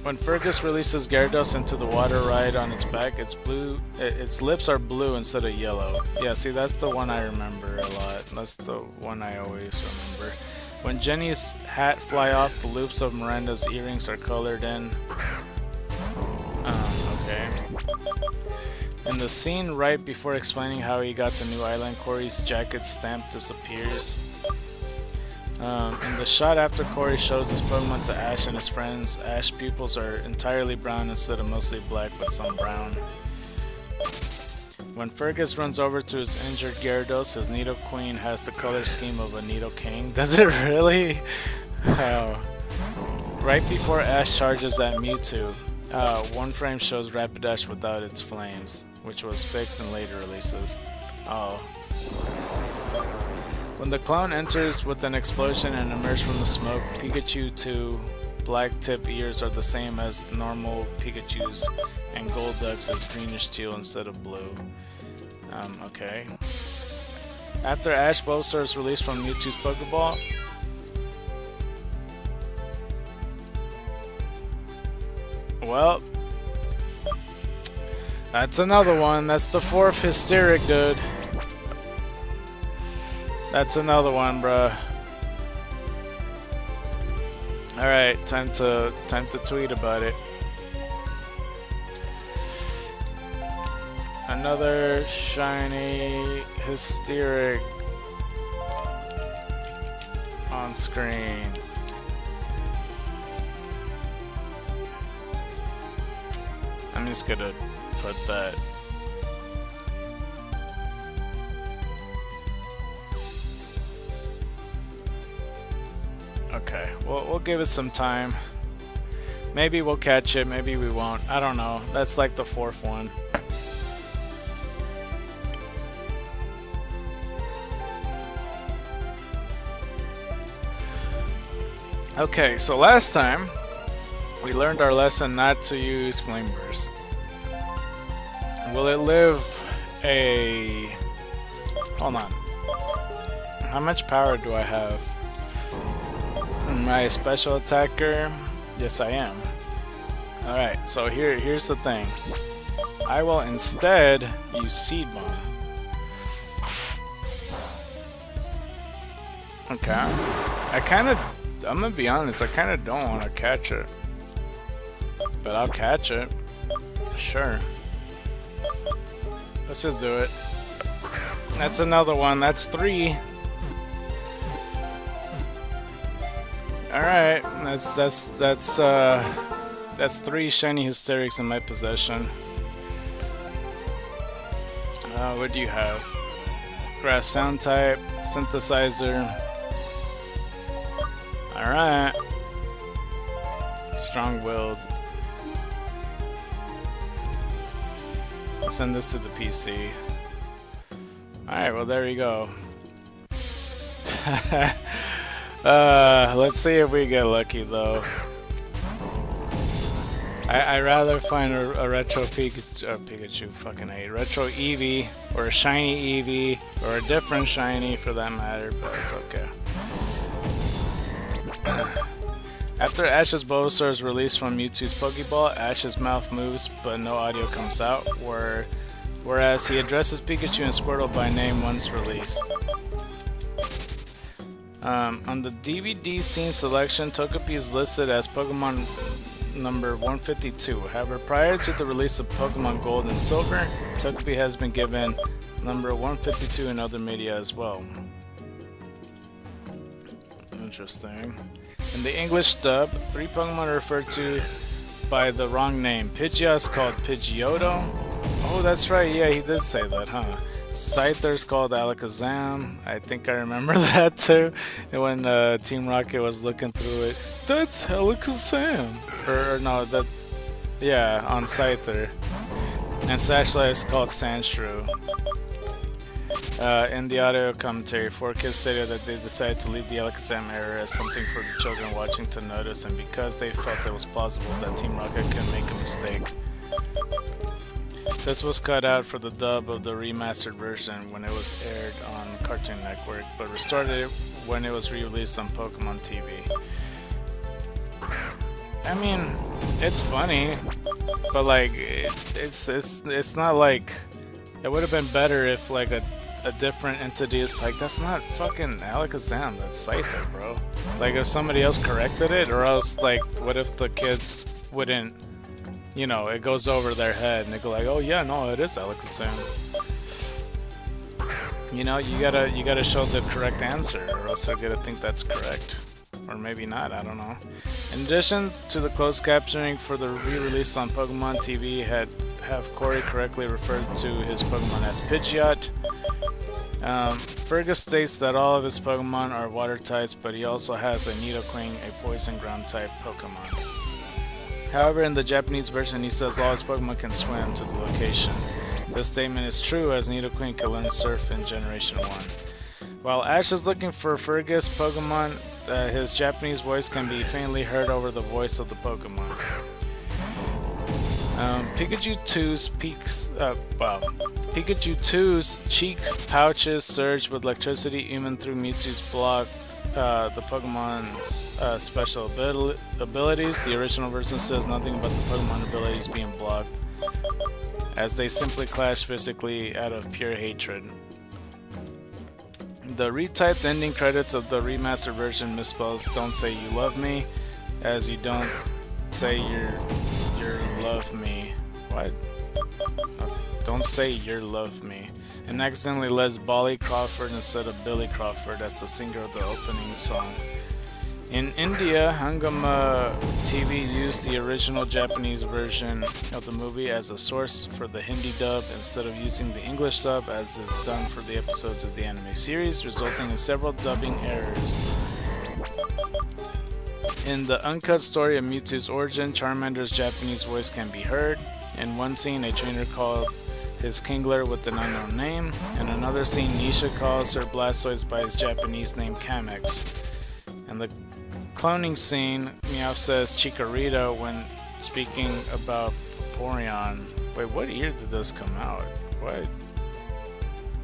When Fergus releases Gyarados into the water ride on its back, its lips are blue instead of yellow. Yeah, see, that's the one I remember a lot. That's the one I always remember. When Jenny's hat fly off, the loops of Miranda's earrings are colored in. Okay. In the scene right before explaining how he got to New Island, Corey's jacket stamp disappears. In the shot after Corey shows his Pokemon to Ash and his friends, Ash's pupils are entirely brown instead of mostly black with some brown. When Fergus runs over to his injured Gyarados, his Nidoqueen has the color scheme of a Nidoking. Does it really? Oh. Right before Ash charges at Mewtwo, one frame shows Rapidash without its flames, which was fixed in later releases. Oh. When the clone enters with an explosion and emerges from the smoke, Pikachu 2 black tip ears are the same as normal Pikachu's, and Golduck's is greenish teal instead of blue. Okay. After Ash Bulbasaur is released from Mewtwo's Pokeball, well, that's another one. That's the 4th hysteric, dude. That's another one, bruh. Alright, time to tweet about it. Another shiny hysteric on screen. I'm just gonna put that. Okay, we'll give it some time. Maybe we'll catch it, maybe we won't. I don't know. That's like the 4th one. Okay, so last time we learned our lesson not to use Flame Burst. Will it live a... Hold on. How much power do I have? Am I a special attacker? Yes, I am. Alright, so here's the thing. I will instead use Seed Bomb. Okay. I'm gonna be honest, I kinda don't want to catch it. But I'll catch it. Sure. Let's just do it. That's another one. That's 3. Alright, that's 3 shiny hysterics in my possession. What do you have? Grass sound type, synthesizer. Alright. Strong-willed. I'll send this to the PC. Alright, well there you go. Let's see if we get lucky though. I rather find a retro Pikachu, fucking hate, retro Eevee, or a shiny Eevee, or a different shiny for that matter, but it's okay. After Ash's Bulbasaur is released from Mewtwo's Pokeball, Ash's mouth moves but no audio comes out, whereas he addresses Pikachu and Squirtle by name once released. On the DVD scene selection, Togepi is listed as Pokemon number 152. However, prior to the release of Pokemon Gold and Silver, Togepi has been given number 152 in other media as well. Interesting. In the English dub, 3 Pokemon are referred to by the wrong name. Pidgeot's called Pidgeotto. Oh, that's right. Yeah, he did say that, huh? Scyther's called Alakazam. I think I remember that too. And when Team Rocket was looking through it, that's Alakazam. Or no, that, yeah, on Scyther. And Sashlight is called Sandshrew. In the audio commentary, 4Kids stated that they decided to leave the Alakazam era as something for the children watching to notice, and because they felt it was plausible that Team Rocket could make a mistake. This was cut out for the dub of the remastered version when it was aired on Cartoon Network, but restored it when it was re-released on Pokemon TV. I mean, it's funny, but like, it's not like, it would have been better if like a different entity is like, that's not fucking Alakazam, that's Scyther, bro. Like if somebody else corrected it, or else like, what if the kids wouldn't, you know, it goes over their head and they go like, oh yeah, no, it is Alakazam. You know, you gotta show the correct answer, or else they're gonna think that's correct. Or maybe not, I don't know. In addition to the closed captioning for the re-release on Pokemon TV, have Corey correctly referred to his Pokemon as Pidgeot. Fergus states that all of his Pokemon are water types, but he also has a Nidoqueen, a poison ground type Pokemon. However, in the Japanese version, he says all his Pokemon can swim to the location. This statement is true, as Nidoqueen can learn Surf in Generation 1. While Ash is looking for Fergus Pokemon, his Japanese voice can be faintly heard over the voice of the Pokemon. Pikachu 2's cheek pouches surge with electricity even through Mewtwo's blocked the Pokemon's special abilities. The original version says nothing about the Pokemon abilities being blocked, as they simply clash physically out of pure hatred. The retyped ending credits of the remastered version misspells "Don't Say You Love Me" as "You don't say you're love me." What? Don't say "Your love me," and accidentally lists Bolly Crawford instead of Billy Crawford as the singer of the opening song. In India, Hungama TV used the original Japanese version of the movie as a source for the Hindi dub instead of using the English dub as is done for the episodes of the anime series, resulting in several dubbing errors. In the uncut story of Mewtwo's origin, Charmander's Japanese voice can be heard. In one scene, a trainer called his Kingler with an unknown name. In another scene, Nisha calls her Blastoise by his Japanese name Kamex. In the cloning scene, Meowth says Chikorita when speaking about Vaporeon. Wait, what year did this come out? What?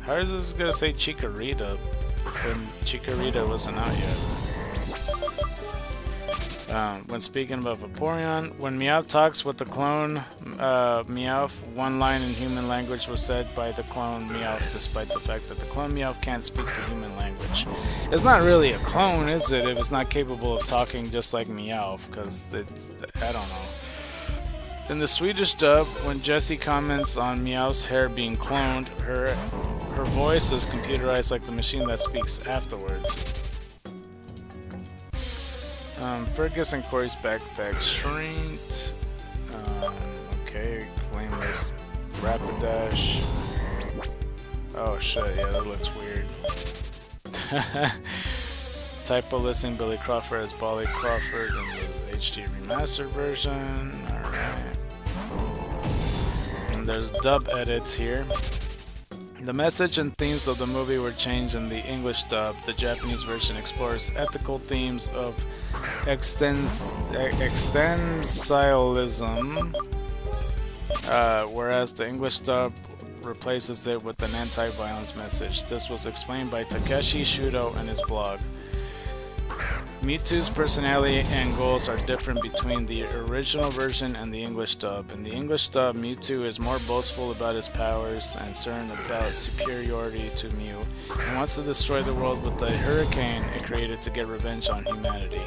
How is this gonna say Chikorita when Chikorita wasn't out yet? When speaking about Vaporeon, when Meowth talks with the clone Meowth, one line in human language was said by the clone Meowth, despite the fact that the clone Meowth can't speak the human language. It's not really a clone, is it, if it's not capable of talking just like Meowth, because I don't know. In the Swedish dub, when Jessie comments on Meowth's hair being cloned, her voice is computerized like the machine that speaks afterwards. Fergus and Corey's backpack shrinked. Okay, Flameless Rapidash. Oh shit, yeah, that looks weird. Typo listing Billy Crawford as Bolly Crawford in the HD remastered version. Alright. And there's dub edits here. The message and themes of the movie were changed in the English dub. The Japanese version explores ethical themes of existentialism, whereas the English dub replaces it with an anti-violence message. This was explained by Takeshi Shudo in his blog. Mewtwo's personality and goals are different between the original version and the English dub. In the English dub, Mewtwo is more boastful about his powers and certain about superiority to Mew, and wants to destroy the world with the hurricane it created to get revenge on humanity.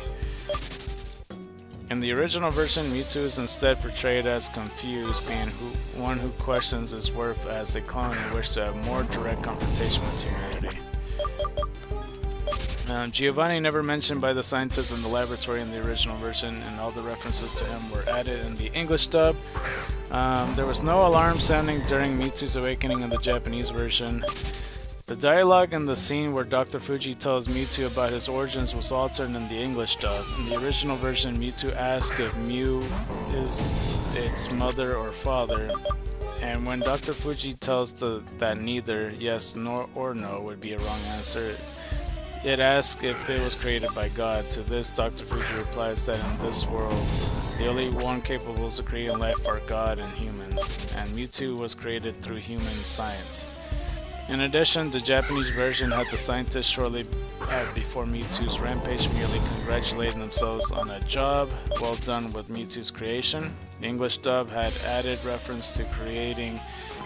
In the original version, Mewtwo is instead portrayed as confused, being one who questions his worth as a clone and wishes to have more direct confrontation with humanity. Giovanni never mentioned by the scientists in the laboratory in the original version, and all the references to him were added in the English dub. There was no alarm sounding during Mewtwo's awakening in the Japanese version. The dialogue in the scene where Dr. Fuji tells Mewtwo about his origins was altered in the English dub. In the original version, Mewtwo asks if Mew is its mother or father, and when Dr. Fuji tells that neither yes nor or no would be a wrong answer, it asks if it was created by God. To this, Dr. Fuji replies that in this world, the only one capable of creating life are God and humans, and Mewtwo was created through human science. In addition, the Japanese version had the scientists shortly before Mewtwo's rampage merely congratulating themselves on a job well done with Mewtwo's creation. The English dub had added reference to creating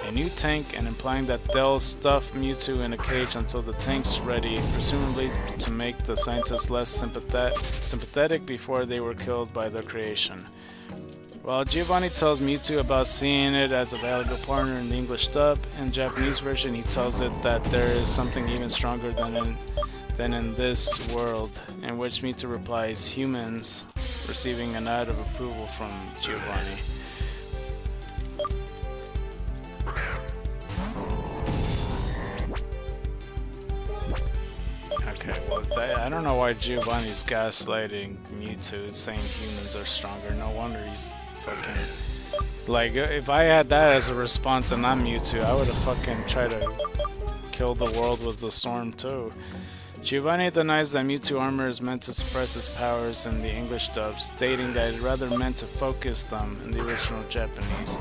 a new tank and implying that they'll stuff Mewtwo in a cage until the tank's ready, presumably to make the scientists less sympathetic before they were killed by the creation. While Giovanni tells Mewtwo about seeing it as a valuable partner in the English dub, in Japanese version he tells it that there is something even stronger than in this world, in which Mewtwo replies, humans, receiving a nod of approval from Giovanni. Okay, well, I don't know why Giovanni's gaslighting Mewtwo, saying humans are stronger. No wonder he's fucking... Like, if I had that as a response and I'm Mewtwo, I would have fucking tried to kill the world with the storm too. Giovanni denies that Mewtwo armor is meant to suppress his powers in the English dub, stating that it's rather meant to focus them in the original Japanese.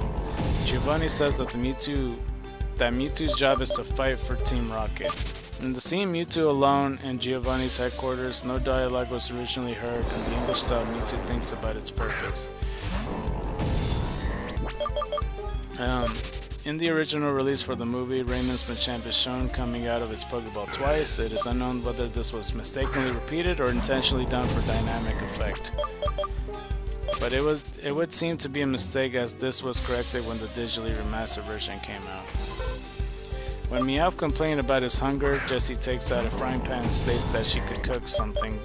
Giovanni says that Mewtwo's job is to fight for Team Rocket. In the scene Mewtwo alone in Giovanni's headquarters, no dialogue was originally heard, and the English dub Mewtwo thinks about its purpose. In the original release for the movie, Raymond's Machamp is shown coming out of his Pokeball twice. It is unknown whether this was mistakenly repeated or intentionally done for dynamic effect. But it would seem to be a mistake, as this was corrected when the digitally remastered version came out. When Meowth complained about his hunger, Jessie takes out a frying pan and states that she could cook something.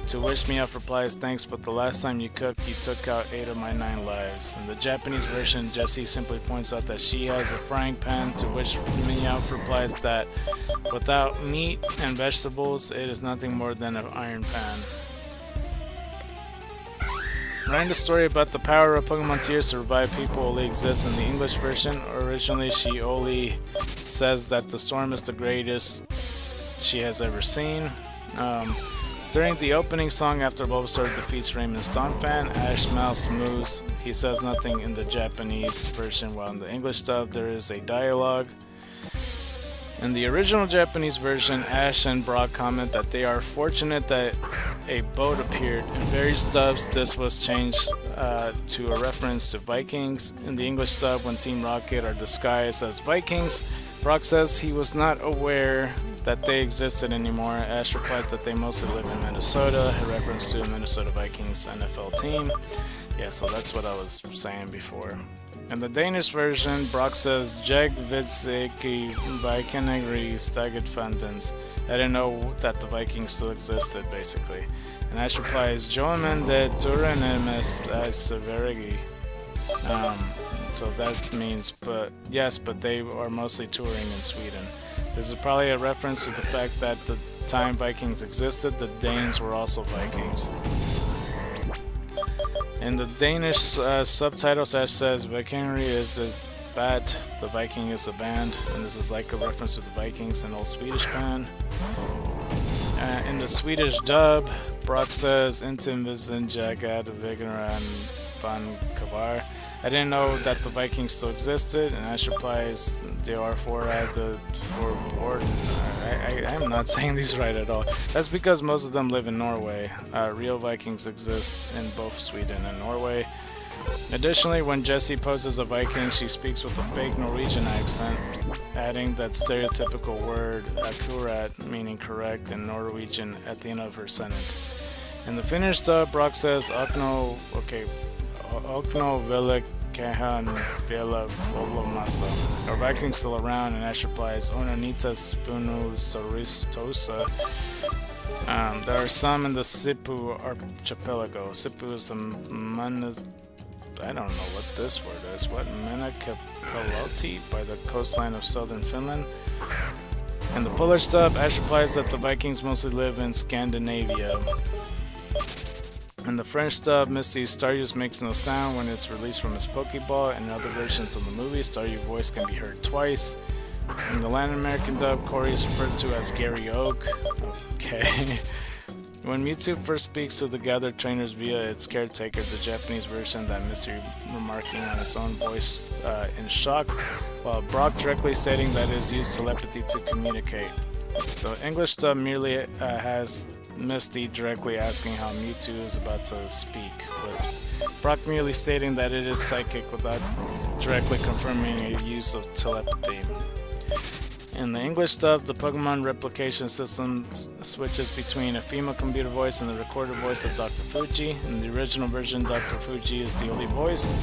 To which Meowth replies, thanks, but the last time you cooked, you took out 8 of my 9 lives. In the Japanese version, Jessie simply points out that she has a frying pan, to which Meowth replies that without meat and vegetables, it is nothing more than an iron pan. Writing the story about the power of Pokemon tears to revive people only exists in the English version. Originally, she only says that the storm is the greatest she has ever seen. During the opening song after Bulbasaur defeats Raymond's Donphan, Ash mouths moves. He says nothing in the Japanese version, while in the English dub there is a dialogue. In the original Japanese version, Ash and Brock comment that they are fortunate that a boat appeared. In various dubs, this was changed to a reference to Vikings. In the English dub, when Team Rocket are disguised as Vikings, Brock says he was not aware that they existed anymore. Ash replies that they mostly live in Minnesota, a reference to a Minnesota Vikings NFL team. Yeah, so that's what I was saying before. In the Danish version, Brock says, Jeg vidste ikke Vikingeri staget fandens. I didn't know that the Vikings still existed, basically. And Ash replies, Joamen de Turenemes Severigi. So that means, but yes, but they are mostly touring in Sweden. This is probably a reference to the fact that the time Vikings existed, the Danes were also Vikings. In the Danish subtitles, Ash says Vikingeri is bad, the Viking is a band, and this is like a reference to the Vikings, an old Swedish band. In the Swedish dub, Brock says Intim Visin Jagad Vigneran Van Kavar. I didn't know that the Vikings still existed, and Ash replies, they are for board. I'm not saying these right at all. That's because most of them live in Norway. Real Vikings exist in both Sweden and Norway. Additionally, when Jessie poses a Viking, she speaks with a fake Norwegian accent, adding that stereotypical word akkurat, meaning correct, in Norwegian at the end of her sentence. In the Finnish dub, Brock says Okno Vela Kehan Vela Volomasa. Are Vikings still around? And Ash replies, Onanita Spunu Soristosa. There are some in the Sipu archipelago. Sipu is the I don't know what this word is. What? Menakapeloti by the coastline of southern Finland. In the Polish dub, Ash replies that the Vikings mostly live in Scandinavia. In the French dub, Misty's Staryu makes no sound when it's released from his Pokeball. In other versions of the movie, Staryu's voice can be heard twice. In the Latin American dub, Corey is referred to as Gary Oak. Okay. When Mewtwo first speaks to the gathered trainers via its caretaker, the Japanese version, that Misty remarking on its own voice in shock, while Brock directly stating that it is used telepathy to communicate. The English dub merely has Misty directly asking how Mewtwo is about to speak, with Brock merely stating that it is psychic without directly confirming a use of telepathy. In the English dub, the Pokemon replication system switches between a female computer voice and the recorded voice of Dr. Fuji. In the original version, Dr. Fuji is the only voice.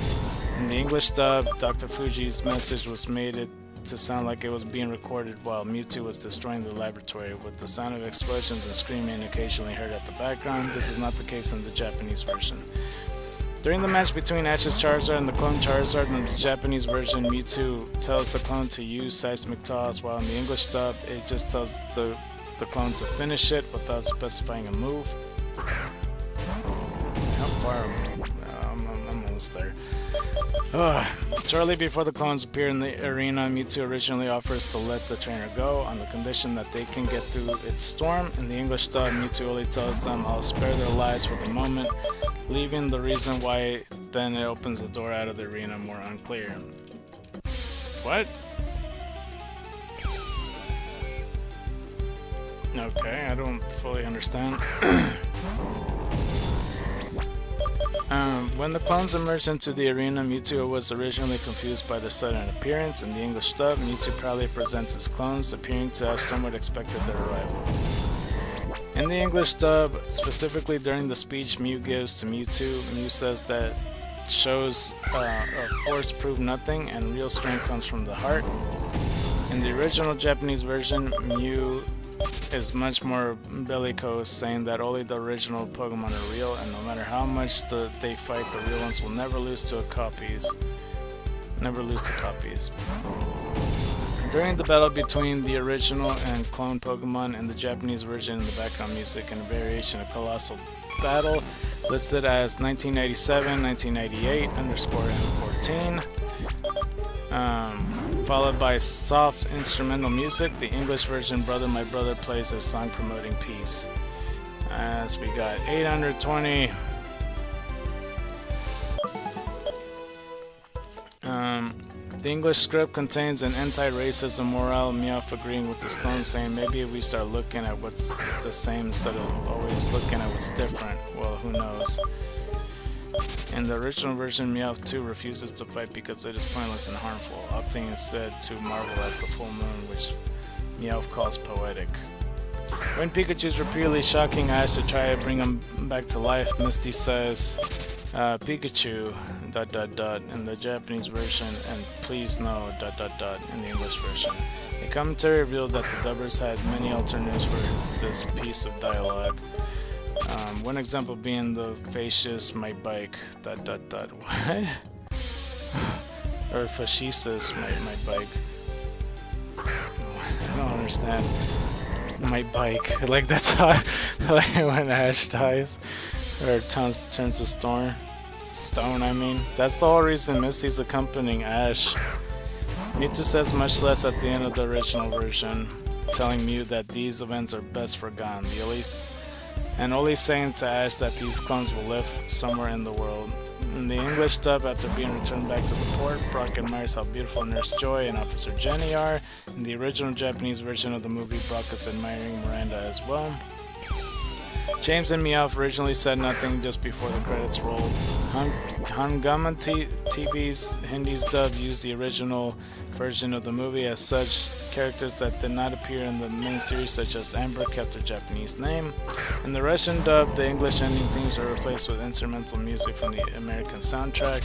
In the English dub, Dr. Fuji's message was made to sound like it was being recorded while Mewtwo was destroying the laboratory, with the sound of explosions and screaming occasionally heard at the background. This is not the case in the Japanese version. During the match between Ash's Charizard and the clone Charizard in the Japanese version, Mewtwo tells the clone to use Seismic Toss, while in the English dub, it just tells the clone to finish it without specifying a move. How far I'm almost there. Shortly before the clones appear in the arena, Mewtwo originally offers to let the trainer go on the condition that they can get through its storm. In the English dub, Mewtwo only tells them, "I'll spare their lives for the moment," leaving the reason why then it opens the door out of the arena more unclear. What? Okay, I don't fully understand. When the clones emerged into the arena, Mewtwo was originally confused by their sudden appearance. In the English dub, Mewtwo proudly presents his clones, appearing to have somewhat expected their arrival. In the English dub, specifically during the speech Mew gives to Mewtwo, Mew says that shows force prove nothing and real strength comes from the heart. In the original Japanese version, Mew is much more bellicose, saying that only the original Pokemon are real, and no matter how much they fight, the real ones will never lose to copies. During the battle between the original and clone Pokemon and the Japanese version, in the background music and a variation of Colossal Battle, listed as 1997, 1998, _N14. Followed by soft instrumental music. The English version, Brother My Brother, plays a song promoting peace. As we got 820. The English script contains an anti-racism morale, Meowth agreeing with his clone, saying maybe if we start looking at what's the same instead of always looking at what's different. Well, who knows. In the original version, Meowth 2 refuses to fight because it is pointless and harmful, opting instead to marvel at the full moon, which Meowth calls poetic. When Pikachu is repeatedly shocking Ash to try to bring him back to life, Misty says, Pikachu, ... in the Japanese version, and please no, ... in the English version. A commentary revealed that the dubbers had many alternatives for this piece of dialogue. One example being the fascist my bike ... what? Or fascistas my bike. I don't understand. My bike. Like that's how like when Ash dies. Or turns to stone, I mean. That's the whole reason Misty's accompanying Ash. Mewtwo says much less at the end of the original version, telling Mew that these events are best forgotten. Only saying to Ash that these clones will live somewhere in the world. In the English dub, after being returned back to the port, Brock admires how beautiful Nurse Joy and Officer Jenny are. In the original Japanese version of the movie, Brock is admiring Miranda as well. James and Meowth originally said nothing just before the credits rolled. Hungama TV's Hindi's dub used the original version of the movie. As such, characters that did not appear in the main series, such as Amber, kept their Japanese name. In the Russian dub, the English ending themes are replaced with instrumental music from the American soundtrack.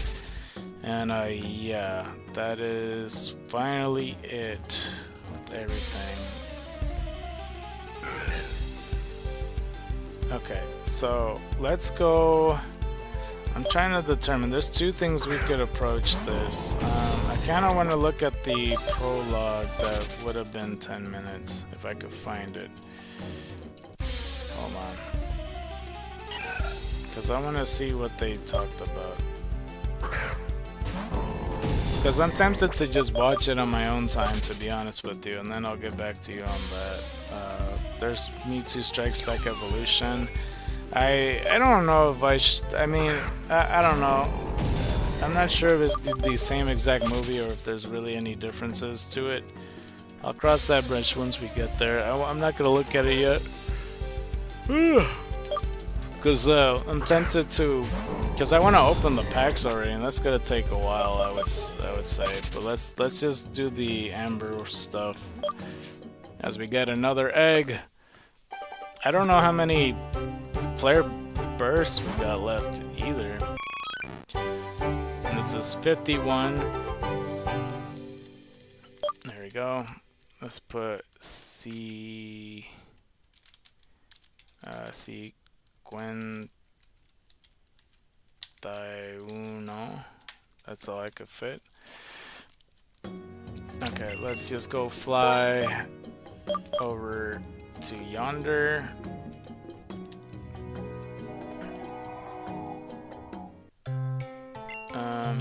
And yeah, that is finally it with everything. Okay, so let's go. I'm trying to determine. There's two things we could approach this. I kind of want to look at the prologue that would have been 10 minutes if I could find it. Hold on. Because I want to see what they talked about. Because I'm tempted to just watch it on my own time, to be honest with you, and then I'll get back to you on that. There's Mewtwo Strikes Back Evolution. I don't know if I mean, I don't know. I'm not sure if it's the same exact movie or if there's really any differences to it. I'll cross that bridge once we get there. I'm not going to look at it yet. Because I'm tempted to... Because I want to open the packs already, and that's going to take a while, I would say. But let's just do the Amber stuff. As we get another egg. I don't know how many player bursts we got left either. And this is 51. There we go. Let's put Cinquenta uno. That's all I could fit. Okay, let's just go fly over to yonder.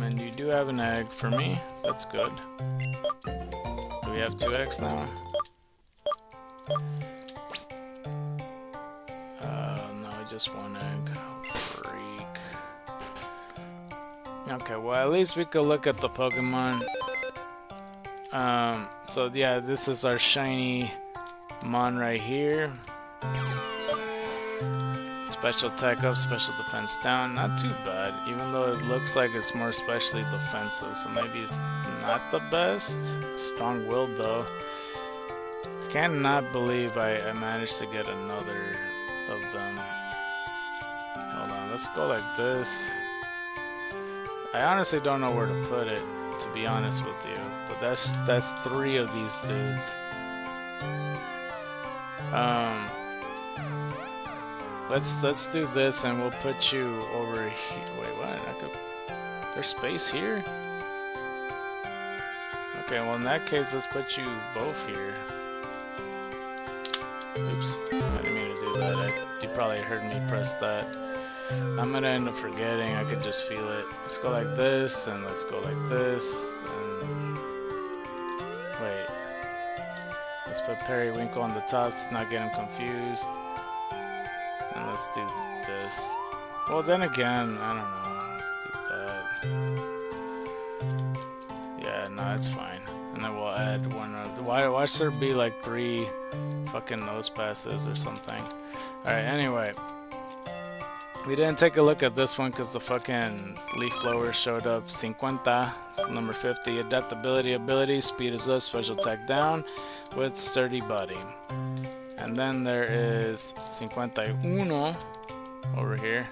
And you do have an egg for me. That's good. Do we have 2 eggs now? No, just 1 egg. Freak. Okay, well at least we could look at the Pokemon. So yeah, this is our shiny Mon right here. Special attack up, special defense down. Not too bad, even though it looks like it's more specially defensive, so maybe it's not the best. Strong-willed though. I cannot believe I managed to get another of them. Hold on, let's go like this. I honestly don't know where to put it, to be honest with you. But that's 3 of these dudes. Let's do this, and we'll put you over here. Wait, what? There's space here? Okay, well in that case, let's put you both here. Oops, I didn't mean to do that. You probably heard me press that. I'm gonna end up forgetting. I could just feel it. Let's go like this, and let's go like this, and wait. Let's put Periwinkle on the top to not get him confused. And let's do this. Well, then again, I don't know. Let's do that. Yeah, no, it's fine. And then we'll add one of... Why should there be like 3 fucking nose passes or something? Alright, anyway. We didn't take a look at this one because the fucking leaf blower showed up. 50, number 50. Adaptability ability, speed is up, special attack down with sturdy body. And then there is 51 over here.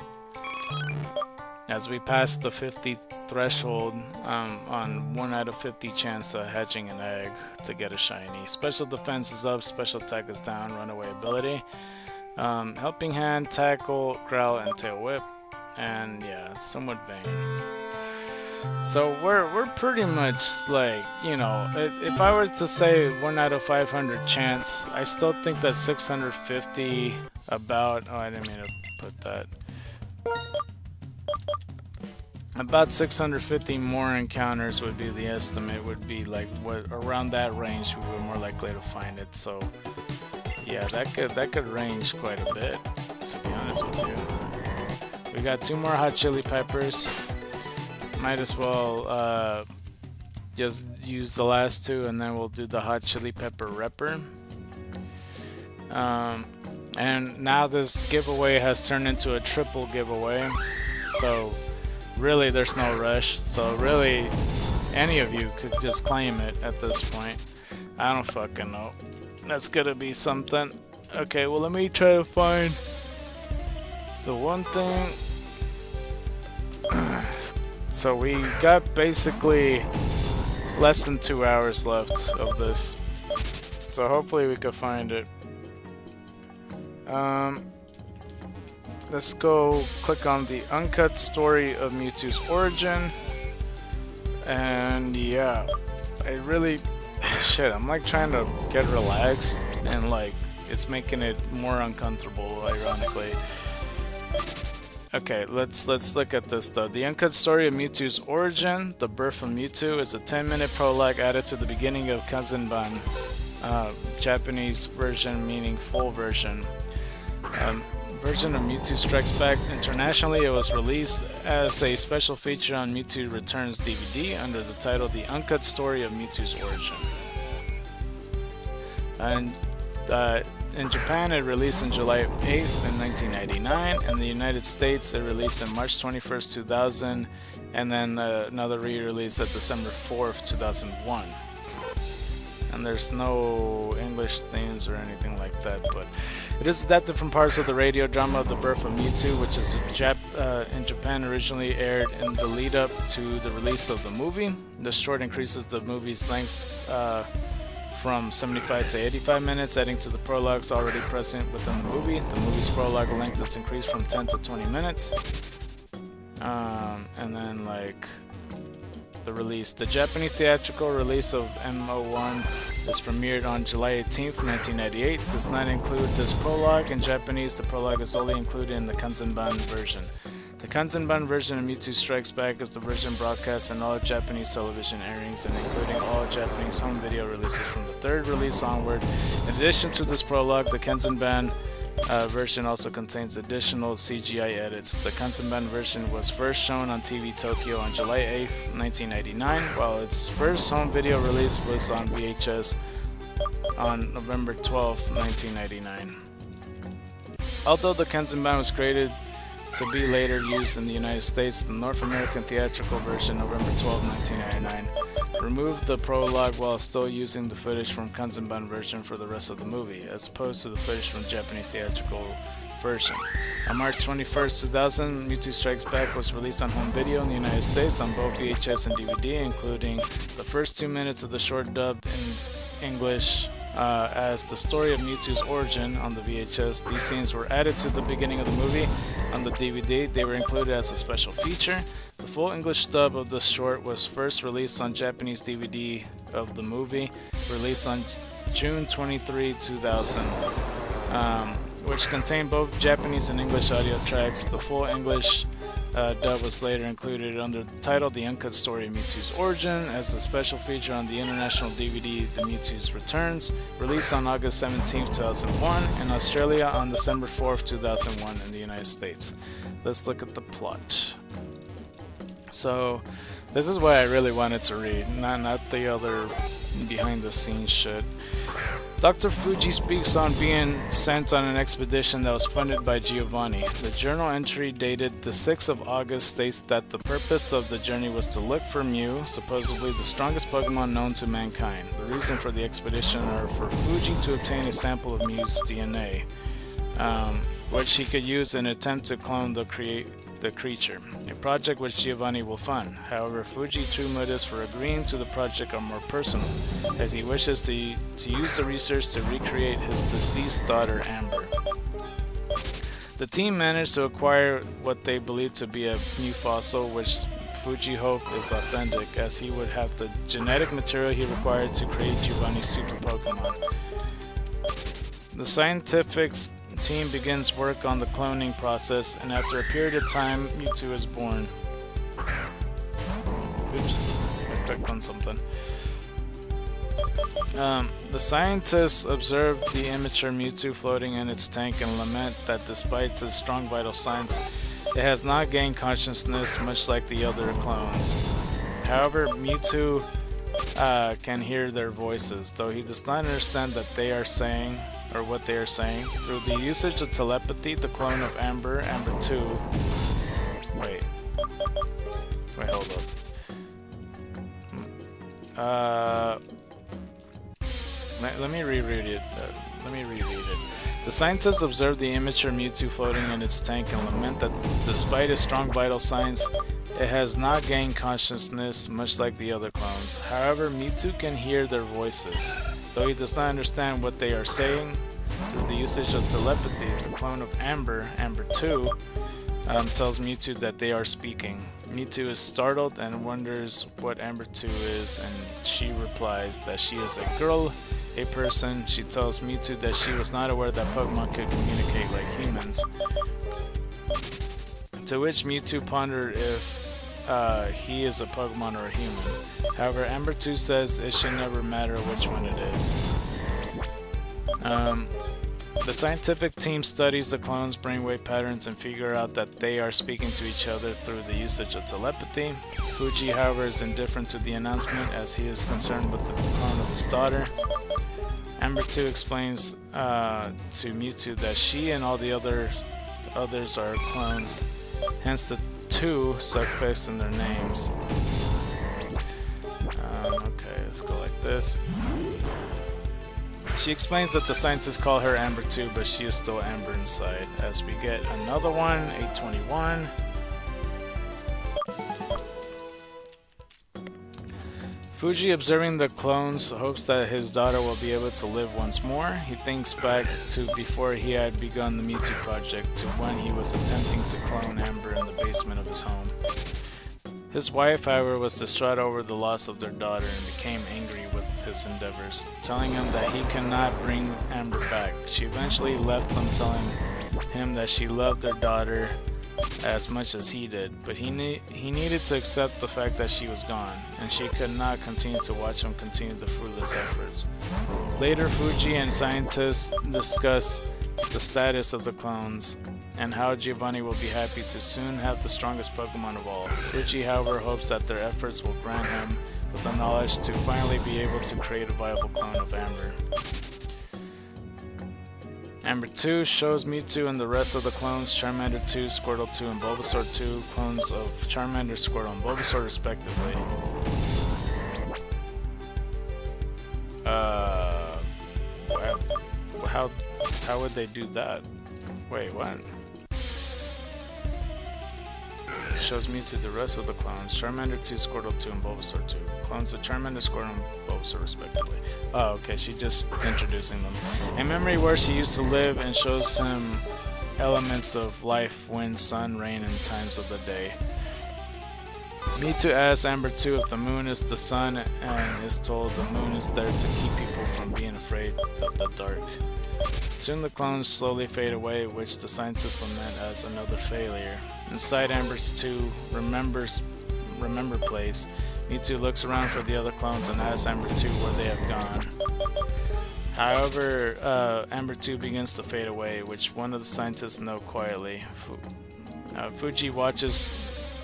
As we pass the 50 threshold on 1 out of 50 chance of hatching an egg to get a shiny. Special defense is up, special attack is down, runaway ability. Helping hand, tackle, growl, and tail whip. And yeah, somewhat vain. So we're pretty much like, you know, if I were to say 1 out of 500 chance, I still think that 650 about, oh, I didn't mean to put that. About 650 more encounters would be the estimate, would be like what around that range we were more likely to find it. So yeah, that could range quite a bit, to be honest with you. We got 2 more hot chili peppers. Might as well just use the last 2, and then we'll do the hot chili pepper repper. And now this giveaway has turned into a triple giveaway, so really there's no rush. So really any of you could just claim it at this point. I don't fucking know. That's gonna be something. Okay, well let me try to find the one thing. So we got basically less than 2 hours left of this. So hopefully we can find it. let's go click on the uncut story of Mewtwo's origin. And yeah, I really shit, I'm like trying to get relaxed and like it's making it more uncomfortable, ironically. Okay, let's look at this though. The uncut story of Mewtwo's origin, the birth of Mewtwo, is a 10-minute prologue added to the beginning of Kanzenban, Japanese version meaning full version. Version of Mewtwo Strikes Back. Internationally, it was released as a special feature on Mewtwo Returns DVD under the title The Uncut Story of Mewtwo's Origin. And in Japan, it released on July 8th in 1999. In the United States, it released on March 21st, 2000, and then another re-release at December 4th, 2001. And there's no English themes or anything like that, but it is adapted from parts of the radio drama The Birth of Mewtwo, which is in Japan originally aired in the lead up to the release of the movie. The short increases the movie's length from 75 to 85 minutes, adding to the prologues already present within the movie. The movie's prologue length is increased from 10 to 20 minutes. And then like the release. The Japanese theatrical release of MO1 is premiered on July 18th, 1998. Does not include this prologue. In Japanese, the prologue is only included in the Kanzenban version. The Kanzenban version of Mewtwo Strikes Back is the version broadcast in all Japanese television airings and including all Japanese home video releases from the third release onward. In addition to this prologue, the Kanzenban version also contains additional CGI edits. The Kanzenban version was first shown on TV Tokyo on July 8th, 1999, while its first home video release was on VHS on November 12th, 1999. Although the Kanzenban was created to be later used in the United States, the North American theatrical version, November 12, 1999, removed the prologue while still using the footage from Kanzenban version for the rest of the movie, as opposed to the footage from Japanese theatrical version. On March 21st, 2000, Mewtwo Strikes Back was released on home video in the United States on both VHS and DVD, including the first 2 minutes of the short dubbed in English as the story of Mewtwo's origin on the VHS. These scenes were added to the beginning of the movie. On the DVD, they were included as a special feature. The full English dub of the short was first released on Japanese DVD of the movie, released on June 23, 2000, which contained both Japanese and English audio tracks. The full English dub was later included under the title The Uncut Story of Mewtwo's Origin as a special feature on the international DVD The Mewtwo's Returns, released on August 17, 2001 in Australia, on December 4, 2001 in the United States. Let's look at the plot. So this is what I really wanted to read, not the other behind the scenes shit. Dr. Fuji speaks on being sent on an expedition that was funded by Giovanni. The journal entry dated the 6th of August states that the purpose of the journey was to look for Mew, supposedly the strongest Pokemon known to mankind. The reason for the expedition are for Fuji to obtain a sample of Mew's DNA, which he could use in an attempt to clone the creature, a project which Giovanni will fund. However, Fuji's true motives for agreeing to the project are more personal, as he wishes to use the research to recreate his deceased daughter Amber. The team managed to acquire what they believe to be a Mew fossil, which Fuji hoped is authentic, as he would have the genetic material he required to create Giovanni's super Pokemon. The scientific team begins work on the cloning process, and after a period of time, Mewtwo is born. Oops, I clicked on something. The scientists observe the immature Mewtwo floating in its tank and lament that despite its strong vital signs, it has not gained consciousness, much like the other clones. However, Mewtwo can hear their voices, though he does not understand that they are saying or what they are saying. Through the usage of telepathy, the clone of Amber 2. Wait, hold up. Let me reread it. The scientists observe the immature Mewtwo floating in its tank and lament that despite its strong vital signs, it has not gained consciousness, much like the other clones. However, Mewtwo can hear their voices, though he does not understand what they are saying. Through the usage of telepathy, the clone of Amber, Amber 2, tells Mewtwo that they are speaking. Mewtwo is startled and wonders what Amber 2 is, and she replies that she is a girl, a person. She tells Mewtwo that she was not aware that Pokemon could communicate like humans. To which Mewtwo pondered if he is a Pokemon or a human. However, Amber 2 says it should never matter which one it is. The scientific team studies the clones' brainwave patterns and figure out that they are speaking to each other through the usage of telepathy. Fuji, however, is indifferent to the announcement as he is concerned with the clone of his daughter. Amber 2 explains to Mewtwo that she and all the others are clones, hence the 2 suffix in their names. Okay, let's go like this. She explains that the scientists call her Amber 2, but she is still Amber inside. As we get another one, 821. Fuji, observing the clones, hopes that his daughter will be able to live once more. He thinks back to before he had begun the Mewtwo project, to when he was attempting to clone Amber in the basement of his home. His wife, however, was distraught over the loss of their daughter and became angry with his endeavors, telling him that he cannot bring Amber back. She eventually left them, telling him that she loved their daughter as much as he did, but he needed to accept the fact that she was gone, and she could not continue to watch him continue the fruitless efforts. Later, Fuji and scientists discuss the status of the clones and how Giovanni will be happy to soon have the strongest Pokemon of all. Fuji, however, hopes that their efforts will grant him with the knowledge to finally be able to create a viable clone of Amber. Amber 2 shows Mewtwo and the rest of the clones, Charmander 2, Squirtle 2, and Bulbasaur 2, clones of Charmander, Squirtle, and Bulbasaur respectively. How would they do that? Wait, what? Shows Mewtwo the rest of the clones, Charmander 2, Squirtle 2, and Bulbasaur 2. Clones of Charmander, Squirtle, and Bulbasaur respectively. Oh, okay, she's just introducing them. A memory where she used to live and shows him elements of life, wind, sun, rain, and times of the day. Mewtwo asks Amber 2 if the moon is the sun and is told the moon is there to keep people from being afraid of the dark. Soon the clones slowly fade away, which the scientists lament as another failure. Inside Amber's 2 remember place, Mewtwo looks around for the other clones and asks Amber 2 where they have gone. However, Amber 2 begins to fade away, which one of the scientists note quietly. Fuji watches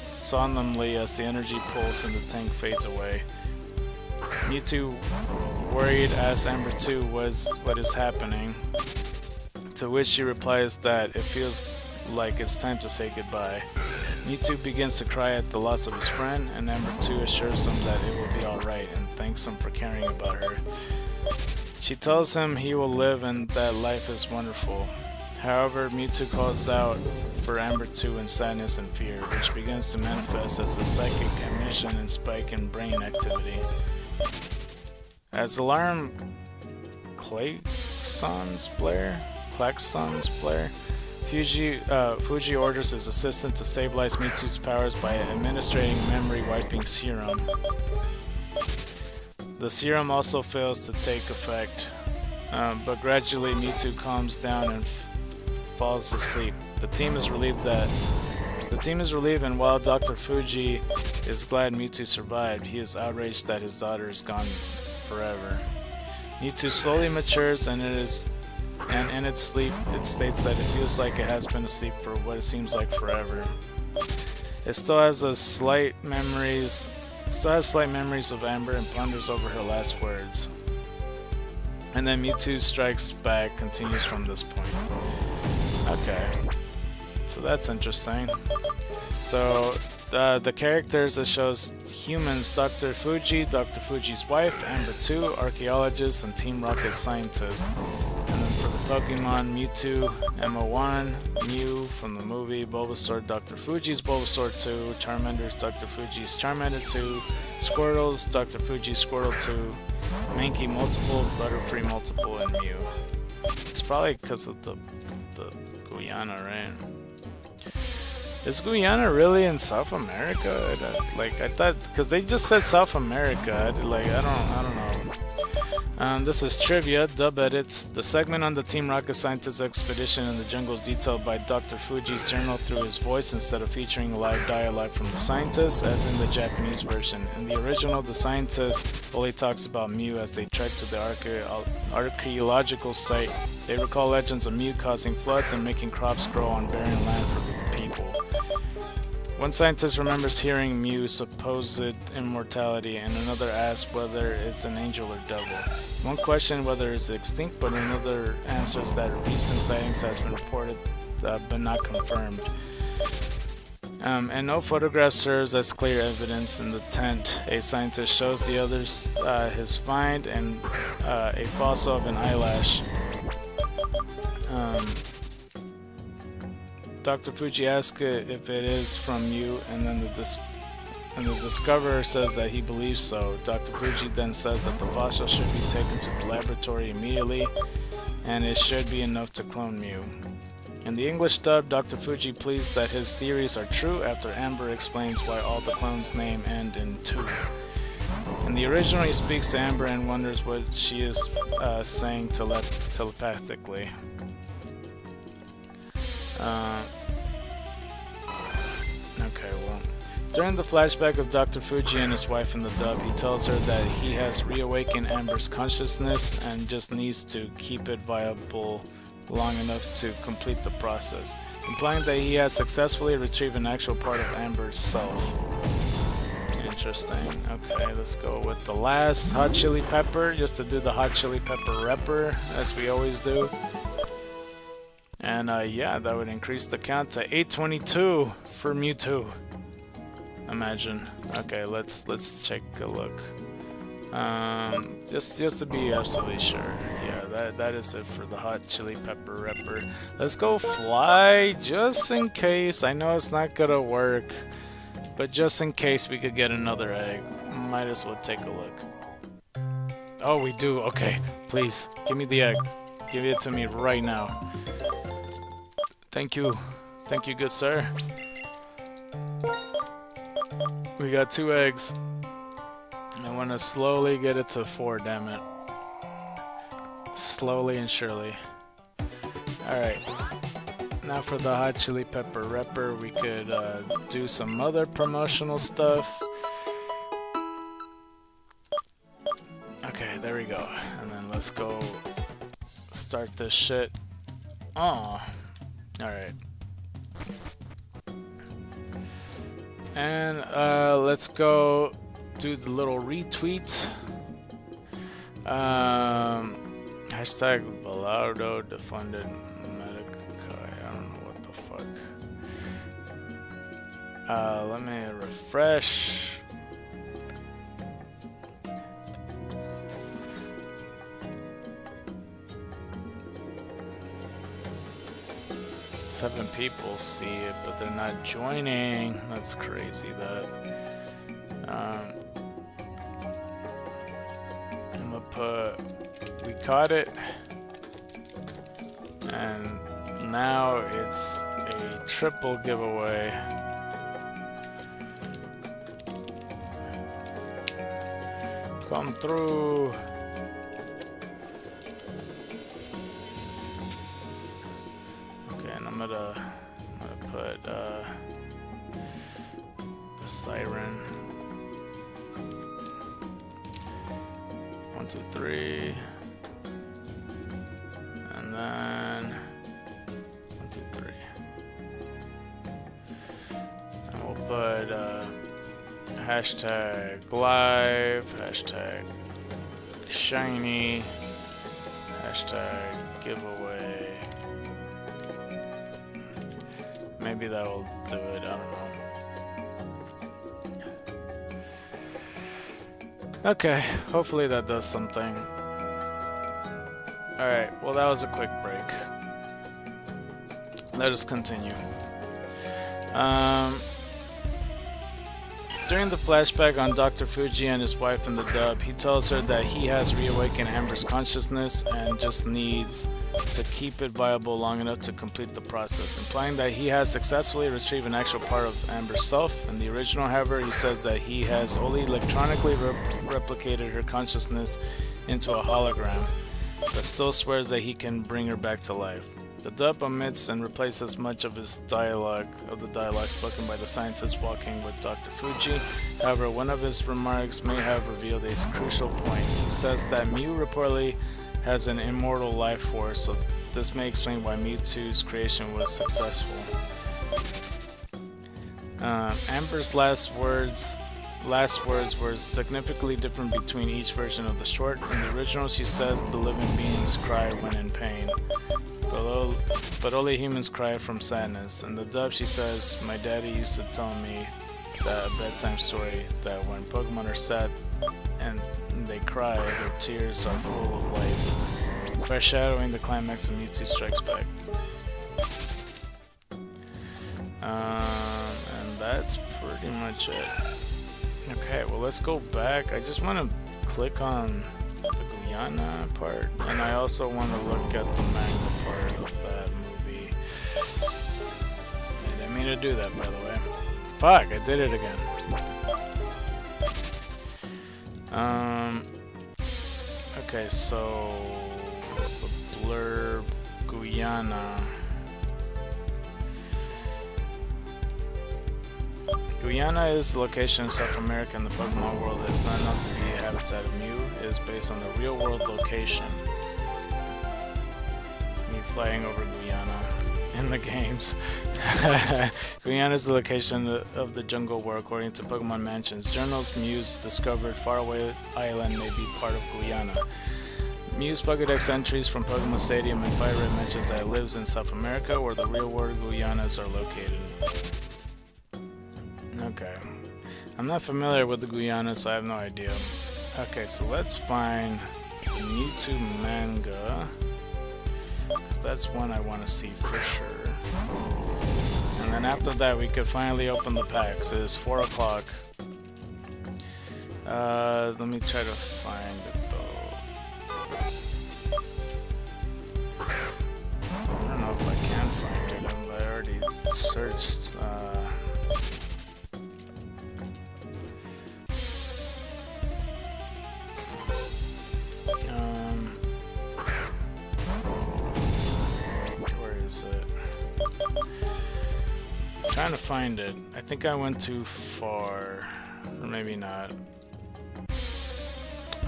solemnly as the energy pulse in the tank fades away. Mewtwo, worried, asks Amber 2 what is happening, to which she replies that it feels like it's time to say goodbye. Mewtwo begins to cry at the loss of his friend, and Amber 2 assures him that it will be alright and thanks him for caring about her. She tells him he will live and that life is wonderful. However, Mewtwo calls out for Amber 2 in sadness and fear, which begins to manifest as a psychic emission and spike in brain activity. As alarm klaxons blare, Fuji orders his assistant to stabilize Mewtwo's powers by administering memory wiping serum. The serum also fails to take effect, but gradually Mewtwo calms down and falls asleep. The team is relieved, and while Dr. Fuji is glad Mewtwo survived, he is outraged that his daughter is gone forever. Mewtwo slowly matures, and in its sleep, it states that it feels like it has been asleep for what it seems like forever. It still has slight memories of Amber and ponders over her last words. And then Mewtwo Strikes Back continues from this point. Okay, so that's interesting. So the characters, it shows humans, Dr. Fuji, Dr. Fuji's wife, Amber 2, archaeologists, and Team Rocket scientists. And then for the Pokemon, Mewtwo, MO1, Mew from the movie, Bulbasaur, Dr. Fuji's Bulbasaur 2, Charmander's Dr. Fuji's Charmander 2, Squirtle's Dr. Fuji's Squirtle 2, Mankey Multiple, Butterfree Multiple, and Mew. probably because of the Guyana, right? Is Guyana really in South America? Like I thought, because they just said South America. I don't know. This is trivia, dub edits. The segment on the Team Rocket Scientist expedition in the jungle is detailed by Dr. Fuji's journal through his voice instead of featuring live dialogue from the scientist, as in the Japanese version. In the original, the scientist only talks about Mew as they trek to the archaeological site. They recall legends of Mew causing floods and making crops grow on barren land for people. One scientist remembers hearing Mew's supposed immortality, and another asks whether it's an angel or devil. One questions whether it's extinct, but another answers that recent sightings has been reported but not confirmed. And no photograph serves as clear evidence. In the tent, a scientist shows the others his find and a fossil of an eyelash. Dr. Fuji asks if it is from you, and then the discoverer says that he believes so. Dr. Fuji then says that the fossil should be taken to the laboratory immediately, and it should be enough to clone Mew. In the English dub, Dr. Fuji pleads that his theories are true after Amber explains why all the clones' names end in 2. In the original, he speaks to Amber and wonders what she is saying telepathically. Okay, well, during the flashback of Dr. Fuji and his wife in the dub, he tells her that he has reawakened Amber's consciousness and just needs to keep it viable long enough to complete the process, implying that he has successfully retrieved an actual part of Amber's self. Interesting. Okay, let's go with the last hot chili pepper, just to do the hot chili pepper repper, as we always do. And yeah, that would increase the count to 822 for Mewtwo. Imagine. Okay, let's take a look. Just to be absolutely sure. Yeah, that is it for the hot chili pepper repper. Let's go fly, just in case. I know it's not gonna work, but just in case we could get another egg, might as well take a look. Oh, we do. Okay, please give me the egg. Give it to me right now. Thank you, good sir. We got 2 eggs. I want to slowly get it to 4, damn it. Slowly and surely. Alright. Now for the hot chili pepper repper, we could do some other promotional stuff. Okay, there we go. And then let's go start this shit. Oh. Alright. And let's go do the little retweet. Hashtag Velardo defunded Medicaid. I don't know what the fuck. Let me refresh. Seven people see it, but they're not joining. That's crazy. That I'm gonna put we caught it, and now it's a triple giveaway. Come through. I'm gonna put the siren. 1, 2, 3, and then 1, 2, 3, and we'll put hashtag live, hashtag shiny, hashtag giveaway. Maybe that will do it, I don't know. Okay, hopefully that does something. Alright, well that was a quick break. Let us continue. During the flashback on Dr. Fuji and his wife in the dub, he tells her that he has reawakened Amber's consciousness and just needs to keep it viable long enough to complete the process, implying that he has successfully retrieved an actual part of Amber's self. In the original, however, he says that he has only electronically replicated her consciousness into a hologram, but still swears that he can bring her back to life. The dub omits and replaces much of the dialogue spoken by the scientist walking with Dr. Fuji. However, one of his remarks may have revealed a crucial point. He says that Mew reportedly has an immortal life force, so this may explain why Mewtwo's creation was successful. Amber's last words were significantly different between each version of the short. In the original, she says the living beings cry when in pain, but only humans cry from sadness. In the dub, she says, "My daddy used to tell me that bedtime story that when Pokemon are sad and they cry, their tears are full of life," foreshadowing the climax of Mewtwo Strikes Back. And that's pretty much it. Okay, well, let's go back. I just want to click on the Guyana part, and I also want to look at the manga part of that movie. I didn't mean to do that, by the way. Fuck, I did it again. Okay, so the blurb, Guyana. Guyana is the location in South America in the Pokemon world that is not known to be a habitat of Mew. It is based on the real-world location. Me flying over Guyana in the games. Guyana is the location of the jungle where, according to Pokemon Mansion's journals, Mew's discovered faraway island may be part of Guyana. Mew's Pokédex entries from Pokemon Stadium and Fire Red mentions that it lives in South America, where the real-world Guyanas are located. Okay. I'm not familiar with the Guyana, so I have no idea. Okay, so let's find the Mewtwo manga, because that's one I want to see for sure. And then after that, we could finally open the packs. It is 4 o'clock. Let me try to find it, though. I don't know if I can find it. I already searched. Where is it? I'm trying to find it. I think I went too far. Or maybe not.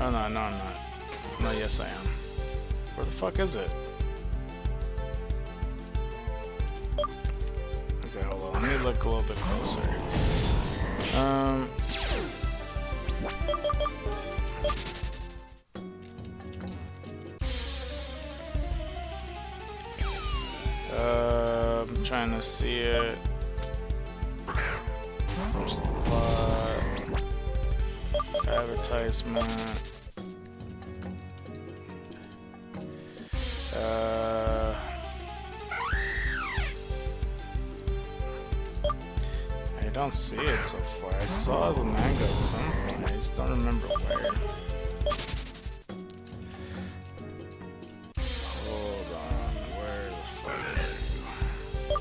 Oh, no, I'm not. No, yes, I am. Where the fuck is it? Okay, hold on. Let me look a little bit closer. I'm trying to see it. There's the plot. Advertisement. I don't see it so far. I saw the manga at some point. I just don't remember where. Hold on. Where the fuck are you?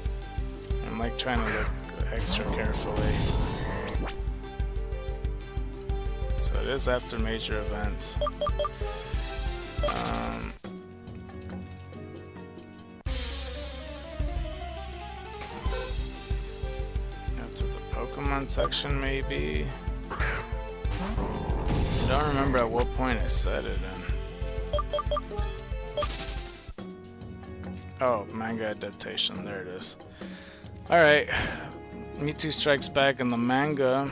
I'm like trying to look extra carefully. So it is after major events. After the Pokemon section, maybe. I don't remember at what point I said it in. Oh, manga adaptation. There it is. Alright. Mewtwo Strikes Back in the manga.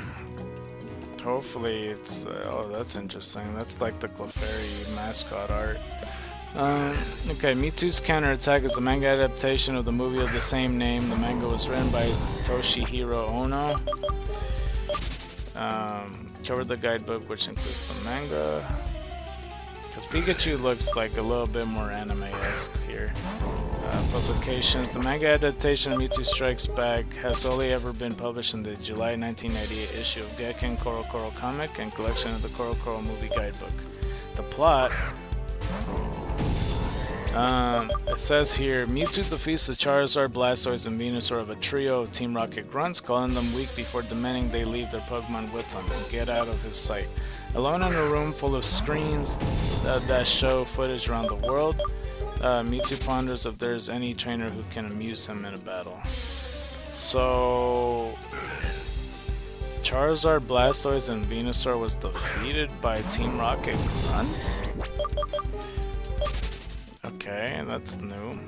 Hopefully it's... oh, that's interesting. That's like the Clefairy mascot art. Okay, Mewtwo's Counterattack is the manga adaptation of the movie of the same name. The manga was written by Toshihiro Ono. Covered the guidebook, which includes the manga. Because Pikachu looks like a little bit more anime-esque here. Publications. The manga adaptation of Mewtwo Strikes Back has only ever been published in the July 1998 issue of Gekkan Koro Koro comic and collection of the Koro Koro movie guidebook. The plot, it says here, Mewtwo defeats the Charizard, Blastoise, and Venusaur of a trio of Team Rocket grunts, calling them weak before demanding they leave their Pokemon with him and get out of his sight. Alone in a room full of screens that show footage around the world, Mewtwo ponders if there's any trainer who can amuse him in a battle. So, Charizard, Blastoise, and Venusaur was defeated by Team Rocket grunts? Okay, that's new.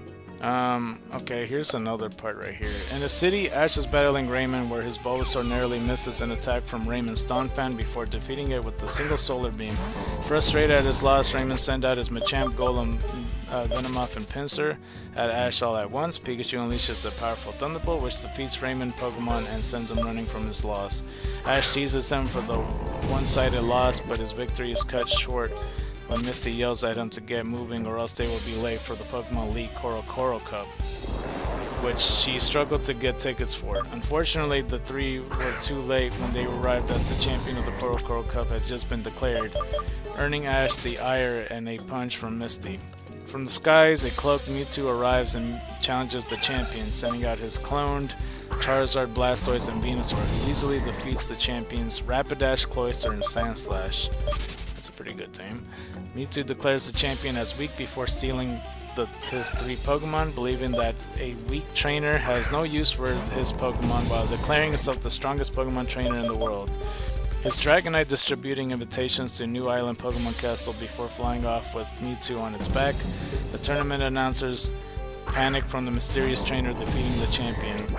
Okay, here's another part right here. In the city, Ash is battling Raymond, where his Bulbasaur narrowly misses an attack from Raymond's Donphan before defeating it with a single Solar Beam. Frustrated at his loss, Raymond sends out his Machamp, Golem, Venomoth, and Pinsir at Ash all at once. Pikachu unleashes a powerful Thunderbolt, which defeats Raymond Pokemon and sends him running from his loss. Ash teases him for the one-sided loss, but his victory is cut short when Misty yells at him to get moving or else they will be late for the Pokemon League Koro Koro Cup, which she struggled to get tickets for. Unfortunately, the three were too late when they arrived as the champion of the Koro Koro Cup had just been declared, earning Ash the ire and a punch from Misty. From the skies, a cloaked Mewtwo arrives and challenges the champion, sending out his cloned Charizard, Blastoise, and Venusaur, who easily defeats the champions Rapidash, Cloyster, and Sandslash. That's a pretty good team. Mewtwo declares the champion as weak before stealing his three Pokemon, believing that a weak trainer has no use for his Pokemon while declaring himself the strongest Pokemon trainer in the world. His Dragonite distributing invitations to New Island Pokemon Castle before flying off with Mewtwo on its back. The tournament announcers panic from the mysterious trainer defeating the champion.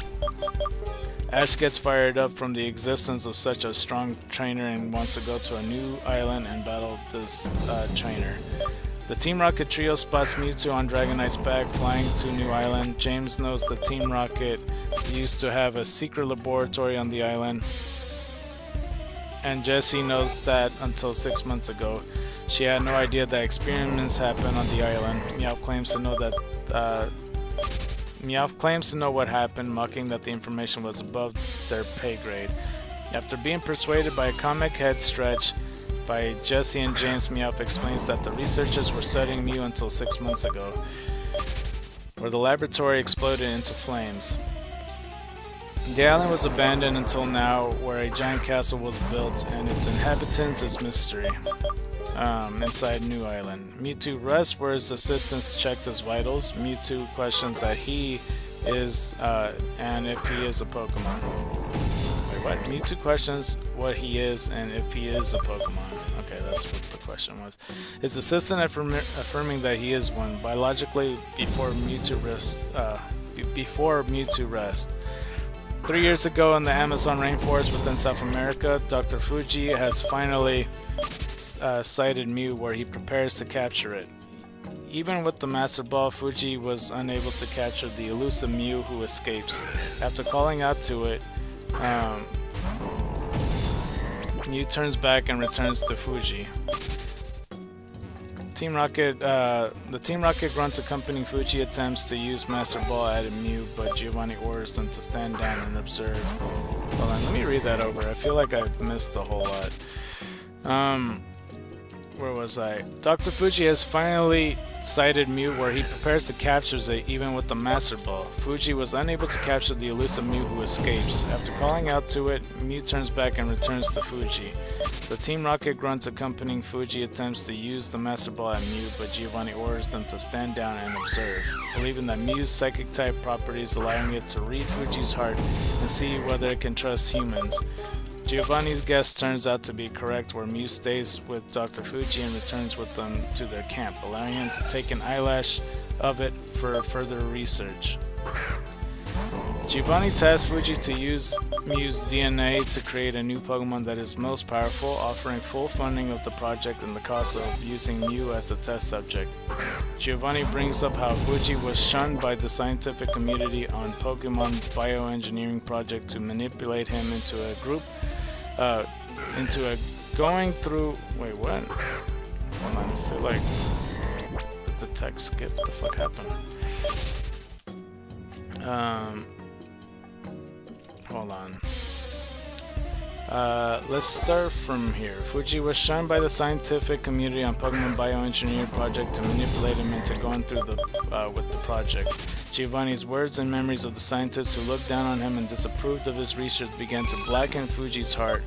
Ash gets fired up from the existence of such a strong trainer and wants to go to a new island and battle this trainer. The Team Rocket trio spots Mewtwo on Dragonite's back, flying to New Island. James knows that Team Rocket used to have a secret laboratory on the island, and Jessie knows that until 6 months ago. She had no idea that experiments happen on the island. Meowth claims to know what happened, mocking that the information was above their pay grade. After being persuaded by a comic head stretch by Jessie and James, Meowth explains that the researchers were studying Mew until 6 months ago, where the laboratory exploded into flames. The island was abandoned until now, where a giant castle was built and its inhabitants is mystery. Inside New Island. Mewtwo rests where his assistants checked his vitals. Mewtwo questions that he is, and if he is a Pokemon. Wait, what? Mewtwo questions what he is and if he is a Pokemon. Okay, that's what the question was. His assistant affirming that he is one, biologically before Mewtwo rests. 3 years ago in the Amazon rainforest within South America, Dr. Fuji has finally sighted Mew where he prepares to capture it. Even with the Master Ball, Fuji was unable to capture the elusive Mew who escapes. After calling out to it, Mew turns back and returns to Fuji. The Team Rocket grunts accompanying Fuji attempts to use Master Ball at Mew, but Giovanni orders them to stand down and observe. Hold on, let me read that over. I feel like I missed a whole lot. Where was I? Dr. Fuji has finally sighted Mew where he prepares to capture it even with the Master Ball. Fuji was unable to capture the elusive Mew who escapes. After calling out to it, Mew turns back and returns to Fuji. The Team Rocket grunts accompanying Fuji attempts to use the Master Ball at Mew, but Giovanni orders them to stand down and observe, believing that Mew's psychic type properties allowing it to read Fuji's heart and see whether it can trust humans. Giovanni's guess turns out to be correct, where Mew stays with Dr. Fuji and returns with them to their camp, allowing him to take an eyelash of it for further research. Giovanni tasks Fuji to use Mew's DNA to create a new Pokemon that is most powerful, offering full funding of the project and the cost of using Mew as a test subject. Giovanni brings up how Fuji was shunned by the scientific community on Pokemon bioengineering project to manipulate him into going through. Wait, what? Hold on, I feel like the text skip? What the fuck happened? Hold on. Let's start from here. Fuji was shunned by the scientific community on Pokemon bioengineering project to manipulate him into going through with the project. Giovanni's words and memories of the scientists who looked down on him and disapproved of his research began to blacken Fuji's heart,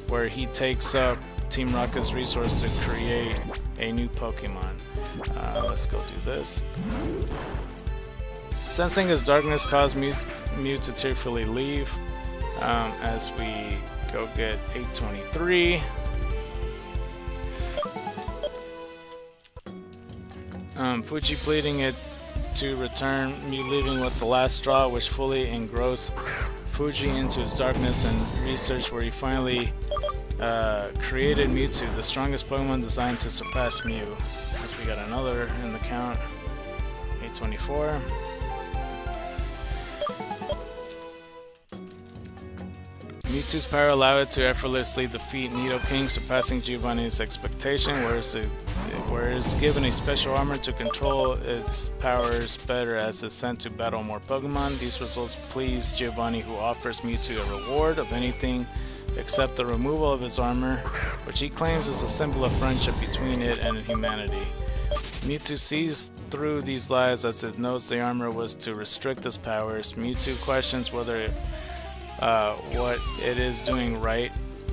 where he takes up Team Rocket's resource to create a new Pokemon. Let's go do this. Sensing his darkness caused Mew to tearfully leave. As we go get 823. Fuji pleading it to return. Mew leaving was the last straw, which fully engrossed Fuji into his darkness and research, where he finally created Mewtwo, the strongest Pokemon designed to surpass Mew. As we got another in the count, 824. Mewtwo's power allowed it to effortlessly defeat Nidoking, surpassing Giovanni's expectation, whereas it's given a special armor to control its powers better as it's sent to battle more Pokemon. These results please Giovanni, who offers Mewtwo a reward of anything except the removal of its armor, which he claims is a symbol of friendship between it and humanity. Mewtwo sees through these lies as it knows the armor was to restrict its powers. Mewtwo questions whether what it is doing right.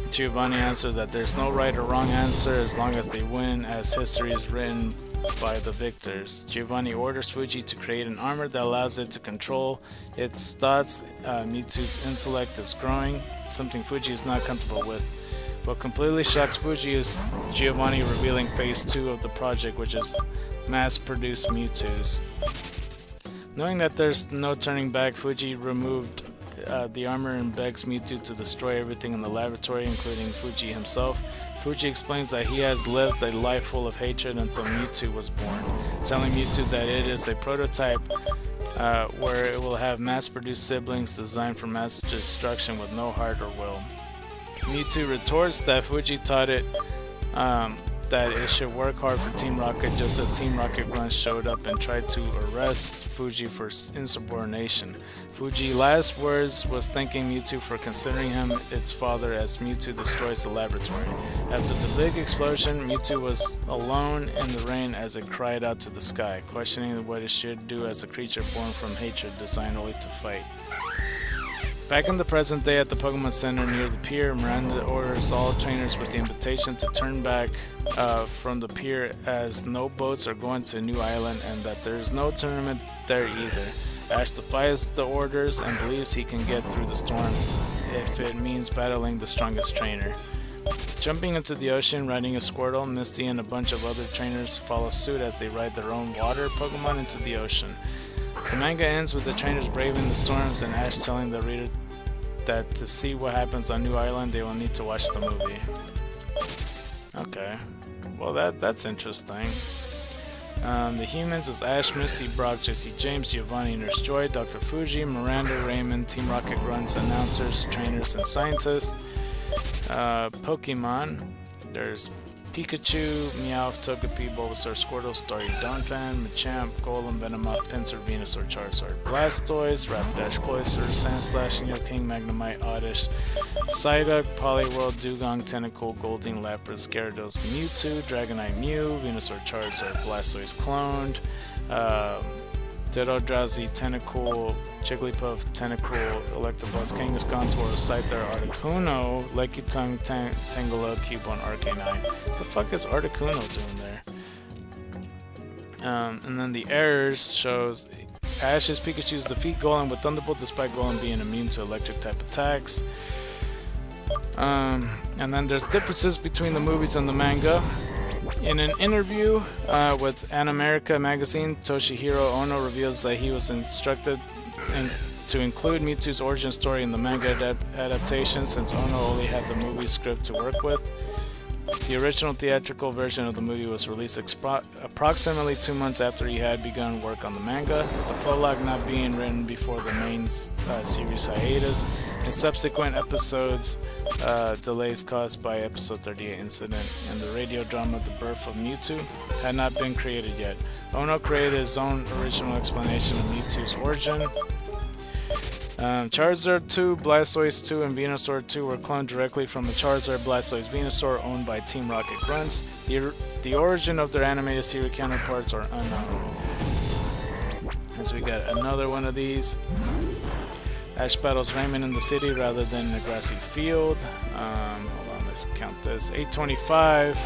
Giovanni answers that there's no right or wrong answer as long as they win, as history is written by the victors. Giovanni orders Fuji to create an armor that allows it to control its thoughts. Mewtwo's intellect is growing, something Fuji is not comfortable with. What completely shocks Fuji is Giovanni revealing phase 2 of the project, which is mass-produce Mewtwo's. Knowing that there's no turning back, Fuji removed the armor and begs Mewtwo to destroy everything in the laboratory, including Fuji himself. Fuji explains that he has lived a life full of hatred until Mewtwo was born, telling Mewtwo that it is a prototype where it will have mass-produced siblings designed for mass destruction with no heart or will. Mewtwo retorts that Fuji taught it that it should work hard for Team Rocket, just as Team Rocket Grunt showed up and tried to arrest Fuji for insubordination. Fuji's last words was thanking Mewtwo for considering him its father as Mewtwo destroys the laboratory. After the big explosion, Mewtwo was alone in the rain as it cried out to the sky, questioning what it should do as a creature born from hatred designed only to fight. Back in the present day at the Pokemon Center near the pier, Miranda orders all trainers with the invitation to turn back from the pier, as no boats are going to New Island and that there's no tournament there either. Ash defies the orders and believes he can get through the storm if it means battling the strongest trainer. Jumping into the ocean, riding a Squirtle, Misty and a bunch of other trainers follow suit as they ride their own water Pokemon into the ocean. The manga ends with the trainers braving the storms and Ash telling the reader that to see what happens on New Island, they will need to watch the movie. Okay, well that's interesting. The humans is Ash, Misty, Brock, Jesse James, Giovanni, Nurse Joy, Dr. Fuji, Miranda, Raymond, Team Rocket Grunts, announcers, trainers, and scientists. Pokemon, there's Pikachu, Meowth, Togepi, Bulbasaur, Squirtle, Staryu, Donphan, Machamp, Golem, Venomoth, Pinsir, Venusaur, Charizard, Blastoise, Rapidash, Cloyster, Sandslash, Nidoking, Magnemite, Oddish, Psyduck, Poliwhirl, Dugong, Tentacool, Goldeen, Lapras, Gyarados, Mewtwo, Dragonite, Mew, Venusaur, Charizard, Blastoise cloned, Ditto, Drowsy, Tentacool, Jigglypuff, Tentacool, Electabuzz, Kangaskhan, Tauros, Scyther, Articuno, Leckitung, Tangela, Cubone, Arcanine. The fuck is Articuno doing there? And then the errors shows Ash's Pikachu's defeat Golem with Thunderbolt despite Golem being immune to electric type attacks. And then there's differences between the movies and the manga. In an interview with Animerica magazine, Toshihiro Ono reveals that he was instructed to include Mewtwo's origin story in the manga adaptation, since Ono only had the movie script to work with. The original theatrical version of the movie was released approximately 2 months after he had begun work on the manga, the prologue not being written before the main series hiatus, and subsequent episodes delays caused by episode 38 incident, and the radio drama The Birth of Mewtwo had not been created yet. Ono created his own original explanation of Mewtwo's origin. Charizard 2, Blastoise 2, and Venusaur 2 were cloned directly from the Charizard, Blastoise, Venusaur owned by Team Rocket Grunts. The origin of their animated series counterparts are unknown. As we got another one of these. Ash battles Raymond in the city rather than in a grassy field. Hold on, let's count this. 825.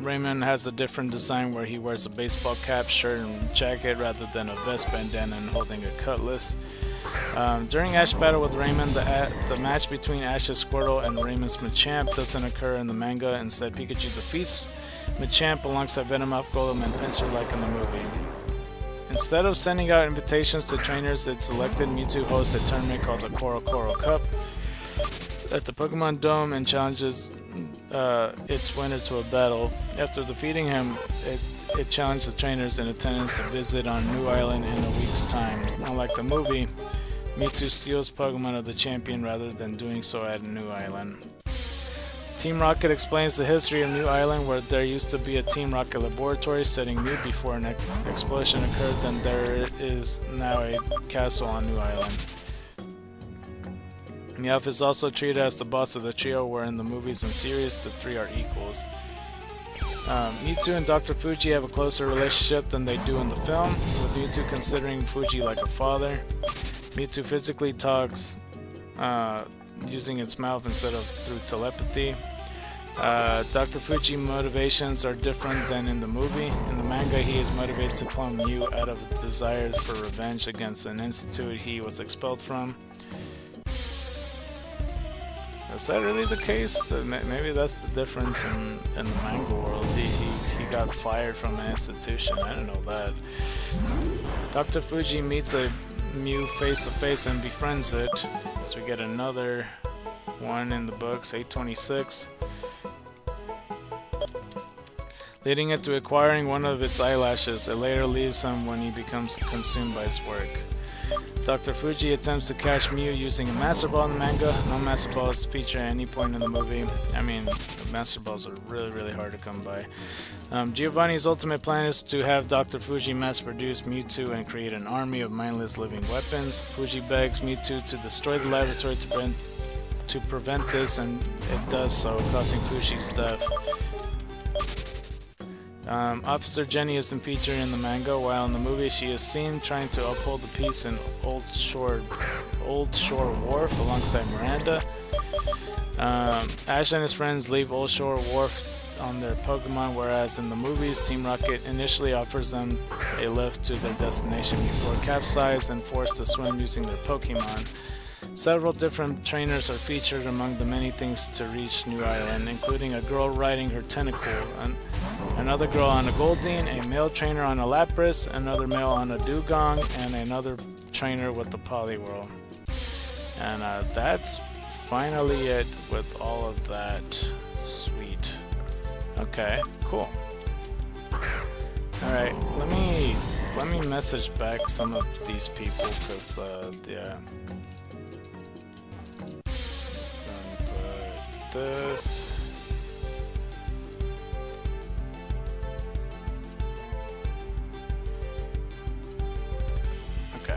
Raymond has a different design where he wears a baseball cap, shirt, and jacket rather than a vest, bandana, and holding a cutlass. During Ash battle with Raymond, the match between Ash's Squirtle and Raymond's Machamp doesn't occur in the manga. Instead, Pikachu defeats Machamp alongside Venomoth, Golem, and Pinsir like in the movie. Instead of sending out invitations to trainers, it selected Mewtwo hosts a tournament called the Koro Koro Cup at the Pokemon Dome and challenges its winner to a battle. After defeating him, it challenged the trainers in attendance to visit on New Island in a week's time. Unlike the movie, Mewtwo steals Pokemon of the champion rather than doing so at New Island. Team Rocket explains the history of New Island, where there used to be a Team Rocket laboratory studying Mew before an explosion occurred. Then there is now a castle on New Island. Meowth is also treated as the boss of the trio, where in the movies and series the three are equals. Mewtwo and Dr. Fuji have a closer relationship than they do in the film, with Mewtwo considering Fuji like a father. Mewtwo physically talks using its mouth instead of through telepathy. Dr. Fuji motivations are different than in the movie. In the manga, he is motivated to clone Mew out of a desire for revenge against an institute he was expelled from. Is that really the case? Maybe that's the difference in the manga world. He got fired from an institution. I don't know that. Dr. Fuji meets a Mew face to face and befriends it. As we get another one in the books, 826. Leading it to acquiring one of its eyelashes. It later leaves him when he becomes consumed by his work. Dr. Fuji attempts to catch Mew using a Master Ball in the manga. No Master Balls feature at any point in the movie. I mean, Master Balls are really hard to come by. Giovanni's ultimate plan is to have Dr. Fuji mass-produce Mewtwo and create an army of mindless living weapons. Fuji begs Mewtwo to destroy the laboratory to prevent this, and it does so, causing Fuji's death. Officer Jenny isn't featured in the manga, while in the movie she is seen trying to uphold the peace in Old Shore Wharf alongside Miranda. Ash and his friends leave Old Shore Wharf on their Pokemon, whereas in the movies, Team Rocket initially offers them a lift to their destination before capsized and forced to swim using their Pokemon. Several different trainers are featured among the many things to reach New Island, including a girl riding her tentacle, another girl on a Goldeen, a male trainer on a Lapras, another male on a Dugong, and another trainer with the Poliwhirl. And that's finally it with all of that. Sweet. Okay, cool. Alright, let me message back some of these people, because yeah. This. Okay.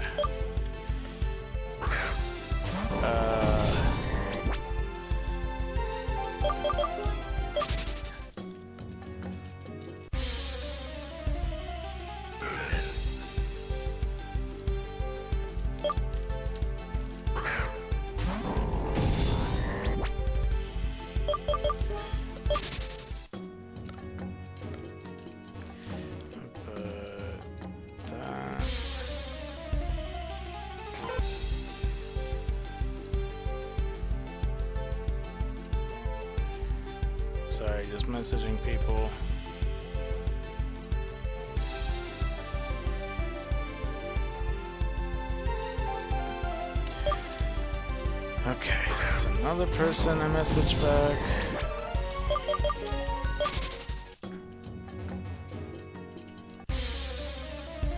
Sorry, just messaging people. Okay, there's another person I messaged back.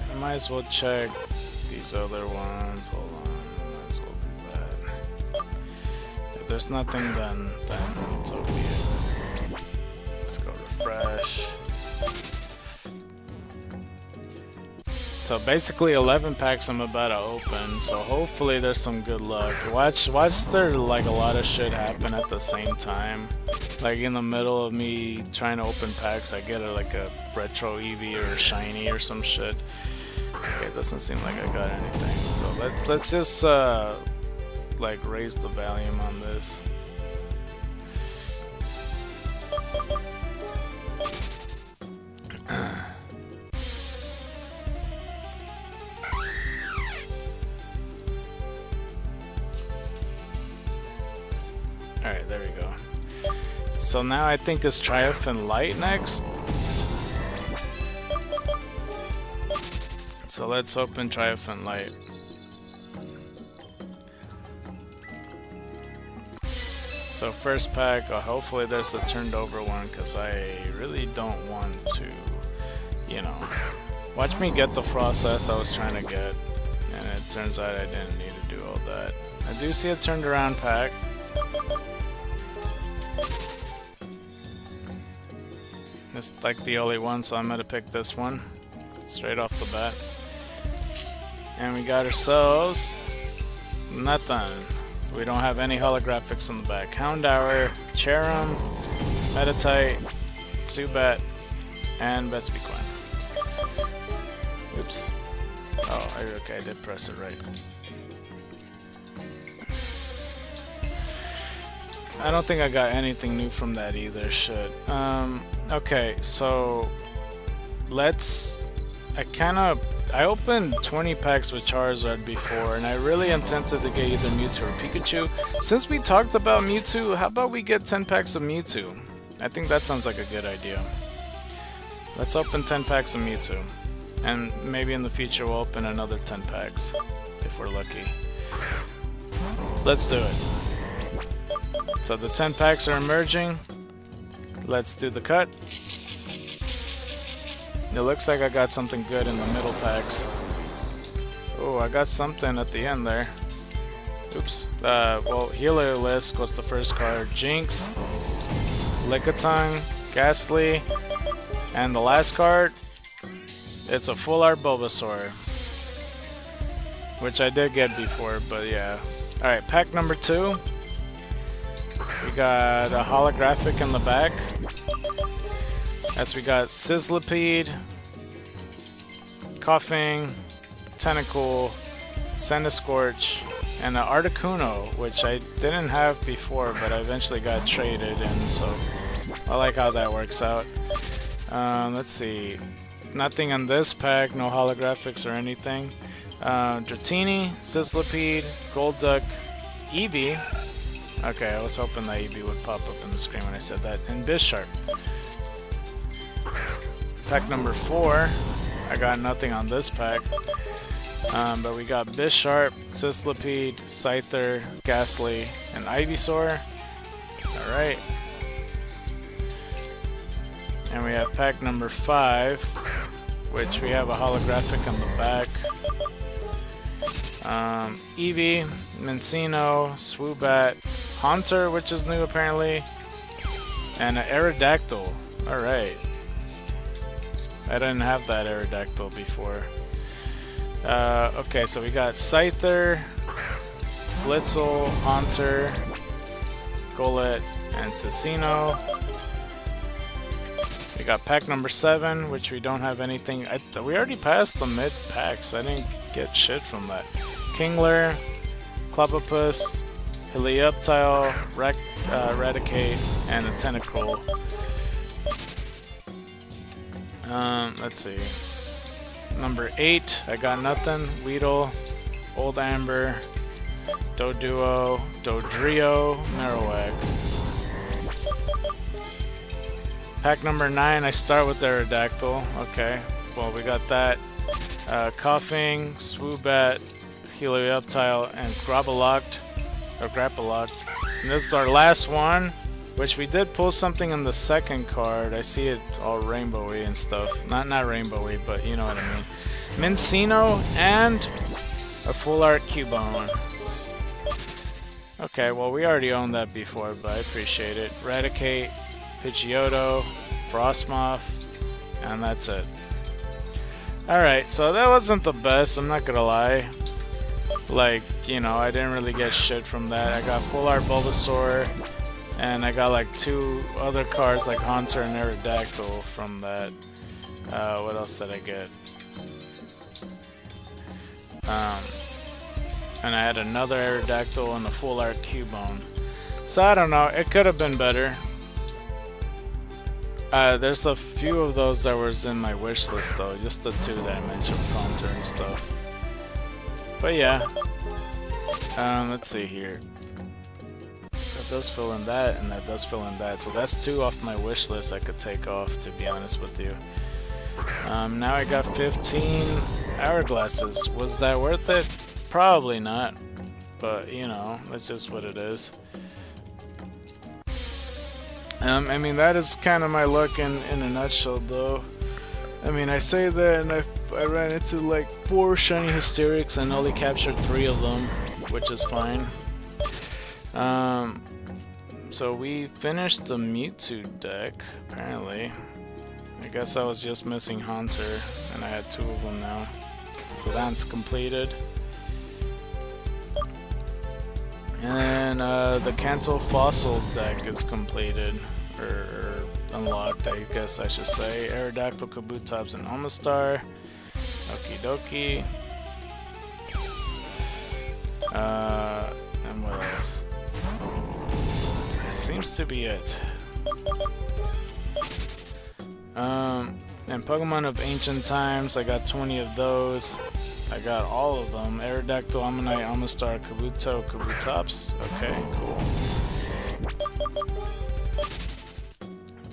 I might as well check these other ones. Hold on, might as well do that. If there's nothing, then so be it. Let's go refresh. So basically 11 packs I'm about to open, so hopefully there's some good luck. Watch there like a lot of shit happen at the same time. Like in the middle of me trying to open packs, I get like a retro Eevee or shiny or some shit. Okay, it doesn't seem like I got anything. So let's just like raise the volume on this. Alright, there we go. So now I think it's Triumphant Light next. So let's open Triumphant Light. So first pack, hopefully there's a turned over one, because I really don't want to, you know. Watch me get the Frost S I was trying to get, and it turns out I didn't need to do all that. I do see a turned around pack. It's like the only one, so I'm gonna pick this one straight off the bat. And we got ourselves nothing. We don't have any holographics on the back. Houndour, Cherum, Meditite, Zubat, and Vespiquen. Oops. Oh, okay, I did press it right. I don't think I got anything new from that either. Shit. Okay, so I opened 20 packs with Charizard before, and I really intended to get either Mewtwo or Pikachu. Since we talked about Mewtwo, how about we get 10 packs of Mewtwo? I think that sounds like a good idea. Let's open 10 packs of Mewtwo. And maybe in the future we'll open another 10 packs, if we're lucky. Let's do it. So the 10 packs are emerging. Let's do the cut. It looks like I got something good in the middle packs. Oh, I got something at the end there. Oops. Well, Heliolisk was the first card. Jinx, Lickitung, Ghastly, and the last card, it's a full art Bulbasaur, which I did get before, but yeah. Alright, pack number 2. We got a holographic in the back. As we got Sizzlipede, Coughing, Tentacool, Scorch, and an Articuno, which I didn't have before, but I eventually got traded, and so I like how that works out. Let's see. Nothing on this pack, no holographics or anything. Dratini, Sizzlipede, Golduck, Eevee. Okay, I was hoping that Eevee would pop up in the screen when I said that. And Bisharp. Pack number 4. I got nothing on this pack. But we got Bisharp, Sizzlipede, Scyther, Ghastly, and Ivysaur. Alright. And we have pack number 5, which we have a holographic on the back. Eevee, Mincino, Swoobat, Haunter, which is new apparently, and an Aerodactyl. Alright. I didn't have that Aerodactyl before. Okay, so we got Scyther, Blitzel, Haunter, Golett, and Cicino. We got pack number 7, which we don't have anything. We already passed the mid packs. I didn't get shit from that. Kingler, Clobbopus, Helioptile, Raticate, and a Tentacruel. Let's see. Number 8, I got nothing. Weedle, Old Amber, Doduo, Dodrio, Marowak. Pack number 9, I start with Aerodactyl. Okay, well we got that. Coughing, Swoobat, Helioptile, and Grobalocked. or grapple lock. And this is our last one, which we did pull something in the second card. I see it all rainbowy and stuff. Not rainbowy, but you know what I mean. Mincino and a full art Cubone. Okay, well we already owned that before, but I appreciate it. Raticate, Pidgeotto, Frostmoth, and that's it. Alright, so that wasn't the best, I'm not gonna lie. Like, you know, I didn't really get shit from that. I got full art Bulbasaur, and I got like 2 other cards like Haunter and Aerodactyl from that. What else did I get? And I had another Aerodactyl and a full art Cubone. So I don't know, it could have been better. There's a few of those that was in my wish list though, just the 2 that I mentioned, Haunter and stuff. But yeah, let's see here. That does fill in that, and that does fill in that. So that's 2 off my wish list I could take off, to be honest with you. Now I got 15 hourglasses. Was that worth it? Probably not. But, you know, that's just what it is. I mean, that is kind of my luck in a nutshell, though. I mean, I say that, and I ran into like 4 shiny Hysterics and only captured 3 of them, which is fine. So we finished the Mewtwo deck, apparently. I guess I was just missing Haunter, and I had 2 of them now. So that's completed. And the Kanto Fossil deck is completed, or unlocked, I guess I should say. Aerodactyl, Kabutops, and Omastar. Okie dokie. And what else? It seems to be it. And Pokemon of Ancient Times, I got 20 of those. I got all of them. Aerodactyl, Ammonite, Omastar, Kabuto, Kabutops. Okay, cool.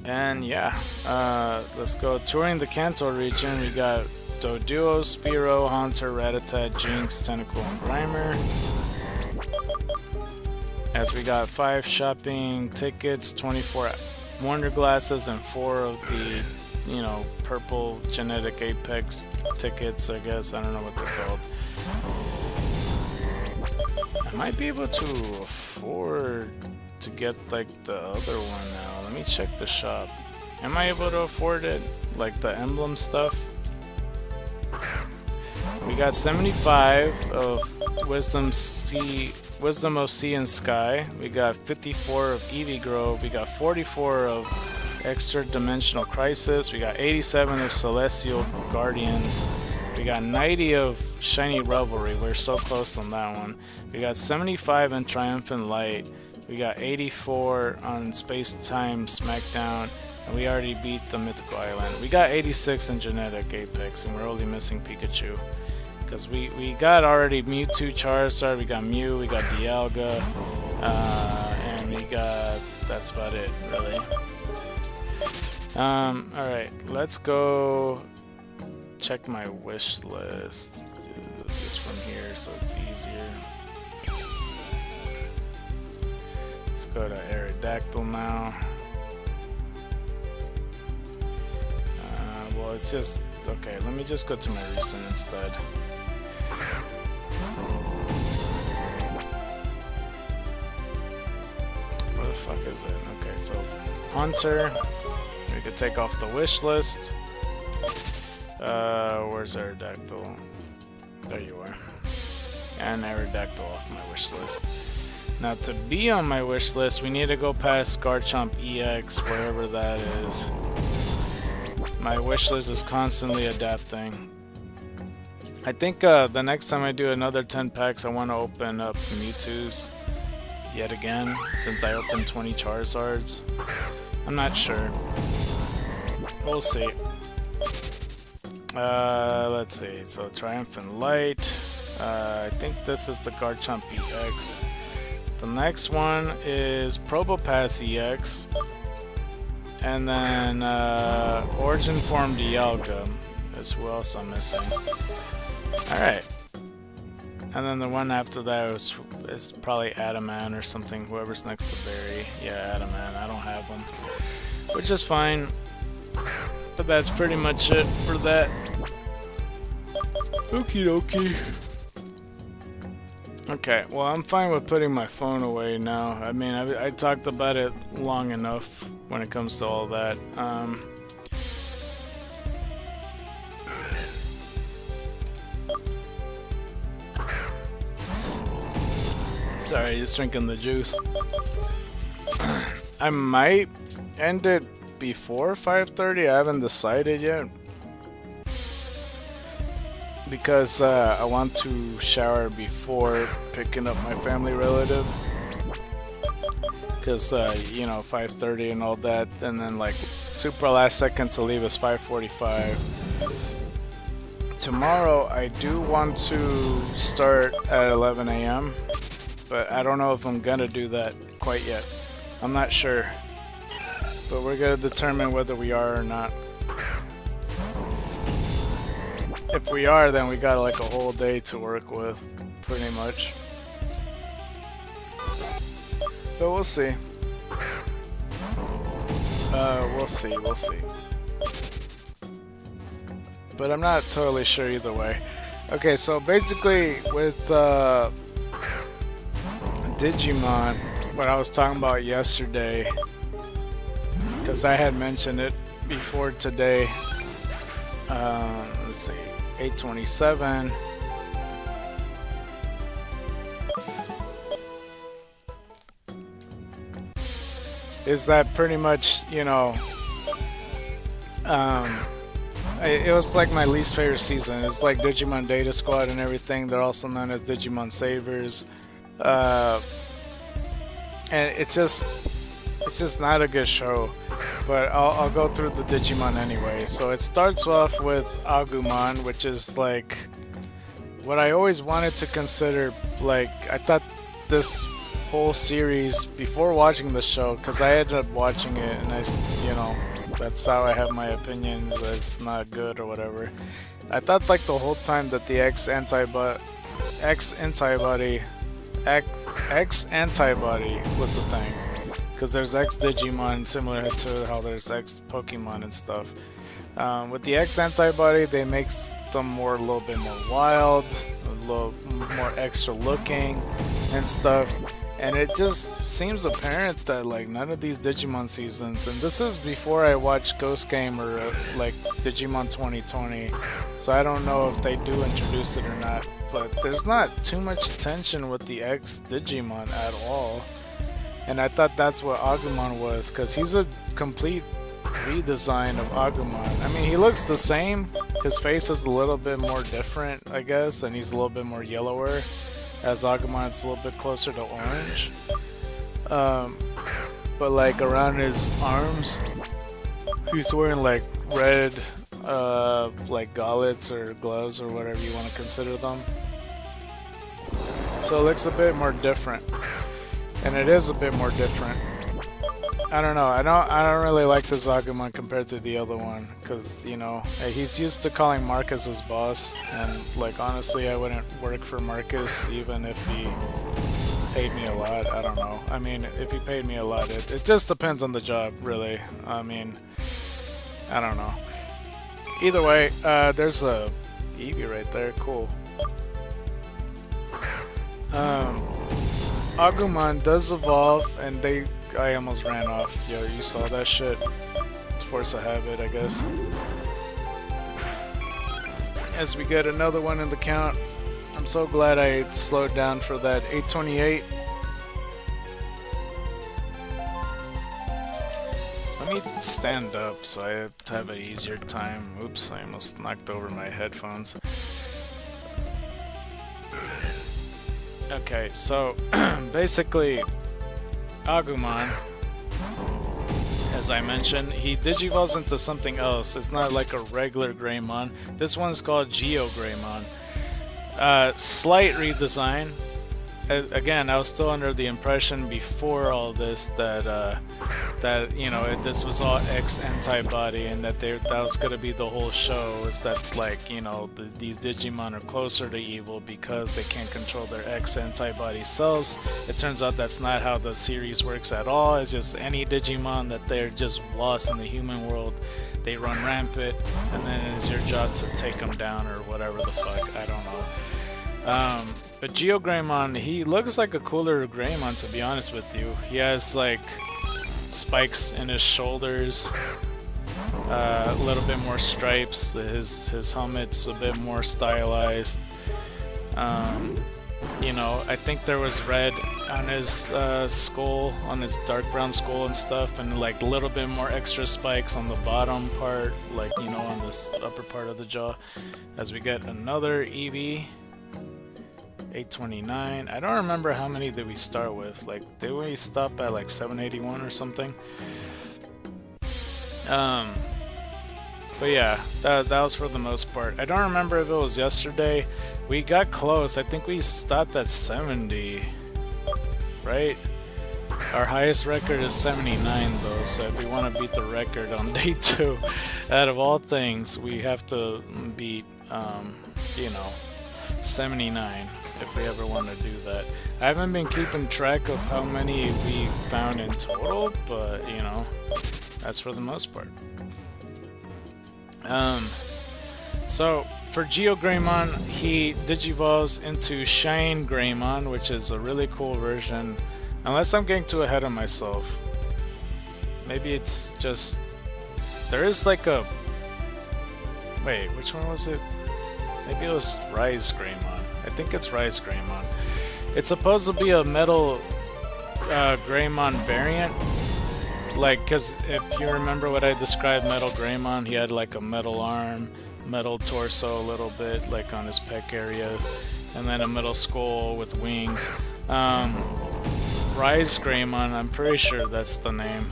And yeah, let's go touring the Kanto region. We got Doduo, Spearow, Haunter, Rattata, Jinx, Tentacle, and Grimer. As we got 5 shopping tickets, 24 Wonder Glasses, and 4 of the, you know, purple genetic Apex tickets, I guess. I don't know what they're called. I might be able to afford to get like the other one now. Let me check the shop. Am I able to afford it? Like the emblem stuff? We got 75 of Wisdom of Sea and Sky. We got 54 of Eevee Grove. We got 44 of Extra Dimensional Crisis. We got 87 of Celestial Guardians. We got 90 of Shiny Revelry. We're so close on that one. We got 75 in Triumphant Light. We got 84 on Space Time Smackdown. And we already beat the Mythical Island. We got 86 in Genetic Apex, and we're only missing Pikachu. Because we got already Mewtwo, Charizard, we got Mew, we got Dialga, and we got, that's about it, really. Alright, let's go check my wish list. Let's do this from here so it's easier. Let's go to Aerodactyl now. Well, it's just, okay, let me just go to my recent instead. Where the fuck is it? Okay, so Haunter, we could take off the wish list. Where's Aerodactyl? There you are. And Aerodactyl off my wish list. Now to be on my wish list, we need to go past Garchomp EX, wherever that is. My wish list is constantly adapting. I think the next time I do another 10 packs, I want to open up Mewtwo's yet again, since I opened 20 Charizards. I'm not sure. We'll see. Let's see. So Triumphant Light. I think this is the Garchomp EX. The next one is Probopass EX. And then Origin Form Dialga is who else I'm missing. Alright. And then the one after that was It's probably Adaman or something. Whoever's next to Barry. Yeah, Adaman. I don't have them, which is fine. But that's pretty much it for that. Okie dokie. Okay, well, I'm fine with putting my phone away now. I mean, I talked about it long enough when it comes to all that. Sorry, just drinking the juice. I might end it before 5:30. I haven't decided yet. Because I want to shower before picking up my family relative. Because, you know, 5:30 and all that. And then, like, super last second to leave is 5:45. Tomorrow, I do want to start at 11 a.m. But I don't know if I'm gonna do that quite yet. I'm not sure. But we're gonna determine whether we are or not. If we are, then we got like a whole day to work with, pretty much. But we'll see. We'll see. But I'm not totally sure either way. Okay, so basically with Digimon, what I was talking about yesterday, because I had mentioned it before today. Let's see. 827. Is that pretty much, you know, it was like my least favorite season. It's like Digimon Data Squad and everything. They're also known as Digimon Savers. And it's just not a good show. But I'll go through the Digimon anyway. So it starts off with Agumon, which is like what I always wanted to consider. Like, I thought this whole series before watching the show, because I ended up watching it and you know, that's how I have my opinions that it's not good or whatever. I thought like the whole time that the X antibody was the thing. Because there's X Digimon, similar to how there's X Pokemon and stuff. With the X antibody, they make them a little bit more wild, a little more extra looking and stuff. And it just seems apparent that like none of these Digimon seasons, and this is before I watched Ghost Game or like Digimon 2020, so I don't know if they do introduce it or not. But there's not too much attention with the X Digimon at all. And I thought that's what Agumon was, because he's a complete redesign of Agumon. I mean, he looks the same. His face is a little bit more different, I guess, and he's a little bit more yellower. As Agumon's a little bit closer to orange. But like around his arms, he's wearing like red, like gauntlets or gloves or whatever you want to consider them. So it looks a bit more different. And it is a bit more different. I don't know. I don't really like this Agumon compared to the other one, because you know he's used to calling Marcus his boss, and like honestly, I wouldn't work for Marcus even if he paid me a lot. I don't know. I mean, if he paid me a lot, it just depends on the job, really. I mean, I don't know. Either way, there's a Eevee right there. Cool. Agumon does evolve, and I almost ran off. Yo, you saw that shit? It's force of habit, I guess. As we get another one in the count. I'm so glad I slowed down for that. 828. Let me stand up so I have an easier time. Oops, I almost knocked over my headphones. Okay, so basically, Agumon, as I mentioned, he digivolves into something else. It's not like a regular Greymon. This one's called Geo Greymon. Slight redesign. again, I was still under the impression before all this that that you know this was all X antibody, and that that was gonna be the whole show. Is that like you know these Digimon are closer to evil because they can't control their X antibody selves. It turns out that's not how the series works at all. It's just any Digimon that they're just lost in the human world, they run rampant, and then it's your job to take them down or whatever the fuck. I don't know. But Geogreymon, he looks like a cooler Greymon, to be honest with you. He has like spikes in his shoulders, a little bit more stripes. His helmet's a bit more stylized. You know, I think there was red on his skull, on his dark brown skull and stuff, and like a little bit more extra spikes on the bottom part, like you know, on this upper part of the jaw. As we get another Eevee. 829. I don't remember how many did we start with. Like, did we stop at like 781 or something? But yeah, that was for the most part. I don't remember if it was yesterday. We got close. I think we stopped at 70, right? Our highest record is 79 though, so if we want to beat the record on day 2, out of all things, we have to beat, you know, 79. If we ever want to do that. I haven't been keeping track of how many we found in total, but you know, that's for the most part. So for Geogreymon, he digivolves into Shine Greymon, which is a really cool version. Unless I'm getting too ahead of myself. Maybe it's just there is like a wait, which one was it? Maybe it was Rise Greymon. I think it's Rise Greymon. It's supposed to be a metal Greymon variant. Like, because if you remember what I described Metal Greymon, he had like a metal arm, metal torso a little bit, like on his pec area, and then a metal skull with wings. Rise Greymon, I'm pretty sure that's the name.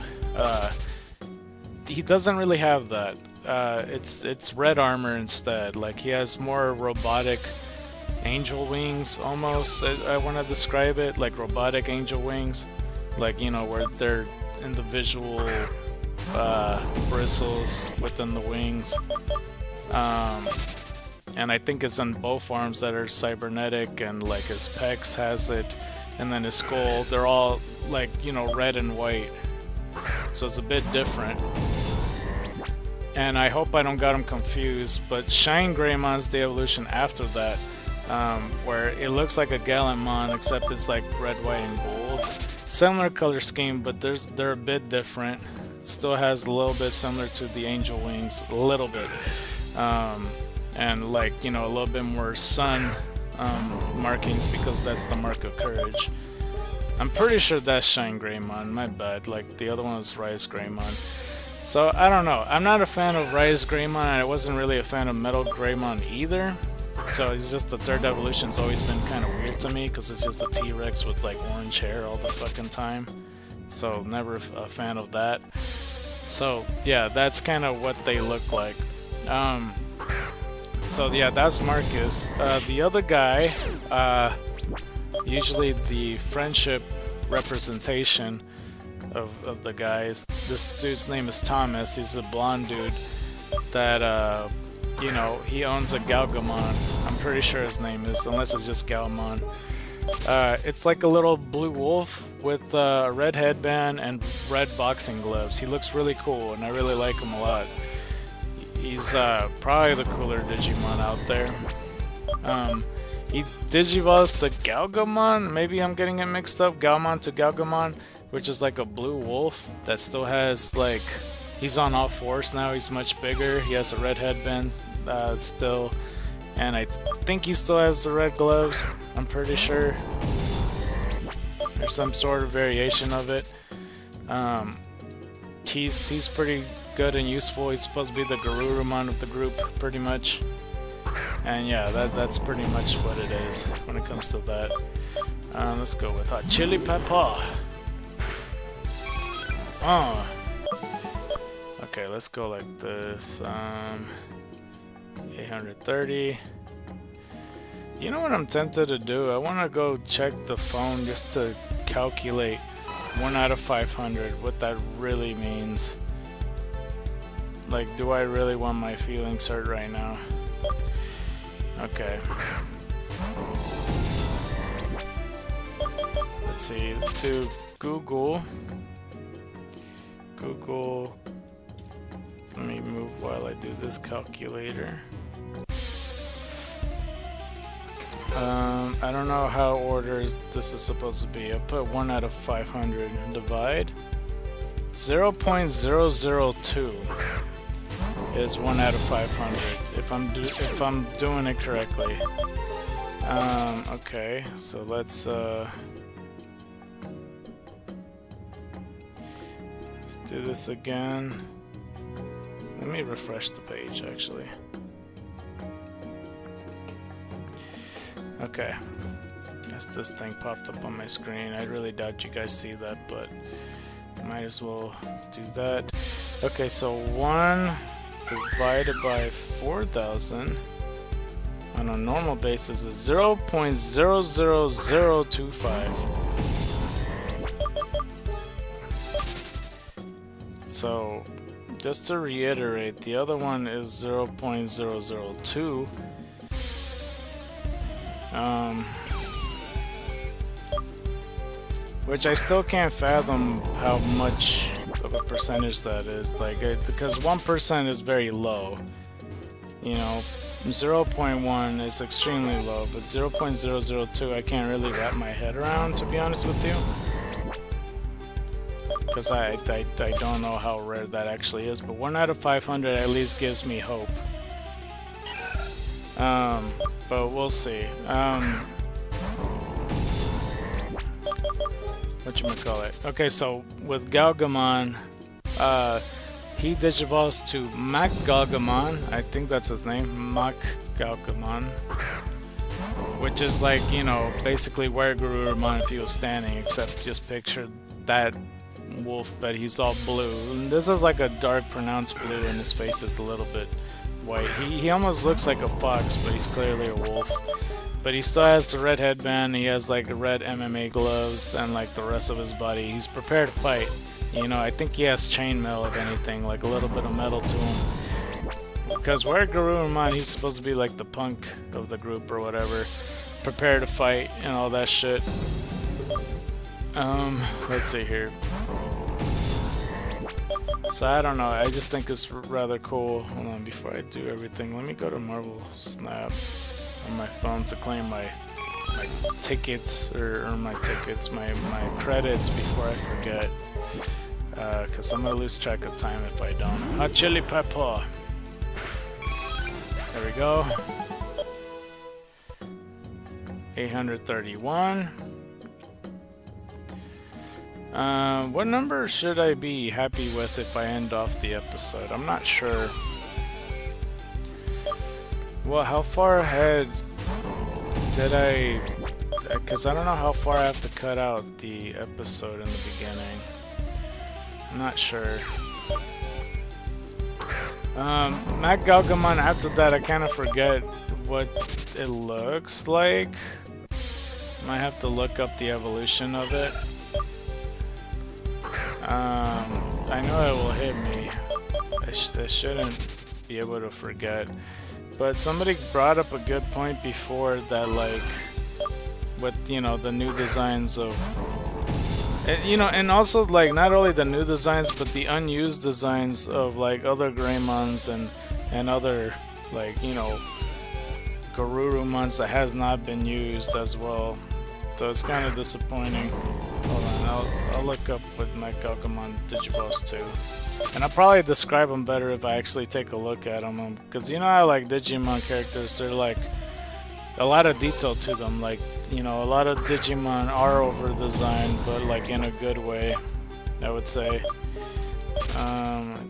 He doesn't really have that. It's red armor instead. Like, he has more robotic angel wings almost. I want to describe it like robotic angel wings, like you know where they're individual bristles within the wings, and I think it's on both arms that are cybernetic, and like his pecs has it, and then his skull, they're all like you know red and white, so it's a bit different. And I hope I don't got him confused, but Shine Greymon's the evolution after that. Where it looks like a Gallimon, except it's like red, white, and gold. Similar color scheme, but they're a bit different. It still has a little bit similar to the angel wings, a little bit, and like you know a little bit more sun markings because that's the mark of courage. I'm pretty sure that's Shine Greymon. My bad. Like the other one was Rise Greymon. So I don't know. I'm not a fan of Rise Greymon, and I wasn't really a fan of Metal Greymon either. So it's just the third evolution's always been kind of weird to me because it's just a T-Rex with like orange hair all the fucking time. So never a fan of that. So yeah, that's kind of what they look like. So yeah, that's Marcus. The other guy, usually the friendship representation of the guys. This dude's name is Thomas. He's a blonde dude that you know, he owns a Galgamon. I'm pretty sure his name is, unless it's just Galmon. It's like a little blue wolf with a red headband and red boxing gloves. He looks really cool, and I really like him a lot. He's probably the cooler Digimon out there. He digivolves to Galgamon. Maybe I'm getting it mixed up. Galmon to Galgamon, which is like a blue wolf that still has like... He's on all fours now. He's much bigger. He has a red headband still, and I think he still has the red gloves. I'm pretty sure there's some sort of variation of it. He's pretty good and useful. He's supposed to be the Garurumon of the group, pretty much. And yeah, that's pretty much what it is when it comes to that. Let's go with Hot Chili Pepper. Oh. Okay, let's go like this. 830. You know what I'm tempted to do? I want to go check the phone just to calculate 1 out of 500, what that really means. Like, do I really want my feelings hurt right now? Okay. Let's see, let's do Google. Let me move while I do this calculator. I don't know how orders this is supposed to be. I put 1 out of 500. Divide 0.002 is 1 out of 500. If I'm doing it correctly. Okay, so let's do this again. Let me refresh the page actually. Okay, guess this thing popped up on my screen. I really doubt you guys see that, but might as well do that. Okay, so 1 divided by 4,000 on a normal basis is 0.00025. So just to reiterate, the other one is 0.002. Which I still can't fathom how much of a percentage that is. Like, because 1% is very low. You know, 0.1 is extremely low, but 0.002 I can't really wrap my head around, to be honest with you. Because I don't know how rare that actually is, but 1 out of 500 at least gives me hope. But we'll see. Whatchamacallit. Okay, so with Galgamon, he digivolves to Mac Galgamon. I think that's his name, Mac Galgamon. Which is like, you know, basically where Garurumon if he was standing, except just picture that wolf, but he's all blue. And this is like a dark pronounced blue, and his face is a little bit white. He almost looks like a fox, but he's clearly a wolf. But he still has the red headband, he has like red MMA gloves, and like the rest of his body. He's prepared to fight. You know, I think he has chainmail, if anything, like a little bit of metal to him. Because where Garurumon, he's supposed to be like the punk of the group or whatever. Prepare to fight and all that shit. Let's see here. So I don't know, I just think it's rather cool. Hold on, before I do everything, let me go to Marvel Snap on my phone to claim my tickets, or my credits before I forget. Because I'm gonna lose track of time if I don't. Hot chili pepper. There we go. 831. What number should I be happy with if I end off the episode? I'm not sure. Well, how far ahead did I... Because I don't know how far I have to cut out the episode in the beginning. I'm not sure. Mac Galgamon, after that I kind of forget what it looks like. Might have to look up the evolution of it. I know it will hit me. I shouldn't be able to forget. But somebody brought up a good point before that, like, with, you know, the new designs of... you know, and also, like, not only the new designs, but the unused designs of, like, other Greymons and other, like, you know, Garurumons that has not been used as well. So it's kind of disappointing. Hold on, I'll look up what my Galgamon Digivolves to. And I'll probably describe them better if I actually take a look at them. Because you know how, like, Digimon characters, they're like a lot of detail to them. Like, you know, a lot of Digimon are over designed, but like in a good way, I would say.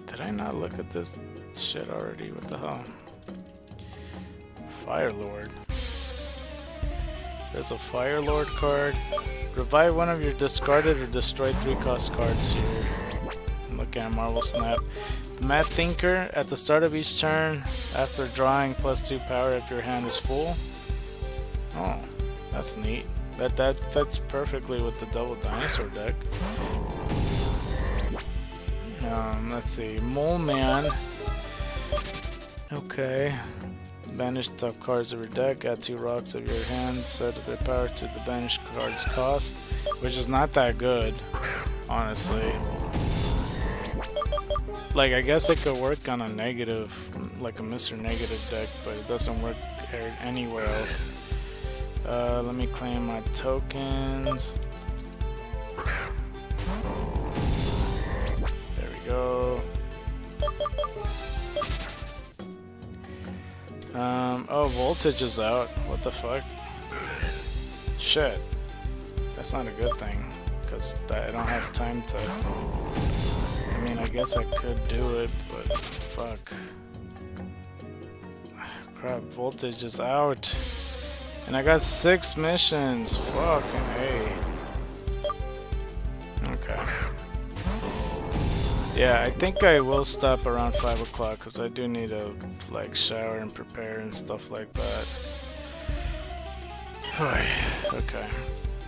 Did I not look at this shit already? What the hell? Fire Lord. There's a Fire Lord card. Revive one of your discarded or destroyed 3-cost cards here. I'm looking at Marvel Snap. The Mad Thinker, at the start of each turn, after drawing +2 power if your hand is full. Oh, that's neat. That fits perfectly with the double dinosaur deck. Let's see, Mole Man. Okay. Banish top cards of your deck, add 2 rocks of your hand, set their power to the banished card's cost, which is not that good, honestly. Like, I guess it could work on a negative, like a Mr. Negative deck, but it doesn't work anywhere else. Let me claim my tokens. There we go. Oh, voltage is out. What the fuck? Shit. That's not a good thing, because I don't have time to... I mean, I guess I could do it, but fuck. Crap, voltage is out. And I got 6 missions. Fucking A. Okay. Yeah, I think I will stop around 5 o'clock because I do need to like shower and prepare and stuff like that. Okay.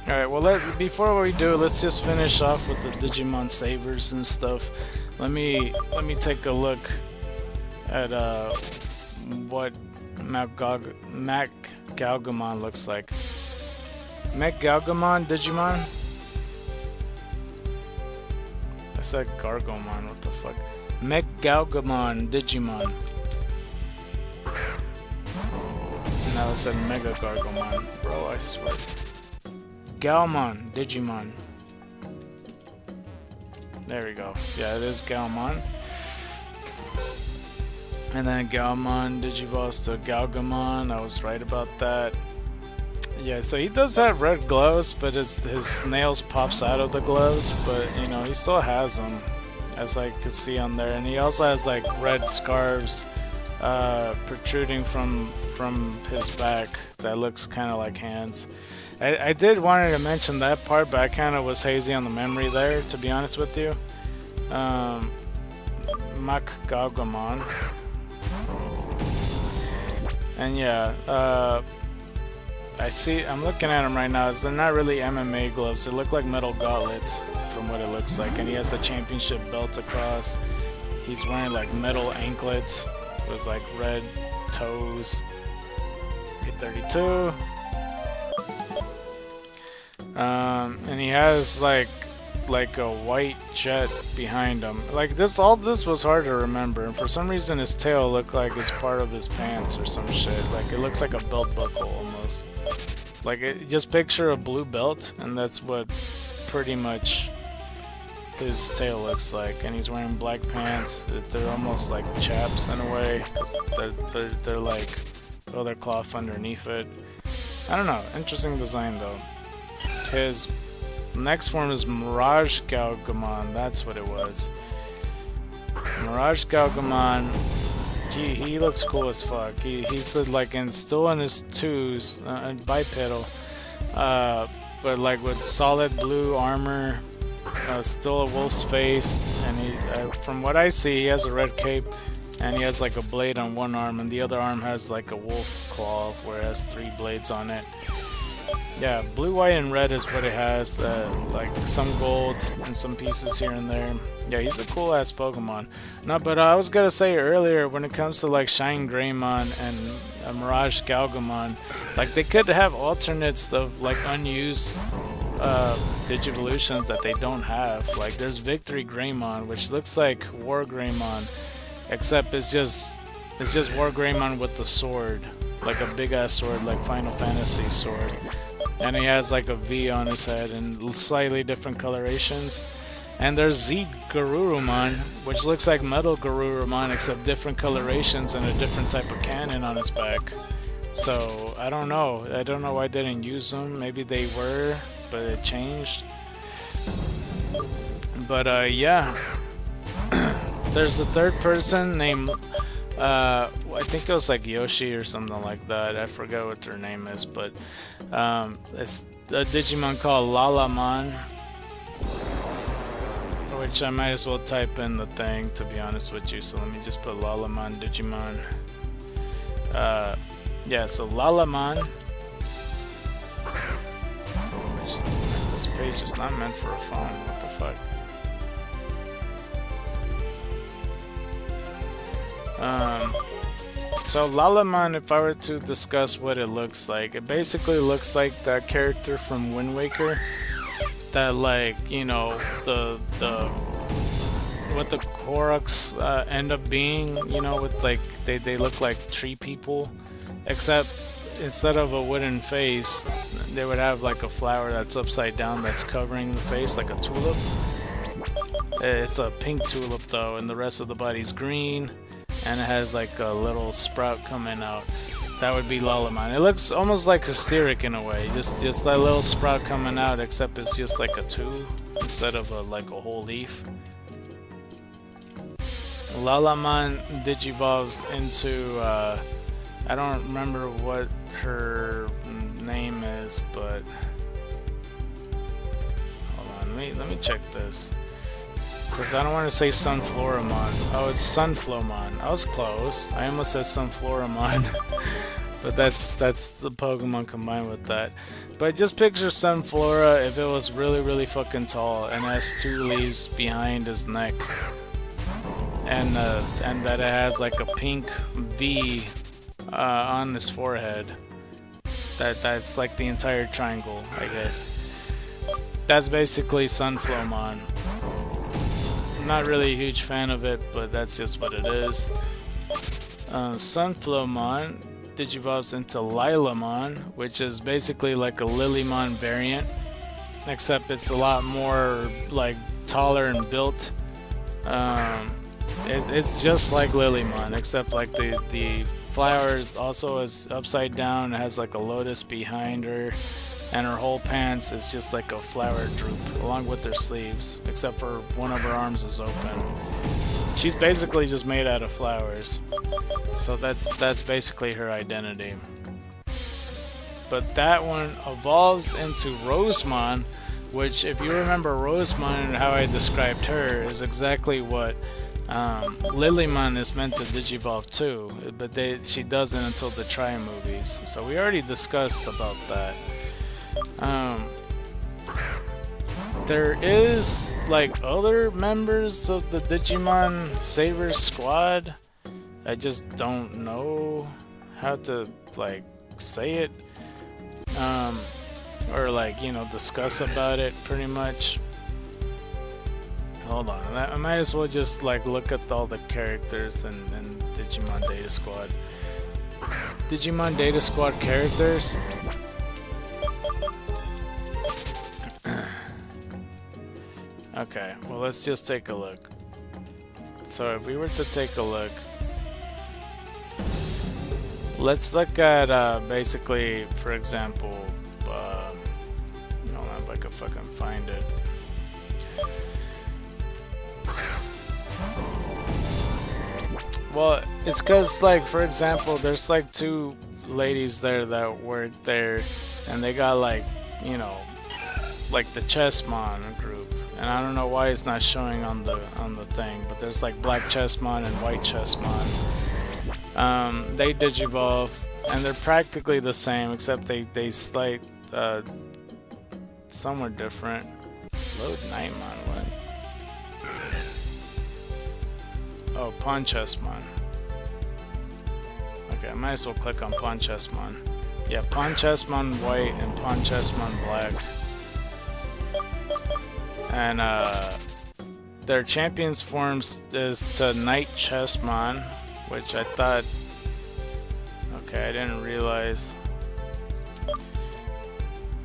Alright, well before we do, let's just finish off with the Digimon Savers and stuff. Let me take a look at what Mac Galgamon looks like. Mac Galgamon Digimon? I said Gargomon, what the fuck? Mech Galgamon Digimon. Now I said Mega Gargomon. Bro, I swear. Galmon Digimon. There we go. Yeah, it is Galmon. And then Galmon Digivolves to Galgamon. I was right about that. Yeah, so he does have red gloves, but his nails pops out of the gloves, but you know, he still has them, as I could see on there. And he also has like red scarves protruding from his back that looks kind of like hands. I did wanted to mention that part, but I kind of was hazy on the memory there, to be honest with you. Mak Galgamon. And yeah, I'm looking at him right now. They're not really MMA gloves. They look like metal gauntlets from what it looks like. And he has a championship belt across. He's wearing like metal anklets with like red toes. 832. And he has like a white jet behind him. Like this, all this was hard to remember. And for some reason, his tail looked like it's part of his pants or some shit. Like it looks like a belt buckle almost. Like just picture a blue belt, and that's what pretty much his tail looks like. And he's wearing black pants. They're almost like chaps in a way. They're like leather cloth underneath it. I don't know. Interesting design though. His next form is Mirage Galgamon. That's what it was. Mirage Galgamon. He looks cool as fuck. He's like still in his twos, bipedal, but like with solid blue armor, still a wolf's face, and from what I see, he has a red cape, and he has like a blade on one arm, and the other arm has like a wolf claw, where it has 3 blades on it. Yeah, blue, white, and red is what it has. Like some gold and some pieces here and there. Yeah, he's a cool ass Pokemon. No, but I was gonna say earlier, when it comes to like Shine Greymon and Mirage Galgamon, like they could have alternates of like unused Digivolutions that they don't have. Like there's Victory Greymon, which looks like War Greymon, except it's just War Greymon with the sword, like a big ass sword, like Final Fantasy sword. And he has like a V on his head and slightly different colorations. And there's Z Garurumon, which looks like Metal Garurumon except different colorations and a different type of cannon on his back. So I don't know. I don't know why they didn't use them. Maybe they were, but it changed. But yeah. There's a third person named I think it was like Yoshi or something like that. I forgot what their name is, but it's a Digimon called Lalamon, which I might as well type in the thing, to be honest with you. So let me just put Lalamon Digimon. Yeah, so Lalamon. page is not meant for a phone. What the fuck? So Lalaman, if I were to discuss what it looks like, it basically looks like that character from Wind Waker. That, like, you know, what the Koroks end up being, you know, with like they look like tree people, except instead of a wooden face, they would have like a flower that's upside down that's covering the face, like a tulip. It's a pink tulip though, and the rest of the body's green, and it has like a little sprout coming out. That would be Lalaman. It looks almost like hysteric in a way. Just that little sprout coming out, except it's just like a tube instead of like a whole leaf. Lalaman digivolves into I don't remember what her name is, but hold on, let me check this. Because I don't want to say Sunfloramon. Oh, it's Sunflomon. I was close. I almost said Sunfloramon. But that's the Pokemon combined with that. But just picture Sunflora if it was really fucking tall and has 2 leaves behind his neck. And that it has like a pink V on his forehead. That's like the entire triangle, I guess. That's basically Sunflomon. Not really a huge fan of it, but that's just what it is. Sunflomon digivolves into Lilamon, which is basically like a Lilymon variant, except it's a lot more like taller and built. It's just like Lilymon, except like the flowers also is upside down. It has like a lotus behind her. And her whole pants is just like a flower droop, along with her sleeves, except for one of her arms is open. She's basically just made out of flowers. So that's basically her identity. But that one evolves into Rosemon, which, if you remember Rosemon and how I described her, is exactly what Lilymon is meant to digivolve to, but she doesn't until the Tri movies. So we already discussed about that. There is like other members of the Digimon Saver Squad. I just don't know how to like say it, or like, you know, discuss about it pretty much. Hold on, I might as well just like look at all the characters and Digimon Data Squad. Digimon Data Squad characters. Okay, well, let's just take a look. So if we were to take a look, let's look at basically, for example, I don't know if I could fucking find it. Well, it's because, like, for example, there's like 2 ladies there that work there, and they got like, you know, like the Chessmon group. And I don't know why it's not showing on the thing, but there's like black Chessmon and white Chessmon. They digivolve, and they're practically the same, except they slight somewhat different. Load Nightmon, what? Oh, Pawn Chessmon. Okay, I might as well click on Pawn Chessmon. Yeah, Pawn Chessmon white and Pawn Chessmon black. And their champions forms is to Knight Chessmon, which I thought, okay, I didn't realize.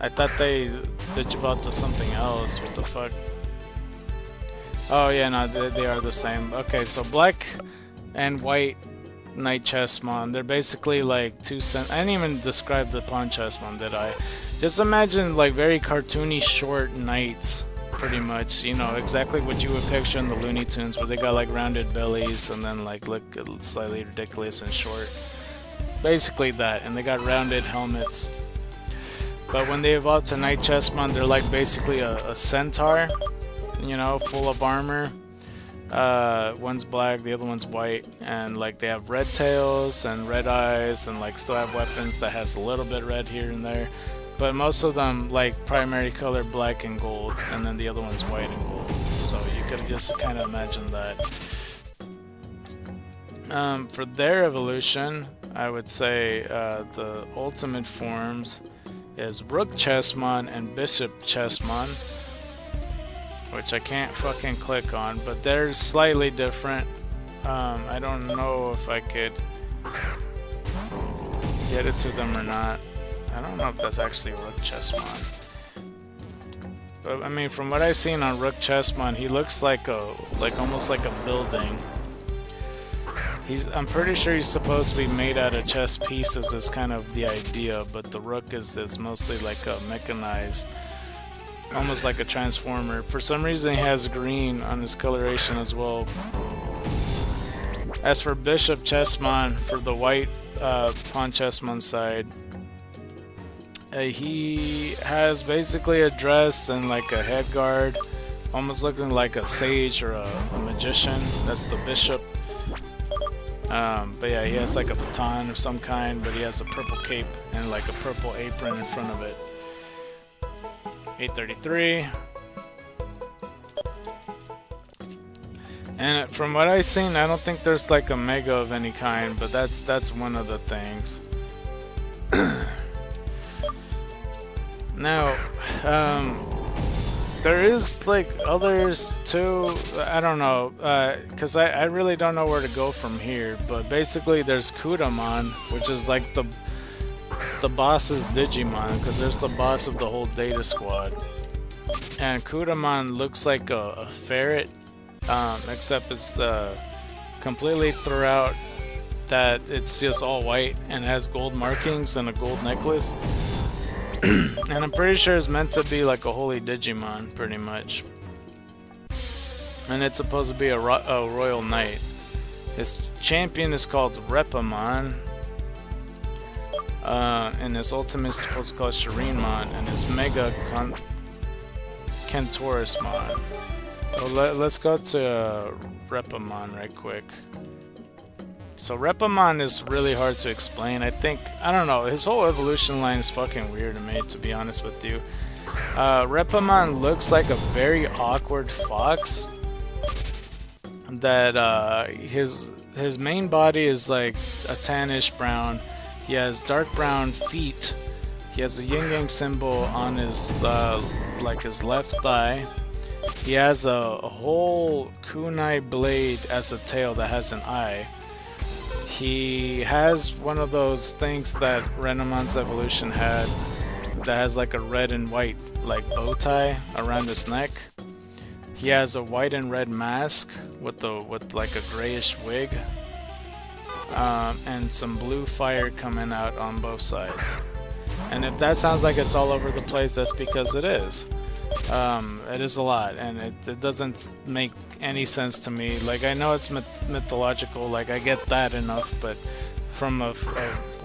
I thought they digivolved to something else. What the fuck? Oh yeah, no, they are the same. Okay, so black and white Knight Chessmon, they're basically like I didn't even describe the Pawn Chessmon, did I? Just imagine like very cartoony short knights. Pretty much, you know, exactly what you would picture in the Looney Tunes, where they got like rounded bellies and then like look slightly ridiculous and short. Basically that, and they got rounded helmets. But when they evolve to Knight Chessmon, they're like basically a centaur, you know, full of armor. One's black, the other one's white, and like they have red tails and red eyes, and like still have weapons that has a little bit red here and there. but most of them like primary color black and gold, and then the other one's white and gold. So you could just kind of imagine that. For their evolution, I would say the ultimate forms is Rook Chessmon and Bishop Chessmon, which I can't fucking click on, but they're slightly different. I don't know if I could get it to them or not. I don't know if that's actually Rook Chessmon. But I mean, from what I've seen on Rook Chessmon, he looks like almost like a building. I'm pretty sure he's supposed to be made out of chess pieces is kind of the idea, but the Rook is mostly like a mechanized, almost like a transformer. For some reason he has green on his coloration as well. As for Bishop Chessmon, for the white pawn Chessmon side, he has basically a dress and like a head guard, almost looking like a sage or a magician. That's the bishop. But yeah, he has like a baton of some kind, but he has a purple cape and like a purple apron in front of it. 833. And from what I've seen, I don't think there's like a mega of any kind, but that's one of the things. Now, there is like others too. I don't know, because I really don't know where to go from here. But basically, there's Kudamon, which is like the boss's Digimon, because there's the boss of the whole Data Squad. And Kudamon looks like a ferret, except it's completely throughout that it's just all white and has gold markings and a gold necklace. And I'm pretty sure it's meant to be like a holy Digimon, pretty much. And it's supposed to be a royal knight. His champion is called Repamon. And his ultimate is supposed to call Shireenmon. And his Mega Kentaurismon. So let's go to Repamon right quick. So Repamon is really hard to explain. I don't know, his whole evolution line is fucking weird to me, to be honest with you. Repamon looks like a very awkward fox. That his main body is like a tannish brown. He has dark brown feet. He has a yin yang symbol on his like his left thigh. He has a whole kunai blade as a tail that has an eye. He has one of those things that Renamon's evolution had that has like a red and white like bow tie around his neck. He has a white and red mask with like a grayish wig, and some blue fire coming out on both sides. And if that sounds like it's all over the place, that's because it is. It is a lot, and it doesn't make any sense to me. Like, I know it's mythological, like I get that enough, but from a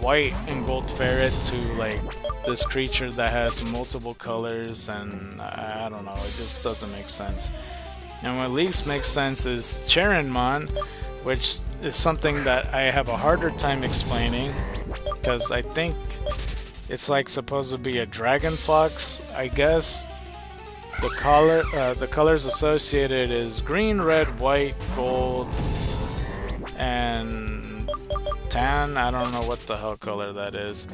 white and gold ferret to like this creature that has multiple colors, and I don't know, it just doesn't make sense. And what at least makes sense is Charinmon, which is something that I have a harder time explaining, because I think it's like supposed to be a dragon fox, I guess. The colors associated is green, red, white, gold, and tan. I don't know what the hell color that is,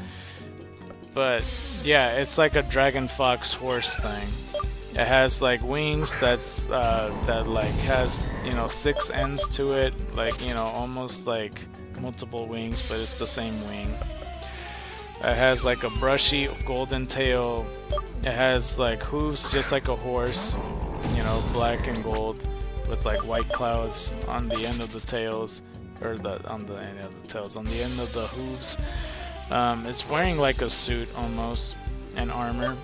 but yeah, it's like a dragon fox horse thing. It has like wings that like has, you know, 6 ends to it, like, you know, almost like multiple wings, but it's the same wing. It has like a brushy golden tail. It has like hooves just like a horse, you know, black and gold, with like white clouds on the end of the tails, or on the end of the hooves. It's wearing like a suit almost, and armor.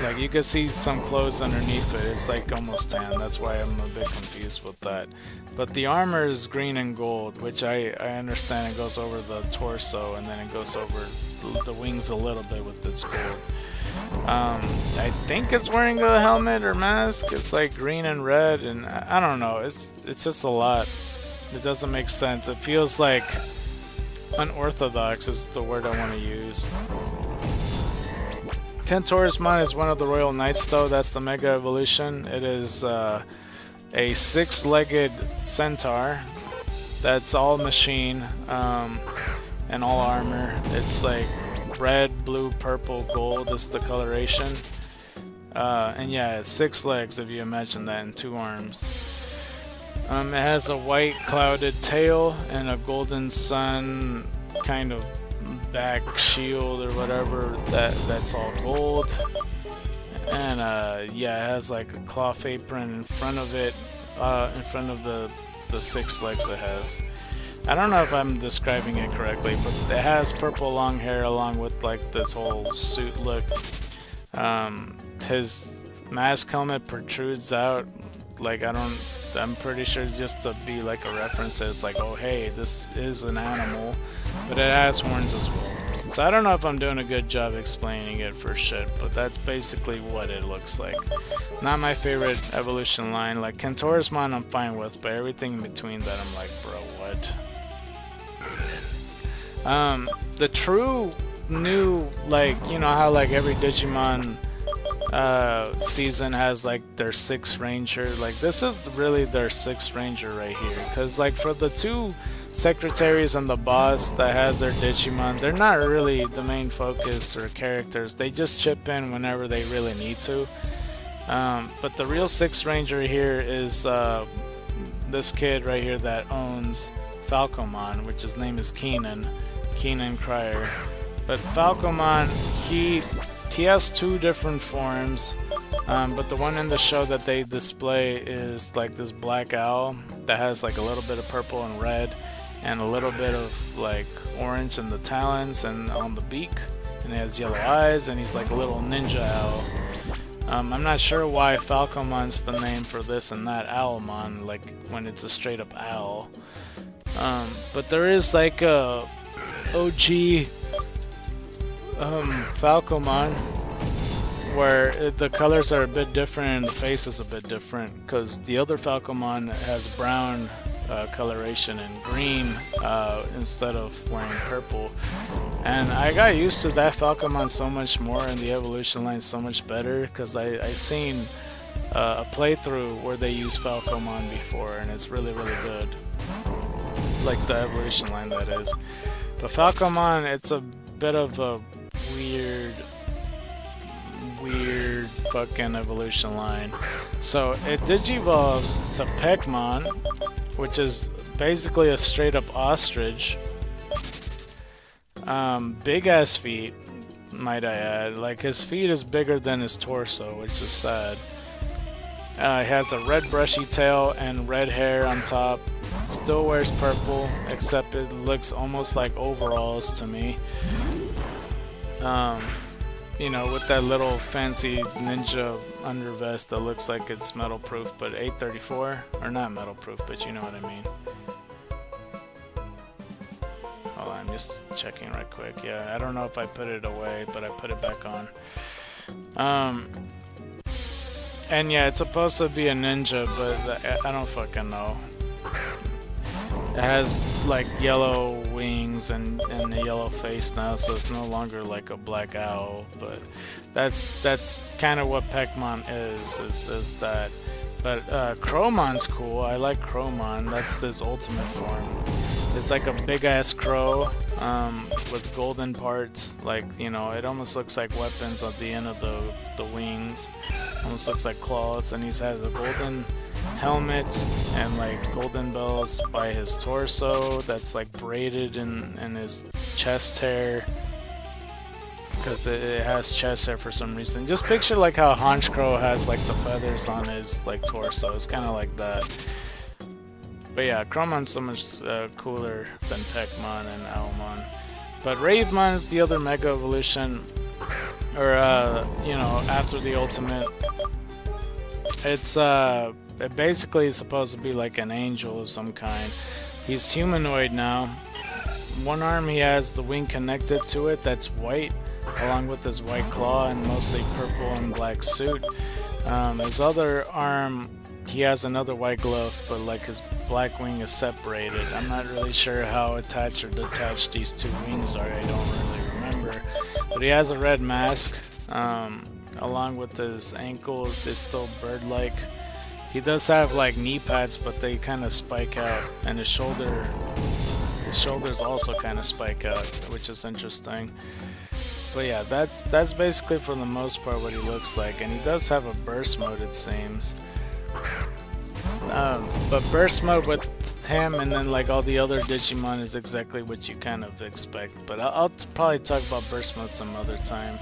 Like, you can see some clothes underneath it. It's like almost tan. That's why I'm a bit confused with that. But the armor is green and gold, which I understand it goes over the torso, and then it goes over the wings a little bit with its gold. I think it's wearing a helmet or mask. It's like green and red, and I don't know. It's just a lot. It doesn't make sense. It feels like unorthodox is the word I want to use. Kentaurismon is one of the Royal Knights though, that's the Mega Evolution. It is a 6-legged centaur that's all machine and all armor. It's like red, blue, purple, gold is the coloration. And yeah, it's 6 legs if you imagine that, and 2 arms. It has a white clouded tail and a golden sun kind of back shield or whatever that's all gold. And yeah, it has like a cloth apron in front of it, in front of the 6 legs it has. I don't know if I'm describing it correctly, but it has purple long hair along with like this whole suit look. His mask helmet protrudes out, like I'm pretty sure just to be like a reference. It's like, oh hey, this is an animal, but it has horns as well. So I don't know if I'm doing a good job explaining it for shit, but that's basically what it looks like. Not my favorite evolution line. Like Kentaurismon I'm fine with, but everything in between that I'm like, bro, what? The true new, like, you know how like every Digimon season has like their 6th ranger, like this is really their 6th ranger right here, because like for the 2 secretaries and the boss that has their Digimon, they're not really the main focus or characters. They just chip in whenever they really need to. But the real 6th ranger here is this kid right here that owns Falcomon, which his name is Keenan Crier. But Falcomon, he has 2 different forms, but the one in the show that they display is like this black owl that has like a little bit of purple and red and a little bit of like orange in the talons and on the beak, and he has yellow eyes, and he's like a little ninja owl. I'm not sure why Falcomon's the name for this and not Owlmon, like when it's a straight up owl. But there is like a OG Falcomon where the colors are a bit different and the face is a bit different, because the other Falcomon has brown coloration and green instead of wearing purple. And I got used to that Falcomon so much more and the evolution line so much better, because I seen a playthrough where they used Falcomon before, and it's really good, like the evolution line that is. But Falcomon, it's a bit of a weird fucking evolution line. So it digivolves to Pekmon, which is basically a straight up ostrich. Big ass feet, might I add. Like his feet is bigger than his torso, which is sad. He has a red brushy tail and red hair on top. Still wears purple, except it looks almost like overalls to me. You know, with that little fancy ninja undervest that looks like it's metal proof, but 834, or not metal proof, but you know what I mean. Hold on, I'm just checking right quick. Yeah, I don't know if I put it away, but I put it back on. And yeah, it's supposed to be a ninja, but I don't fucking know. It has like yellow wings and a yellow face now, so it's no longer like a black owl. But that's kind of what Pekmon is that. But Crowmon's cool. I like Crowmon. That's his ultimate form. It's like a big ass crow with golden parts. Like, you know, it almost looks like weapons at the end of the wings. Almost looks like claws, and he's had a golden helmet and like golden bells by his torso that's like braided in his chest hair, because it has chest hair for some reason. Just picture like how Honchkrow has like the feathers on his like torso. It's kind of like that. But yeah, Crowmon's so much cooler than Pekmon and Owlmon. But Ravemon is the other Mega Evolution, or you know, after the ultimate. It's it basically is supposed to be like an angel of some kind. He's humanoid now. One arm he has the wing connected to it that's white, along with his white claw and mostly purple and black suit. His other arm, he has another white glove, but like his black wing is separated. I'm not really sure how attached or detached these two wings are. I don't really remember. But he has a red mask Along with his ankles, it's still bird-like. He does have like knee pads, but they kind of spike out, and his shoulders also kind of spike out, which is interesting. But yeah, that's basically for the most part what he looks like, and he does have a burst mode, it seems. But burst mode with him and then like all the other Digimon is exactly what you kind of expect. But I'll probably talk about burst mode some other time.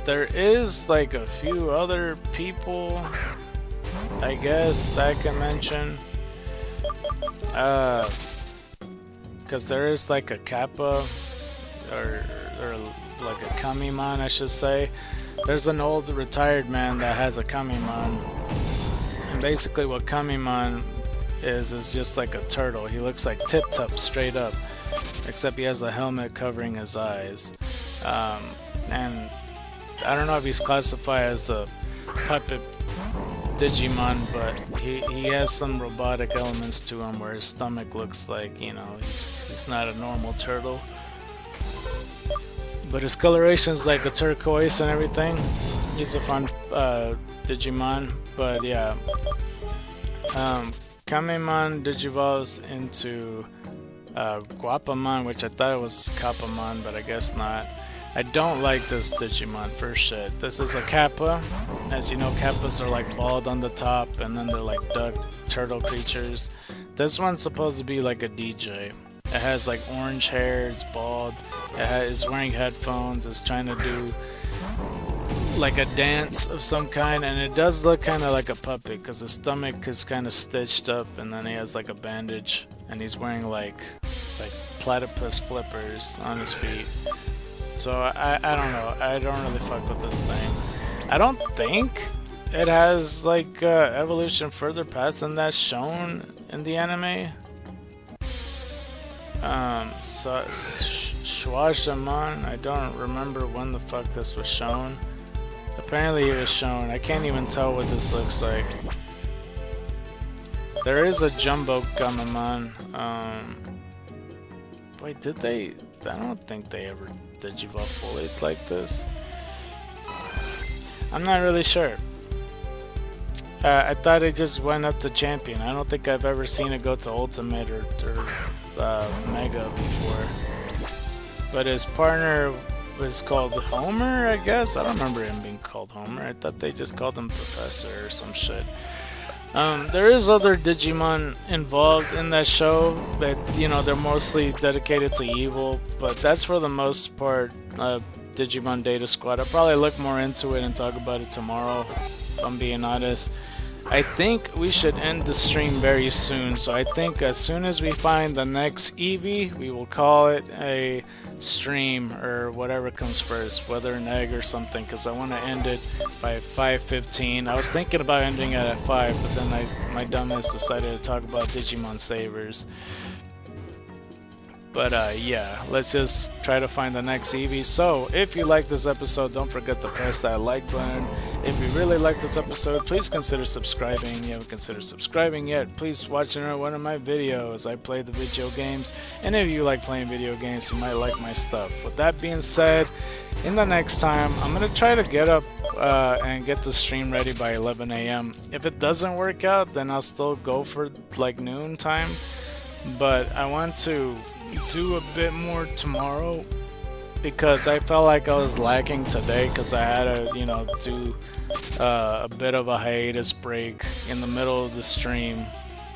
There is like a few other people, I guess, that I can mention. Because there is like a Kappa, or like a Kamimon, I should say. There's an old retired man that has a Kamimon, and basically what Kamimon is just like a turtle. He looks like Tip Top straight up, except he has a helmet covering his eyes. And I don't know if he's classified as a puppet Digimon, but he has some robotic elements to him where his stomach looks like, you know, he's not a normal turtle. But his coloration's like a turquoise and everything. He's a fun Digimon, but yeah. Kamimon digivolves into Guapamon, which I thought it was Kappamon, but I guess not. I don't like this Digimon for shit. This is a Kappa. As you know, Kappas are like bald on the top, and then they're like duck turtle creatures. This one's supposed to be like a DJ. It has like orange hair, it's bald, it's wearing headphones, it's trying to do like a dance of some kind, and it does look kind of like a puppet because his stomach is kind of stitched up, and then he has like a bandage, and he's wearing like platypus flippers on his feet. So I don't know, I don't really fuck with this thing. I don't think it has like evolution further past than that's shown in the anime. So Schwajamon, I don't remember when the fuck this was shown. Apparently it was shown. I can't even tell what this looks like. There is a Jumbo Gamamon. Wait, did they? I don't think they ever digivolve fully like this. I'm not really sure. I thought it just went up to champion. I don't think I've ever seen it go to ultimate or Mega before. But his partner was called Homer, I guess. I don't remember him being called Homer. I thought they just called him Professor or some shit. There is other Digimon involved in that show, but you know, they're mostly dedicated to evil. But that's for the most part Digimon Data Squad. I'll probably look more into it and talk about it tomorrow, if I'm being honest. I think we should end the stream very soon, so I think as soon as we find the next Eevee, we will call it a stream or whatever comes first, whether an egg or something, because I want to end it by 5:15. I was thinking about ending it at 5, but then my dumbass decided to talk about Digimon Savers. But yeah, let's just try to find the next Eevee. So if you like this episode, don't forget to press that like button. If you really like this episode, please consider subscribing. If you haven't considered subscribing yet, please watch another one of my videos. I play the video games, and if you like playing video games, you might like my stuff. With that being said, in the next time, I'm gonna try to get up and get the stream ready by 11 a.m. If it doesn't work out, then I'll still go for like noon time. But I want to do a bit more tomorrow because I felt like I was lacking today because I had to, you know, do a bit of a hiatus break in the middle of the stream,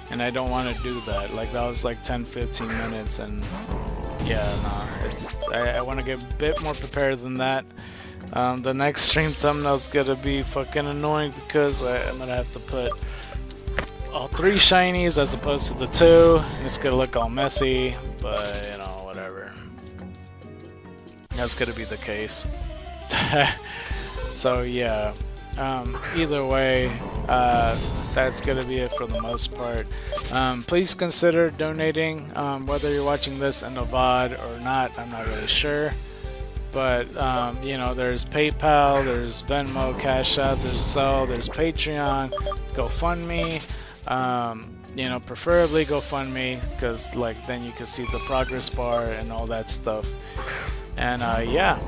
and I don't want to do that. Like that was like 10-15 minutes, and yeah, nah, I want to get a bit more prepared than that. The next stream thumbnail is gonna be fucking annoying because I'm gonna have to put all 3 shinies as opposed to the 2, and it's gonna look all messy, but you know, whatever. That's gonna be the case. So yeah, either way, that's gonna be it for the most part. Please consider donating, whether you're watching this in a VOD or not. I'm not really sure, but you know, there's PayPal, there's Venmo, Cash App, there's Zelle, there's Patreon, GoFundMe. You know, preferably GoFundMe, because like then you can see the progress bar and all that stuff. And yeah,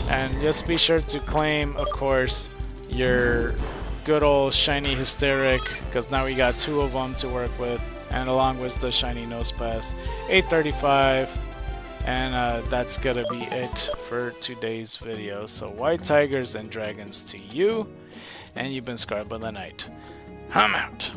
and just be sure to claim, of course, your good old shiny hysteric, because now we got 2 of them to work with, and along with the shiny nose pass. 835. And that's gonna be it for today's video. So white tigers and dragons to you, and you've been scarred by the night. I'm out.